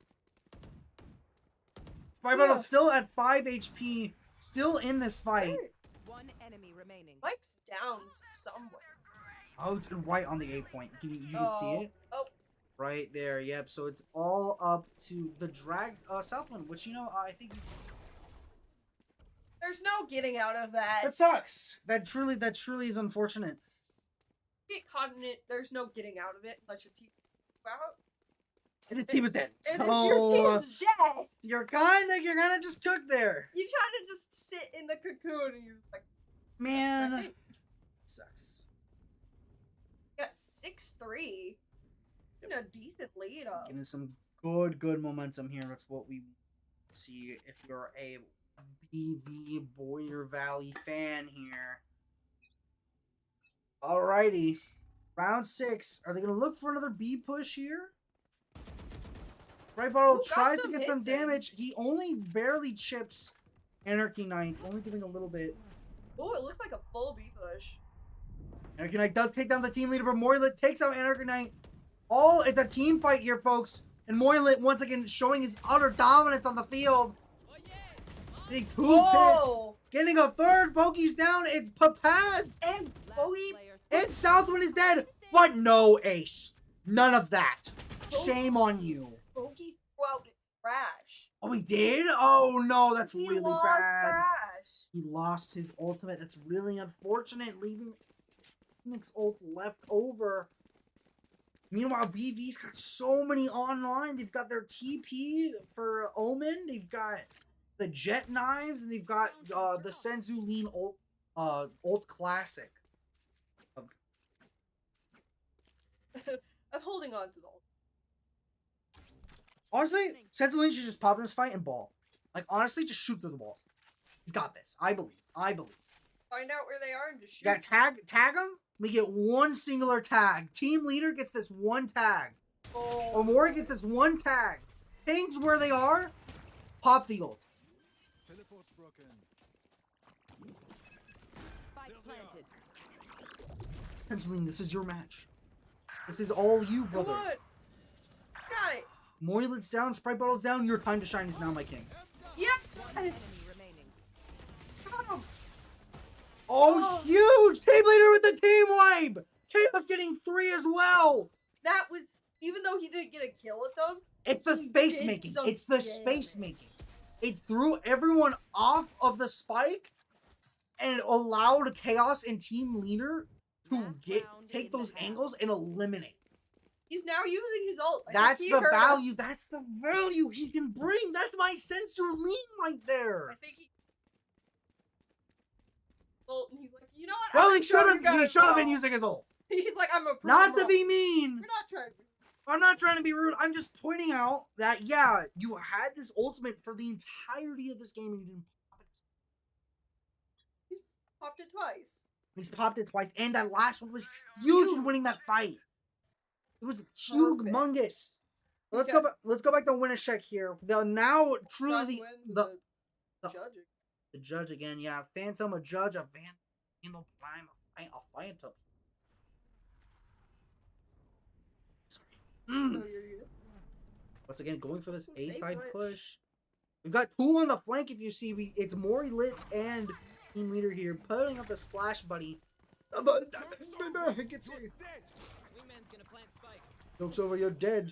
[SPEAKER 1] Spybattle still at 5 HP. Still in this fight.
[SPEAKER 5] One enemy remaining.
[SPEAKER 3] Mike's down somewhere.
[SPEAKER 1] Oh, it's right on the A point. You can see it?
[SPEAKER 3] Oh.
[SPEAKER 1] Right there, yep. So it's all up to the drag Southland, which, you know, I think...
[SPEAKER 3] There's no getting out of that.
[SPEAKER 1] That sucks. That truly is unfortunate.
[SPEAKER 3] Get caught in it, there's no getting out of it unless your team out.
[SPEAKER 1] And his team is dead.
[SPEAKER 3] And
[SPEAKER 1] So,
[SPEAKER 3] if your team's dead,
[SPEAKER 1] you're kind of just cooked there.
[SPEAKER 3] you try to just sit in the cocoon and you're just like,
[SPEAKER 1] Man.
[SPEAKER 3] that's it.
[SPEAKER 1] Sucks.
[SPEAKER 3] You got 6-3. You know, decent lead up.
[SPEAKER 1] Getting some good momentum here. That's what we see if you're a BV Boyer Valley fan here. Alrighty. Round 6. Are they going to look for another B push here? Right, Bottle tries to get some damage. He only barely chips Anarchy Knight. Only giving a little bit.
[SPEAKER 3] Oh, it looks like a full B push.
[SPEAKER 1] Anarchy Knight does take down the team leader, but Moylet takes out Anarchy Knight. It's a team fight here, folks. And Moylet once again showing his utter dominance on the field. Getting 2 picks. Getting a third. Bogey's down. It's Papaz.
[SPEAKER 3] And Bogey.
[SPEAKER 1] And Southwind is dead. But no ace. None of that. Shame on you.
[SPEAKER 3] Bogey threw out trash.
[SPEAKER 1] Oh, he did? Oh, no. That's
[SPEAKER 3] He
[SPEAKER 1] really
[SPEAKER 3] lost
[SPEAKER 1] bad.
[SPEAKER 3] trash.
[SPEAKER 1] He lost his ultimate. That's really unfortunate. Leaving Phoenix ult left over. Meanwhile, BV's got so many online. They've got their TP for Omen. They've got the Jet Knives. And they've got the Senzu Lean ult Classic.
[SPEAKER 3] I'm holding on to the ult.
[SPEAKER 1] Honestly, Senzu Lean should just pop in this fight and ball. Like, honestly, just shoot through the balls. He's got this. I believe.
[SPEAKER 3] Find out where they are and just shoot.
[SPEAKER 1] Yeah, tag him. We get one singular tag. Team leader gets this one tag.
[SPEAKER 3] Oh.
[SPEAKER 1] Omori gets this one tag. Things where they are, pop the ult.
[SPEAKER 11] Teleport's broken.
[SPEAKER 5] Spike planted.
[SPEAKER 1] Senzu Lean, this is your match. This is all you, brother.
[SPEAKER 3] Come on. Got it.
[SPEAKER 1] Moylet's down, Sprite Bottle's down. Your time to shine is now, my king.
[SPEAKER 3] Yep. Yes. Got him.
[SPEAKER 1] Oh, huge! Team leader with the team wipe! Chaos getting 3 as well!
[SPEAKER 3] That was, even though he didn't get a kill with them.
[SPEAKER 1] It's the space making. It's the space making. It threw everyone off of the spike and allowed Chaos and team leader to take those angles and eliminate.
[SPEAKER 3] He's now using his ult.
[SPEAKER 1] That's the value. That's the value he can bring. That's my sensor lean right there.
[SPEAKER 3] I think he ult and he's like, you know what?
[SPEAKER 1] Well,
[SPEAKER 3] I'm
[SPEAKER 1] he should have been
[SPEAKER 3] using.
[SPEAKER 1] using his ult.
[SPEAKER 3] He's like, I'm a
[SPEAKER 1] Not to be mean.
[SPEAKER 3] You're not trying to be.
[SPEAKER 1] I'm not trying to be rude. I'm just pointing out that, yeah, you had this ultimate for the entirety of this game and you didn't pop it.
[SPEAKER 3] He's popped it twice.
[SPEAKER 1] He's popped it twice, and that last one was huge in winning that fight. It was humongous. Let's go back. Let's go back to Winneshiek here. Now, truly, the judge again. Yeah, Phantom, a judge, a Vandal Prime, a Phantom. Once again, going for this A side push. We've got 2 on the flank. If you see, it's Mori Lit and team leader here, putting up the splash buddy. Gets here. Jokes over, you're dead.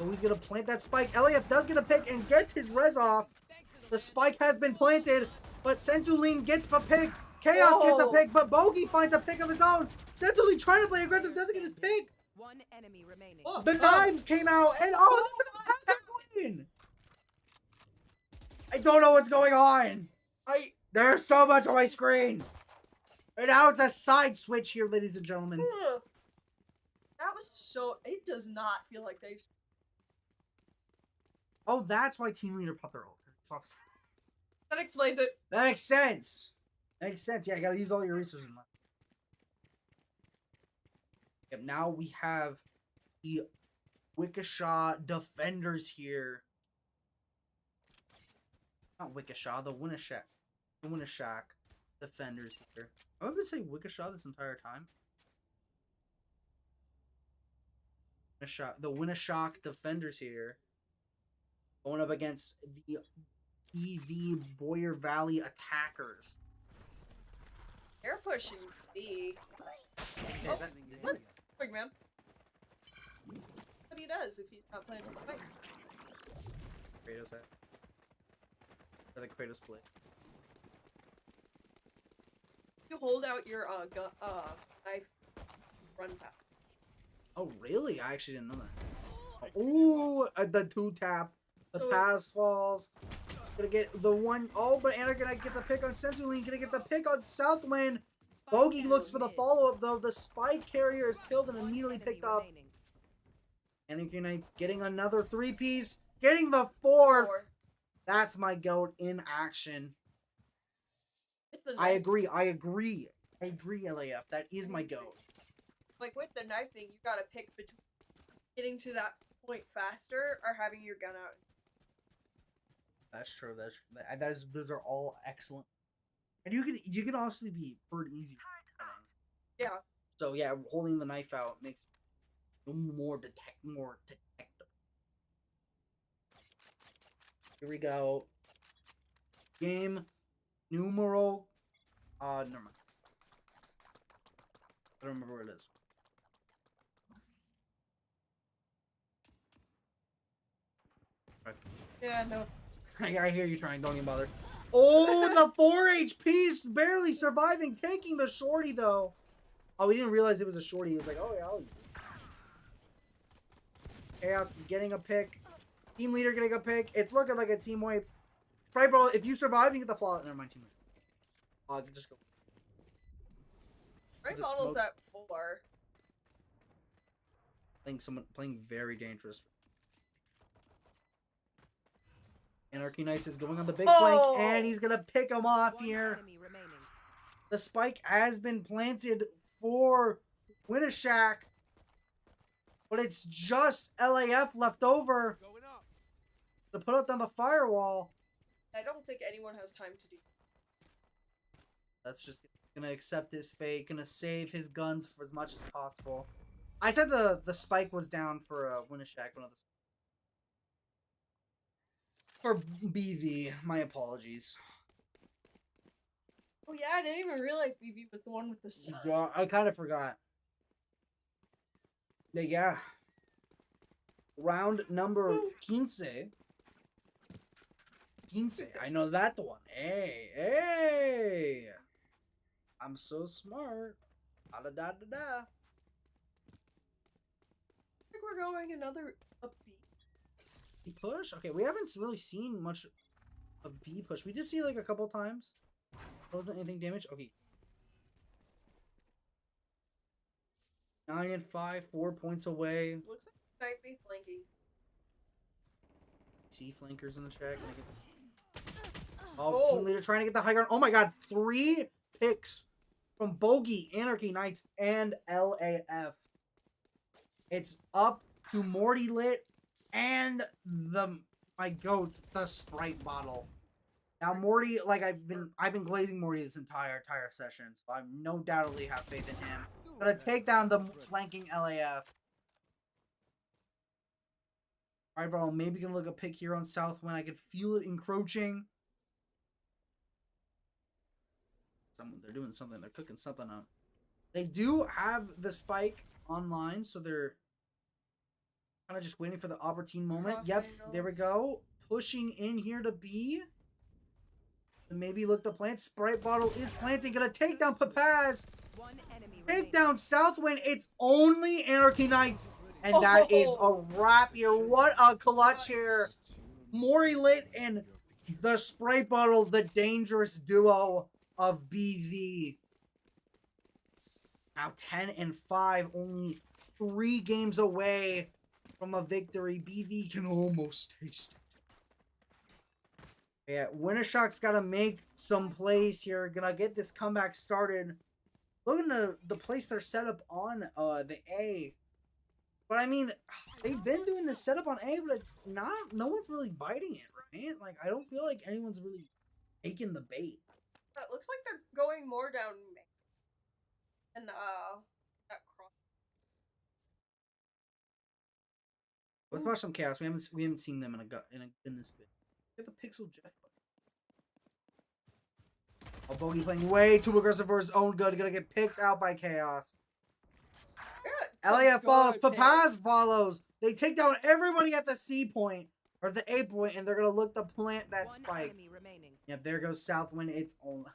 [SPEAKER 1] Oh, he's gonna plant that spike. LAF does get a pick and gets his res off. The spike has been planted, but Sensuline gets a pick. Chaos gets a pick, but Bogey finds a pick of his own. Sensuline trying to play aggressive, doesn't get his pick.
[SPEAKER 5] One enemy remaining.
[SPEAKER 1] The knives came out, and win. I don't know what's going on. There's so much on my screen. And now it's a side switch here, ladies and gentlemen.
[SPEAKER 3] That was It does not feel like they.
[SPEAKER 1] Oh, that's why team leader popped their ult.
[SPEAKER 3] That explains it.
[SPEAKER 1] That makes sense. That makes sense. Yeah, you gotta use all your resources. Yep, now we have the Wickeshaw defenders here. Not Wickeshaw, the Winneshiek. The Winneshiek defenders here. I've been saying Wickeshaw this entire time. The Winneshiek defenders here. Going up against the EV Boyer Valley attackers.
[SPEAKER 3] They're pushing C. Quick, man. What he does if he's not playing with the fight.
[SPEAKER 1] Kratos at. Or the Kratos play.
[SPEAKER 3] You hold out your knife, run fast.
[SPEAKER 1] Oh, really? I actually didn't know that. Ooh, the 2-tap. The pass falls. Gonna get the one. Oh, but Anarchy gets a pick on Sensu. Gonna get the pick on Southwind. Bogey looks for the follow-up, though. The spike carrier is killed and immediately picked up. Anarchy Knight's getting another 3-piece. Getting the 4th. That's my GOAT in action. I agree, LAF. That is my GOAT.
[SPEAKER 3] Like, with the knife thing, you gotta pick between getting to that point faster or having your gun out.
[SPEAKER 1] That's true. Those are all excellent. And you can obviously be pretty easy.
[SPEAKER 3] Yeah.
[SPEAKER 1] So yeah, holding the knife out makes it more detectable. Here we go. Game numero. Never mind. I don't remember where it is. Right.
[SPEAKER 3] Yeah, no.
[SPEAKER 1] I hear you trying. Don't even bother. Oh, the 4 HP's barely surviving, taking the shorty though. Oh, we didn't realize it was a shorty. He was like, oh yeah, I'll use this. Chaos getting a pick. Team leader getting a pick. It's looking like a team wipe. Sprite Ball, if you survive, you get the flaw. Never mind, team leader. Just go.
[SPEAKER 3] Right model's at 4.
[SPEAKER 1] Playing very dangerous. Anarchy Knights is going on the big flank, and he's gonna pick him off here. The spike has been planted for Winneshiek, but it's just LAF left over to put up on the firewall.
[SPEAKER 3] I don't think anyone has time to do.
[SPEAKER 1] That's just gonna accept his fate, gonna save his guns for as much as possible. I said the spike was down for Winneshiek, one of the. For BV, my apologies.
[SPEAKER 3] Oh yeah, I didn't even realize BV was the one with the sun.
[SPEAKER 1] Yeah, I kind of forgot. Yeah. Round number 15. 15. I know that one. Hey. I'm so smart. Da da da da.
[SPEAKER 3] I think we're going another a B
[SPEAKER 1] push. Okay, we haven't really seen much of B push. We did see like a couple times. Wasn't anything damage. Okay. 9 and 5, 4 points away.
[SPEAKER 3] Looks like it might be flanking.
[SPEAKER 1] See flankers in the check. Oh, team leader trying to get the high ground. Oh my god, 3 picks from Bogey, Anarchy Knights, and LAF. It's up to Morty Lit and my GOAT, the Sprite bottle. Now Morty, like I've been glazing Morty this entire session, so I no doubtly have faith in him. Gonna take down the flanking LAF. Alright, bro, maybe gonna look a pick here on Southwind. I can feel it encroaching. They're doing something. They're cooking something up. They do have the spike online, so they're kind of just waiting for the opportune moment. Yep, there we go. Pushing in here to B. And maybe look to plant. Sprite bottle is planting. Gonna take down Papaz. Take down Southwind. It's only Anarchy Knights. And that is a wrap here. What a clutch here. Mori Lit and the Sprite bottle, the dangerous duo of BV. Now 10 and 5, only 3 games away from a victory. BV can almost taste it. Yeah, Winneshiek's got to make some plays here. Gonna get this comeback started. Looking to the place they're set up on the A. But I mean, they've been doing this setup on A, but it's not. No one's really biting it, right? Like, I don't feel like anyone's really taking the bait.
[SPEAKER 3] It looks like they're going more down and that cross.
[SPEAKER 1] Let's watch some chaos. We haven't seen them in this bit. Get the Pixel Jeff. Oh, Bogey playing way too aggressive for his own good. Gonna get picked out by chaos. LAF follows. Papaz follows. They take down everybody at the C point or the A point, and they're gonna look to plant that spike. Yep, there goes Southwind. It's only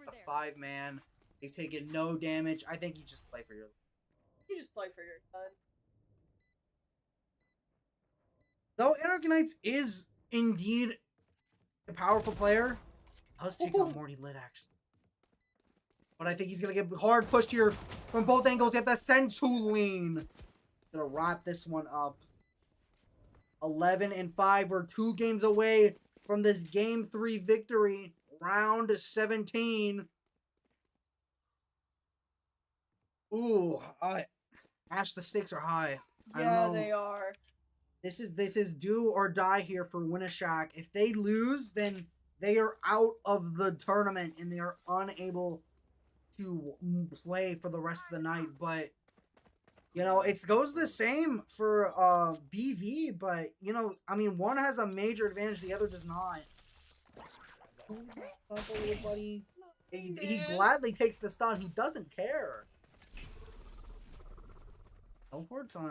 [SPEAKER 1] a 5-man. They've taken no damage. I think you just play for your.
[SPEAKER 3] You just play for your son.
[SPEAKER 1] Though Anarchy Knights is indeed a powerful player, does take out Morty Lit actually. But I think he's gonna get hard pushed here from both angles. Get the Sensu lean. Gonna wrap this one up. 11-5. We're 2 games away from this game 3 victory. Round 17. Ooh, Ash, the stakes are high.
[SPEAKER 3] Yeah, they are.
[SPEAKER 1] This is do or die here for Winneshiek. If they lose, then they are out of the tournament and they are unable to play for the rest of the night. But you know, it goes the same for BV. But you know, I mean, one has a major advantage, the other does not. Buddy. He gladly takes the stun. He doesn't care. Teleports on,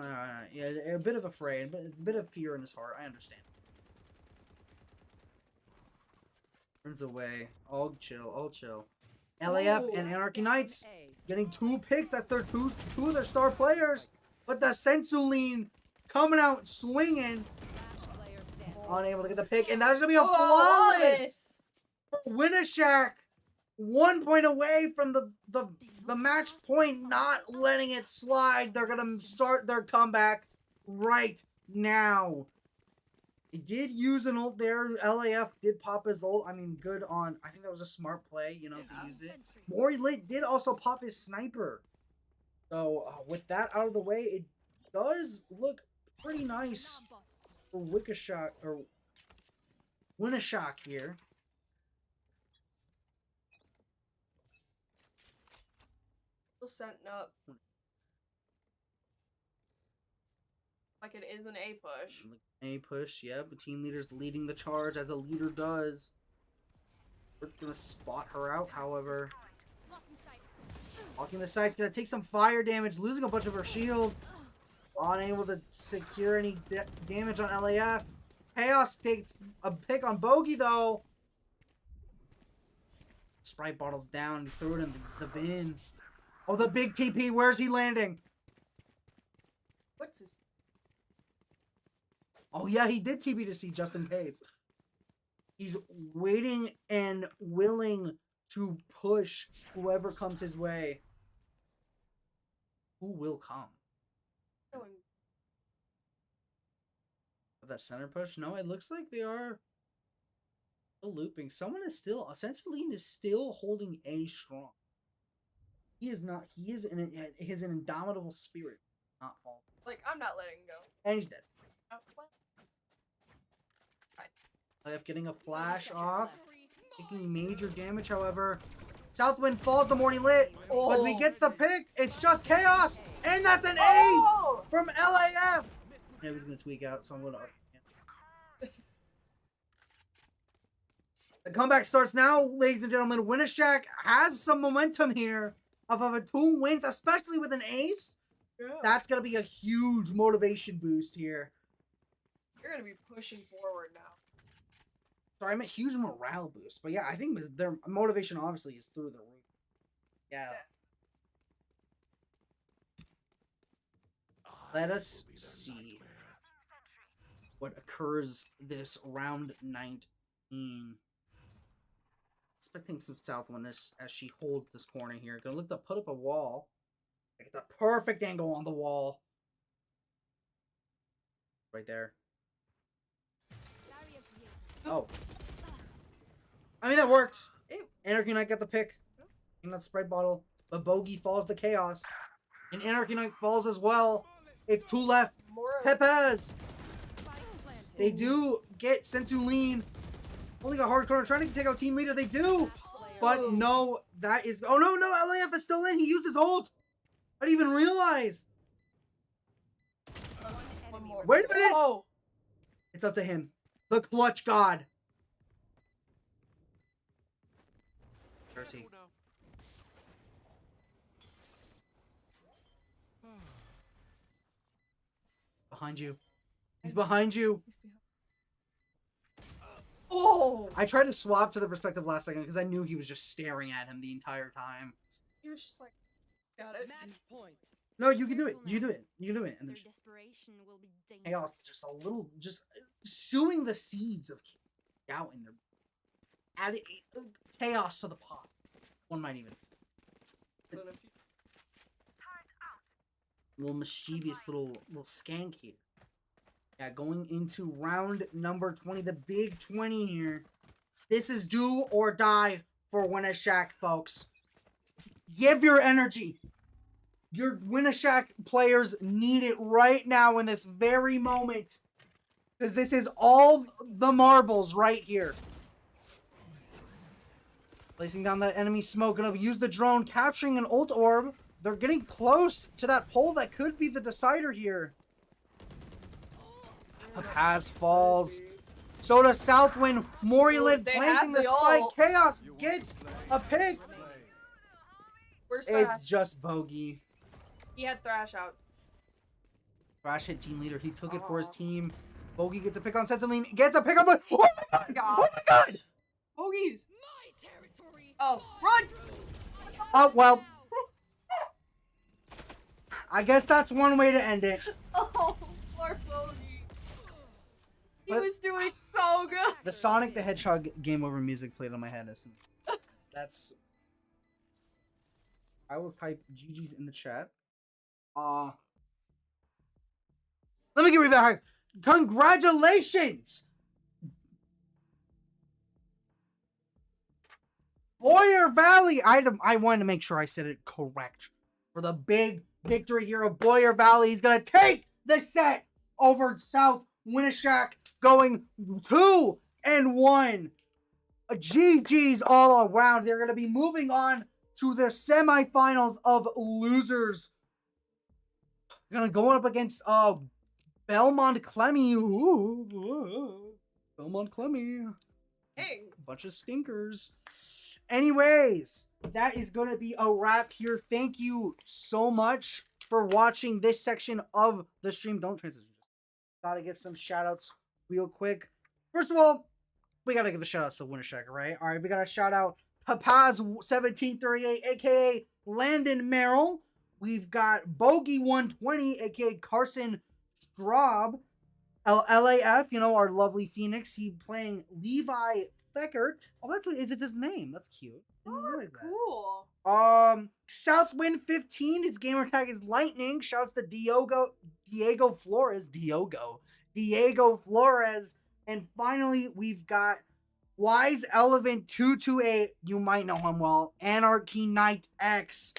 [SPEAKER 1] yeah, a bit of afraid, but a bit of fear in his heart. I understand. Turns away. All chill, all chill. LAF and Anarchy Knights getting 2 picks. That's their two of their star players. But the Sensuline coming out swinging. He's unable to get the pick, and that's gonna be a flawless for Winneshiek. 1 point away from the match point, not letting it slide. They're gonna start their comeback right now. He did use an ult there. LAF did pop his ult. I mean, good on. I think that was a smart play, you know, to use it. Mori Lit did also pop his sniper. So with that out of the way, it does look pretty nice for Winneshiek here.
[SPEAKER 3] Still setting up like it is an A push.
[SPEAKER 1] A push, yeah, but team leader's leading the charge as a leader does. It's gonna spot her out, however. Blocking the site's gonna take some fire damage, losing a bunch of her shield. Unable to secure any damage on LAF. Chaos takes a pick on Bogey though. Sprite bottles down and threw it in the bin. Oh, the big TP. Where's he landing?
[SPEAKER 3] What's his?
[SPEAKER 1] Oh, yeah, he did TP to C just in case. He's waiting and willing to push whoever comes his way. Who will come? That center push? No, it looks like they are still looping. Someone is still... Sensuline is still holding A strong. He is not. He is an indomitable spirit. Not falling.
[SPEAKER 3] Like, I'm not letting go.
[SPEAKER 1] And he's dead. LAF getting a flash off. Taking major damage, however. Southwind falls the Morning Lit.
[SPEAKER 3] Oh.
[SPEAKER 1] But he gets the pick. It's just chaos. And that's an A from LAF. Yeah, he's going to tweak out, so I'm going to... The comeback starts now, ladies and gentlemen. Winneshiek has some momentum here. Off of a 2 wins, especially with an ace, that's going to be a huge motivation boost here.
[SPEAKER 3] You're going to be pushing forward now.
[SPEAKER 1] Sorry, I meant huge morale boost. But yeah, I think their motivation obviously is through the roof. Yeah. Let us see what occurs this round 19. Expecting some Southwind as she holds this corner here. Gonna look to put up a wall. I get the perfect angle on the wall. Right there. Oh. I mean, that worked. Anarchy Knight got the pick in that Sprite bottle, but Bogey falls to Chaos. And Anarchy Knight falls as well. It's 2 left. Pepez. They do get Sensu lean. Only got Hardcore trying to take out team leader. They do. But no, that is... Oh, no, LAF is still in. He used his ult. I didn't even realize. Wait a minute. It's up to him. The clutch god. Where's he? Behind you. He's behind you.
[SPEAKER 3] Oh!
[SPEAKER 1] I tried to swap to the perspective last second because I knew he was just staring at him the entire time.
[SPEAKER 3] He was just like, got it.
[SPEAKER 1] No, you can do it. You can do it. You can do it. And there's Chaos just a little, just sowing the seeds of doubt in there. Adding chaos to the pot. One might even say. Little mischievous little skank here. Yeah, going into round number 20, the big 20 here. This is do or die for Winneshiek, folks. Give your energy. Your Winneshiek players need it right now in this very moment. Because this is all the marbles right here. Placing down that enemy smoke. Gonna use the drone, capturing an ult orb. They're getting close to that pole that could be the decider here. A pass falls. So does Southwind. Morilid planting the spike. Chaos gets a pick.
[SPEAKER 3] Where's Thrash?
[SPEAKER 1] It's just Bogey.
[SPEAKER 3] He had Thrash out.
[SPEAKER 1] Thrash hit team leader. He took it for his team. Bogey gets a pick on Sensaline. Gets a pick on... Oh my god! Oh my god!
[SPEAKER 3] Bogeys! Oh, run!
[SPEAKER 1] Oh, well. I guess that's one way to end it.
[SPEAKER 3] Oh, poor Bogey. He was doing so good.
[SPEAKER 1] The Sonic the Hedgehog game over music played on my head. That's... I will type GG's in the chat. Let me give you back. Congratulations! Boyer Valley! I wanted to make sure I said it correct. For the big victory here of Boyer Valley. He's going to take the set over South Winneshiek, going 2-1. GG's all around. They're going to be moving on to their semifinals of losers. They're going to go up against Belmond-Klemme. Belmond-Klemme.
[SPEAKER 3] Hey.
[SPEAKER 1] Bunch of stinkers. Anyways, that is going to be a wrap here. Thank you so much for watching this section of the stream. Don't transition. Gotta give some shout outs real quick. First of all, we gotta give a shout out to Winneshiek, right? All right, we gotta shout out Papaz1738, aka Landon Merrill. We've got Bogey120, aka Carson Straub. LAF, you know, our lovely Phoenix. He playing Levi Beckert. Oh, that's is it his name? That's cute.
[SPEAKER 3] Oh, that's cool.
[SPEAKER 1] Southwind 15. His gamer tag is Lightning. Shouts to Diego Flores. Diego Flores. And finally, we've got Wise Elephant 228. You might know him well. Anarchy Knight X.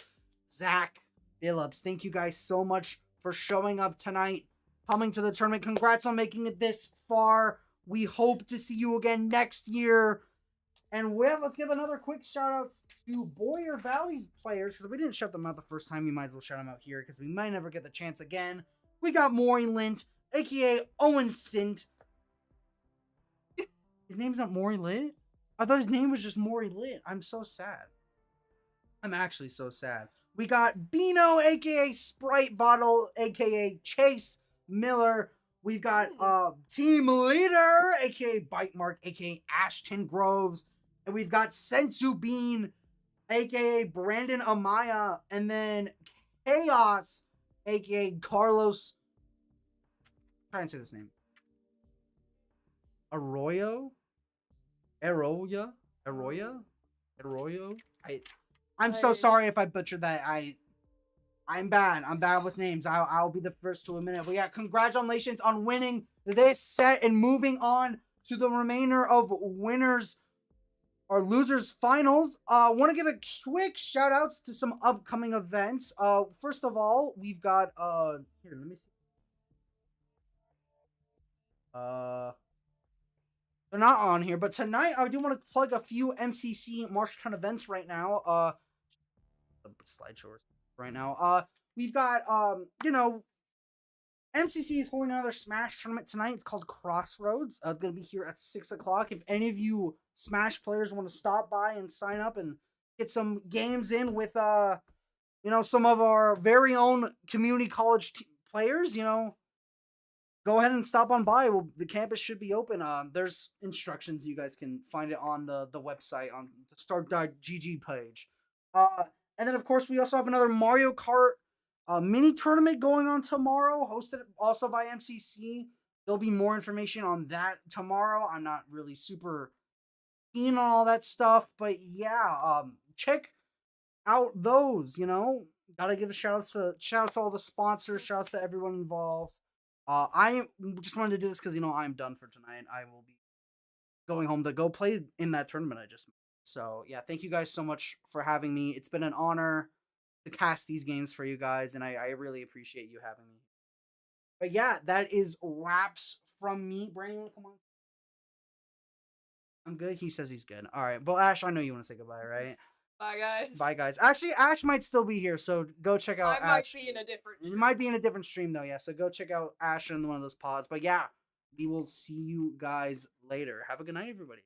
[SPEAKER 1] Zach Phillips. Thank you guys so much for showing up tonight, coming to the tournament. Congrats on making it this far. We hope to see you again next year. And let's give another quick shout out to Boyer Valley's players, because if we didn't shout them out the first time, we might as well shout them out here, because we might never get the chance again. We got Maury Lint, aka Owen Sint. His name's not Maury Lit? I thought his name was just Maury Lit. I'm so sad. I'm actually so sad. We got Bino, aka Sprite Bottle, aka Chase Miller. We've got Team Leader, aka Bite Mark, aka Ashton Groves. And we've got Sensu Bean, aka Brandon Amaya. And then Chaos, aka Carlos. Try and say this name. Arroyo? I'm so sorry if I butchered that. I'm bad. I'm bad with names. I'll be the first to admit it. But yeah, congratulations on winning this set and moving on to the remainder of winners or losers finals. Want to give a quick shout outs to some upcoming events. First of all, we've got here, let me see. They're not on here, but tonight I do want to plug a few MCC March 10 events right now. Slideshow right now. We've got MCC is holding another Smash tournament tonight. It's called Crossroads. It's gonna be here at 6 o'clock. If any of you Smash players want to stop by and sign up and get some games in with some of our very own community college players, go ahead and stop on by. Well, the campus should be open. There's instructions. You guys can find it on the website on the start.gg page. And then, of course, we also have another Mario Kart mini tournament going on tomorrow, hosted also by MCC. There'll be more information on that tomorrow. I'm not really super keen on all that stuff, but yeah, check out those. Gotta give a shout out to all the sponsors, shout outs to everyone involved. I just wanted to do this because I'm done for tonight. I will be going home to go play in that tournament I just made. So yeah, thank you guys so much for having me. It's been an honor to cast these games for you guys, and I really appreciate you having me. But yeah, that is wraps from me. Brandon, come on. I'm good. He says he's good. All right. Well, Ash, I know you want to say goodbye, right?
[SPEAKER 3] Bye, guys.
[SPEAKER 1] Bye, guys. Actually, Ash might still be here, so go check out Ash.
[SPEAKER 3] Might be in a different
[SPEAKER 1] It might be in a different stream, though, yeah. So go check out Ash in one of those pods. But yeah, we will see you guys later. Have a good night, everybody.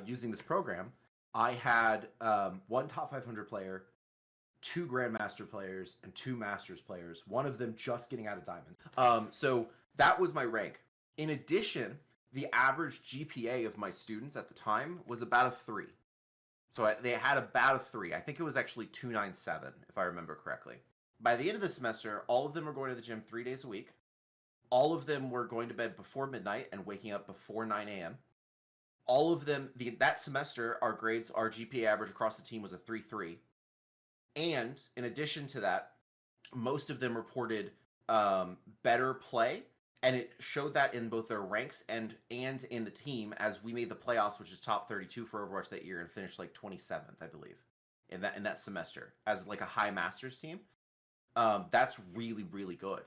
[SPEAKER 14] using this program, I had one top 500 player, 2 Grandmaster players, and 2 Masters players, one of them just getting out of Diamonds. So that was my rank. In addition, the average GPA of my students at the time was about a 3. So they had about a 3. I think it was actually 297, if I remember correctly. By the end of the semester, all of them were going to the gym 3 days a week. All of them were going to bed before midnight and waking up before 9 a.m. All of them, that semester, our GPA average across the team was a 3.3. And in addition to that, most of them reported better play, and it showed that in both their ranks and in the team, as we made the playoffs, which is top 32 for Overwatch that year, and finished like 27th, I believe, in that semester as like a high Masters team. That's really, really good.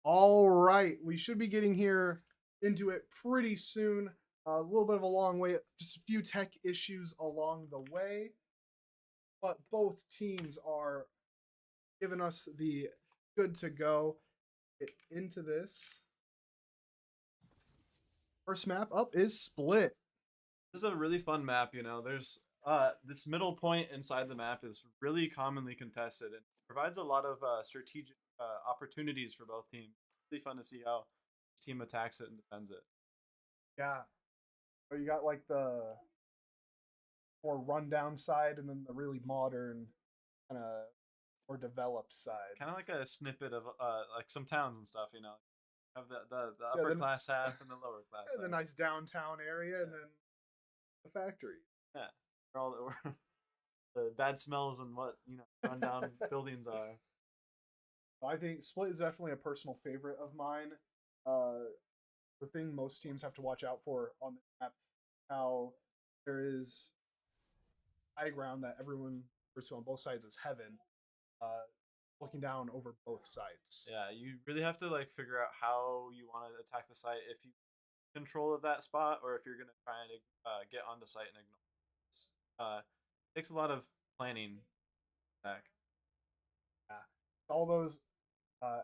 [SPEAKER 15] All right, we should be getting here into it pretty soon. A little bit of a long way, just a few tech issues along the way, but both teams are giving us the good to go. Get into this. First map up is Split.
[SPEAKER 16] This is a really fun map, you know. There's this middle point inside the map is really commonly contested and provides a lot of strategic opportunities for both teams. Really fun to see how each team attacks it and defends it.
[SPEAKER 15] Yeah. So you got like the more rundown side and then the really modern kind of more developed side.
[SPEAKER 16] Kind of like a snippet of like some towns and stuff, you know. Have the upper class half and the lower class half.
[SPEAKER 15] The nice downtown area and then the factory.
[SPEAKER 16] Yeah. Where all the bad smells and what, you know, rundown buildings are.
[SPEAKER 15] I think Split is definitely a personal favorite of mine. The thing most teams have to watch out for on the map, how there is high ground that everyone refers to on both sides as heaven, looking down over both sides.
[SPEAKER 16] Yeah, you really have to like figure out how you want to attack the site, if you control of that spot or if you're gonna try and get onto site and ignore. It takes a lot of planning. Back.
[SPEAKER 15] Yeah, all those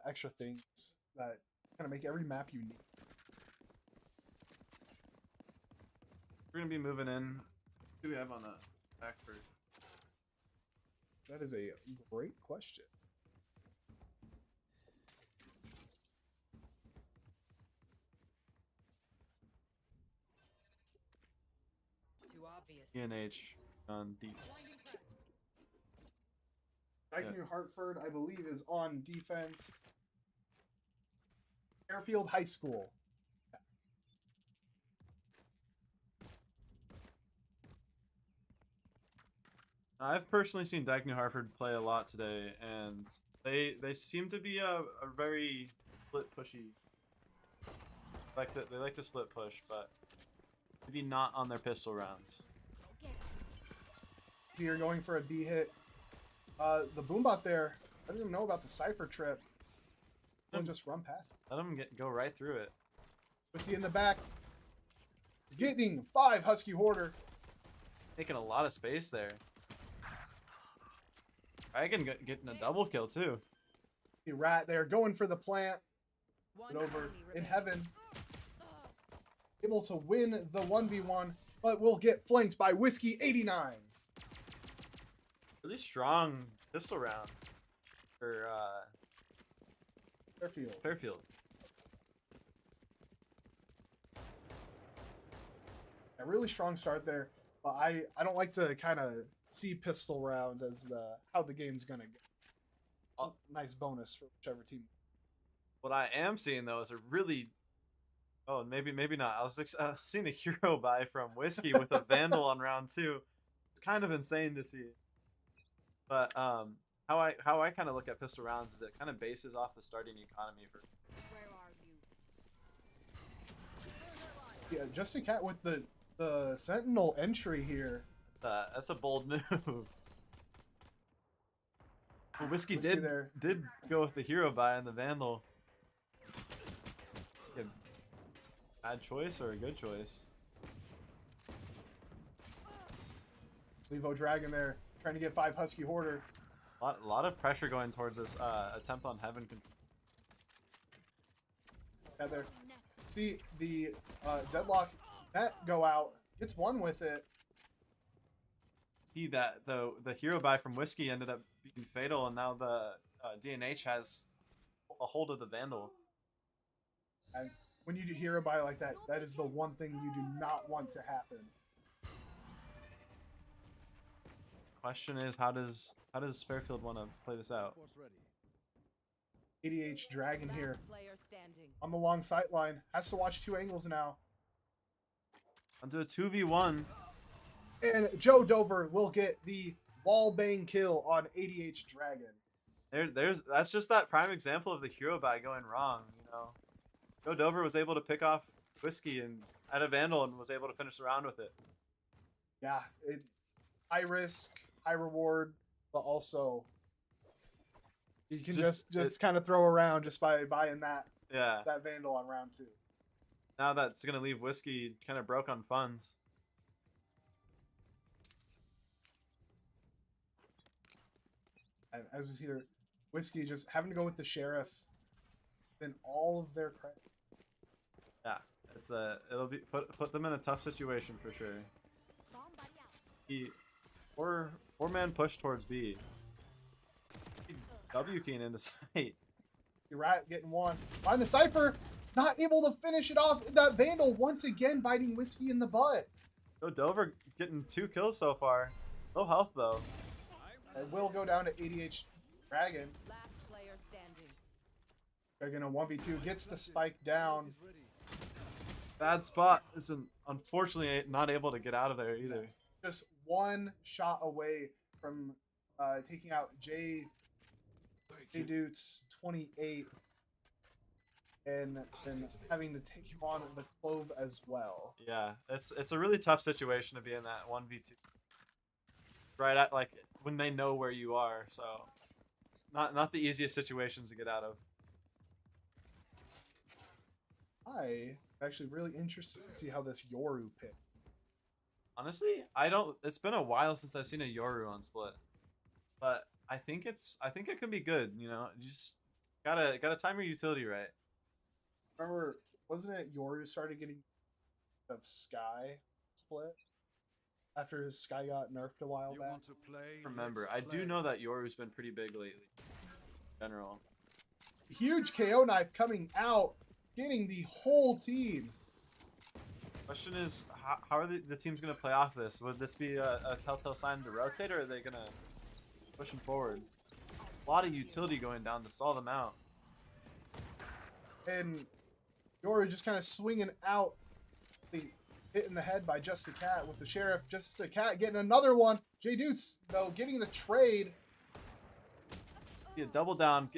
[SPEAKER 15] extra things that kind of make every map unique.
[SPEAKER 16] We're gonna be moving in. What do we have on the back first?
[SPEAKER 15] That is a great question.
[SPEAKER 5] Too obvious.
[SPEAKER 16] ENH on deep.
[SPEAKER 15] Dike-New Hartford, I believe, is on defense. Fairfield High School.
[SPEAKER 16] I've personally seen Dike-New Hartford play a lot today, and they seem to be a very split pushy. They like to split push, but maybe not on their pistol rounds.
[SPEAKER 15] You're going for a B hit. The boombot there, I didn't even know about the cipher trip. Don't just run past it.
[SPEAKER 16] Let him go right through it.
[SPEAKER 15] Whiskey in the back. Getting 5 Husky Hoarder.
[SPEAKER 16] Taking a lot of space there. I can getting a double kill too.
[SPEAKER 15] The rat there going for the plant. But over in heaven. Able to win the 1v1, but will get flanked by Whiskey 89.
[SPEAKER 16] Really strong pistol round for
[SPEAKER 15] Fairfield. A really strong start there, but I don't like to kind of see pistol rounds as how the game's gonna go. It's a nice bonus for whichever team.
[SPEAKER 16] What I am seeing though is a really maybe not. I was seeing a hero buy from Whiskey with a Vandal on round 2. It's kind of insane to see. But how I kind of look at pistol rounds is it kind of bases off the starting economy for.
[SPEAKER 5] Where are you?
[SPEAKER 15] Yeah, just a cat with the Sentinel entry here.
[SPEAKER 16] That's a bold move. Well, Whiskey did go with the hero buy and the Vandal. Yeah, bad choice or a good choice?
[SPEAKER 15] Levo Dragon there, trying to get 5 Husky Hoarder.
[SPEAKER 16] A lot of pressure going towards this attempt on heaven control.
[SPEAKER 15] Yeah, there. See the deadlock net go out. Gets one with it.
[SPEAKER 16] See that the hero buy from Whiskey ended up being fatal, and now the DNH has a hold of the Vandal.
[SPEAKER 15] And when you do hero buy like that, that is the one thing you do not want to happen.
[SPEAKER 16] Question is, how does Fairfield want to play this out?
[SPEAKER 15] ADH Dragon here on the long sight line, has to watch 2 angles now.
[SPEAKER 16] Onto a 2v1.
[SPEAKER 15] And Joe Dover will get the wall bang kill on ADH Dragon.
[SPEAKER 16] That's just that prime example of the hero buy going wrong, you know. Joe Dover was able to pick off Whiskey and at a Vandal and was able to finish the round with it.
[SPEAKER 15] Yeah, high risk, high reward, but also you can just kind of throw around just by buying that.
[SPEAKER 16] Yeah.
[SPEAKER 15] that Vandal on round 2.
[SPEAKER 16] Now that's gonna leave Whiskey kind of broke on funds.
[SPEAKER 15] And as we see here, Whiskey just having to go with the Sheriff in all of their credit.
[SPEAKER 16] Yeah, it'll be put them in a tough situation for sure. Four-man push towards B. W keying into sight.
[SPEAKER 15] Rat getting one. Find the Cypher, not able to finish it off. That Vandal once again biting Whiskey in the butt.
[SPEAKER 16] Oh, Dover getting 2 kills so far. Low health though.
[SPEAKER 15] It will go down to ADH Dragon.
[SPEAKER 5] Last player standing.
[SPEAKER 15] Dragon a 1v2 gets the spike down.
[SPEAKER 16] Bad spot. Isn't unfortunately not able to get out of there either.
[SPEAKER 15] Just one shot away from taking out J Dude's 28 and then having to take on the Clove as well.
[SPEAKER 16] Yeah, it's a really tough situation to be in that 1v2. Right at like when they know where you are, so it's not the easiest situations to get out of.
[SPEAKER 15] I actually really interested to see how this Yoru pick.
[SPEAKER 16] Honestly, it's been a while since I've seen a Yoru on Split. But I think it can be good, you know. You just gotta time your utility right.
[SPEAKER 15] Remember, wasn't it Yoru started getting of Sky Split? After Sky got nerfed a while back.
[SPEAKER 16] Remember, I do know that Yoru's been pretty big lately. In general.
[SPEAKER 15] Huge KO knife coming out, getting the whole team.
[SPEAKER 16] Question is, how are the teams going to play off this? Would this be a telltale sign to rotate, or are they going to push them forward? A lot of utility going down to stall them out.
[SPEAKER 15] And Yoru just kind of swinging out, hit in the head by Just a Cat with the Sheriff. Just a Cat getting another one. J Dutes, though, getting the trade.
[SPEAKER 16] Yeah, double down.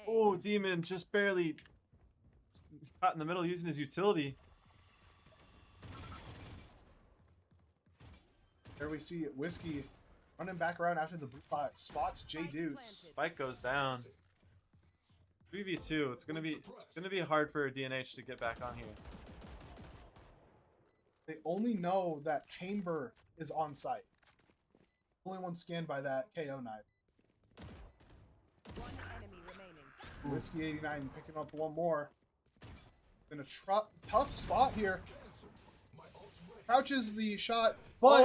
[SPEAKER 16] Oh, Demon just barely caught in the middle using his utility.
[SPEAKER 15] There we see Whiskey running back around after the blue bot. Spots J Dutes.
[SPEAKER 16] Spike goes down. 3v2. It's gonna be hard for DNH to get back on here.
[SPEAKER 15] They only know that Chamber is on site. Only one scanned by that KO knife.
[SPEAKER 5] One enemy remaining.
[SPEAKER 15] Whiskey 89 picking up one more. In a tough spot here. Crouches the shot, but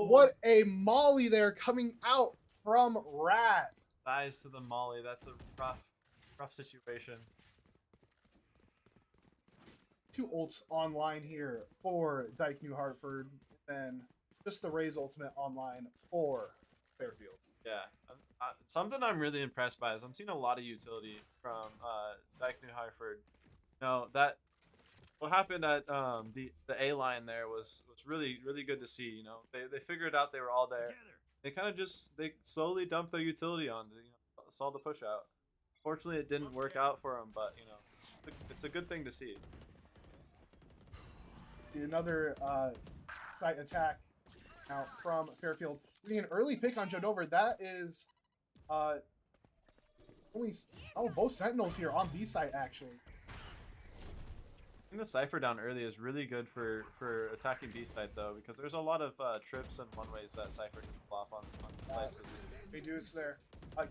[SPEAKER 15] what a molly there coming out from Rat.
[SPEAKER 16] Dies to the molly. That's a rough situation.
[SPEAKER 15] 2 ults online here for Dike-New Hartford, and just the Raze ultimate online for Fairfield.
[SPEAKER 16] Yeah, something I'm really impressed by is I'm seeing a lot of utility from Dike-New Hartford. No, that what happened at the A line there was really good to see. You know, they figured out they were all there. They kind of they slowly dumped their utility on to saw the push out. Fortunately, it didn't work out for them, but you know, it's a good thing to see.
[SPEAKER 15] Another site attack now from Fairfield. Getting an early pick on Joe Dover. That is both Sentinels here on B site actually.
[SPEAKER 16] I think the Cypher down early is really good for attacking B site though, because there's a lot of trips and one-ways that Cypher can pull off on site specifically.
[SPEAKER 15] They do it's there.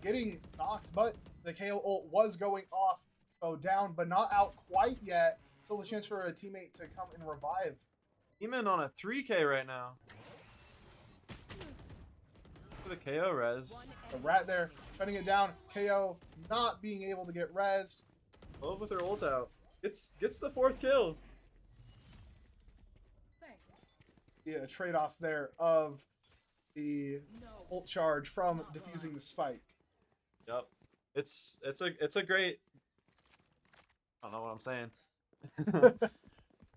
[SPEAKER 15] Getting knocked, but the KO ult was going off. So down, but not out quite yet. Still a chance for a teammate to come and revive.
[SPEAKER 16] Demon on a 3K right now. For the KO res.
[SPEAKER 15] The Rat there, shutting it down. KO not being able to get rezzed.
[SPEAKER 16] Oh, with her ult out. Gets the 4th kill.
[SPEAKER 5] Thanks.
[SPEAKER 15] Yeah, trade-off there of the ult charge from defusing the spike.
[SPEAKER 16] Yep. It's a great. I don't know what I'm saying.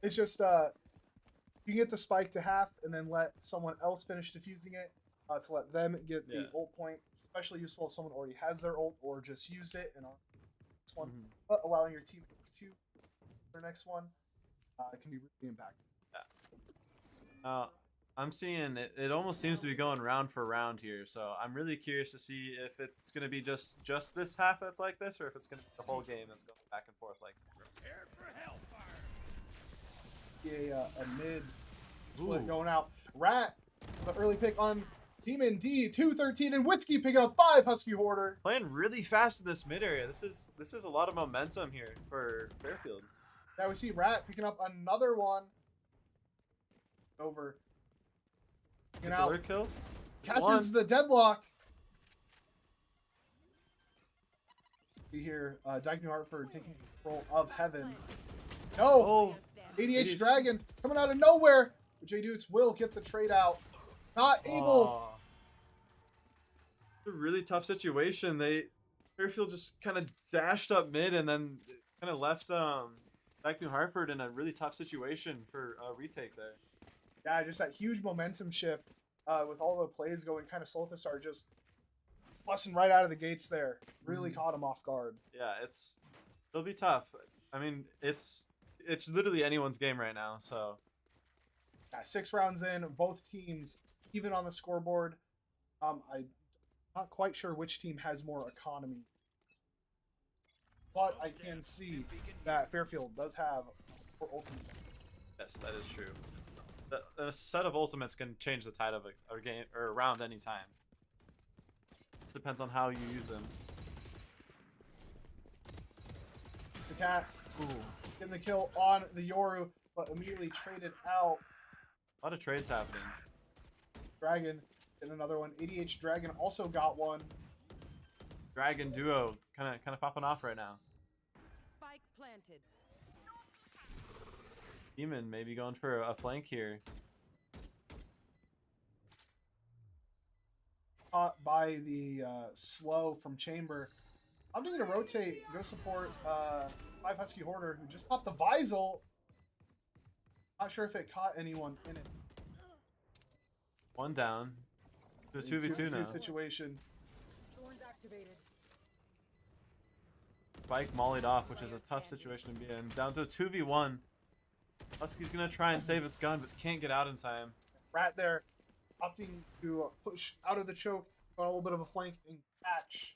[SPEAKER 15] It's just you can get the spike to half and then let someone else finish defusing it to let them get the ult point. Especially useful if someone already has their ult or just used it and on this one, but allowing your teammates to their next one can be really impactful.
[SPEAKER 16] Yeah. I'm seeing it. It almost seems to be going round for round here. So I'm really curious to see if it's going to be just this half that's like this, or if it's going to be the whole game that's going back and forth like.
[SPEAKER 15] A mid split going out. Rat, the early pick on Demon D, 213, and Whiskey picking up 5 Husky Hoarder.
[SPEAKER 16] Playing really fast in this mid area. This is a lot of momentum here for Fairfield.
[SPEAKER 15] Now we see Rat picking up another one. Over.
[SPEAKER 16] Get out. Kill.
[SPEAKER 15] Catches the deadlock. See here, Dike-New Hartford taking control of Heaven. No!
[SPEAKER 16] Oh,
[SPEAKER 15] ADH Dragon coming out of nowhere. The J-Dudes will get the trade out. Not able.
[SPEAKER 16] It's a really tough situation. Fairfield just kind of dashed up mid and then kind of left Dike-New Hartford in a really tough situation for a retake there.
[SPEAKER 15] Yeah, just that huge momentum shift with all the plays going kind of slow at the start, just busting right out of the gates there. Really caught him off guard.
[SPEAKER 16] Yeah, it'll be tough. I mean, it's literally anyone's game right now, so.
[SPEAKER 15] Yeah, 6 rounds in, both teams even on the scoreboard. I'm not quite sure which team has more economy. But I can see that Fairfield does have 4 ultimates.
[SPEAKER 16] Yes, that is true. A set of ultimates can change the tide of a game or a round anytime. It depends on how you use them.
[SPEAKER 15] It's a cat. Getting the kill on the Yoru, but immediately traded out.
[SPEAKER 16] A lot of trades happening.
[SPEAKER 15] Dragon getting another one. ADH Dragon also got one.
[SPEAKER 16] Dragon duo kind of popping off right now.
[SPEAKER 5] Spike planted.
[SPEAKER 16] Demon maybe going for a flank here.
[SPEAKER 15] Caught by the slow from Chamber. I'm going to rotate, go support 5 Husky Hoarder, who just popped the Visal. Not sure if it caught anyone in it.
[SPEAKER 16] One down. To a 2v2 now.
[SPEAKER 15] Situation.
[SPEAKER 16] Spike mollied off, which is a tough situation to be in. Down to a 2v1. Husky's gonna try and save his gun, but can't get out in time.
[SPEAKER 15] Rat there, opting to push out of the choke, on a little bit of a flank and catch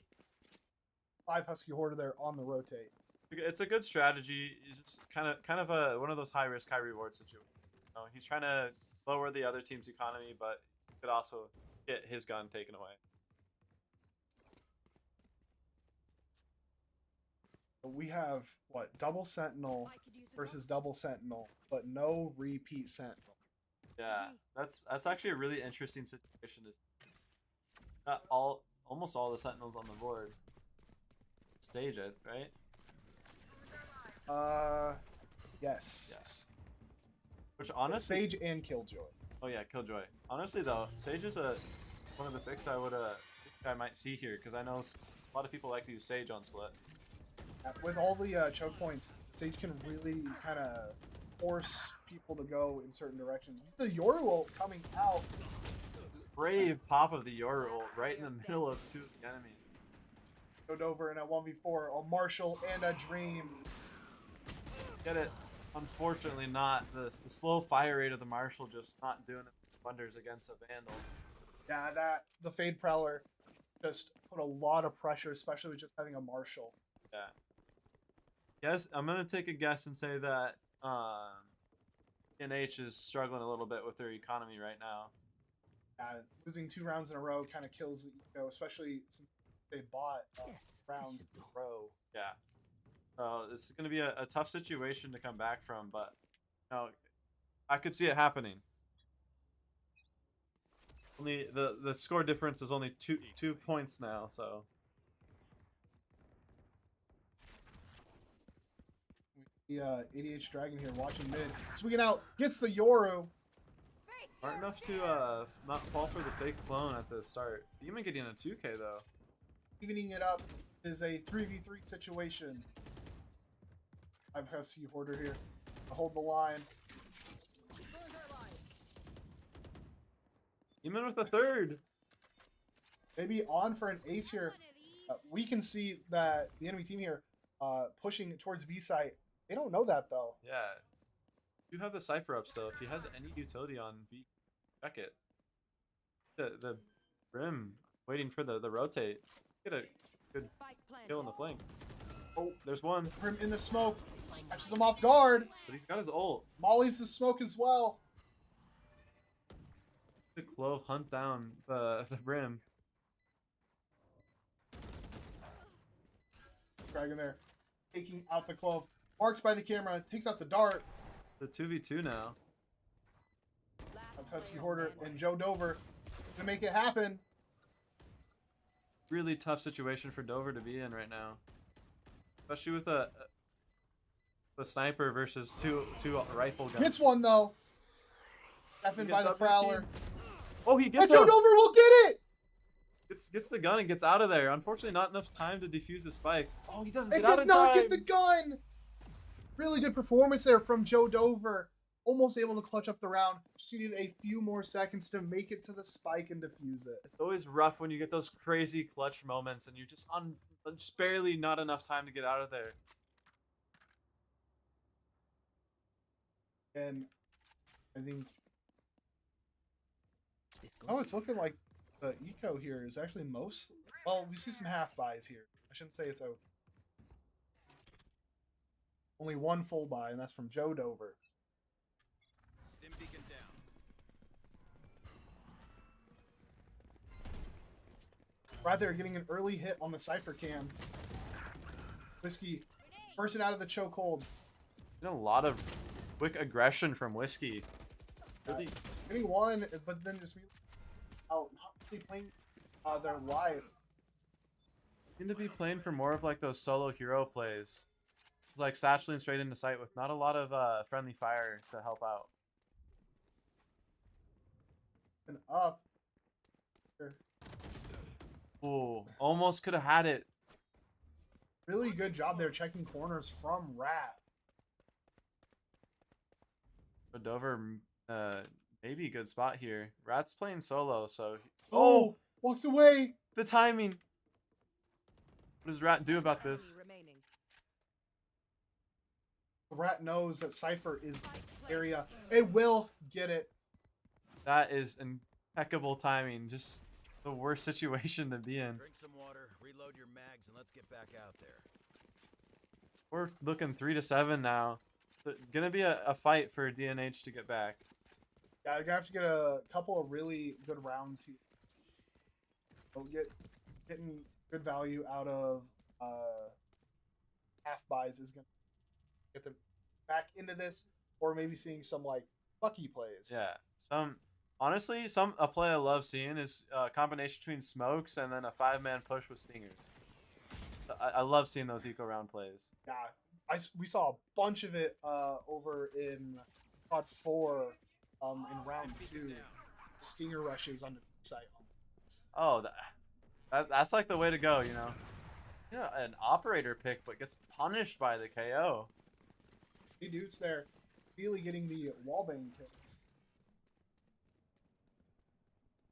[SPEAKER 15] 5 Husky Hoarder there on the rotate.
[SPEAKER 16] It's a good strategy. It's just kind of one of those high risk, high reward situations. You know, he's trying to lower the other team's economy, but he could also get his gun taken away.
[SPEAKER 15] We have what, double Sentinel versus double Sentinel, but no repeat Sentinel.
[SPEAKER 16] Yeah, that's actually a really interesting situation. Almost all the Sentinels on the board. Stage it, right?
[SPEAKER 15] Yes.
[SPEAKER 16] Yes. Which honestly,
[SPEAKER 15] Sage and Killjoy.
[SPEAKER 16] Oh yeah, Killjoy. Honestly though, Sage is one of the picks I might see here, because I know a lot of people like to use Sage on split.
[SPEAKER 15] With all the choke points, Sage can really kind of force people to go in certain directions. The Yoru ult coming out.
[SPEAKER 16] Brave pop of the Yoru ult right in the middle of 2 of the enemies.
[SPEAKER 15] Go over in a 1v4, a Marshall and a Dream.
[SPEAKER 16] Get it? Unfortunately not. The slow fire rate of the Marshall just not doing wonders against a Vandal.
[SPEAKER 15] Yeah, the Fade Prowler just put a lot of pressure, especially with just having a Marshall.
[SPEAKER 16] Yeah. Yes, I'm gonna take a guess and say that NH is struggling a little bit with their economy right now.
[SPEAKER 15] Losing 2 rounds in a row kind of kills the eco, especially since they bought rounds in a row.
[SPEAKER 16] Yeah. This is gonna be a tough situation to come back from, but I could see it happening. Only the score difference is only two points now, so.
[SPEAKER 15] The ADH Dragon here watching mid. Swinging out, gets the Yoru.
[SPEAKER 16] Smart enough to not fall for the fake clone at the start. Demon getting a 2k though.
[SPEAKER 15] Evening it up is a 3v3 situation. I've Husky Hoarder here to hold the line.
[SPEAKER 16] Demon with the 3rd.
[SPEAKER 15] Maybe on for an ace here. We can see that the enemy team here pushing towards B site. They don't know that though.
[SPEAKER 16] Yeah. You have the Cypher up still. If he has any utility on B, check it. The Brim waiting for the rotate. Get a good kill in the flank. Oh, there's one.
[SPEAKER 15] Brim in the smoke. Catches him off guard.
[SPEAKER 16] But he's got his ult.
[SPEAKER 15] Molly's the smoke as well.
[SPEAKER 16] The Clove hunt down the Brim.
[SPEAKER 15] Dragon there. Taking out the Clove. Marked by the camera. Takes out the dart.
[SPEAKER 16] The 2v2 now.
[SPEAKER 15] Husky Hoarder and Joe Dover to make it happen.
[SPEAKER 16] Really tough situation for Dover to be in right now. Especially with the sniper versus two rifle guns.
[SPEAKER 15] Hits one though. Happened by the Prowler.
[SPEAKER 16] Oh, he
[SPEAKER 15] And
[SPEAKER 16] gets
[SPEAKER 15] Joe
[SPEAKER 16] him!
[SPEAKER 15] Dover will get it!
[SPEAKER 16] Gets the gun and gets out of there. Unfortunately, not enough time to defuse the spike. Oh, he doesn't
[SPEAKER 15] It
[SPEAKER 16] get out
[SPEAKER 15] does
[SPEAKER 16] in
[SPEAKER 15] not
[SPEAKER 16] time.
[SPEAKER 15] get the gun! Really good performance there from Joe Dover. Almost able to clutch up the round. Just needed a few more seconds to make it to the spike and defuse it.
[SPEAKER 16] It's always rough when you get those crazy clutch moments and you're just just barely not enough time to get out of there.
[SPEAKER 15] And I think... Oh, it's looking like the eco here is actually most... Well, we see some half buys here. I shouldn't say it's only one full buy, and that's from Joe Dover.
[SPEAKER 6] Stim beacon down.
[SPEAKER 15] Right there, getting an early hit on the Cypher cam. Whiskey bursting out of the chokehold.
[SPEAKER 16] A lot of quick aggression from Whiskey. Really,
[SPEAKER 15] Getting one, but then just out, not really playing their life.
[SPEAKER 16] seem to be playing for more of like those solo hero plays. It's like satcheling straight into sight with not a lot of friendly fire to help out.
[SPEAKER 15] And up.
[SPEAKER 16] Ooh, almost could have had it.
[SPEAKER 15] Really good job there checking corners from Rat.
[SPEAKER 16] But Dover, maybe a good spot here. Rat's playing solo, so...
[SPEAKER 15] Oh! Walks away!
[SPEAKER 16] The timing! What does Rat do about this?
[SPEAKER 15] Rat knows that Cypher is area. It will get it.
[SPEAKER 16] That is impeccable timing. Just the worst situation to be in.
[SPEAKER 6] Drink some water, reload your mags, and let's get back out there.
[SPEAKER 16] We're looking 3-7 now. So, gonna be a fight for DNH to get back.
[SPEAKER 15] Yeah, I have to get a couple of really good rounds here. So getting good value out of half buys is gonna get them back into this, or maybe seeing some like Bucky plays.
[SPEAKER 16] Yeah, honestly, a play I love seeing is a combination between smokes and then a 5-man push with stingers. I love seeing those eco round plays.
[SPEAKER 15] Yeah, we saw a bunch of it over in Pod 4 in round 2. Stinger rushes under the site.
[SPEAKER 16] Oh, that's like the way to go, you know. Yeah, an operator pick, but gets punished by the KO.
[SPEAKER 15] Hey, dudes, there really getting the wallbang kill.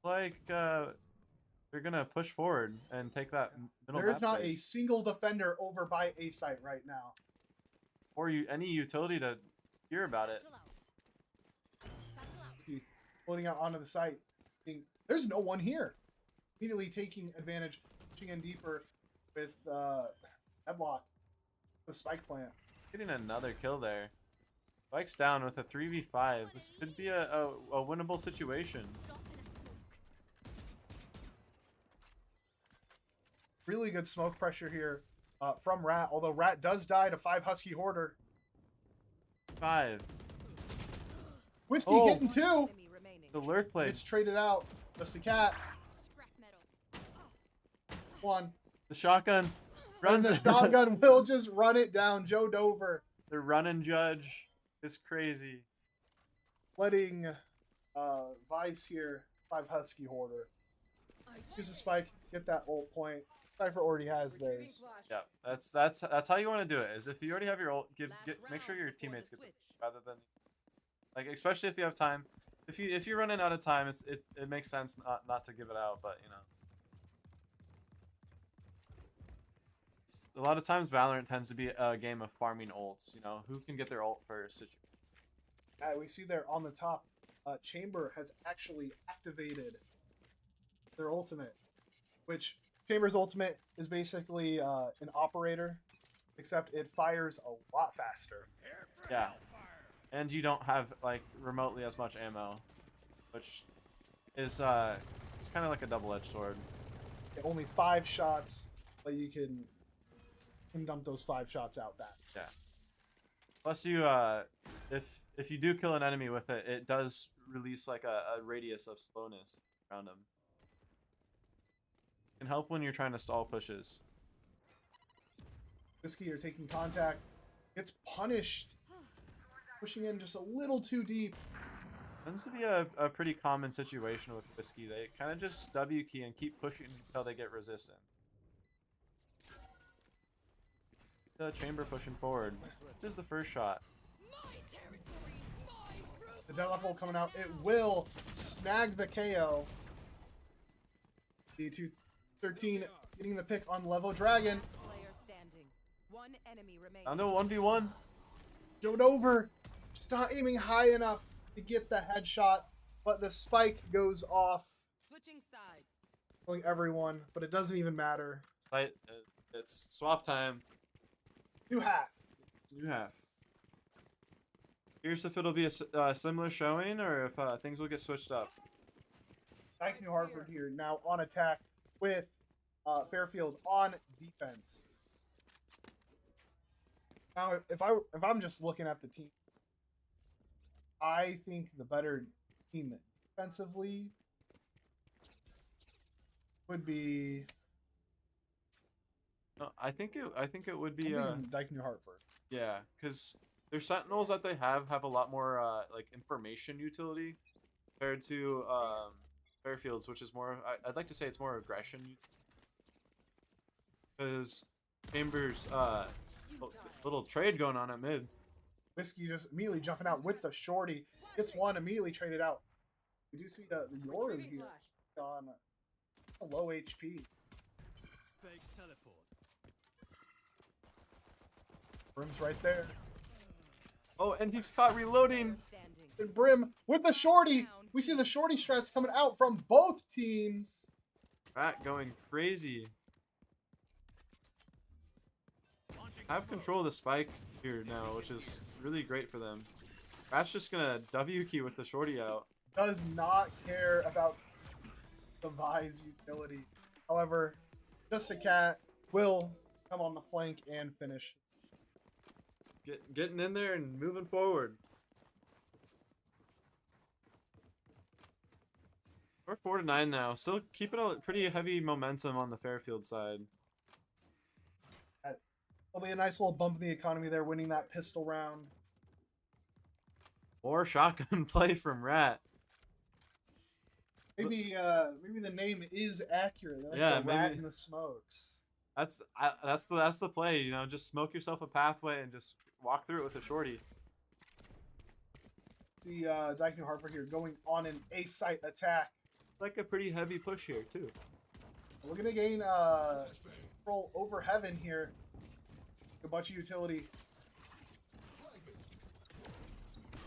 [SPEAKER 16] Like they're gonna push forward and take that middle.
[SPEAKER 15] There's
[SPEAKER 16] map
[SPEAKER 15] not
[SPEAKER 16] place.
[SPEAKER 15] a single defender over by A site right now.
[SPEAKER 16] Or any utility to hear about it.
[SPEAKER 15] Floating out onto the site. There's no one here. Immediately taking advantage, pushing in deeper with headlock, the spike plant.
[SPEAKER 16] Getting another kill there. Spike's down with a 3v5. This could be a winnable situation.
[SPEAKER 15] Really good smoke pressure here from Rat, although Rat does die to 5 Husky Hoarder.
[SPEAKER 16] 5.
[SPEAKER 15] Whiskey
[SPEAKER 16] Oh.
[SPEAKER 15] getting 2.
[SPEAKER 16] The lurk play.
[SPEAKER 15] It's traded out. Just a cat. 1.
[SPEAKER 16] The shotgun.
[SPEAKER 15] And
[SPEAKER 16] Runs
[SPEAKER 15] the
[SPEAKER 16] it.
[SPEAKER 15] shotgun will just run it down. Joe Dover.
[SPEAKER 16] The running judge is crazy.
[SPEAKER 15] Letting Vice here, 5 Husky Hoarder. Use the spike, get that ult point. Cypher already has theirs.
[SPEAKER 16] Yeah, that's how you want to do it. Is if you already have your ult, make sure your teammates get the rather than like, especially if you have time. If you're running out of time, it makes sense not to give it out, but you know. A lot of times Valorant tends to be a game of farming ults, you know, who can get their ult first.
[SPEAKER 15] We see there on the top, Chamber has actually activated their ultimate, which Chamber's ultimate is basically an operator, except it fires a lot faster.
[SPEAKER 16] Yeah. And you don't have like remotely as much ammo, which is it's kind of like a double-edged sword.
[SPEAKER 15] Only 5 shots, but you can dump those 5 shots out fast.
[SPEAKER 16] Yeah. Plus you if you do kill an enemy with it, it does release like a radius of slowness around them. It can help when you're trying to stall pushes.
[SPEAKER 15] Whiskey are taking contact. Gets punished. Pushing in just a little too deep.
[SPEAKER 16] Tends to be a pretty common situation with Whiskey. They kind of just W key and keep pushing until they get resistant. The Chamber pushing forward. This is the first shot.
[SPEAKER 15] The deadlock bolt coming out. It will snag the KO. D213 getting the pick on Level Dragon.
[SPEAKER 5] Player standing. One enemy remains.
[SPEAKER 16] Down to 1v1.
[SPEAKER 15] Showed over. Just not aiming high enough to get the headshot, but the spike goes off.
[SPEAKER 5] Switching sides.
[SPEAKER 15] Killing everyone, but it doesn't even matter.
[SPEAKER 16] It's swap time.
[SPEAKER 15] New half.
[SPEAKER 16] New half. Curious if it'll be a similar showing or if things will get switched up.
[SPEAKER 15] Dike-New Hartford here now on attack with Fairfield on defense. Now, if I'm just looking at the team, I think the better team defensively would be.
[SPEAKER 16] No, I think it would be
[SPEAKER 15] Dike-New Hartford.
[SPEAKER 16] Yeah, because their sentinels that they have a lot more like information utility compared to Fairfield's, which is more. I'd like to say it's more aggression. Because Chambers little trade going on at mid.
[SPEAKER 15] Whiskey just immediately jumping out with the shorty. Gets one, immediately traded out. We do see the Yoru here on a low HP.
[SPEAKER 11] Fake teleport.
[SPEAKER 15] Brim's right there.
[SPEAKER 16] Oh, and he's caught reloading.
[SPEAKER 15] And Brim with the shorty. We see the shorty strats coming out from both teams.
[SPEAKER 16] Rat going crazy. Have control of the spike here now, which is really great for them. Rat's just gonna W key with the shorty out.
[SPEAKER 15] Does not care about the Vi's utility. However, Just a Cat will come on the flank and finish.
[SPEAKER 16] Getting in there and moving forward. We're 4-9 now. Still keeping a pretty heavy momentum on the Fairfield side.
[SPEAKER 15] That'll be a nice little bump in the economy there, winning that pistol round.
[SPEAKER 16] More shotgun play from Rat.
[SPEAKER 15] Maybe the name is accurate. Like
[SPEAKER 16] yeah,
[SPEAKER 15] the Rat
[SPEAKER 16] maybe
[SPEAKER 15] in the smokes.
[SPEAKER 16] that's the play. You know, just smoke yourself a pathway and just walk through it with a shorty.
[SPEAKER 15] See Dike-New Hartford here going on an A-site attack.
[SPEAKER 16] Like a pretty heavy push here too.
[SPEAKER 15] Looking to gain control over Heaven here. A bunch of utility.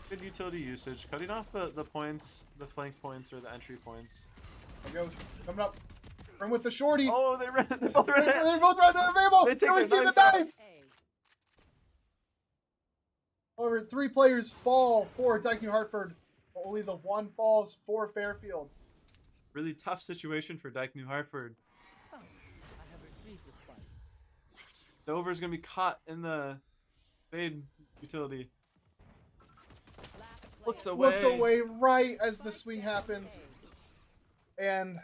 [SPEAKER 16] Good utility usage. Cutting off the points, the flank points or the entry points.
[SPEAKER 15] There goes. Coming up. Brim with the shorty.
[SPEAKER 16] Oh, they both ran.
[SPEAKER 15] They both ran. They're available.
[SPEAKER 16] They take
[SPEAKER 15] They
[SPEAKER 16] the
[SPEAKER 15] receive
[SPEAKER 16] knives
[SPEAKER 15] the
[SPEAKER 16] out.
[SPEAKER 15] knife. However, 3 players fall for Dike-New Hartford. Only the 1 falls for Fairfield.
[SPEAKER 16] Really tough situation for Dike-New Hartford. Dover's gonna be caught in the fade utility. Looks away.
[SPEAKER 15] Looked away right as the swing happens. And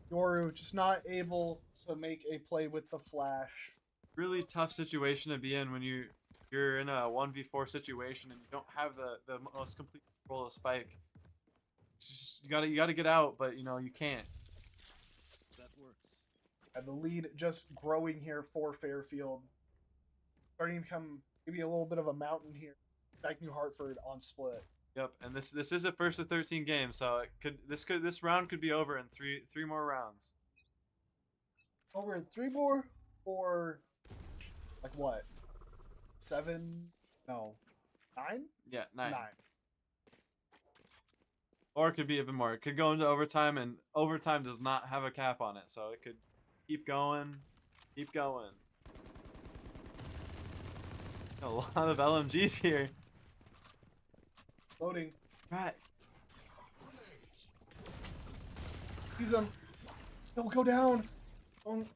[SPEAKER 15] Yoru just not able to make a play with the flash.
[SPEAKER 16] Really tough situation to be in when you're in a 1v4 situation and you don't have the most complete control of Spike. It's just you gotta get out, but you know you can't.
[SPEAKER 11] That works.
[SPEAKER 15] And the lead just growing here for Fairfield. Starting to become maybe a little bit of a mountain here. Dike-New Hartford on split.
[SPEAKER 16] Yep, and this is a first of 13 games, so this round could be over in three more rounds.
[SPEAKER 15] Over in 3 more, or like what? 7? No, 9?
[SPEAKER 16] Yeah, 9. Or it could be even more. It could go into overtime, and overtime does not have a cap on it, so it could keep going, keep going. A lot of LMGs here.
[SPEAKER 15] Loading.
[SPEAKER 16] Right.
[SPEAKER 15] He's He'll go down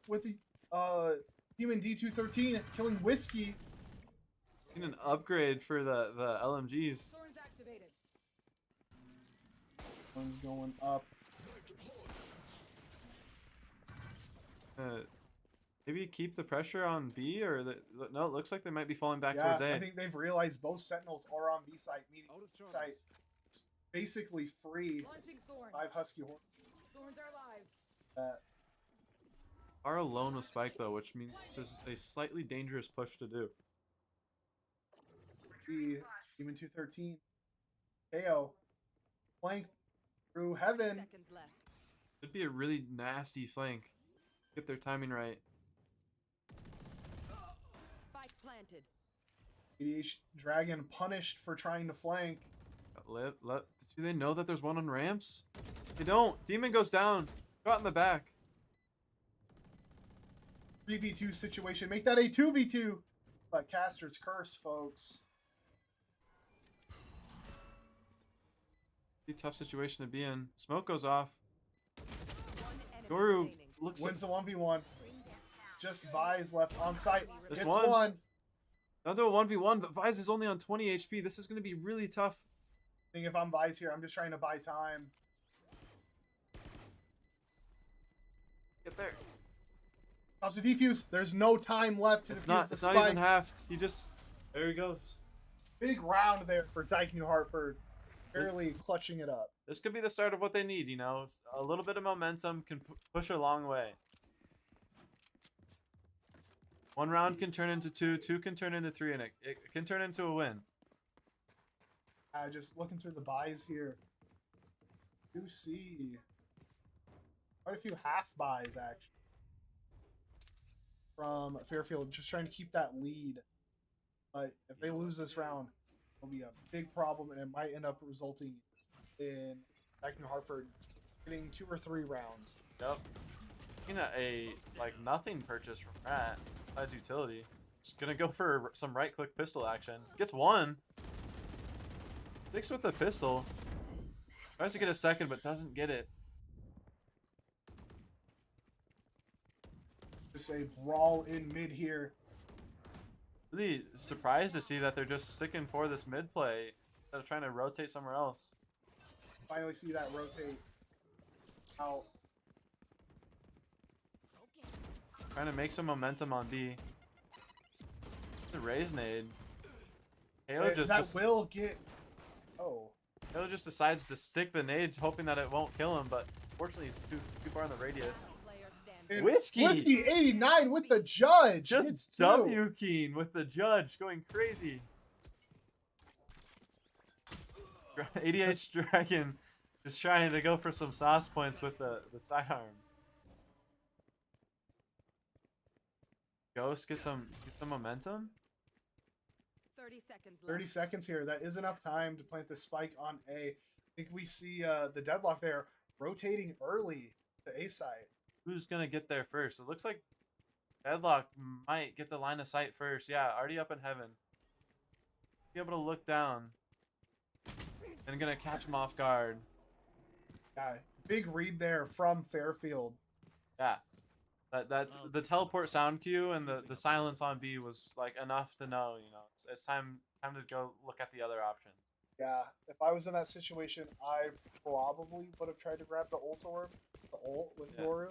[SPEAKER 15] with the human D213 killing Whiskey.
[SPEAKER 16] Need an upgrade for the LMGs.
[SPEAKER 15] One's going up.
[SPEAKER 16] Maybe keep the pressure on B, or no? It looks like they might be falling back
[SPEAKER 15] Yeah,
[SPEAKER 16] towards A.
[SPEAKER 15] I think they've realized both Sentinels are on B site, meaning B site is basically free. 5 Husky Horse.
[SPEAKER 5] Thorns are alive.
[SPEAKER 16] Are alone with Spike though, which means it's a slightly dangerous push to do.
[SPEAKER 15] The Demon 213. KO. Flank through heaven.
[SPEAKER 16] It'd be a really nasty flank. Get their timing right.
[SPEAKER 5] Spike planted.
[SPEAKER 15] EDH Dragon punished for trying to flank.
[SPEAKER 16] Do they know that there's one on ramps? They don't. Demon goes down. Go out in the back.
[SPEAKER 15] 3v2 situation. Make that a 2v2. But Caster's curse, folks.
[SPEAKER 16] Be a tough situation to be in. Smoke goes off. Yoru
[SPEAKER 15] wins the 1v1. Just Vise left on site.
[SPEAKER 16] There's
[SPEAKER 15] Gets
[SPEAKER 16] one. Another 1v1, but Vise is only on 20 HP. This is going to be really tough.
[SPEAKER 15] I think if I'm Vise here, I'm just trying to buy time.
[SPEAKER 16] Get there.
[SPEAKER 15] Stops the defuse. There's no time left to defuse.
[SPEAKER 16] It's not even half. He just... There he goes.
[SPEAKER 15] Big round there for Dike-New Hartford. Barely clutching it up.
[SPEAKER 16] This could be the start of what they need, you know. A little bit of momentum can push a long way. One round can turn into two, two can turn into three, and it can turn into a win.
[SPEAKER 15] Just looking through the buys here. You see quite a few half buys, actually. From Fairfield, just trying to keep that lead. But if they lose this round, it'll be a big problem, and it might end up resulting in Dike-New Hartford getting 2 or 3 rounds.
[SPEAKER 16] Yep. A like nothing purchase from Rat. Besides utility. Just gonna go for some right-click pistol action. Gets one. Sticks with the pistol. Tries to get a second, but doesn't get it.
[SPEAKER 15] Just a brawl in mid here.
[SPEAKER 16] Really surprised to see that they're just sticking for this mid play instead of trying to rotate somewhere else.
[SPEAKER 15] Finally see that rotate out.
[SPEAKER 16] Trying to make some momentum on B. The raise nade. Halo just
[SPEAKER 15] will get. Oh.
[SPEAKER 16] Halo just decides to stick the nades, hoping that it won't kill him, but fortunately he's too far in the radius.
[SPEAKER 15] And
[SPEAKER 16] Whiskey
[SPEAKER 15] 89 with the judge.
[SPEAKER 16] Just W Keen with the judge going crazy. ADH Dragon is trying to go for some sauce points with the sidearm. Ghost get some momentum.
[SPEAKER 5] 30 seconds left.
[SPEAKER 15] 30 seconds here. That is enough time to plant the spike on A. I think we see the deadlock there rotating early to A side.
[SPEAKER 16] Who's gonna get there first? It looks like Deadlock might get the line of sight first. Yeah, already up in heaven. Be able to look down. And gonna catch him off guard.
[SPEAKER 15] Yeah, big read there from Fairfield.
[SPEAKER 16] Yeah. The teleport sound cue and the silence on B was like enough to know, you know, it's time to go look at the other options.
[SPEAKER 15] Yeah, if I was in that situation, I probably would have tried to grab the ult orb, the ult with Yoru.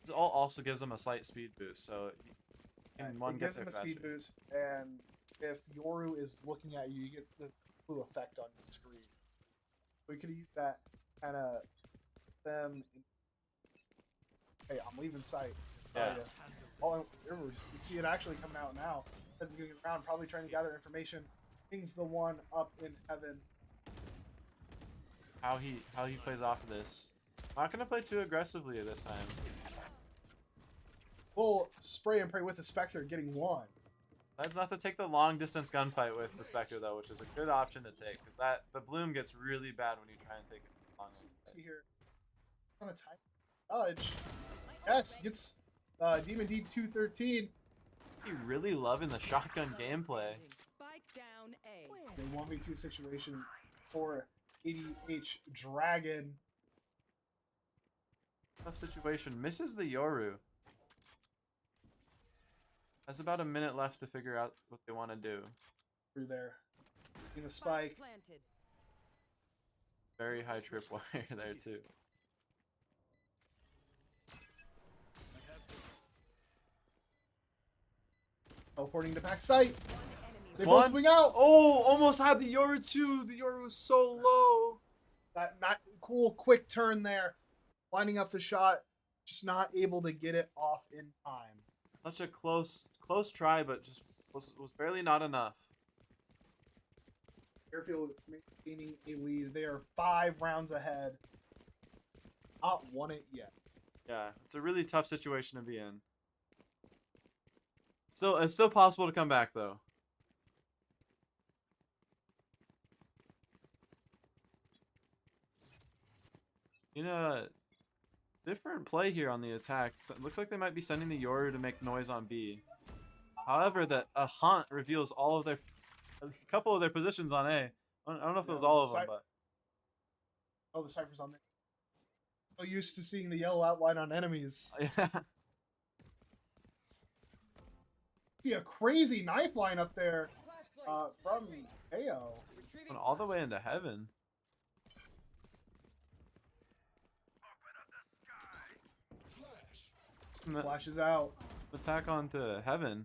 [SPEAKER 16] This ult also gives them a slight speed boost, so
[SPEAKER 15] it gives them a speed boost, and if Yoru is looking at you, you get the blue effect on your screen. We could use that kind of them. Hey, I'm leaving sight.
[SPEAKER 16] Yeah.
[SPEAKER 15] Oh, you see it actually coming out now. At the beginning of the round, probably trying to gather information. King's the one up in heaven.
[SPEAKER 16] How he plays off of this. Not gonna play too aggressively at this time.
[SPEAKER 15] Full spray and pray with the Spectre, getting one.
[SPEAKER 16] Let's not to take the long distance gunfight with the Spectre though, which is a good option to take because the bloom gets really bad when you try and take it long.
[SPEAKER 15] See here, on a time dodge. Yes, gets Demon D 213.
[SPEAKER 16] You really loving the shotgun gameplay.
[SPEAKER 5] Spike down A.
[SPEAKER 15] A 1v2 situation for ADH Dragon.
[SPEAKER 16] Tough situation. Misses the Yoru. Has about a minute left to figure out what they want to do.
[SPEAKER 15] Through there. In the spike.
[SPEAKER 5] Planted.
[SPEAKER 16] Very high tripwire there too.
[SPEAKER 15] Teleporting to pack site. They
[SPEAKER 16] One.
[SPEAKER 15] both swing out.
[SPEAKER 16] Oh, almost had the Yoru too. The Yoru was so low.
[SPEAKER 15] That not cool quick turn there. Lining up the shot. Just not able to get it off in time.
[SPEAKER 16] Such a close try, but just was barely not enough.
[SPEAKER 15] Fairfield maintaining a lead. They are 5 rounds ahead. Not won it yet.
[SPEAKER 16] Yeah, it's a really tough situation to be in. It's still possible to come back though. You know, different play here on the attack. So it looks like they might be sending the Yoru to make noise on B. However, a Haunt reveals a couple of their positions on A. I don't know if it was all of them, but
[SPEAKER 15] oh, the Cypher's on there. So used to seeing the yellow outline on enemies.
[SPEAKER 16] yeah.
[SPEAKER 15] See a crazy knife line up there from AO.
[SPEAKER 16] Went all the way into heaven.
[SPEAKER 15] Flashes out.
[SPEAKER 16] Attack onto heaven.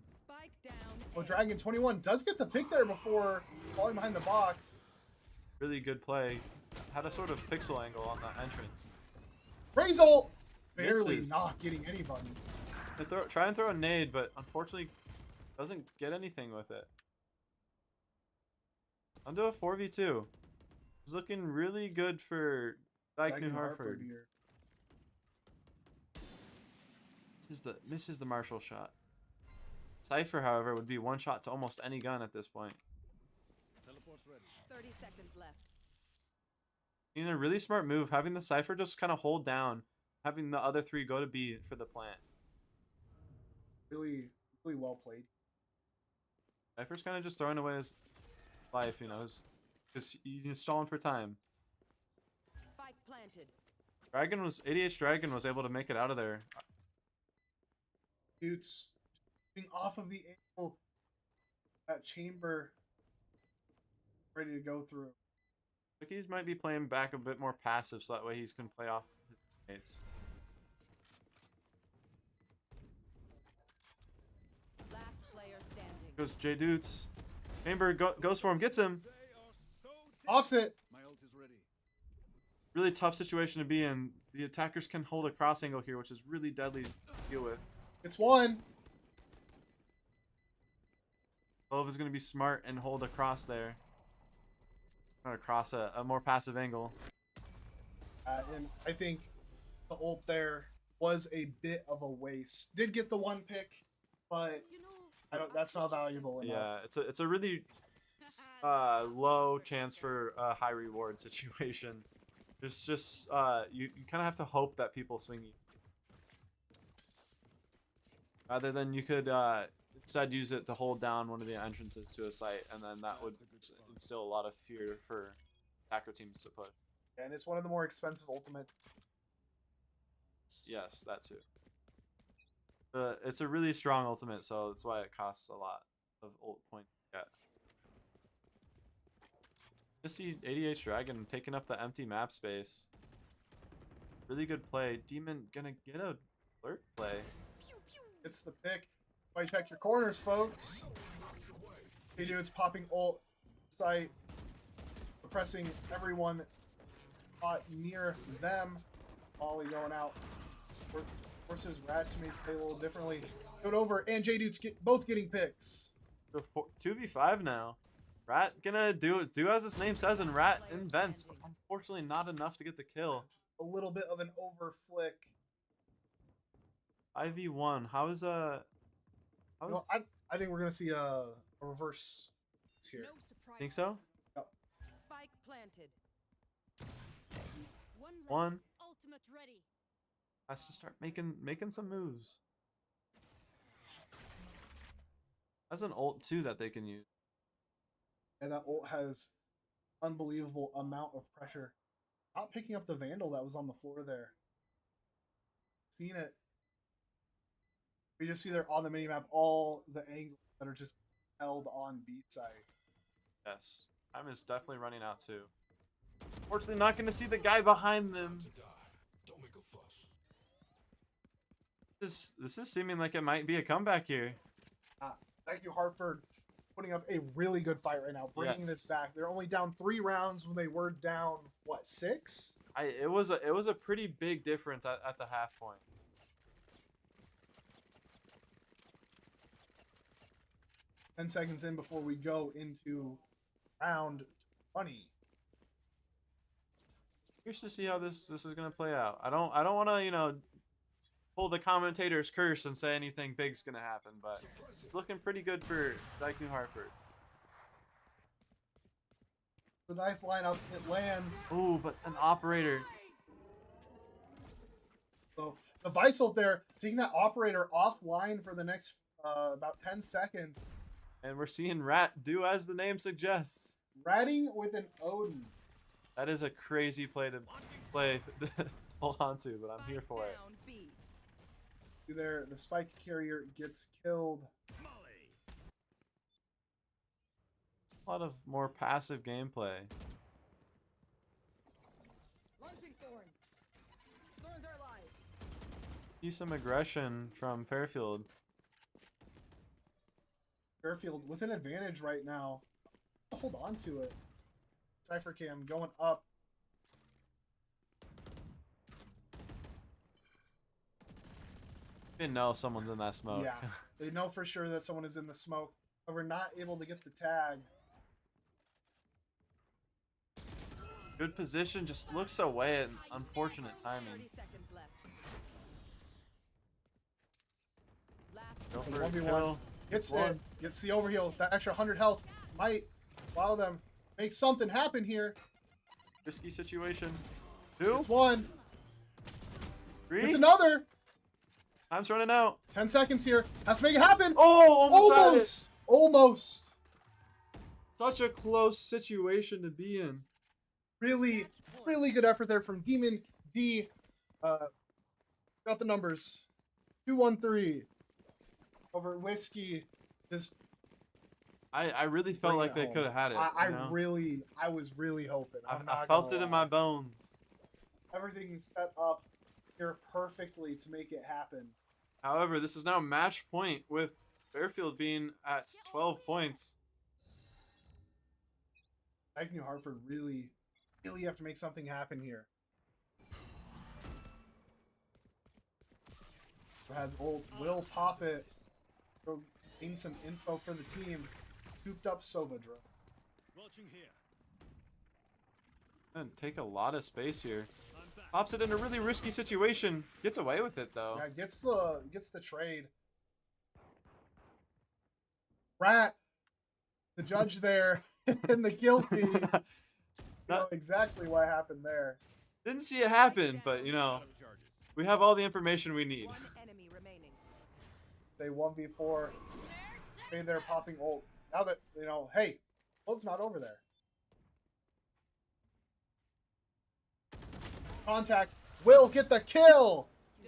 [SPEAKER 15] Oh, Dragon 21 does get the pick there before falling behind the box.
[SPEAKER 16] Really good play. Had a sort of pixel angle on the entrance.
[SPEAKER 15] Razor barely
[SPEAKER 16] Misses.
[SPEAKER 15] not getting anybody.
[SPEAKER 16] Try and throw a nade, but unfortunately doesn't get anything with it. Onto a 4v2. It's looking really good for Dike-New Hartford.
[SPEAKER 15] here.
[SPEAKER 16] Misses the Marshall shot. Cypher, however, would be one shot to almost any gun at this point.
[SPEAKER 11] Teleport's ready.
[SPEAKER 5] 30 seconds left.
[SPEAKER 16] In a really smart move, having the Cypher just kind of hold down, having the other 3 go to B for the plant.
[SPEAKER 15] Really, really well played.
[SPEAKER 16] Cypher's kind of just throwing away his life, you know, because he's stalling for time.
[SPEAKER 5] Spike planted.
[SPEAKER 16] ADH Dragon was able to make it out of there.
[SPEAKER 15] Dude's being off of the angle. That chamber ready to go through.
[SPEAKER 16] Like he might be playing back a bit more passive, so that way he can play off his teammates.
[SPEAKER 5] Last player standing.
[SPEAKER 16] Goes J Doots. Chamber goes for him, gets him.
[SPEAKER 15] Opposite.
[SPEAKER 11] My ult is ready.
[SPEAKER 16] Really tough situation to be in. The attackers can hold a cross angle here, which is really deadly to deal with.
[SPEAKER 15] It's one.
[SPEAKER 16] Clove is going to be smart and hold a cross there. Not a cross, a more passive angle.
[SPEAKER 15] And I think the ult there was a bit of a waste. Did get the 1 pick, but that's not valuable enough.
[SPEAKER 16] Yeah, it's a really low chance for a high reward situation. There's just you kind of have to hope that people swing you. Rather than you could instead use it to hold down one of the entrances to a site, and then that would instill a lot of fear for attacker teams to push.
[SPEAKER 15] And it's one of the more expensive ultimate.
[SPEAKER 16] Yes, that too. It's a really strong ultimate, so that's why it costs a lot of ult points to get. Just see ADH Dragon taking up the empty map space. Really good play. Demon gonna get a alert play.
[SPEAKER 15] It's the pick. Why check your corners, folks. Hey, dudes, popping ult site, oppressing everyone near them. Ollie going out. Forces Rat to maybe play a little differently. Go over, and J Dudes both getting picks.
[SPEAKER 16] So 2v5 now. Rat gonna do as his name says, and Rat invents, but unfortunately not enough to get the kill.
[SPEAKER 15] A little bit of an over flick.
[SPEAKER 16] 5v1. How is
[SPEAKER 15] You know, I think we're gonna see a reverse here.
[SPEAKER 16] Think so?
[SPEAKER 15] Yep.
[SPEAKER 5] Spike planted.
[SPEAKER 16] One
[SPEAKER 5] Ultimate ready.
[SPEAKER 16] has to start making some moves. That's an ult too that they can use.
[SPEAKER 15] And that ult has unbelievable amount of pressure. Not picking up the Vandal that was on the floor there. Seen it. We just see there on the minimap all the angles that are just held on B side.
[SPEAKER 16] Yes, time is definitely running out too. Fortunately, not going to see the guy behind them. This is seeming like it might be a comeback here.
[SPEAKER 15] Thank you, Hartford, putting up a really good fight right now, bringing this back. They're only down 3 rounds when they were down, what, 6?
[SPEAKER 16] It was a pretty big difference at the half point.
[SPEAKER 15] Ten seconds in before we go into round 20.
[SPEAKER 16] Curious to see how this is gonna play out. I don't want to pull the commentator's curse and say anything big's gonna happen, but it's looking pretty good for Dike-New Hartford.
[SPEAKER 15] The knife lineup, it lands.
[SPEAKER 16] Ooh, but an operator.
[SPEAKER 15] So the Vice there taking that operator offline for the next about 10 seconds.
[SPEAKER 16] And we're seeing Rat do as the name suggests.
[SPEAKER 15] Ratting with an Odin.
[SPEAKER 16] That is a crazy play to hold on to, but I'm here for it.
[SPEAKER 15] There, the spike carrier gets killed.
[SPEAKER 16] A lot of more passive gameplay.
[SPEAKER 5] Launching thorns. Thorns are alive.
[SPEAKER 16] See some aggression from Fairfield.
[SPEAKER 15] Fairfield with an advantage right now. Hold on to it. Cypher Cam going up.
[SPEAKER 16] They know someone's in that smoke.
[SPEAKER 15] Yeah, they know for sure that someone is in the smoke, but we're not able to get the tag.
[SPEAKER 16] Good position, just looks away at unfortunate timing.
[SPEAKER 5] 30 seconds left.
[SPEAKER 16] Go
[SPEAKER 15] The
[SPEAKER 16] for a
[SPEAKER 15] 1v1.
[SPEAKER 16] kill.
[SPEAKER 15] Gets it. Gets the overheal. That extra 100 health might allow them make something happen here.
[SPEAKER 16] Risky situation. 2.
[SPEAKER 15] It's 1.
[SPEAKER 16] 3.
[SPEAKER 15] It's another.
[SPEAKER 16] Time's running out.
[SPEAKER 15] 10 seconds here. Has to make it happen.
[SPEAKER 16] Oh,
[SPEAKER 15] almost. Almost.
[SPEAKER 16] Such a close situation to be in.
[SPEAKER 15] Really, really good effort there from Demon D. Got the numbers. 213 over Whiskey. Just
[SPEAKER 16] I really felt like they could have had it.
[SPEAKER 15] I was really hoping.
[SPEAKER 16] I felt it in my bones.
[SPEAKER 15] Everything set up here perfectly to make it happen.
[SPEAKER 16] However, this is now match point with Fairfield being at 12 points.
[SPEAKER 15] Dike-New Hartford really have to make something happen here. Has old Will pop it. Go gain some info for the team. Scooped up Sovadra.
[SPEAKER 11] Launching here.
[SPEAKER 16] And take a lot of space here. Pops it in a really risky situation. Gets away with it though.
[SPEAKER 15] Yeah, gets the trade. Rat, the judge there, in the kill feed. Know exactly what happened there.
[SPEAKER 16] Didn't see it happen, but we have all the information we need.
[SPEAKER 5] One enemy remaining.
[SPEAKER 15] They 1v4. Hey, they're popping ult. Now that hey, ult's not over there. Contact will get the kill.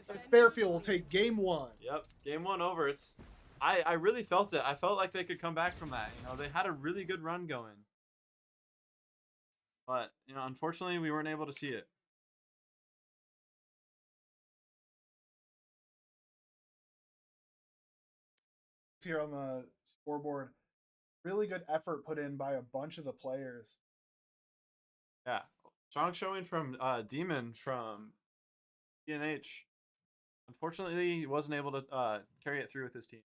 [SPEAKER 15] And Fairfield will take game 1.
[SPEAKER 16] Yep, game 1 over. I really felt it. I felt like they could come back from that. They had a really good run going. But, unfortunately, we weren't able to see it.
[SPEAKER 15] Here on the scoreboard, really good effort put in by a bunch of the players.
[SPEAKER 16] Yeah, strong showing from Demon from PNH. Unfortunately, he wasn't able to carry it through with his team.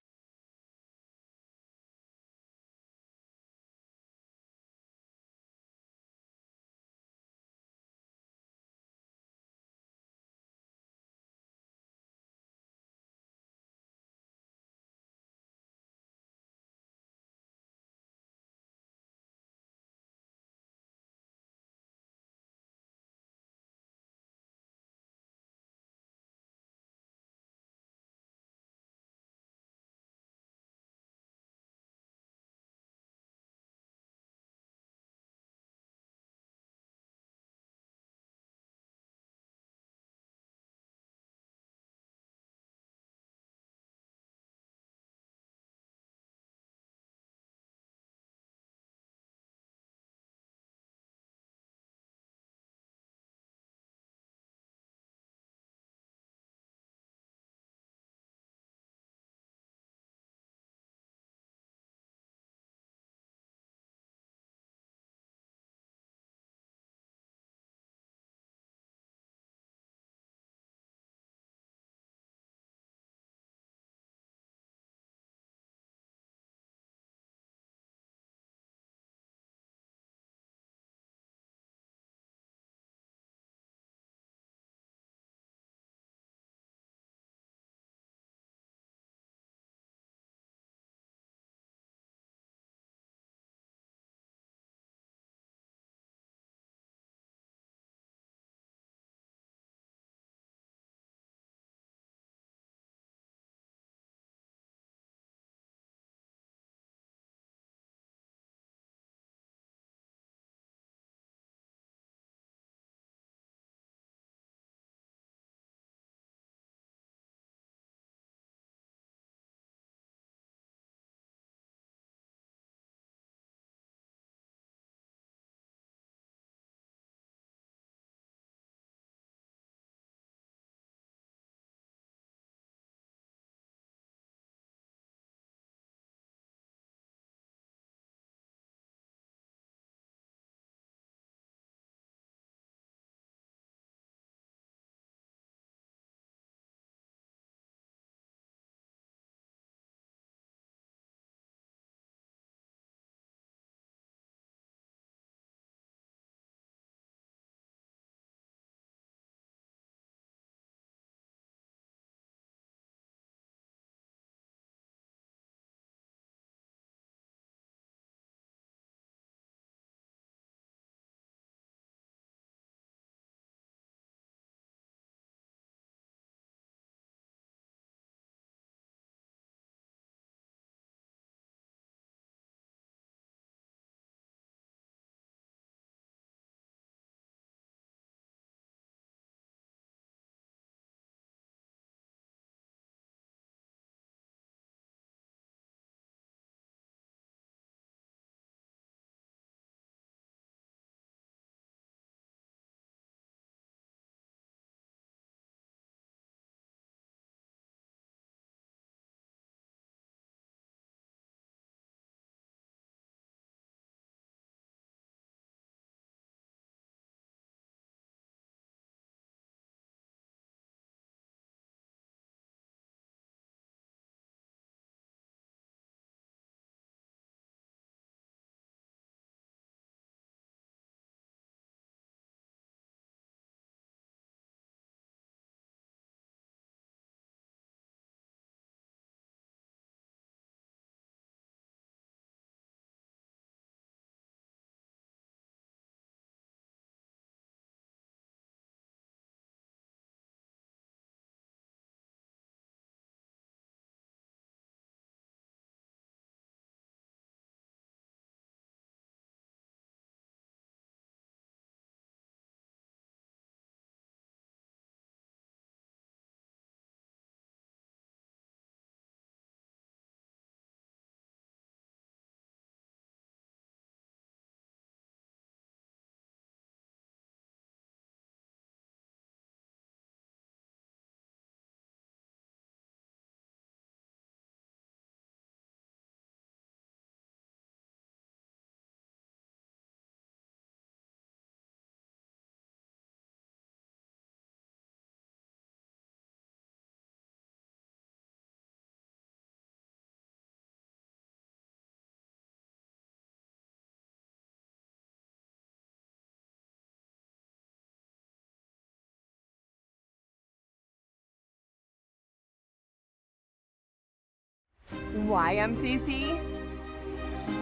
[SPEAKER 17] Why MCC?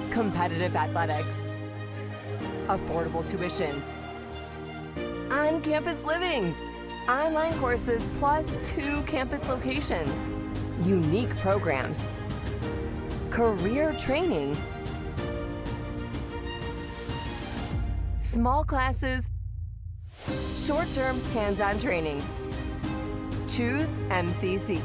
[SPEAKER 17] Competitive athletics, affordable tuition, on-campus living, online courses plus 2 campus locations, unique programs, career training, small classes, short-term hands-on training. Choose MCC.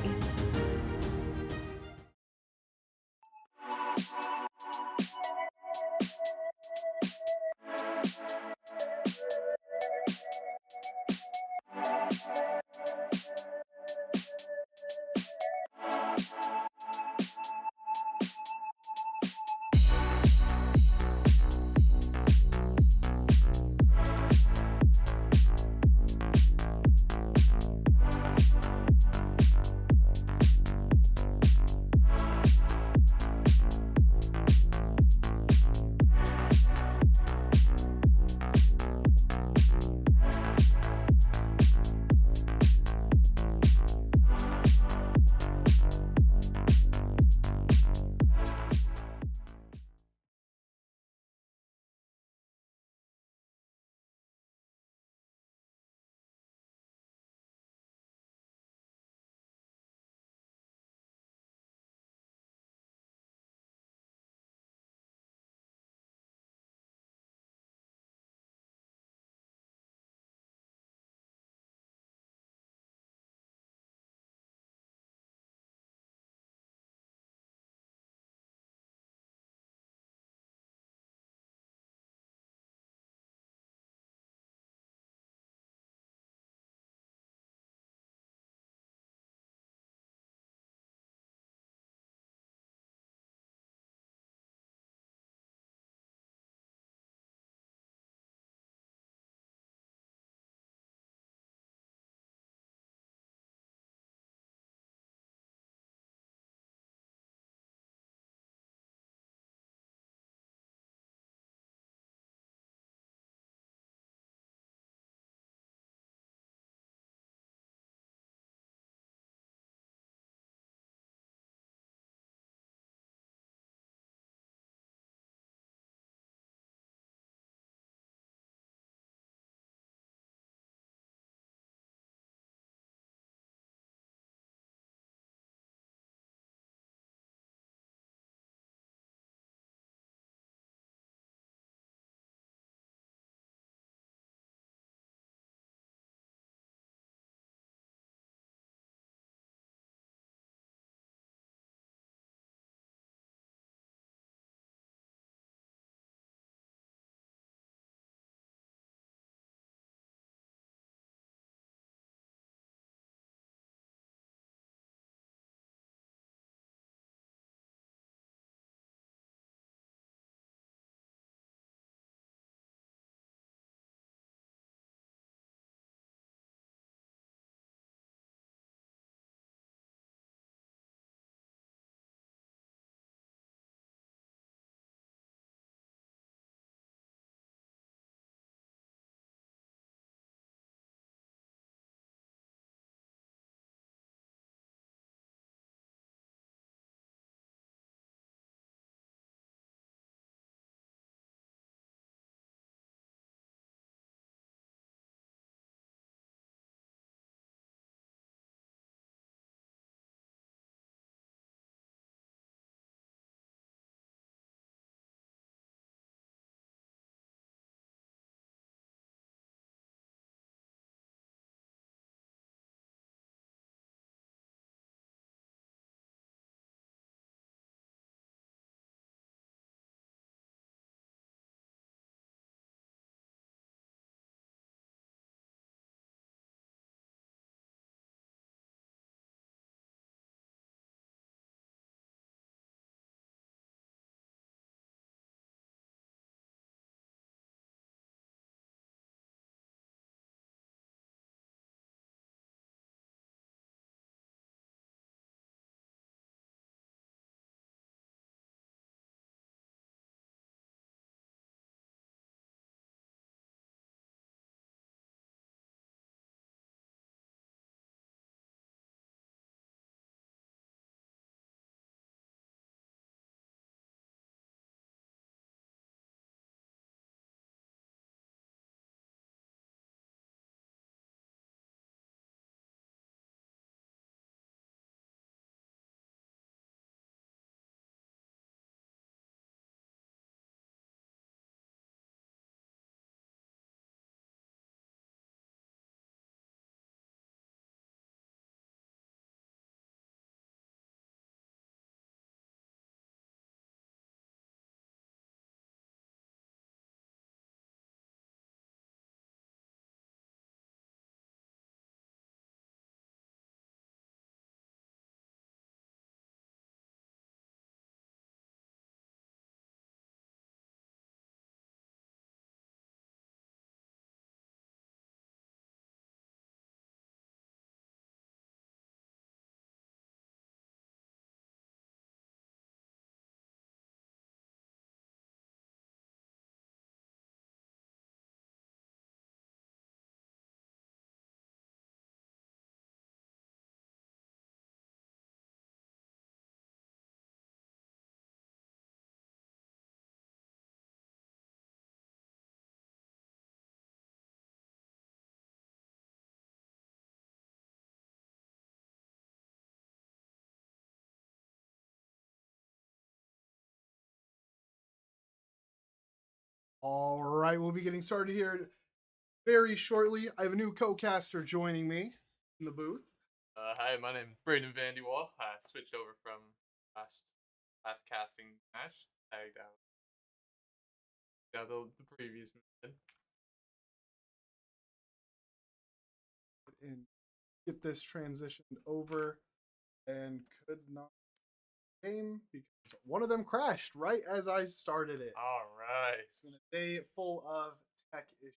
[SPEAKER 15] All right, we'll be getting started here very shortly. I have a new co-caster joining me in the booth.
[SPEAKER 18] Hi, my name's Brayden Vanderwall. I switched over from last casting match. Tagged out. The previous method.
[SPEAKER 15] And get this transitioned over, and could not game because one of them crashed right as I started it.
[SPEAKER 18] All right.
[SPEAKER 15] It's been a day full of tech issues.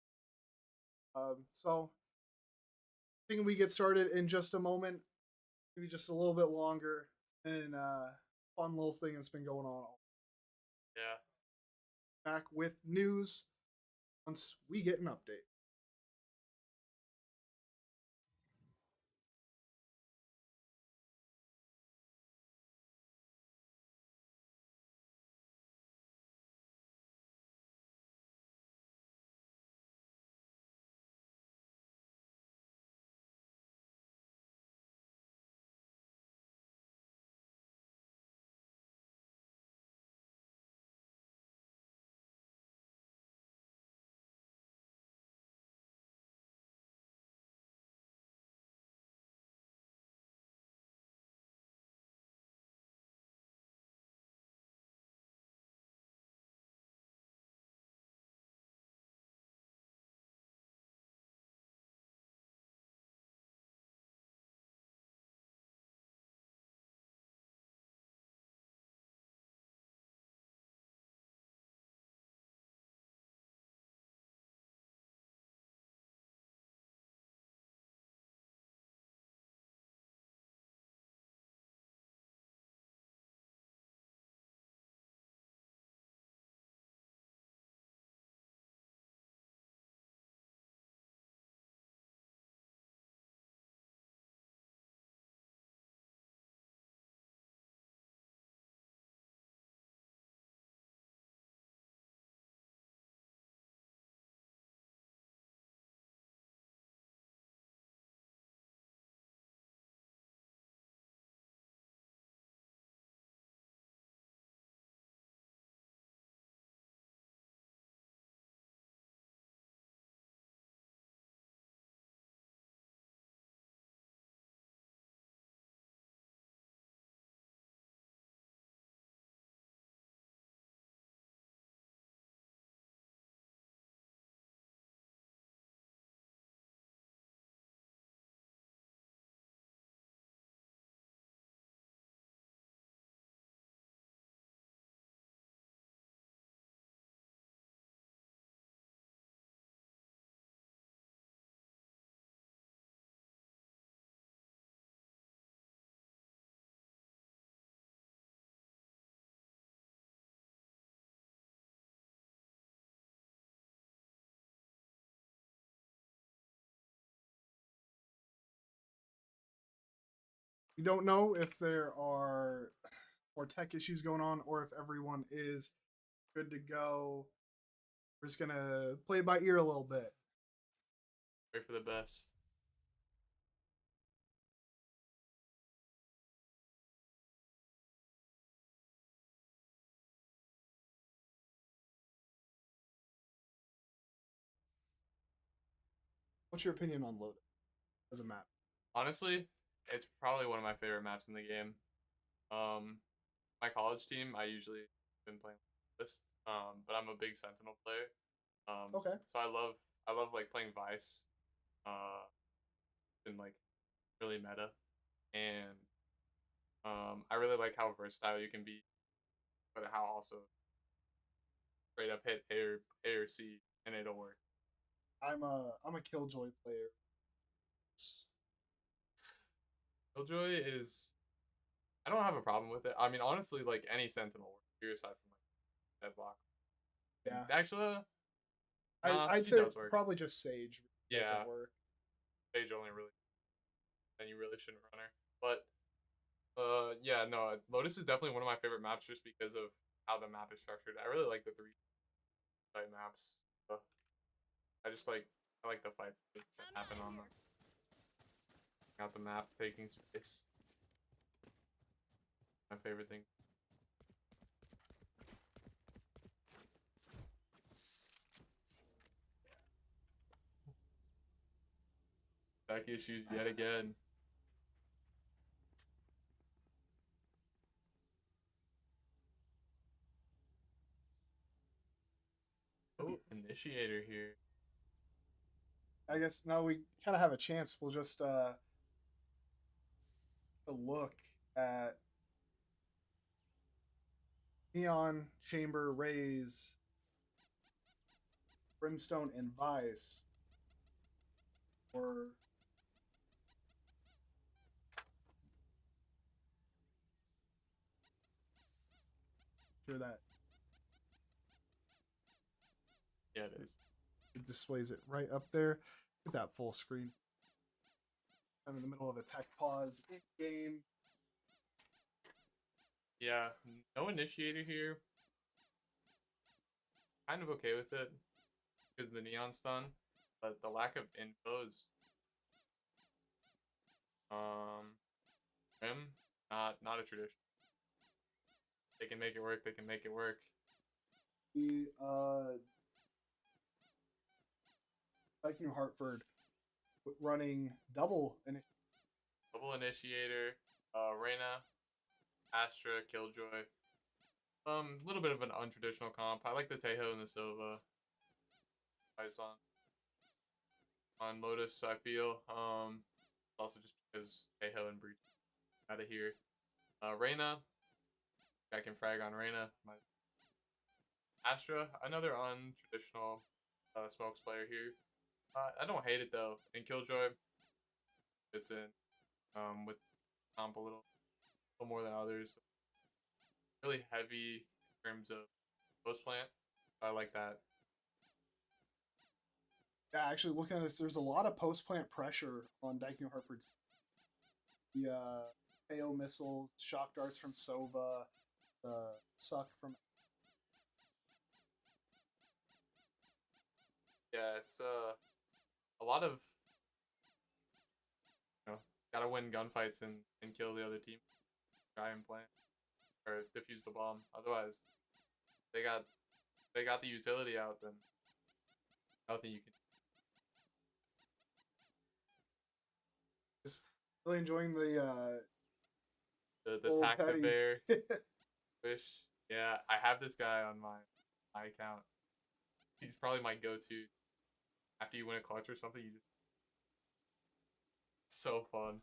[SPEAKER 15] So I think we get started in just a moment, maybe just a little bit longer, and fun little thing that's been going on.
[SPEAKER 18] Yeah.
[SPEAKER 15] Back with news once we get an update. We don't know if there are more tech issues going on or if everyone is good to go. We're just gonna play it by ear a little bit.
[SPEAKER 18] Pray for the best.
[SPEAKER 15] What's your opinion on Loaded as a map?
[SPEAKER 18] Honestly, it's probably one of my favorite maps in the game. My college team, I usually been playing this, but I'm a big Sentinel player.
[SPEAKER 15] Okay.
[SPEAKER 18] So I love like playing Vice. Been like really meta, and I really like how versatile you can be, but how also straight up hit A or C and it'll work.
[SPEAKER 15] I'm a Killjoy player.
[SPEAKER 18] Killjoy is, I don't have a problem with it. I mean, honestly, like any Sentinel works, aside from like Deadlock.
[SPEAKER 15] Yeah.
[SPEAKER 18] Actually,
[SPEAKER 15] I'd
[SPEAKER 18] she
[SPEAKER 15] say
[SPEAKER 18] does work.
[SPEAKER 15] probably just Sage.
[SPEAKER 18] Yeah.
[SPEAKER 15] Doesn't work.
[SPEAKER 18] Sage only really, then you really shouldn't run her. But yeah, no, Lotus is definitely one of my favorite maps just because of how the map is structured. I really like the 3 site maps. I like the fights that happen on them. Got the map taking space. My favorite thing. Back issues yet again. Oh, initiator here.
[SPEAKER 15] I guess now we kind of have a chance. We'll just look at Neon, Chamber, Rays, Brimstone, and Vice. Or sure that
[SPEAKER 18] Yeah, it is.
[SPEAKER 15] it displays it right up there. Get that full screen. I'm in the middle of a tech pause game.
[SPEAKER 18] Yeah, no initiator here. Kind of okay with it because the neon stun, but the lack of info is Rim, not a tradition. They can make it work. They can make it work.
[SPEAKER 15] The Dike-New Hartford running double
[SPEAKER 18] Initiator, Reyna, Astra, Killjoy. A little bit of an untraditional comp. I like the Tejo and the Silva. On Lotus, I feel. Also just because Tejo and Breach out of here. Reyna, I can frag on Reyna. Astra, another untraditional smokes player here. I don't hate it though. And Killjoy fits in with comp a little more than others. Really heavy in terms of post plant. I like that.
[SPEAKER 15] Yeah, actually, looking at this, there's a lot of post-plant pressure on Dike-New Hartford's. The KO missiles, shock darts from Sova, the suck from.
[SPEAKER 18] Yeah, it's a lot of gotta win gunfights and kill the other team. Try and plant or defuse the bomb. Otherwise, they got the utility out. Then nothing you can.
[SPEAKER 15] Just really enjoying the
[SPEAKER 18] Pack the bear wish. Yeah, I have this guy on my account. He's probably my go-to. After you win a clutch or something, you just it's so fun.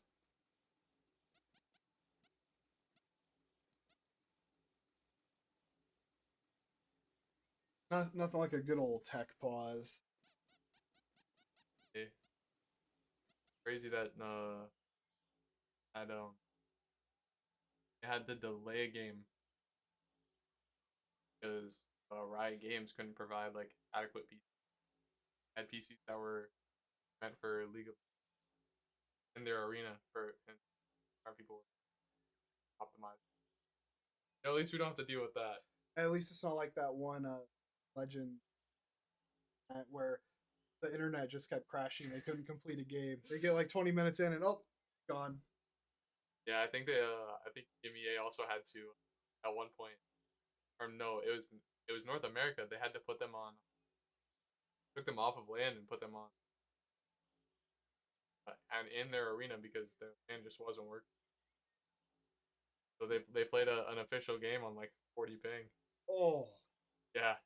[SPEAKER 15] Nothing like a good old tech pause.
[SPEAKER 18] Yeah. Crazy that it had to delay a game because Riot Games couldn't provide like adequate PCs. Had PCs that were meant for League of in their arena and our people optimized. At least we don't have to deal with that.
[SPEAKER 15] At least it's not like that one legend where the internet just kept crashing. They couldn't complete a game. They get like 20 minutes in and gone.
[SPEAKER 18] Yeah, I think MEA also had to at one point, or no, it was North America. They had to put them on, took them off of land and put them on, and in their arena because their land just wasn't working. So they played an official game on like 40 ping.
[SPEAKER 15] Oh.
[SPEAKER 18] Yeah.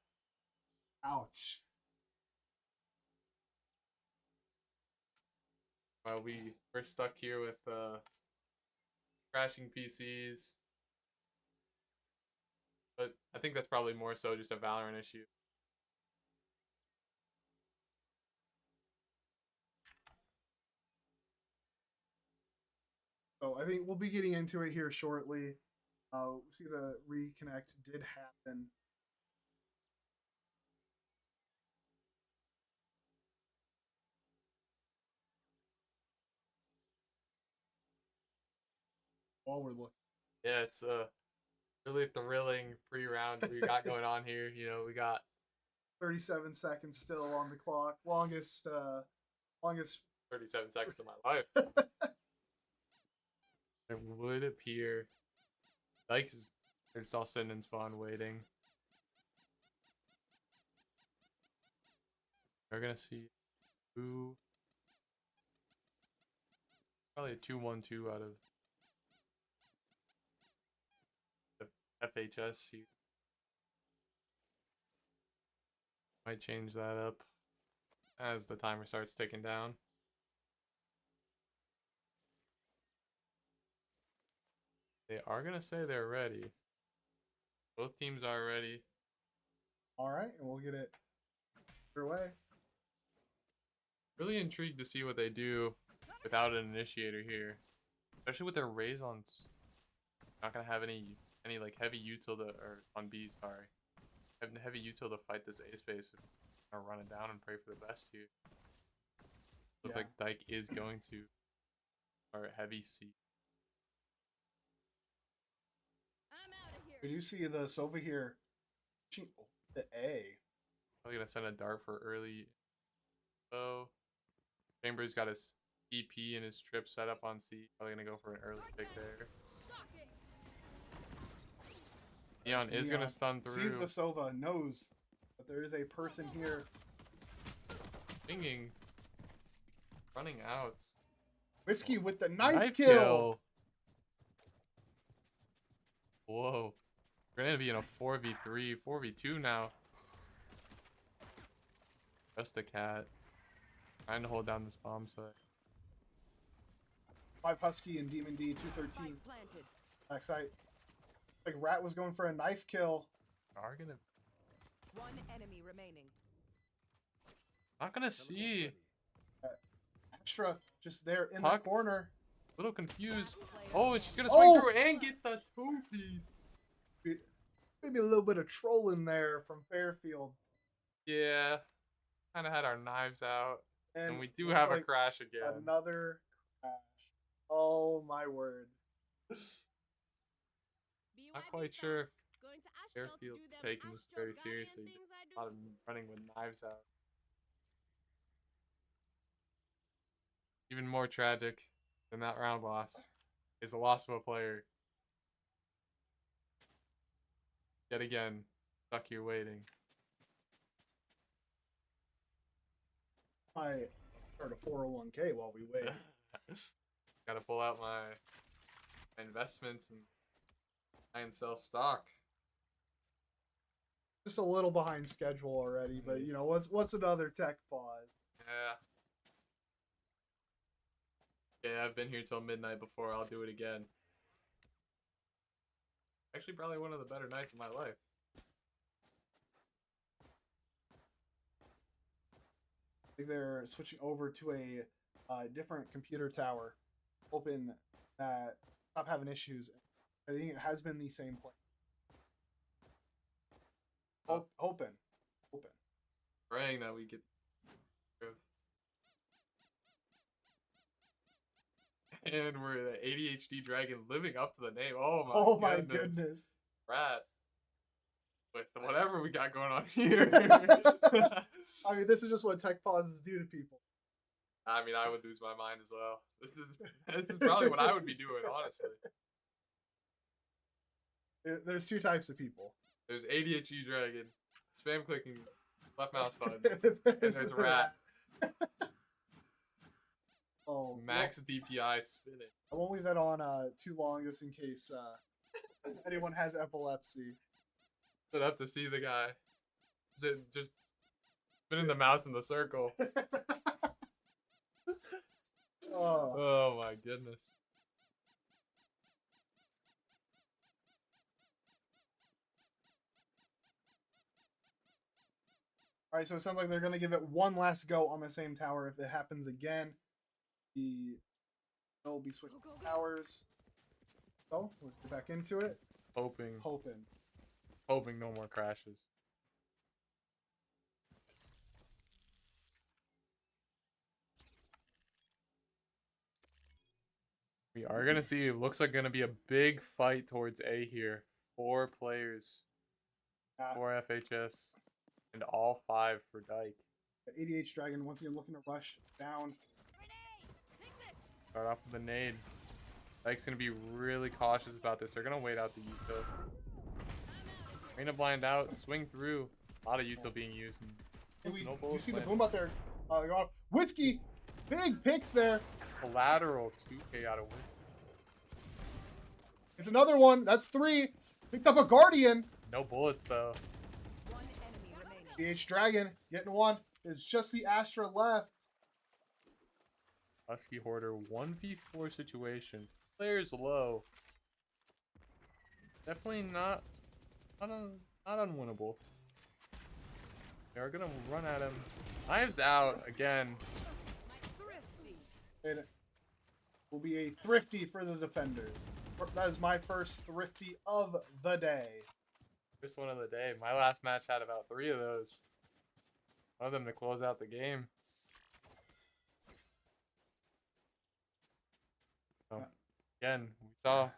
[SPEAKER 15] Ouch.
[SPEAKER 18] Well, we're stuck here with crashing PCs. But I think that's probably more so just a Valorant issue.
[SPEAKER 15] So I think we'll be getting into it here shortly. See the reconnect did happen. While we're looking.
[SPEAKER 18] Yeah, it's really thrilling pre-round we got going on here. You know, we got
[SPEAKER 15] 37 seconds still on the clock. Longest
[SPEAKER 18] 37 seconds of my life. It would appear Dike's there's all sitting in spawn waiting. We're gonna see who Probably a 2-1-2 out of the FHS here. Might change that up as the timer starts ticking down. They are going to say they're ready. Both teams are ready.
[SPEAKER 15] All right, and we'll get it underway.
[SPEAKER 18] Really intrigued to see what they do without an initiator here. Especially with their raisons. Not going to have any like heavy util to, or on B, sorry. Heavy util to fight this A space. Or run it down and pray for the best here. Looks like Dike is going to start heavy C.
[SPEAKER 15] We do see the Sova here. The A.
[SPEAKER 18] Probably gonna send a dart for early. Oh, Chambers got his EP and his trip set up on C. Probably gonna go for an early pick there. Neon is gonna stun through.
[SPEAKER 15] See, the Sova knows that there is a person here.
[SPEAKER 18] Pinging. Running out.
[SPEAKER 15] Whiskey with the knife kill.
[SPEAKER 18] Whoa. We're gonna be in a 4v3, 4v2 now. Just a cat. Trying to hold down this bomb site.
[SPEAKER 15] 5 Husky and Demon D 213. Backside. Like Rat was going for a knife kill.
[SPEAKER 18] Are gonna.
[SPEAKER 5] One enemy remaining.
[SPEAKER 18] Not gonna see.
[SPEAKER 15] Extra just there in the corner.
[SPEAKER 18] A little confused. Oh, and she's gonna swing through and get the 2-piece.
[SPEAKER 15] Maybe a little bit of trolling there from Fairfield.
[SPEAKER 18] Yeah. Kind of had our knives out. And we do
[SPEAKER 15] looks
[SPEAKER 18] have a
[SPEAKER 15] like
[SPEAKER 18] crash again.
[SPEAKER 15] Another crash. Oh my word.
[SPEAKER 18] Not quite sure if Fairfield's taking this very seriously. A lot of running with knives out. Even more tragic than that round loss is the loss of a player. Yet again, stuck here waiting.
[SPEAKER 15] I start a 401k while we wait.
[SPEAKER 18] Gotta pull out my investments and buy and sell stock.
[SPEAKER 15] Just a little behind schedule already, but you know what's another tech pause?
[SPEAKER 18] Yeah, I've been here till midnight before. I'll do it again. Actually, probably one of the better nights of my life.
[SPEAKER 15] I think they're switching over to a different computer tower, hoping that stop having issues. I think it has been the same play. Hoping.
[SPEAKER 18] Praying that we get. And we're the ADHD dragon living up to the name. Oh my goodness. Rat. With whatever we got going on here.
[SPEAKER 15] I mean, this is just what tech pauses do to people.
[SPEAKER 18] I mean, I would lose my mind as well. This is probably what I would be doing, honestly.
[SPEAKER 15] There's two types of people.
[SPEAKER 18] There's ADHD dragon, spam clicking left mouse button, and there's rat.
[SPEAKER 15] Oh,
[SPEAKER 18] Max DPI spinning.
[SPEAKER 15] I won't leave that on too long, just in case anyone has epilepsy.
[SPEAKER 18] Stood up to see the guy. Just spinning the mouse in the circle. Oh my goodness.
[SPEAKER 15] Alright, so it sounds like they're going to give it one last go on the same tower. If it happens again, they'll be switching towers. So, let's get back into it.
[SPEAKER 18] Hoping no more crashes. We are going to see, it looks like going to be a big fight towards A here. 4 players. 4 FHS. And all 5 for Dike.
[SPEAKER 15] ADH Dragon once again looking to rush down.
[SPEAKER 18] Start off with a nade. Dike's going to be really cautious about this. They're going to wait out the util. Raina blind out, swing through. A lot of util being used. And
[SPEAKER 15] you see the boom out there. Whiskey, big picks there.
[SPEAKER 18] Collateral 2K out of Whiskey.
[SPEAKER 15] It's another one. That's 3. Picked up a Guardian.
[SPEAKER 18] No bullets though.
[SPEAKER 15] DH Dragon getting one. There's just the Astra left.
[SPEAKER 18] Husky Hoarder 1v4 situation. Players low. Definitely not unwinnable. They're gonna run at him. Knives out again.
[SPEAKER 15] And it will be a thrifty for the defenders. That is my first thrifty of the day.
[SPEAKER 18] First one of the day. My last match had about 3 of those. One of them to close out the game. Oh, again, we saw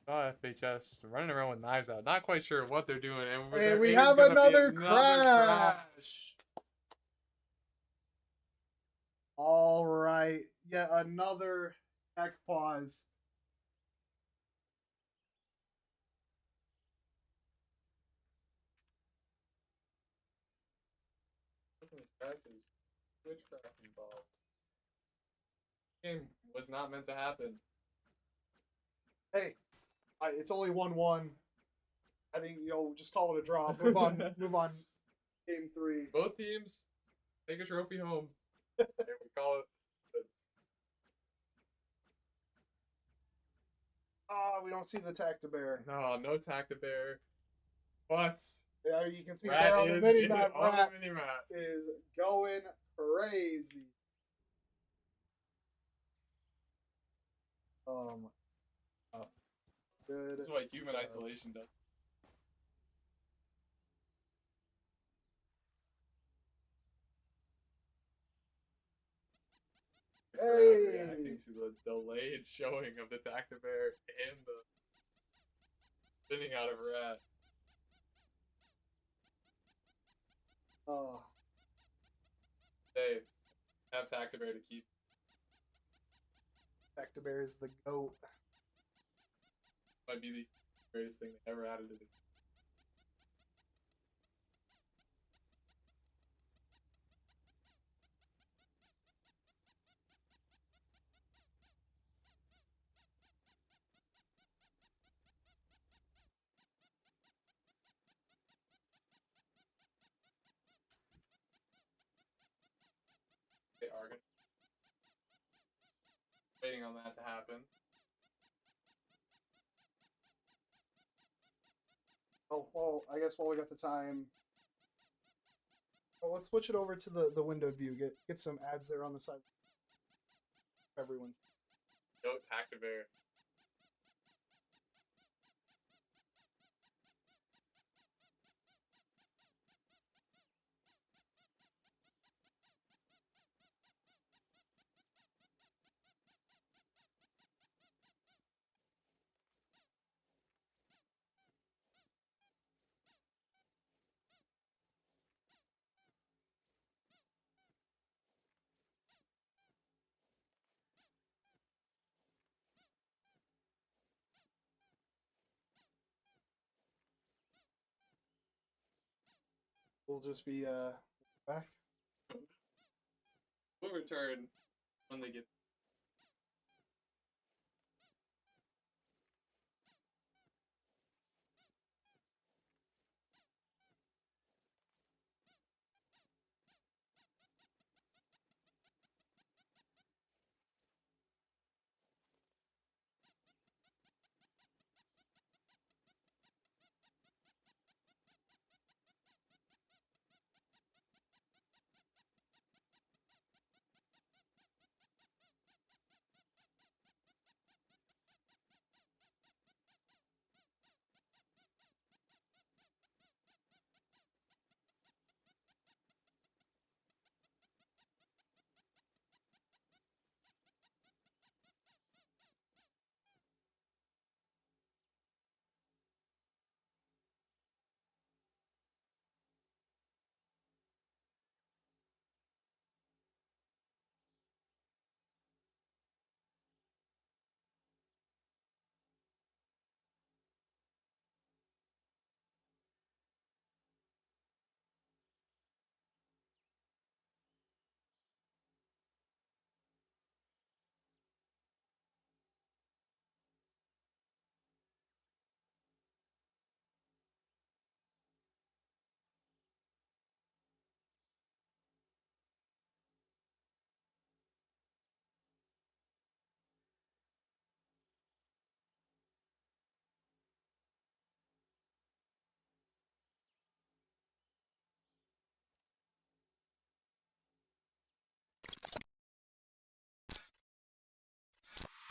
[SPEAKER 18] FHS running around with knives out. Not quite sure what they're doing.
[SPEAKER 15] And we have another crash. All right. Yet another tech pause.
[SPEAKER 18] Witchcraft involved. Game was not meant to happen.
[SPEAKER 15] Hey, it's only 1-1. I think just call it a draw. Move on. Move on. Game 3.
[SPEAKER 18] Both teams take a trophy home. And we call it.
[SPEAKER 15] We don't see the Tactibear.
[SPEAKER 18] No Tactibear. But
[SPEAKER 15] yeah, you can see
[SPEAKER 18] Rat
[SPEAKER 15] there on the
[SPEAKER 18] is
[SPEAKER 15] mini map.
[SPEAKER 18] on the
[SPEAKER 15] Rat
[SPEAKER 18] mini map.
[SPEAKER 15] is going crazy. Good.
[SPEAKER 18] This is what human isolation does.
[SPEAKER 15] Hey.
[SPEAKER 18] Reacting to the delayed showing of the Tactibear and the spinning out of Rat.
[SPEAKER 15] Oh.
[SPEAKER 18] Hey, have Tactibear to keep.
[SPEAKER 15] Tactibear is the GOAT.
[SPEAKER 18] Might be the greatest thing they ever added to the. They are gonna waiting on that to happen.
[SPEAKER 15] Oh, well, I guess while we got the time, well, let's switch it over to the window view. Get some ads there on the side. Everyone's.
[SPEAKER 18] Go Tactibear.
[SPEAKER 15] We'll just be back.
[SPEAKER 18] We'll return when they get.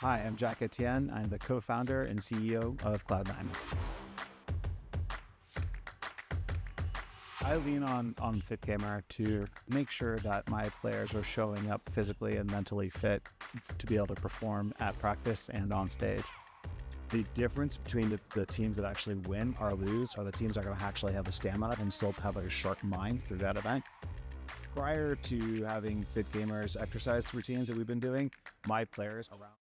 [SPEAKER 12] Hi, I'm Jack Etienne. I'm the co-founder and CEO of Cloud9. I lean on FitGamer to make sure that my players are showing up physically and mentally fit to be able to perform at practice and on stage. The difference between the teams that actually win or lose are the teams that are going to actually have the stamina and still have a sharp mind through that event. Prior to having FitGamer's exercise routines that we've been doing, my players around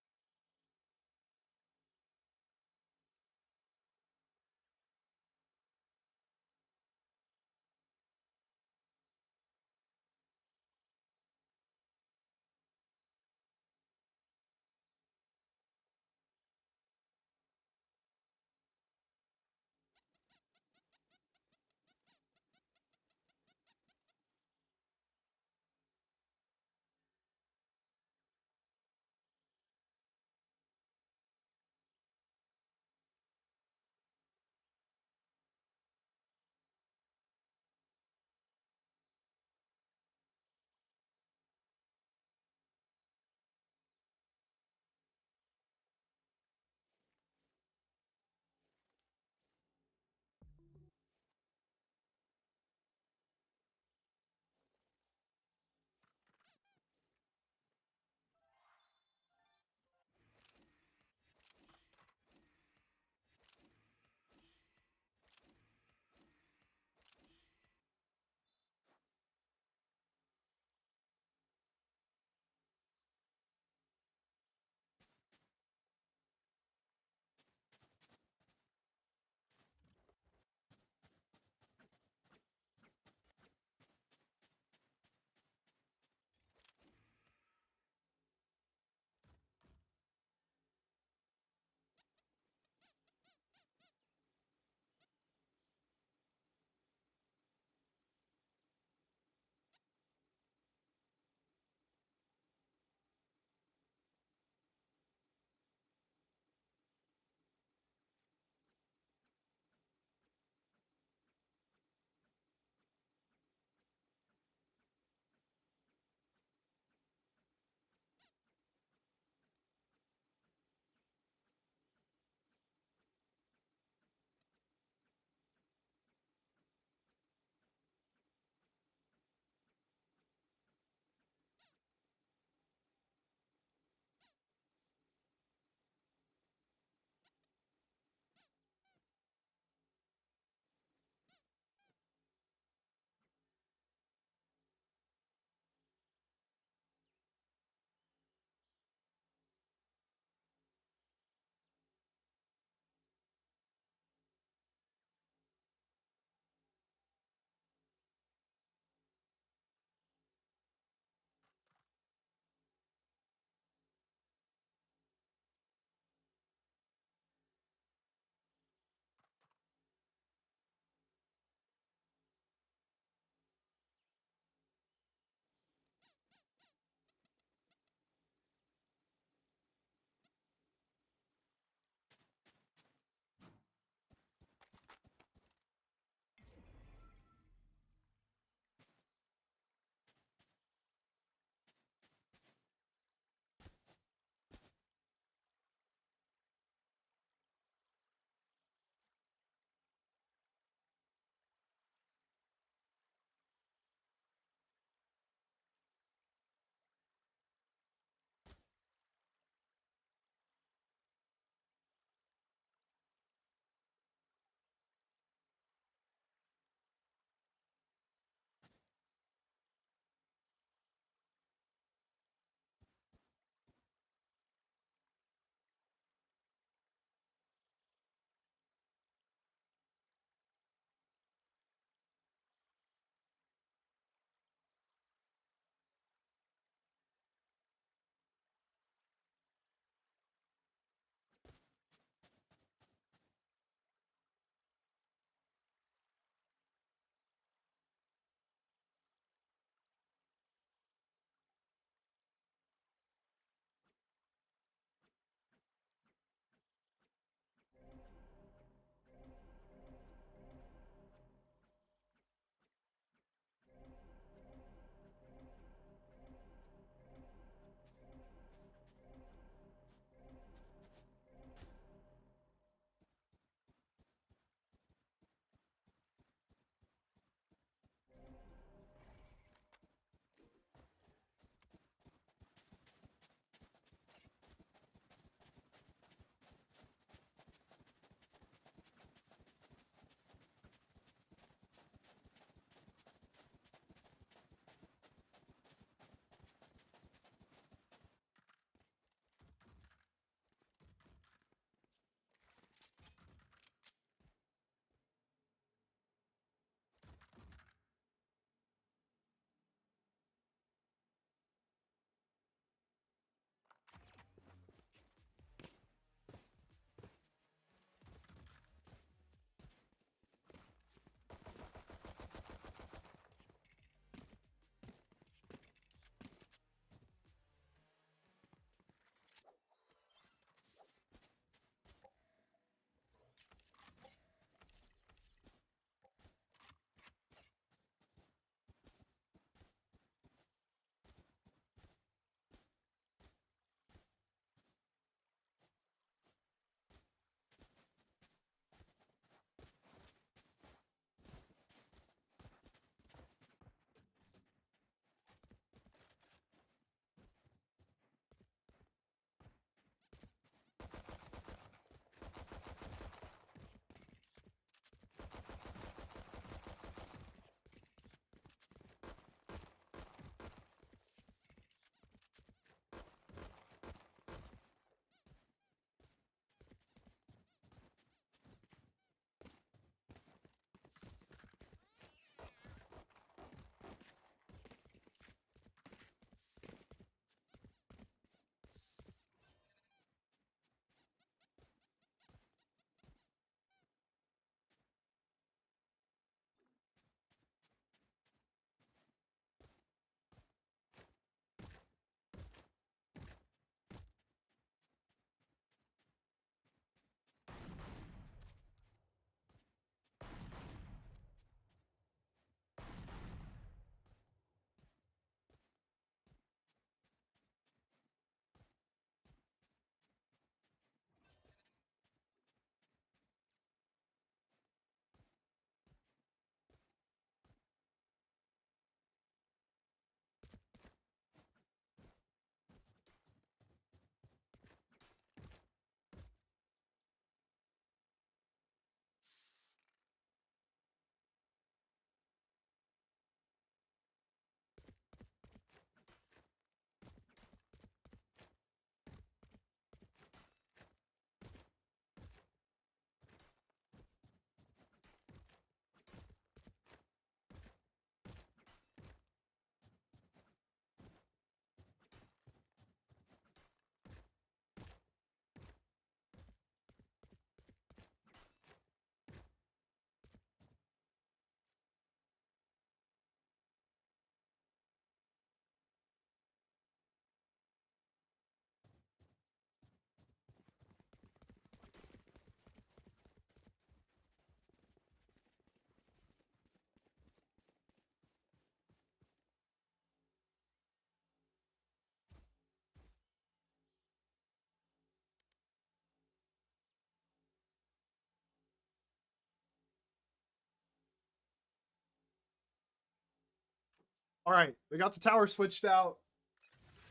[SPEAKER 15] All right, they got the tower switched out.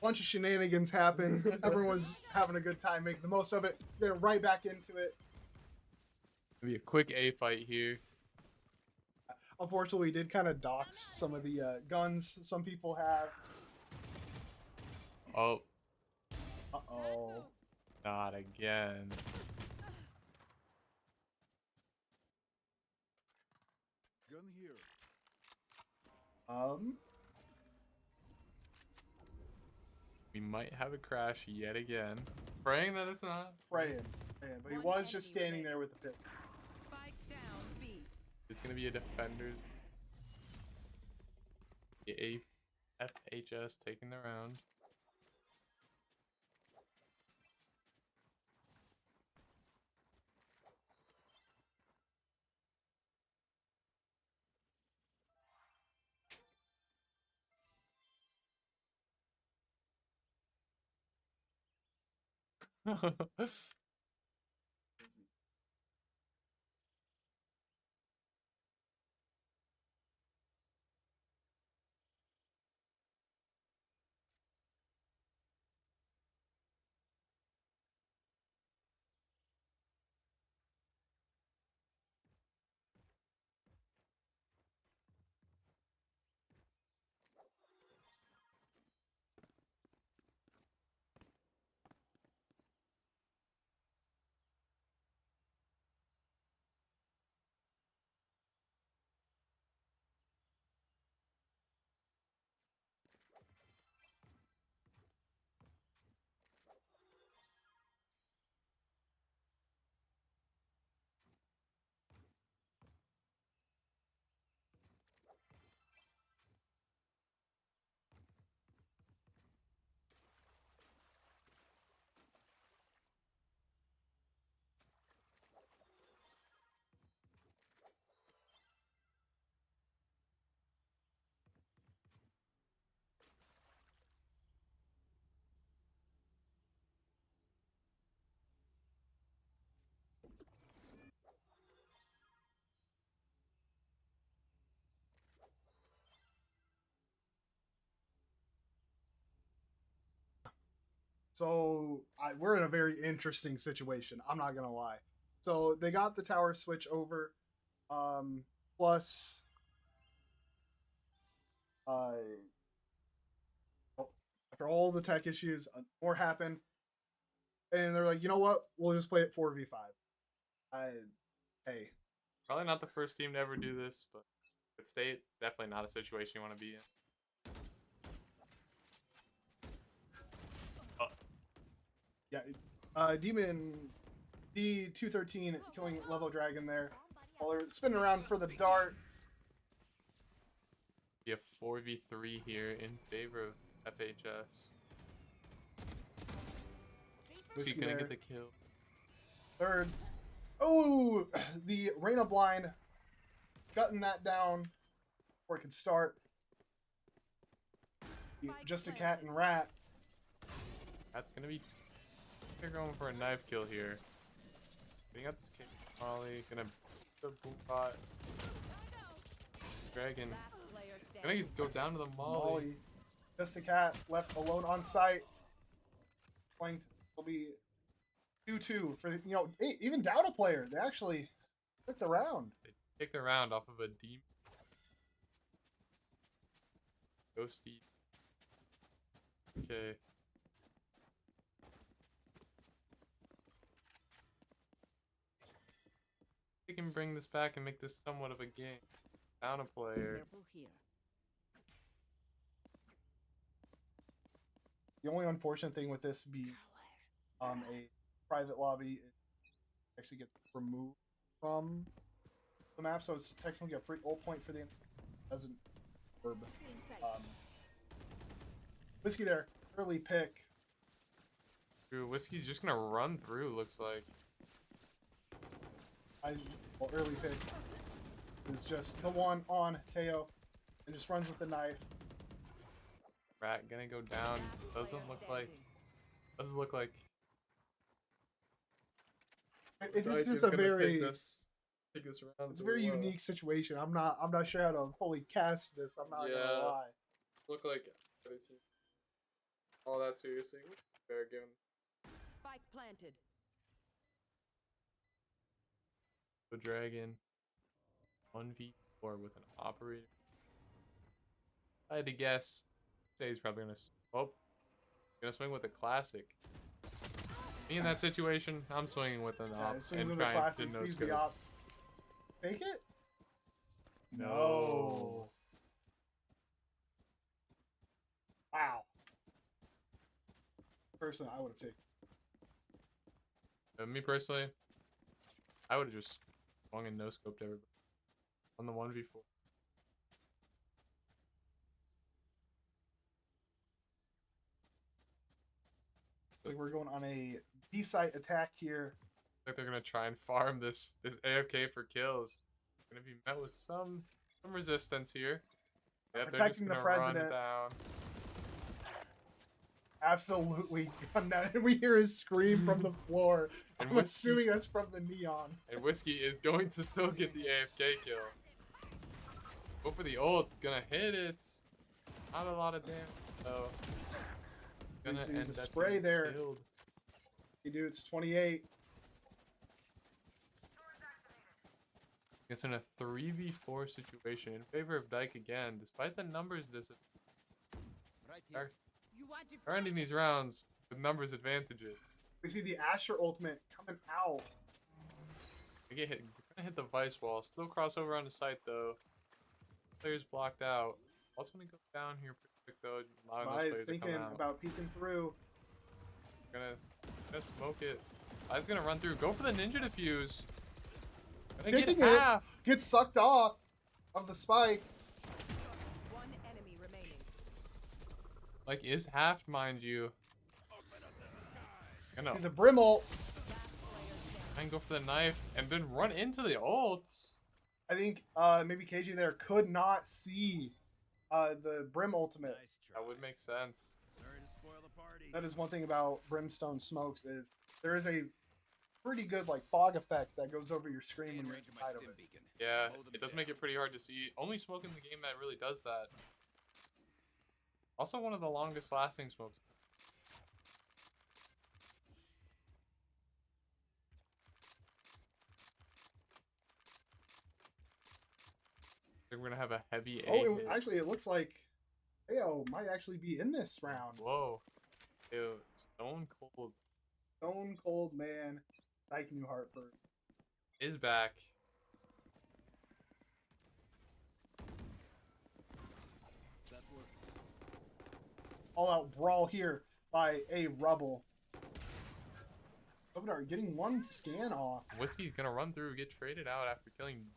[SPEAKER 15] Bunch of shenanigans happen. Everyone's having a good time, making the most of it. They're right back into it.
[SPEAKER 18] It'll be a quick A fight here.
[SPEAKER 15] Unfortunately, we did kind of dox some of the guns some people have.
[SPEAKER 18] Oh.
[SPEAKER 15] Uh-oh.
[SPEAKER 18] Not again.
[SPEAKER 11] Gun here.
[SPEAKER 18] We might have a crash yet again. Praying that it's not.
[SPEAKER 15] Praying. But he was just standing there with the pistol.
[SPEAKER 18] It's gonna be a defender. The FHS taking the round.
[SPEAKER 15] So we're in a very interesting situation. I'm not gonna lie. So they got the tower switch over, plus, after all the tech issues, more happened, and they're like, you know what? We'll just play it 4v5. Hey,
[SPEAKER 18] Probably not the first team to ever do this, but at State, definitely not a situation you want to be in.
[SPEAKER 15] yeah, Demon D213 killing Level Dragon there while they're spinning around for the dart.
[SPEAKER 18] Be a 4v3 here in favor of FHS. He's
[SPEAKER 15] Whiskey
[SPEAKER 18] gonna
[SPEAKER 15] there.
[SPEAKER 18] get the kill.
[SPEAKER 15] Third. Oh, the Reyna blind. Gutting that down before it can start. Just a cat and rat.
[SPEAKER 18] That's gonna be. They're going for a knife kill here. Getting out this kick. Molly gonna the boom bot. Dragon gonna go down to the Molly.
[SPEAKER 15] Just a cat left alone on site. Flanked will be 2-2 for even Dowda player. They actually took the round.
[SPEAKER 18] They take the round off of a deep ghosty. Okay. We can bring this back and make this somewhat of a game. Down a player.
[SPEAKER 15] The only unfortunate thing with this being a private lobby, it actually gets removed from the map, so it's technically a free ult point for the doesn't orb. Whiskey there, early pick.
[SPEAKER 18] Dude, Whiskey's just gonna run through, looks like.
[SPEAKER 15] Early pick is just the one on Teo and just runs with the knife.
[SPEAKER 18] Rat gonna go down. Doesn't look like.
[SPEAKER 15] It's just a very. It's a very unique situation. I'm not sure how to fully cast this. I'm not gonna lie.
[SPEAKER 18] look like other team. All that seriously. Fair given.
[SPEAKER 5] Spike planted.
[SPEAKER 18] The dragon. 1v4 with an operator. I had to guess. Say he's probably gonna swing with a classic. Me in that situation, I'm swinging with an op
[SPEAKER 15] swinging
[SPEAKER 18] and
[SPEAKER 15] with a
[SPEAKER 18] trying
[SPEAKER 15] classic,
[SPEAKER 18] to no
[SPEAKER 15] sees the
[SPEAKER 18] scope.
[SPEAKER 15] op. Take it?
[SPEAKER 18] No.
[SPEAKER 15] Wow. Personally, I would have taken.
[SPEAKER 18] Me personally, I would have just swung and no scoped everybody on the 1v4.
[SPEAKER 15] Like we're going on a B-site attack here.
[SPEAKER 18] Like they're gonna try and farm this AFK for kills. Gonna be met with some resistance here. Yep,
[SPEAKER 15] Protecting the president.
[SPEAKER 18] Run down.
[SPEAKER 15] Absolutely gunned down. And we hear his scream from the floor.
[SPEAKER 18] And
[SPEAKER 15] I'm assuming that's from the neon.
[SPEAKER 18] And Whiskey is going to still get the AFK kill. Go for the ult. Gonna hit it. Not a lot of damage though. Gonna end
[SPEAKER 15] the
[SPEAKER 18] up
[SPEAKER 15] spray
[SPEAKER 18] getting
[SPEAKER 15] there.
[SPEAKER 18] killed.
[SPEAKER 15] Hey, dude, it's 28.
[SPEAKER 18] It's in a 3v4 situation in favor of Dike again, despite the numbers are ending these rounds with numbers advantages.
[SPEAKER 15] We see the Asher ultimate coming out.
[SPEAKER 18] They get hit. Gonna hit the vice wall. Still crossover on the site though. Players blocked out. Wall's gonna go down here pretty quick though. Allowing those
[SPEAKER 15] Mai's
[SPEAKER 18] players to come
[SPEAKER 15] thinking
[SPEAKER 18] out.
[SPEAKER 15] about peeking through.
[SPEAKER 18] Gonna smoke it. Mai's gonna run through. Go for the ninja defuse. Gonna
[SPEAKER 15] Taking
[SPEAKER 18] get
[SPEAKER 15] it.
[SPEAKER 18] half.
[SPEAKER 15] Gets sucked off of the spike.
[SPEAKER 5] One enemy remaining.
[SPEAKER 18] Like is halved, mind you.
[SPEAKER 15] See the Brim ult.
[SPEAKER 18] And go for the knife and then run into the ults.
[SPEAKER 15] I think maybe KJ there could not see the Brim ultimate.
[SPEAKER 18] That would make sense.
[SPEAKER 15] That is one thing about Brimstone smokes is there is a pretty good like fog effect that goes over your screen when you're inside of it.
[SPEAKER 18] Yeah, it does make it pretty hard to see. Only smoke in the game that really does that. Also one of the longest lasting smokes. We're gonna have a heavy A hit.
[SPEAKER 15] Actually, it looks like Ao might actually be in this round.
[SPEAKER 18] Whoa. Ew, Stone Cold.
[SPEAKER 15] Stone Cold man, Dike-New Hartford
[SPEAKER 18] is back.
[SPEAKER 15] All out brawl here by a Rubble. Sovinar getting one scan off.
[SPEAKER 18] Whiskey's gonna run through, get traded out after killing.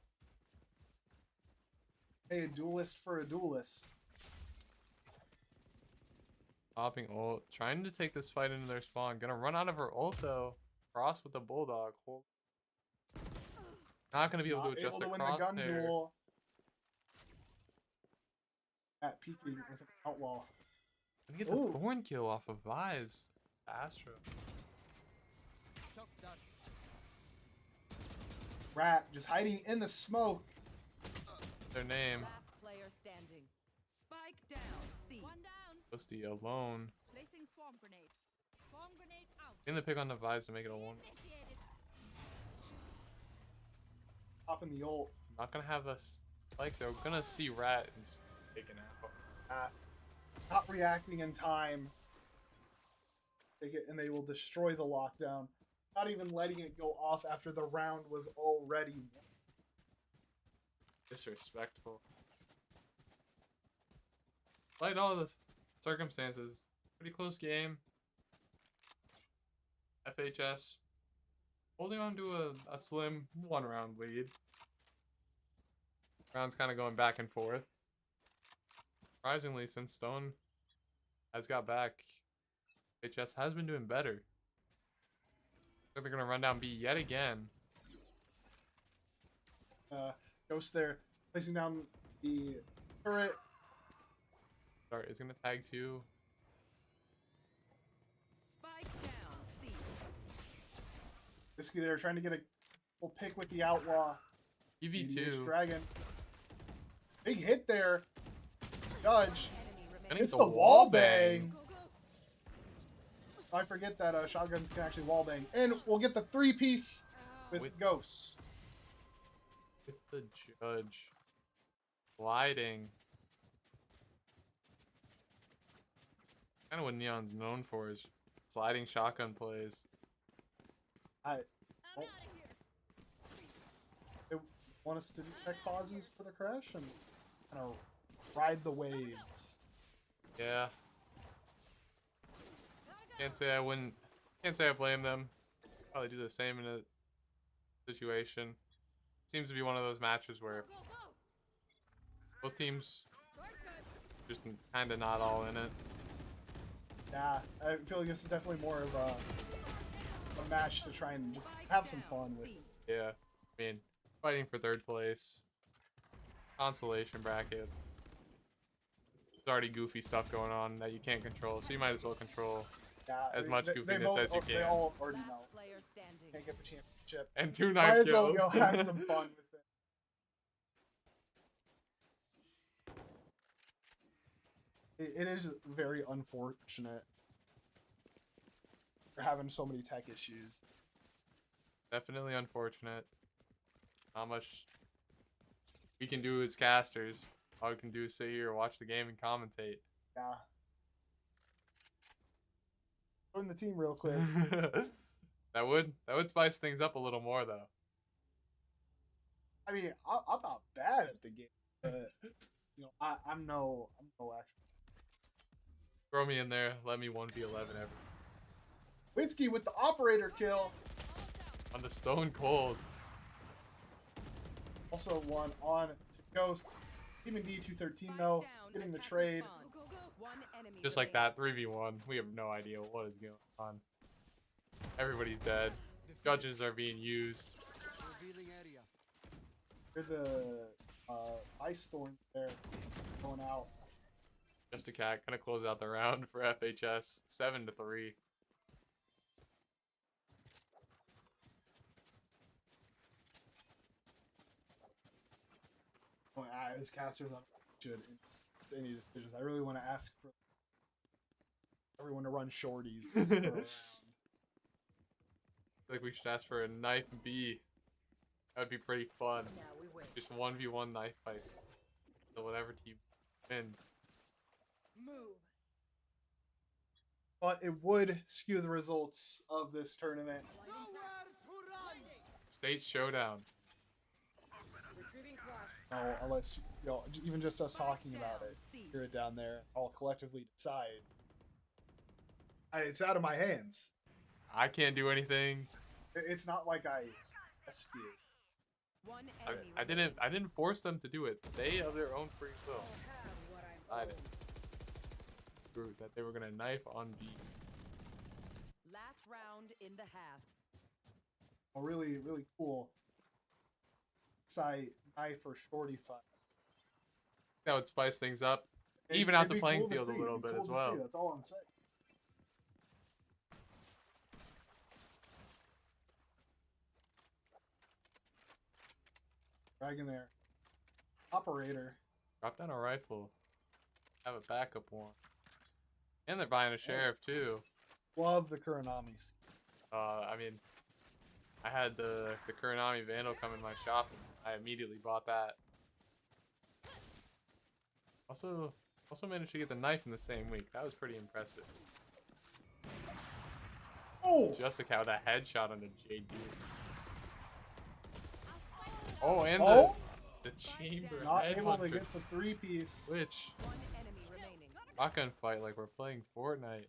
[SPEAKER 15] Hey, a duelist for a duelist.
[SPEAKER 18] Popping ult, trying to take this fight into their spawn. Gonna run out of her ult though. Cross with the bulldog. Not gonna be able to adjust the crosshair.
[SPEAKER 15] At peeking with an outlaw.
[SPEAKER 18] Gonna get the thorn kill off of Vise. Astro.
[SPEAKER 15] Rat just hiding in the smoke.
[SPEAKER 18] Their name.
[SPEAKER 5] Last player standing. Spike down. C. One down.
[SPEAKER 18] Toasty alone.
[SPEAKER 5] Placing swarm grenade. Swarm grenade out.
[SPEAKER 18] In the pick on the Vise to make it a 1.
[SPEAKER 15] Popping the ult.
[SPEAKER 18] Not gonna have a spike. They're gonna see Rat and just taken out.
[SPEAKER 15] Not reacting in time. Take it, and they will destroy the lockdown. Not even letting it go off after the round was already won.
[SPEAKER 18] Disrespectful. Despite all the circumstances, pretty close game. FHS holding on to a slim 1-round lead. Rounds kind of going back and forth. Surprisingly, since Stone has got back, FHS has been doing better. They're going to run down B yet again.
[SPEAKER 15] Ghost there, placing down the turret.
[SPEAKER 18] Sorry, it's going to tag 2.
[SPEAKER 5] Spike down. C.
[SPEAKER 15] Risky there, trying to get a full pick with the outlaw.
[SPEAKER 18] EV2.
[SPEAKER 15] Dragon. Big hit there. Judge.
[SPEAKER 18] Gonna get
[SPEAKER 15] It's the wall bang. I forget that shotguns can actually wall bang. And we'll get the 3-piece with ghosts.
[SPEAKER 18] With the judge. Gliding. Kind of what Neon's known for is sliding shotgun plays.
[SPEAKER 15] They want us to do tech pauses for the crash and kind of ride the waves.
[SPEAKER 18] Yeah. Can't say I blame them. Probably do the same in a situation. Seems to be one of those matches where both teams just kind of not all in it.
[SPEAKER 15] Yeah, I feel like this is definitely more of a match to try and just have some fun with.
[SPEAKER 18] Yeah, I mean, fighting for third place, consolation bracket. There's already goofy stuff going on that you can't control, so you might as well control as much goofiness as you can.
[SPEAKER 15] They all already know. Can't get the championship.
[SPEAKER 18] And 2
[SPEAKER 15] might
[SPEAKER 18] knife
[SPEAKER 15] as well
[SPEAKER 18] kills.
[SPEAKER 15] go have some fun with it. It is very unfortunate for having so many tech issues.
[SPEAKER 18] Definitely unfortunate. Not much we can do as casters. All we can do is sit here, watch the game, and commentate.
[SPEAKER 15] Yeah. Join the team real quick.
[SPEAKER 18] That would spice things up a little more, though.
[SPEAKER 15] I mean, I'm not bad at the game, but you know, I'm no actual.
[SPEAKER 18] Throw me in there. Let me 1v11 ever.
[SPEAKER 15] Whiskey with the operator kill.
[SPEAKER 18] On the Stone Cold.
[SPEAKER 15] Also one on to Ghost. Team in D213 though, getting the trade.
[SPEAKER 18] Just like that, 3v1. We have no idea what is going on. Everybody's dead. Judges are being used.
[SPEAKER 15] Here's the Ice Thorn there going out.
[SPEAKER 18] Just a cat gonna close out the round for FHS 7-3.
[SPEAKER 15] As casters, I should any decisions. I really want to ask for everyone to run shorties.
[SPEAKER 18] I feel like we should ask for a knife B. That would be pretty fun. Just 1v1 knife fights. So whatever team wins.
[SPEAKER 15] But it would skew the results of this tournament.
[SPEAKER 18] State Showdown.
[SPEAKER 15] Unless, you know, even just us talking about it, hear it down there, I'll collectively decide. It's out of my hands.
[SPEAKER 18] I can't do anything.
[SPEAKER 15] It's not like I asked you.
[SPEAKER 18] I didn't force them to do it. They, of their own free will, decided that they were gonna knife on B.
[SPEAKER 5] Last round in the half.
[SPEAKER 15] Oh, really, really cool. Side knife or shorty fight.
[SPEAKER 18] That would spice things up, even out the playing
[SPEAKER 15] cool
[SPEAKER 18] field a little bit as well.
[SPEAKER 15] That's all I'm saying. Dragon there. Operator.
[SPEAKER 18] Drop down a rifle. Have a backup one. And they're buying a sheriff too.
[SPEAKER 15] Love the Kuranamis.
[SPEAKER 18] I mean, I had the Kuranami Vandal come in my shop and I immediately bought that. Also managed to get the knife in the same week. That was pretty impressive.
[SPEAKER 15] Oh!
[SPEAKER 18] Jessica with a headshot on the JD. Oh, and the chamber.
[SPEAKER 15] Not able to get the 3-piece.
[SPEAKER 18] Which? Shotgun fight like we're playing Fortnite.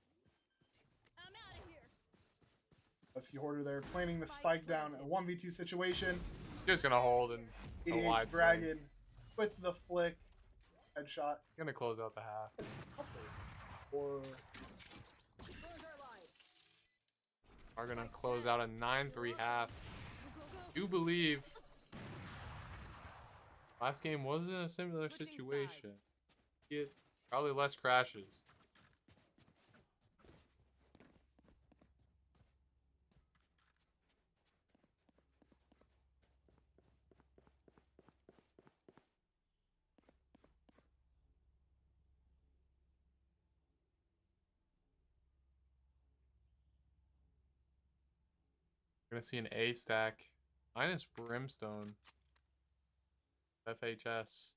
[SPEAKER 15] Husky Hoarder there, planning the spike down in a 1v2 situation.
[SPEAKER 18] Just gonna hold and a
[SPEAKER 15] 88
[SPEAKER 18] wide
[SPEAKER 15] Dragon
[SPEAKER 18] swing.
[SPEAKER 15] with the flick. Headshot.
[SPEAKER 18] Gonna close out the half.
[SPEAKER 15] Or
[SPEAKER 18] Are gonna close out a 9-3 half. Do believe last game was in a similar situation. Get probably less crashes. Gonna see an A stack. Minus Brimstone. FHS.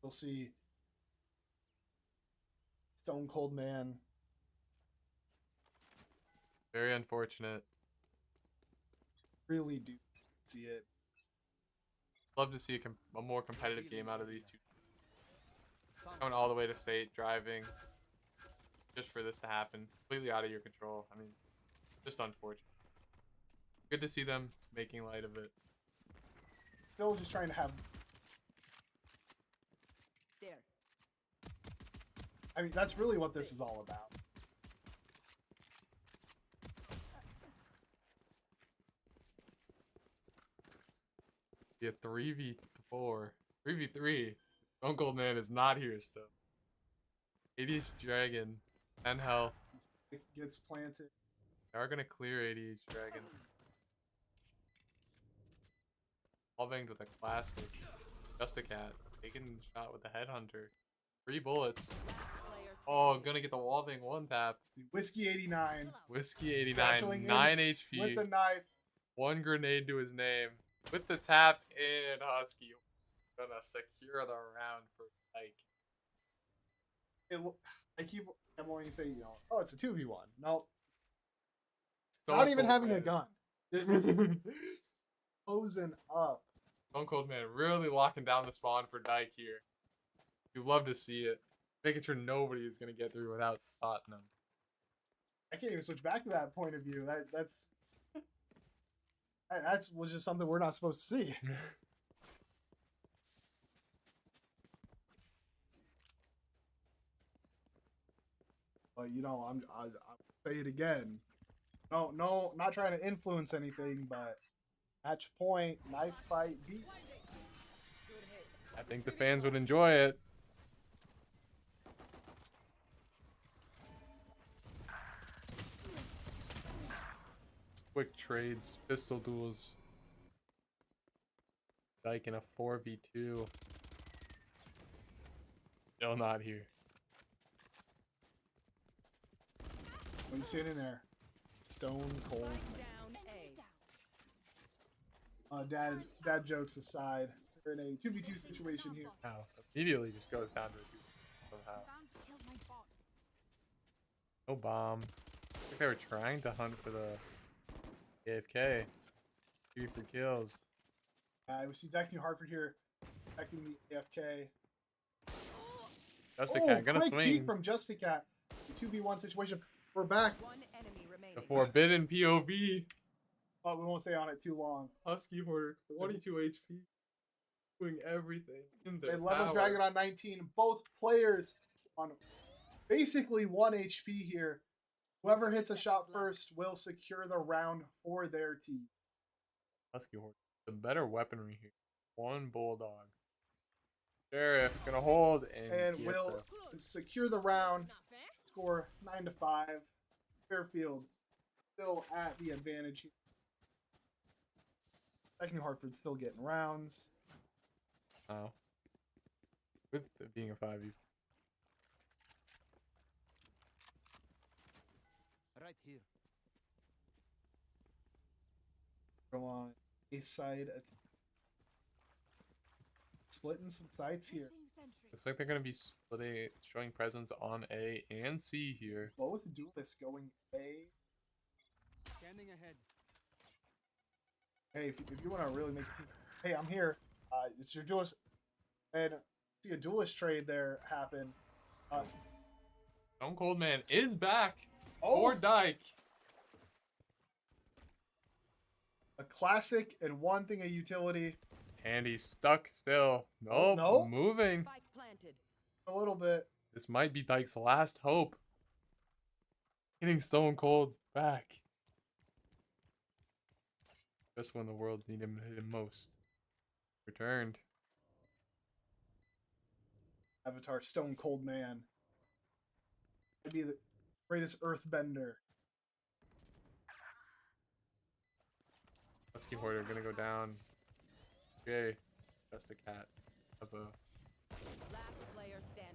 [SPEAKER 15] We'll see. Stone Cold Man.
[SPEAKER 18] Very unfortunate.
[SPEAKER 15] Really do see it.
[SPEAKER 18] Love to see a more competitive game out of these two. Going all the way to state, driving. Just for this to happen. Completely out of your control. I mean, just unfortunate. Good to see them making light of it.
[SPEAKER 15] Still just trying to have...
[SPEAKER 5] There.
[SPEAKER 15] I mean, that's really what this is all about.
[SPEAKER 18] Yeah, 3v4. 3v3. Stone Cold Man is not here still. 80's Dragon. 10 health.
[SPEAKER 15] It gets planted.
[SPEAKER 18] They are gonna clear 80's Dragon. All banged with a classic. Just a cat. Taking shot with the headhunter. 3 bullets. Oh, gonna get the wall bang 1 tap.
[SPEAKER 15] Whiskey 89.
[SPEAKER 18] Whiskey 89. 9 HP.
[SPEAKER 15] With the knife.
[SPEAKER 18] 1 grenade to his name. With the tap in, Husky gonna secure the round for Dike.
[SPEAKER 15] I'm wanting to say, you know, oh, it's a 2v1. Nope.
[SPEAKER 18] Stone
[SPEAKER 15] Not even
[SPEAKER 18] Cold
[SPEAKER 15] having
[SPEAKER 18] Man.
[SPEAKER 15] a gun. Posing up.
[SPEAKER 18] Stone Cold Man really locking down the spawn for Dike here. You love to see it. Making sure nobody is gonna get through without spotting them.
[SPEAKER 15] I can't even switch back to that point of view. That's was just something we're not supposed to see. But you know, I'll say it again. No, not trying to influence anything, but match point, knife fight, beat.
[SPEAKER 18] I think the fans would enjoy it. Quick trades, pistol duels. Dike in a 4v2. Still not here.
[SPEAKER 15] When sitting there, Stone Cold. Dad jokes aside, we're in a 2v2 situation here.
[SPEAKER 18] Wow, immediately just goes down to a 2 somehow. No bomb. I think they were trying to hunt for the AFK. 3 for kills.
[SPEAKER 15] We see Dike-New Hartford here, protecting the AFK.
[SPEAKER 18] Just a cat, gonna
[SPEAKER 15] quick
[SPEAKER 18] swing.
[SPEAKER 15] peek from Just a Cat. 2v1 situation. We're back.
[SPEAKER 18] The forbidden POV.
[SPEAKER 15] But we won't stay on it too long.
[SPEAKER 18] Husky Hoarder, 22 HP. Doing everything in
[SPEAKER 15] They
[SPEAKER 18] their
[SPEAKER 15] level
[SPEAKER 18] power.
[SPEAKER 15] Dragon on 19. Both players on basically 1 HP here. Whoever hits a shot first will secure the round for their team.
[SPEAKER 18] Husky Hoarder, the better weaponry here. 1 Bulldog. Sheriff gonna hold and get
[SPEAKER 15] will secure the round. Score 9-5. Fairfield still at the advantage here. Dike-New Hartford still getting rounds.
[SPEAKER 18] Oh. With it being a 5v.
[SPEAKER 6] Right here.
[SPEAKER 15] Go on a side. Splitting some sides here.
[SPEAKER 18] Looks like they're gonna be splitting, showing presence on A and C here.
[SPEAKER 15] Both duelists going A.
[SPEAKER 6] Scanning ahead.
[SPEAKER 15] Hey, if you want to really make a team, hey, I'm here. It's your duelist, and see a duelist trade there happen.
[SPEAKER 18] Stone Cold Man is back
[SPEAKER 15] Oh.
[SPEAKER 18] for Dike.
[SPEAKER 15] A classic and one thing a utility.
[SPEAKER 18] And he's stuck still. Nope,
[SPEAKER 15] No?
[SPEAKER 18] moving.
[SPEAKER 15] A little bit.
[SPEAKER 18] This might be Dike's last hope. Getting Stone Cold back. Just when the world needed him most. Returned.
[SPEAKER 15] Avatar Stone Cold Man. Maybe the greatest earthbender.
[SPEAKER 18] Husky Hoarder gonna go down. Okay. Just a cat.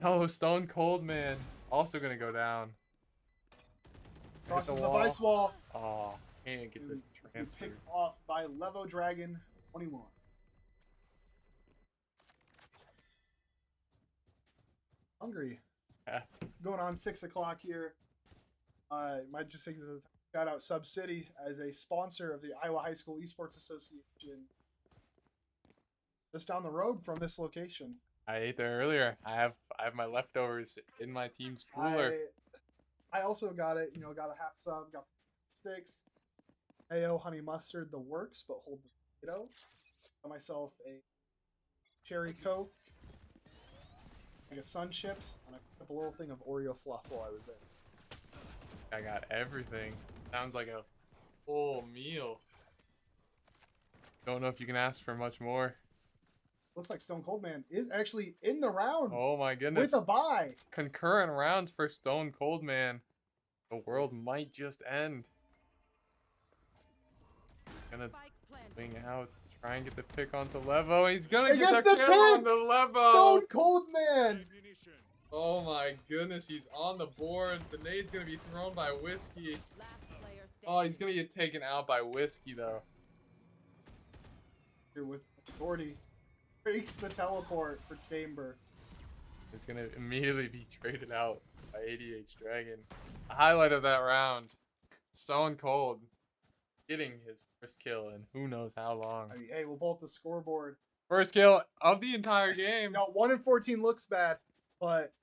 [SPEAKER 18] No, Stone Cold Man also gonna go down.
[SPEAKER 15] Crossing the
[SPEAKER 18] wall.
[SPEAKER 15] vice wall.
[SPEAKER 18] Oh, can't get the
[SPEAKER 15] And
[SPEAKER 18] transfer.
[SPEAKER 15] picked off by Levo Dragon 21. Hungry.
[SPEAKER 18] Yeah.
[SPEAKER 15] Going on 6 o'clock here. Might just take the shout out Sub City as a sponsor of the Iowa High School Esports Association. Just down the road from this location.
[SPEAKER 18] I ate there earlier. I have my leftovers in my team's cooler.
[SPEAKER 15] I also got it, got a half sub, got sticks, mayo, honey mustard, the works, but hold the potato. Got myself a cherry coke, like a sun chips, and I picked up a little thing of Oreo fluff while I was there.
[SPEAKER 18] I got everything. Sounds like a full meal. Don't know if you can ask for much more.
[SPEAKER 15] Looks like Stone Cold Man is actually in the round.
[SPEAKER 18] Oh my goodness.
[SPEAKER 15] With a bye.
[SPEAKER 18] Concurrent rounds for Stone Cold Man. The world might just end. Gonna swing out, try and get the pick onto Levo. He's gonna
[SPEAKER 15] He
[SPEAKER 18] get
[SPEAKER 15] gets
[SPEAKER 18] the
[SPEAKER 15] the
[SPEAKER 18] kill on
[SPEAKER 15] pick!
[SPEAKER 18] the Levo.
[SPEAKER 15] Stone Cold Man.
[SPEAKER 18] Oh my goodness, he's on the board. The nade's gonna be thrown by Whiskey. Oh, he's gonna get taken out by Whiskey though.
[SPEAKER 15] Here with authority. Breaks the teleport for Chamber.
[SPEAKER 18] He's gonna immediately be traded out by ADH Dragon. The highlight of that round, Stone Cold getting his first kill in who knows how long.
[SPEAKER 15] I mean, hey, we'll pull up the scoreboard.
[SPEAKER 18] First kill of the entire game.
[SPEAKER 15] No, 1 in 14 looks bad, but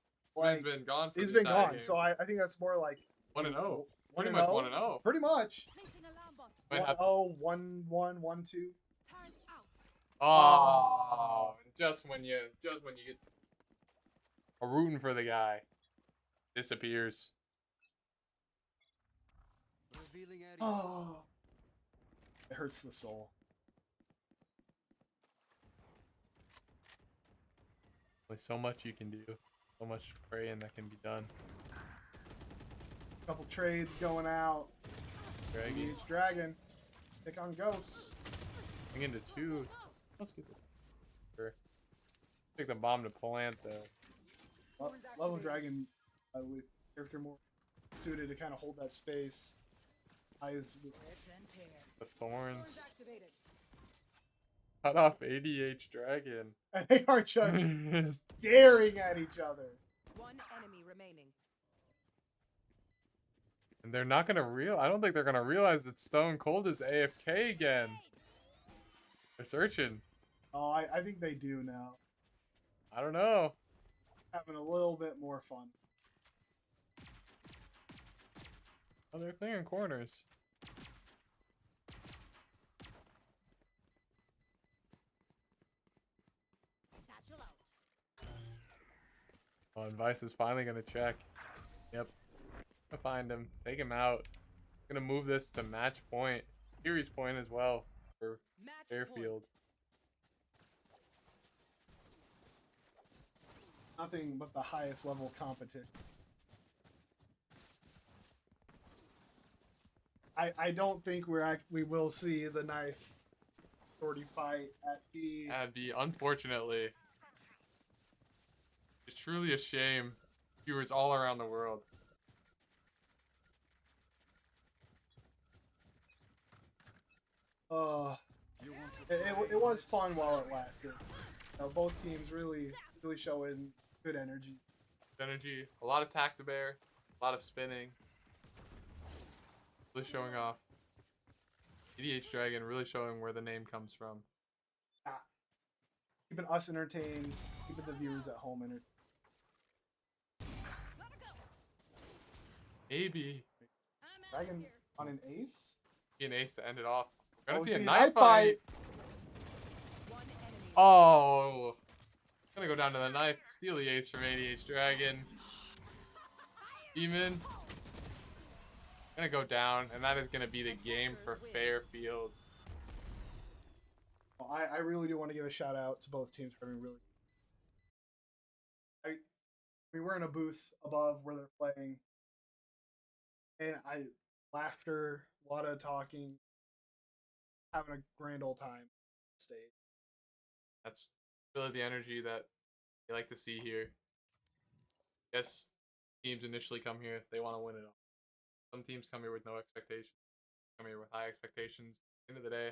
[SPEAKER 18] He's been gone for
[SPEAKER 15] he's
[SPEAKER 18] the
[SPEAKER 15] been
[SPEAKER 18] entire
[SPEAKER 15] gone.
[SPEAKER 18] game.
[SPEAKER 15] So I think that's more like
[SPEAKER 18] 1-0. Pretty much 1-0.
[SPEAKER 15] Pretty much.
[SPEAKER 18] Might have-
[SPEAKER 15] 1-0, 1-1, 1-2.
[SPEAKER 18] Oh, just when you get a rooting for the guy, disappears.
[SPEAKER 15] Oh, it hurts the soul.
[SPEAKER 18] There's so much you can do, so much praying that can be done.
[SPEAKER 15] Couple trades going out.
[SPEAKER 18] Draggy.
[SPEAKER 15] Each dragon. Pick on ghosts.
[SPEAKER 18] Bring into 2. Let's get this. Sure. Take the bomb to plant though.
[SPEAKER 15] Level Dragon with character more suited to kind of hold that space. Eyes with
[SPEAKER 18] The thorns. Cut off ADH Dragon.
[SPEAKER 15] and they are just staring at each other.
[SPEAKER 5] One enemy remaining.
[SPEAKER 18] And they're not gonna I don't think they're gonna realize that Stone Cold is AFK again. They're searching.
[SPEAKER 15] Oh, I think they do now.
[SPEAKER 18] I don't know.
[SPEAKER 15] Having a little bit more fun.
[SPEAKER 18] Oh, they're clearing corners. Oh, and Vice is finally gonna check. Yep. Gonna find him. Take him out. Gonna move this to match point. Series point as well for Fairfield.
[SPEAKER 15] Nothing but the highest level competition. I don't think we will see the knife authority fight at B.
[SPEAKER 18] That'd be unfortunately. It's truly a shame. Viewers all around the world.
[SPEAKER 15] It was fun while it lasted. Both teams really showing good energy.
[SPEAKER 18] Energy, a lot of tack to bear, a lot of spinning. Really showing off. EDH Dragon really showing where the name comes from.
[SPEAKER 15] Yeah. Keeping us entertained, keeping the viewers at home entertained.
[SPEAKER 18] Maybe.
[SPEAKER 15] Dragon on an ace?
[SPEAKER 18] Be an ace to end it off. We're gonna
[SPEAKER 15] Oh,
[SPEAKER 18] see a
[SPEAKER 15] see,
[SPEAKER 18] knife
[SPEAKER 15] knife fight.
[SPEAKER 18] Oh. Gonna go down to the knife. Steal the ace from ADH Dragon. Demon. Gonna go down, and that is gonna be the game for Fairfield.
[SPEAKER 15] Well, I really do want to give a shout out to both teams for having really. We were in a booth above where they're playing, and laughter, a lot of talking, having a grand old time on stage.
[SPEAKER 18] That's really the energy that you like to see here. Yes, teams initially come here, they want to win it all. Some teams come here with no expectations. Come here with high expectations. End of the day,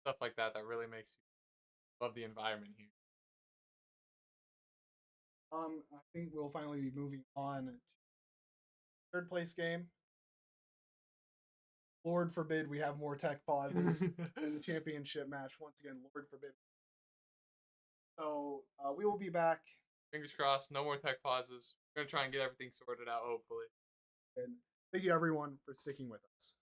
[SPEAKER 18] stuff like that that really makes you love the environment here.
[SPEAKER 15] I think we'll finally be moving on to third place game. Lord forbid we have more tech pauses in the championship match. Once again, Lord forbid. So we will be back.
[SPEAKER 18] Fingers crossed, no more tech pauses. We're gonna try and get everything sorted out, hopefully.
[SPEAKER 15] And thank you everyone for sticking with us.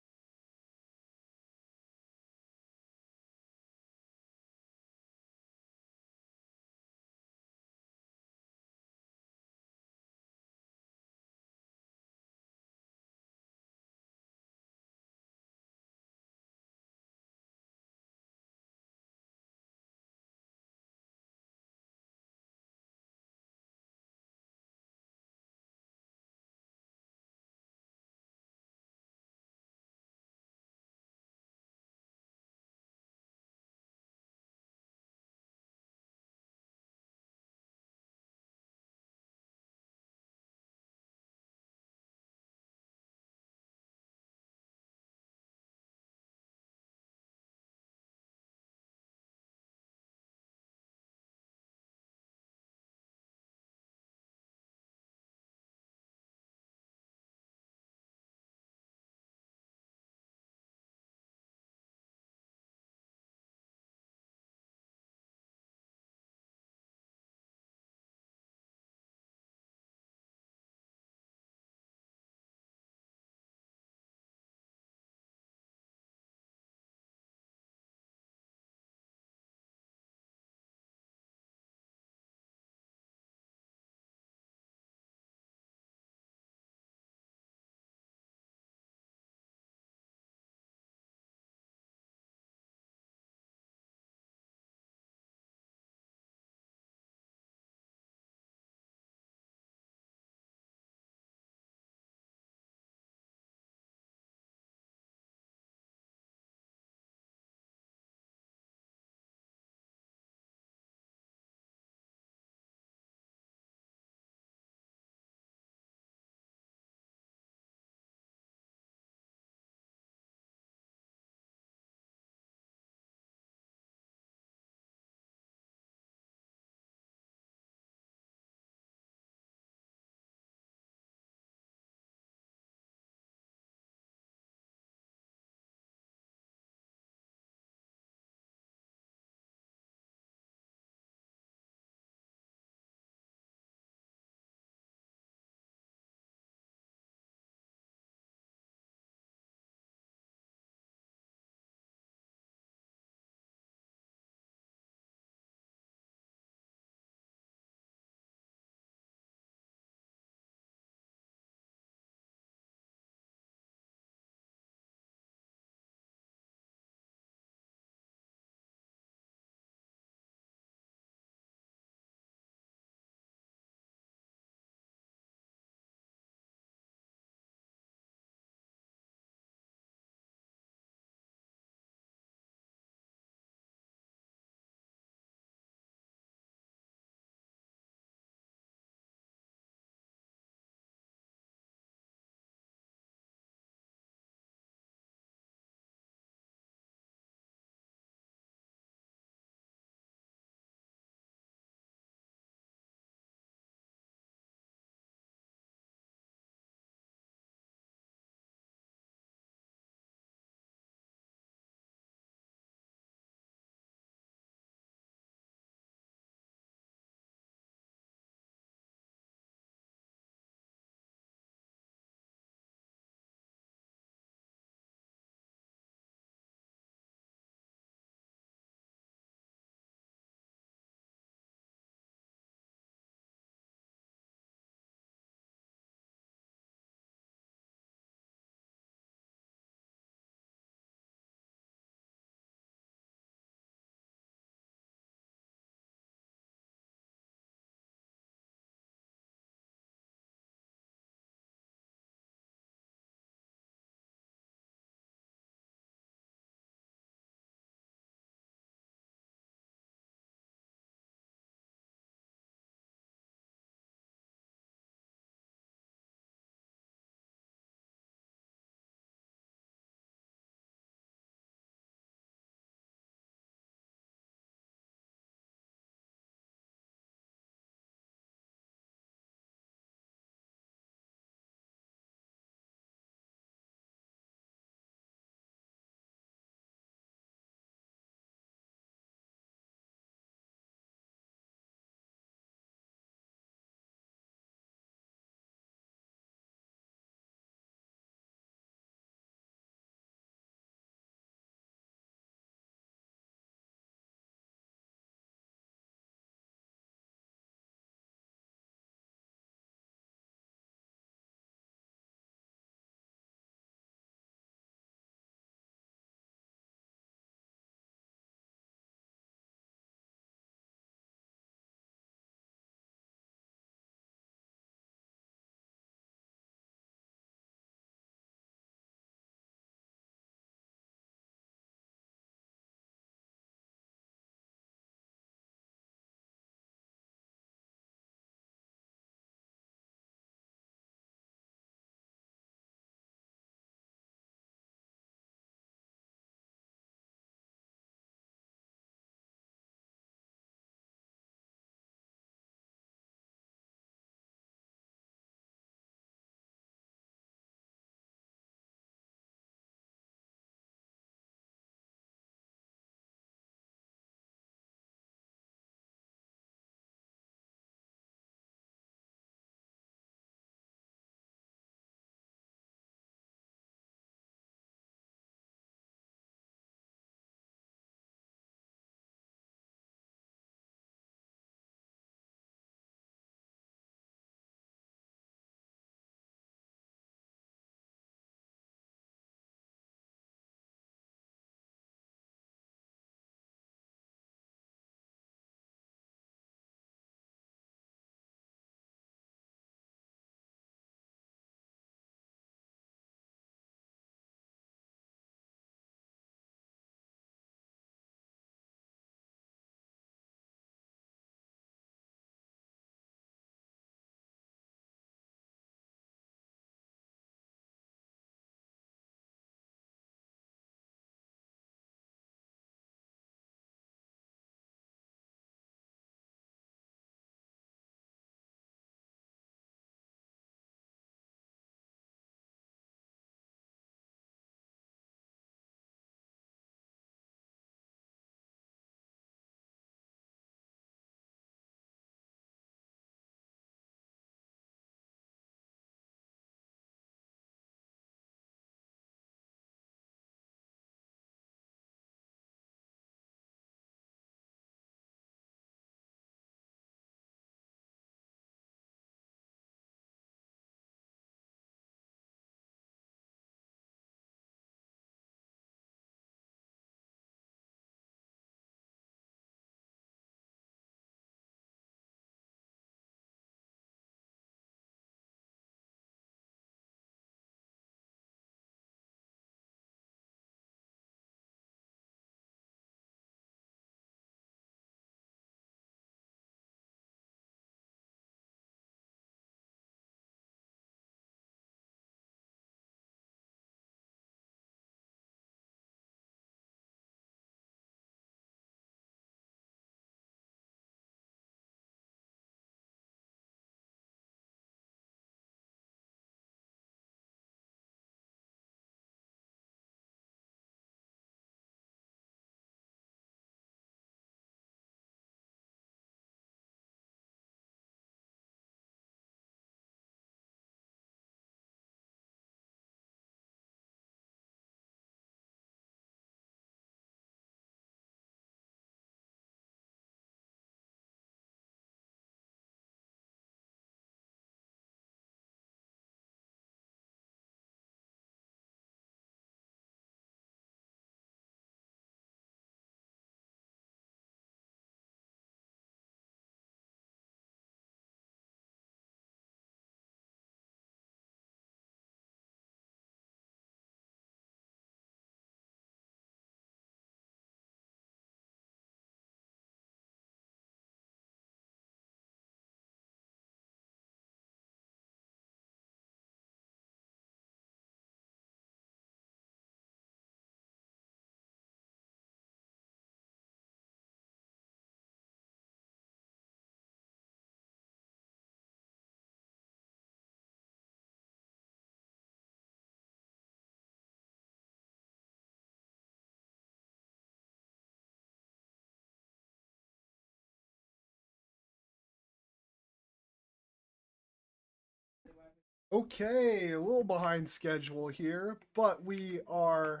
[SPEAKER 15] Okay, a little behind schedule here, but we're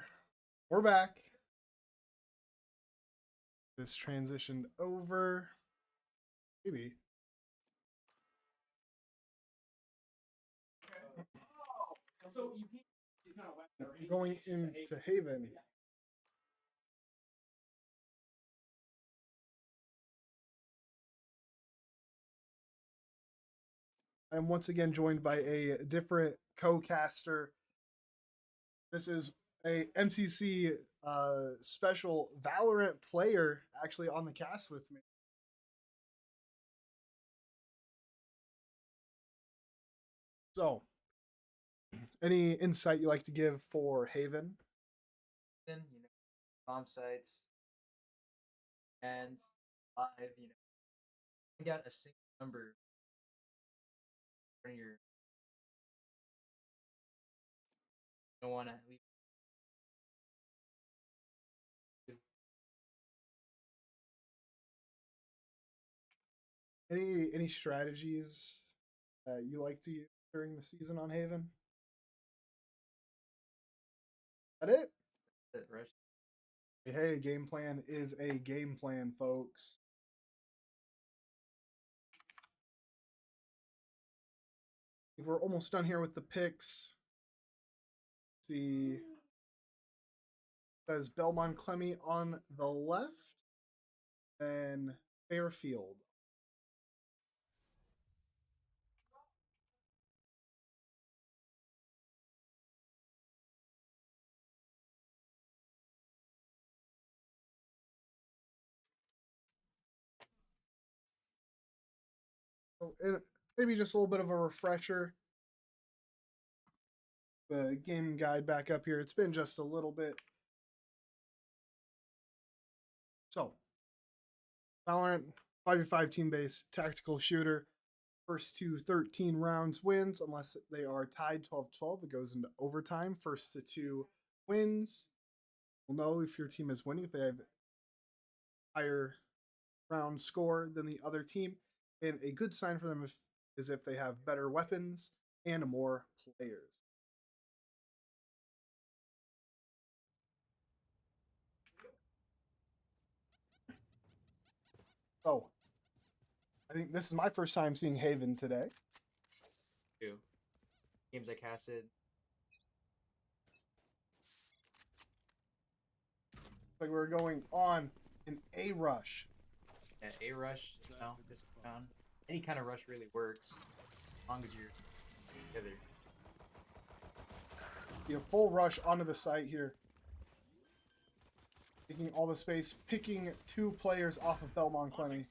[SPEAKER 15] back. This transitioned over. Maybe. Going into Haven. I'm once again joined by a different co-caster. This is a MCC special Valorant player actually on the cast with me. So, any insight you like to give for Haven?
[SPEAKER 2] You know, bomb sites and live, you know, we got a single number in your. Don't want to leave.
[SPEAKER 15] Any strategies that you like to use during the season on Haven? That it?
[SPEAKER 2] Rush.
[SPEAKER 15] Hey, a game plan is a game plan, folks. We're almost done here with the picks. See, says Belmond-Klemme on the left, and Fairfield. So, maybe just a little bit of a refresher. The game guide back up here. It's been just a little bit. So, Valorant 5v5 team-based tactical shooter. First to 13 rounds wins, unless they are tied 12-12. It goes into overtime. First to 2 wins. We'll know if your team is winning, if they have higher round score than the other team. And a good sign for them is if they have better weapons and more players. So, I think this is my first time seeing Haven today.
[SPEAKER 2] Two games I casted.
[SPEAKER 15] Like we're going on an A rush.
[SPEAKER 2] Yeah, A rush. No, this round. Any kind of rush really works, as long as you're together.
[SPEAKER 15] You have full rush onto the site here. Taking all the space, picking 2 players off of Belmond-Klemme.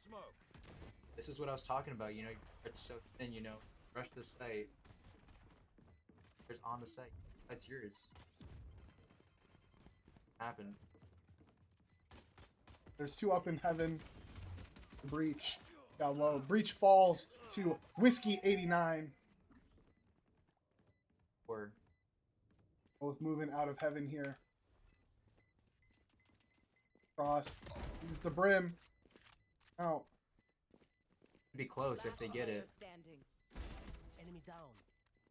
[SPEAKER 2] This is what I was talking about, you know, it's so thin, you know, rush the site. There's on the site. That's yours. Happened.
[SPEAKER 15] There's 2 up in heaven. Breach got low. Breach falls to Whiskey 89.
[SPEAKER 2] Or
[SPEAKER 15] both moving out of heaven here. Cross. Use the brim. Out.
[SPEAKER 2] Be close if they get it.
[SPEAKER 5] Enemy down.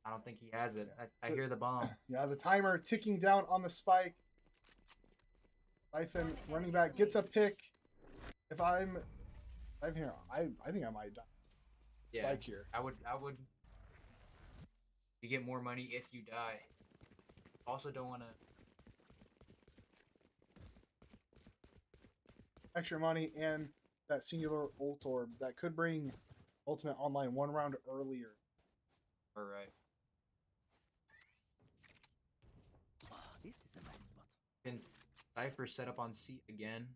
[SPEAKER 2] I don't think he has it. I hear the bomb.
[SPEAKER 15] Yeah, the timer ticking down on the spike. Siphon running back gets a pick. If I'm here, I think I might die.
[SPEAKER 2] Yeah,
[SPEAKER 15] Spike here.
[SPEAKER 2] I would. You get more money if you die. Also, don't want to.
[SPEAKER 15] Extra money and that singular ult orb that could bring Ultimate Online 1 round earlier.
[SPEAKER 2] All right.
[SPEAKER 5] This is a nice spot.
[SPEAKER 2] Can Cypher set up on C again?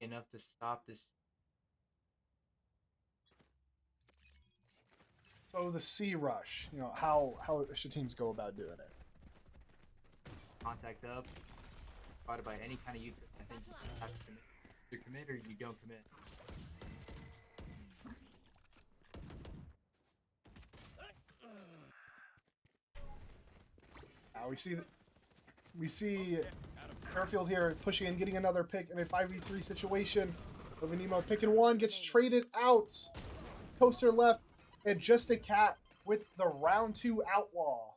[SPEAKER 2] Enough to stop this.
[SPEAKER 15] So the C rush, you know, how should teams go about doing it?
[SPEAKER 2] Contact up. Spotted by any kind of utility. I think you have to commit. You commit or you don't commit.
[SPEAKER 15] Now we see Fairfield here pushing and getting another pick in a 5v3 situation. Nemo picking one, gets traded out. Toaster left, and just a cat with the round 2 Outlaw.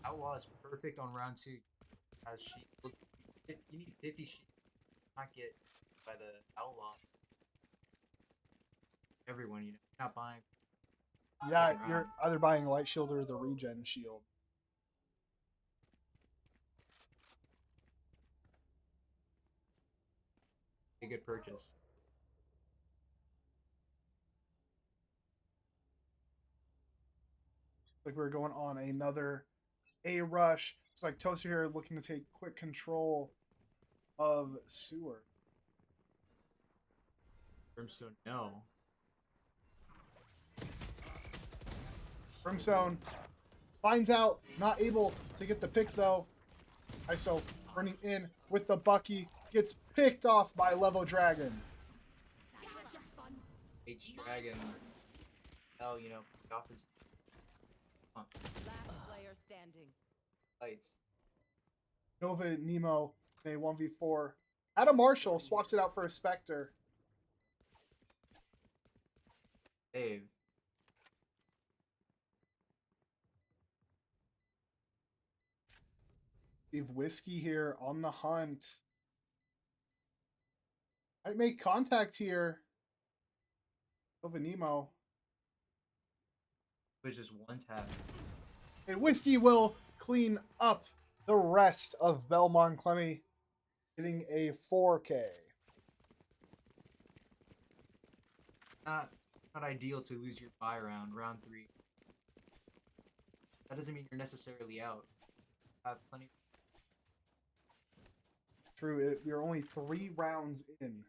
[SPEAKER 19] Outlaw is perfect on round 2. As you need 50 sheep. Not get by the Outlaw. Everyone, you know, not buying.
[SPEAKER 15] Yeah, you're either buying Light Shield or the Regen Shield.
[SPEAKER 19] A good purchase.
[SPEAKER 15] Like we're going on another A rush. It's like Toaster here looking to take quick control of Sewer.
[SPEAKER 19] Brimstone, no.
[SPEAKER 15] Brimstone finds out, not able to get the pick though. ISO running in with the Bucky, gets picked off by Levo Dragon.
[SPEAKER 19] H Dragon. Hell, you know, off his.
[SPEAKER 5] Last player standing.
[SPEAKER 19] Lights.
[SPEAKER 15] Nova Nemo in a 1v4. Adam Marshall swaps it out for a Spectre.
[SPEAKER 19] Dave.
[SPEAKER 15] Steve Whiskey here on the hunt. Might make contact here. Nova Nemo.
[SPEAKER 19] Which is one tap.
[SPEAKER 15] And Whiskey will clean up the rest of Belmond-Klemme, getting a 4K.
[SPEAKER 19] Not ideal to lose your buy round 3. That doesn't mean you're necessarily out. Have plenty.
[SPEAKER 15] True, we're only 3 rounds in.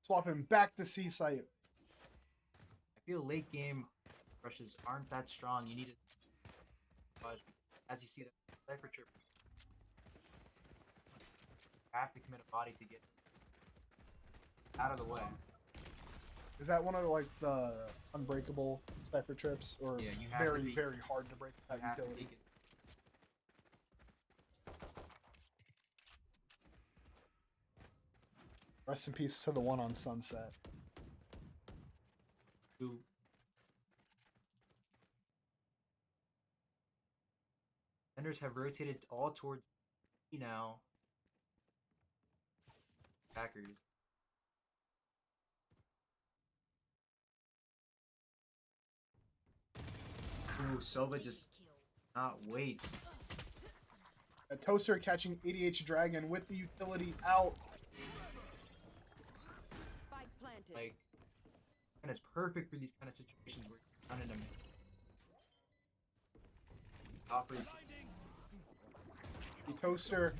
[SPEAKER 15] Swapping back to C-Site.
[SPEAKER 19] I feel late game rushes aren't that strong. You need to, as you see that Cypher Trip, you have to commit a body to get out of the way.
[SPEAKER 15] Is that one of like the unbreakable Cypher Trips, or
[SPEAKER 19] yeah, you have
[SPEAKER 15] very very hard to break that utility? Rest in peace to the one on Sunset.
[SPEAKER 19] Who? Defenders have rotated all towards E now. Packers. Ooh, Sova just not wait.
[SPEAKER 15] A Toaster catching ADH Dragon with the utility out.
[SPEAKER 19] Like, and it's perfect for these kind of situations where you're running them.
[SPEAKER 15] The Toaster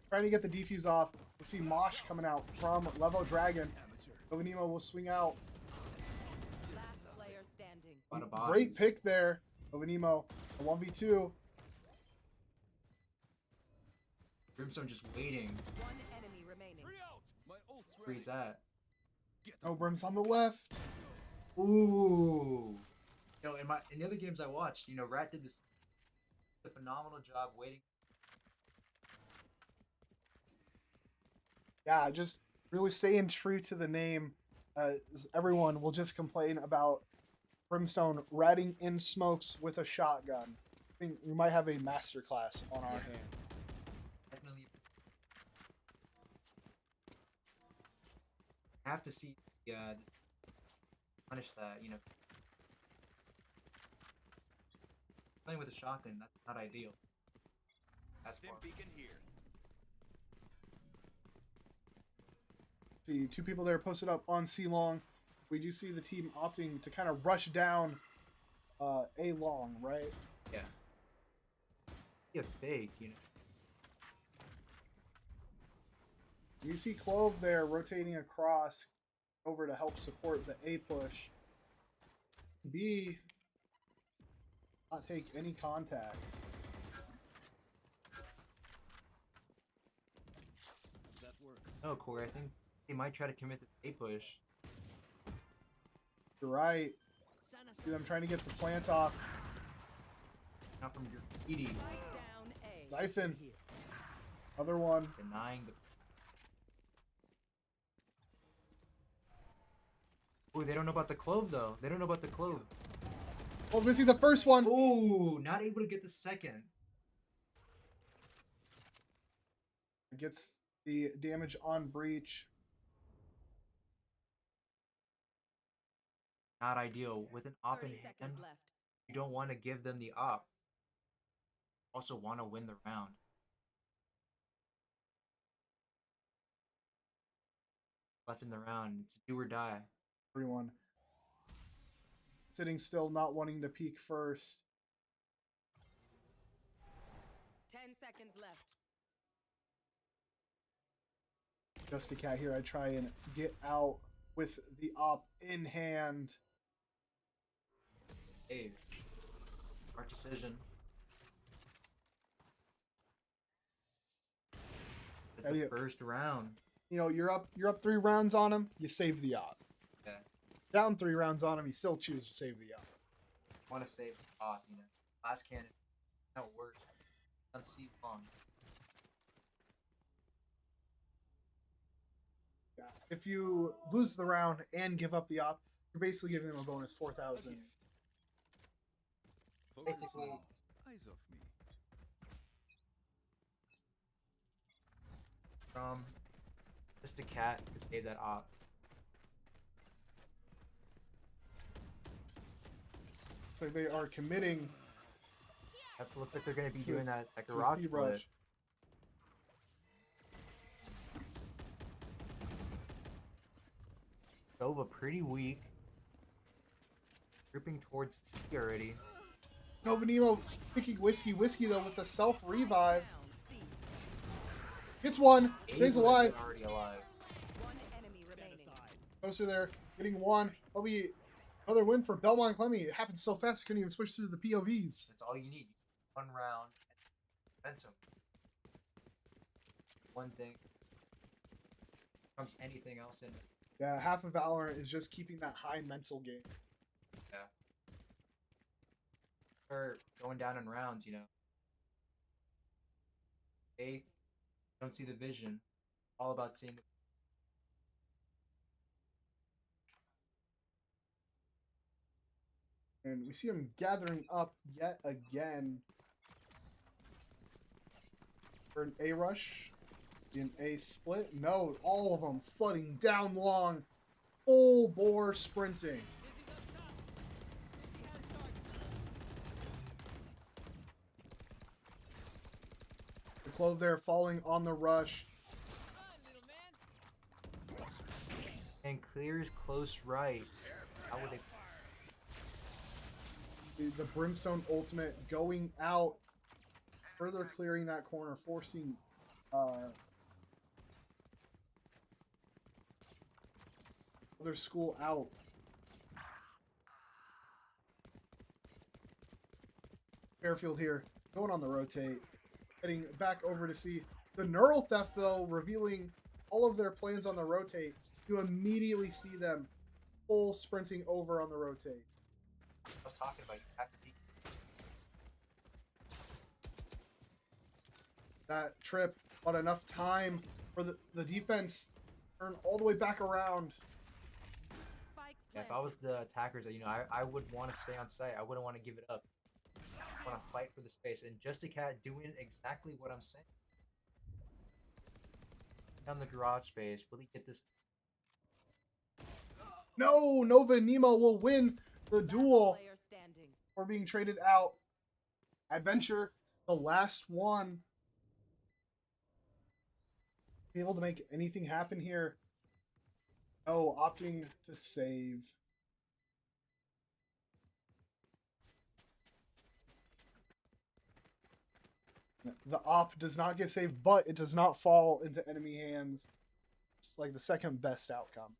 [SPEAKER 15] trying to get the defuse off. We'll see Mosh coming out from Levo Dragon. Nova will swing out.
[SPEAKER 5] Last player standing.
[SPEAKER 15] Great pick there. Nova a 1v2.
[SPEAKER 19] Brimstone just waiting.
[SPEAKER 5] One enemy remaining.
[SPEAKER 19] Where's that?
[SPEAKER 15] Oh, Brim's on the left.
[SPEAKER 19] Ooh. You know, in the other games I watched, you know, Rat did a phenomenal job waiting.
[SPEAKER 15] Yeah, just really staying true to the name. Everyone will just complain about Brimstone ratting in smokes with a shotgun. I think we might have a masterclass on our hands.
[SPEAKER 19] Definitely. I have to see punish that, you know. Playing with a shotgun, that's not ideal. That's far.
[SPEAKER 15] See, 2 people there posted up on C long. We do see the team opting to kind of rush down A long, right?
[SPEAKER 19] Yeah. Yeah, fake, you know.
[SPEAKER 15] You see Clove there rotating across over to help support the A push. B not take any contact.
[SPEAKER 19] No, Corey, I think they might try to commit the A push.
[SPEAKER 15] You're right. See them trying to get the plant off.
[SPEAKER 19] Not from your ED.
[SPEAKER 15] Siphon. Other one.
[SPEAKER 19] Denying the. Oh, they don't know about the clove though. They don't know about the clove.
[SPEAKER 15] Oh, missing the first one.
[SPEAKER 19] Ooh, not able to get the second.
[SPEAKER 15] Gets the damage on breach.
[SPEAKER 19] Not ideal. With an op in hand, you don't want to give them the op. Also want to win the round. Left in the round. It's do or die.
[SPEAKER 15] Everyone sitting still, not wanting to peek first.
[SPEAKER 5] 10 seconds left.
[SPEAKER 15] Just a cat here. I try and get out with the op in hand.
[SPEAKER 19] Hey, smart decision. It's the first round.
[SPEAKER 15] You know, you're up 3 rounds on him, you save the op.
[SPEAKER 19] Yeah.
[SPEAKER 15] Down 3 rounds on him, you still choose to save the op.
[SPEAKER 19] Want to save the op, you know. Last cannon. That worked. Unseat long.
[SPEAKER 15] Yeah. If you lose the round and give up the op, you're basically giving him a bonus 4,000.
[SPEAKER 19] Basically,
[SPEAKER 11] Eyes off me.
[SPEAKER 19] from just a cat to save that op.
[SPEAKER 15] So they are committing.
[SPEAKER 19] It looks like they're going to be
[SPEAKER 15] to
[SPEAKER 19] doing
[SPEAKER 15] his-
[SPEAKER 19] that
[SPEAKER 15] to his
[SPEAKER 19] garage
[SPEAKER 15] speed
[SPEAKER 19] split.
[SPEAKER 15] rush.
[SPEAKER 19] Nova pretty weak. Dripping towards C already.
[SPEAKER 15] Nova Nemo picking Whiskey. Whiskey, though, with the self-revive. Gets one. Stays
[SPEAKER 19] Ava
[SPEAKER 15] alive.
[SPEAKER 19] Already alive.
[SPEAKER 15] Closer there. Getting one. That'll be another win for Belmond-Klemme. It happened so fast, I couldn't even switch through the POVs.
[SPEAKER 19] That's all you need. One round. Momentum. One thing. Comes anything else in it.
[SPEAKER 15] Yeah, half of Valorant is just keeping that high mental game.
[SPEAKER 19] Yeah. Or going down in rounds, you know. Eighth. Don't see the vision. All about seeing the
[SPEAKER 15] And we see him gathering up yet again for an A rush, an A split. No, all of them flooding down long, full bore sprinting. The Clove there falling on the rush.
[SPEAKER 19] and clears close right. How would they?
[SPEAKER 15] The Brimstone ultimate going out, further clearing that corner, forcing other school out. Fairfield here, going on the rotate, heading back over to see the Neural Theft, though, revealing all of their plans on the rotate. You immediately see them full sprinting over on the rotate.
[SPEAKER 19] I was talking about you have to peek.
[SPEAKER 15] That trip, but enough time for the defense turn all the way back around.
[SPEAKER 19] Yeah, if I was the attackers, you know, I would want to stay on site. I wouldn't want to give it up. I want to fight for the space. And Just a Cat doing exactly what I'm saying. Down the garage space. Will he get this?
[SPEAKER 15] No, Nova and Nemo will win the duel for being traded out. Adventure, the last one. Be able to make anything happen here. Oh, opting to save. The op does not get saved, but it does not fall into enemy hands. It's like the second best outcome.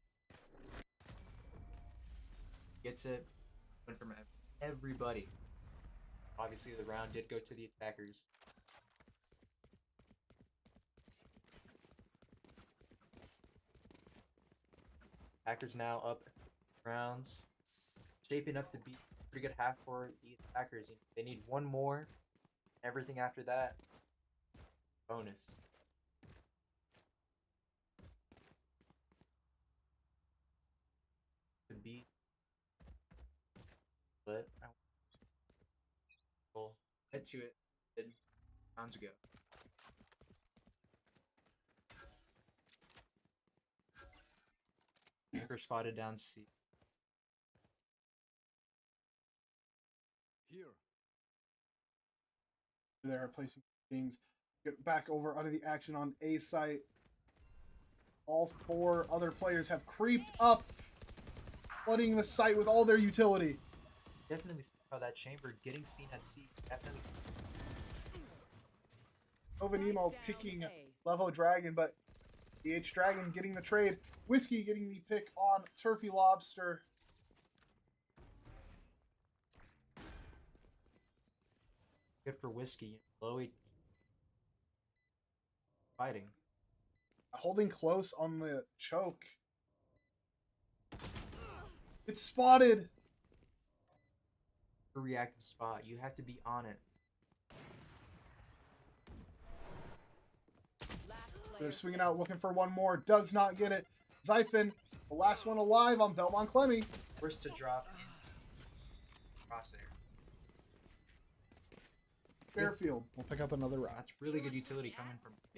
[SPEAKER 19] Gets it. Went from everybody. Obviously, the round did go to the attackers. Attackers now up rounds. Shaping up to be a pretty good half for the attackers. They need one more. Everything after that, bonus. Could be get to it rounds ago. Hacker spotted down C.
[SPEAKER 11] Here.
[SPEAKER 15] They're placing things. Get back over out of the action on A site. All 4 other players have creeped up, flooding the site with all their utility.
[SPEAKER 19] Definitely see how that chamber getting seen at C. Definitely.
[SPEAKER 15] Novanemo picking Levo Dragon, but DH Dragon getting the trade. Whiskey getting the pick on Turfy Lobster.
[SPEAKER 19] Good for Whiskey. Chloe fighting.
[SPEAKER 15] Holding close on the choke. It's spotted.
[SPEAKER 19] A reactive spot. You have to be on it.
[SPEAKER 15] They're swinging out looking for one more. Does not get it. Zyphon, the last one alive on Belmond-Klemme.
[SPEAKER 19] First to drop in crosshair.
[SPEAKER 15] Fairfield will pick up another round.
[SPEAKER 19] That's really good utility coming from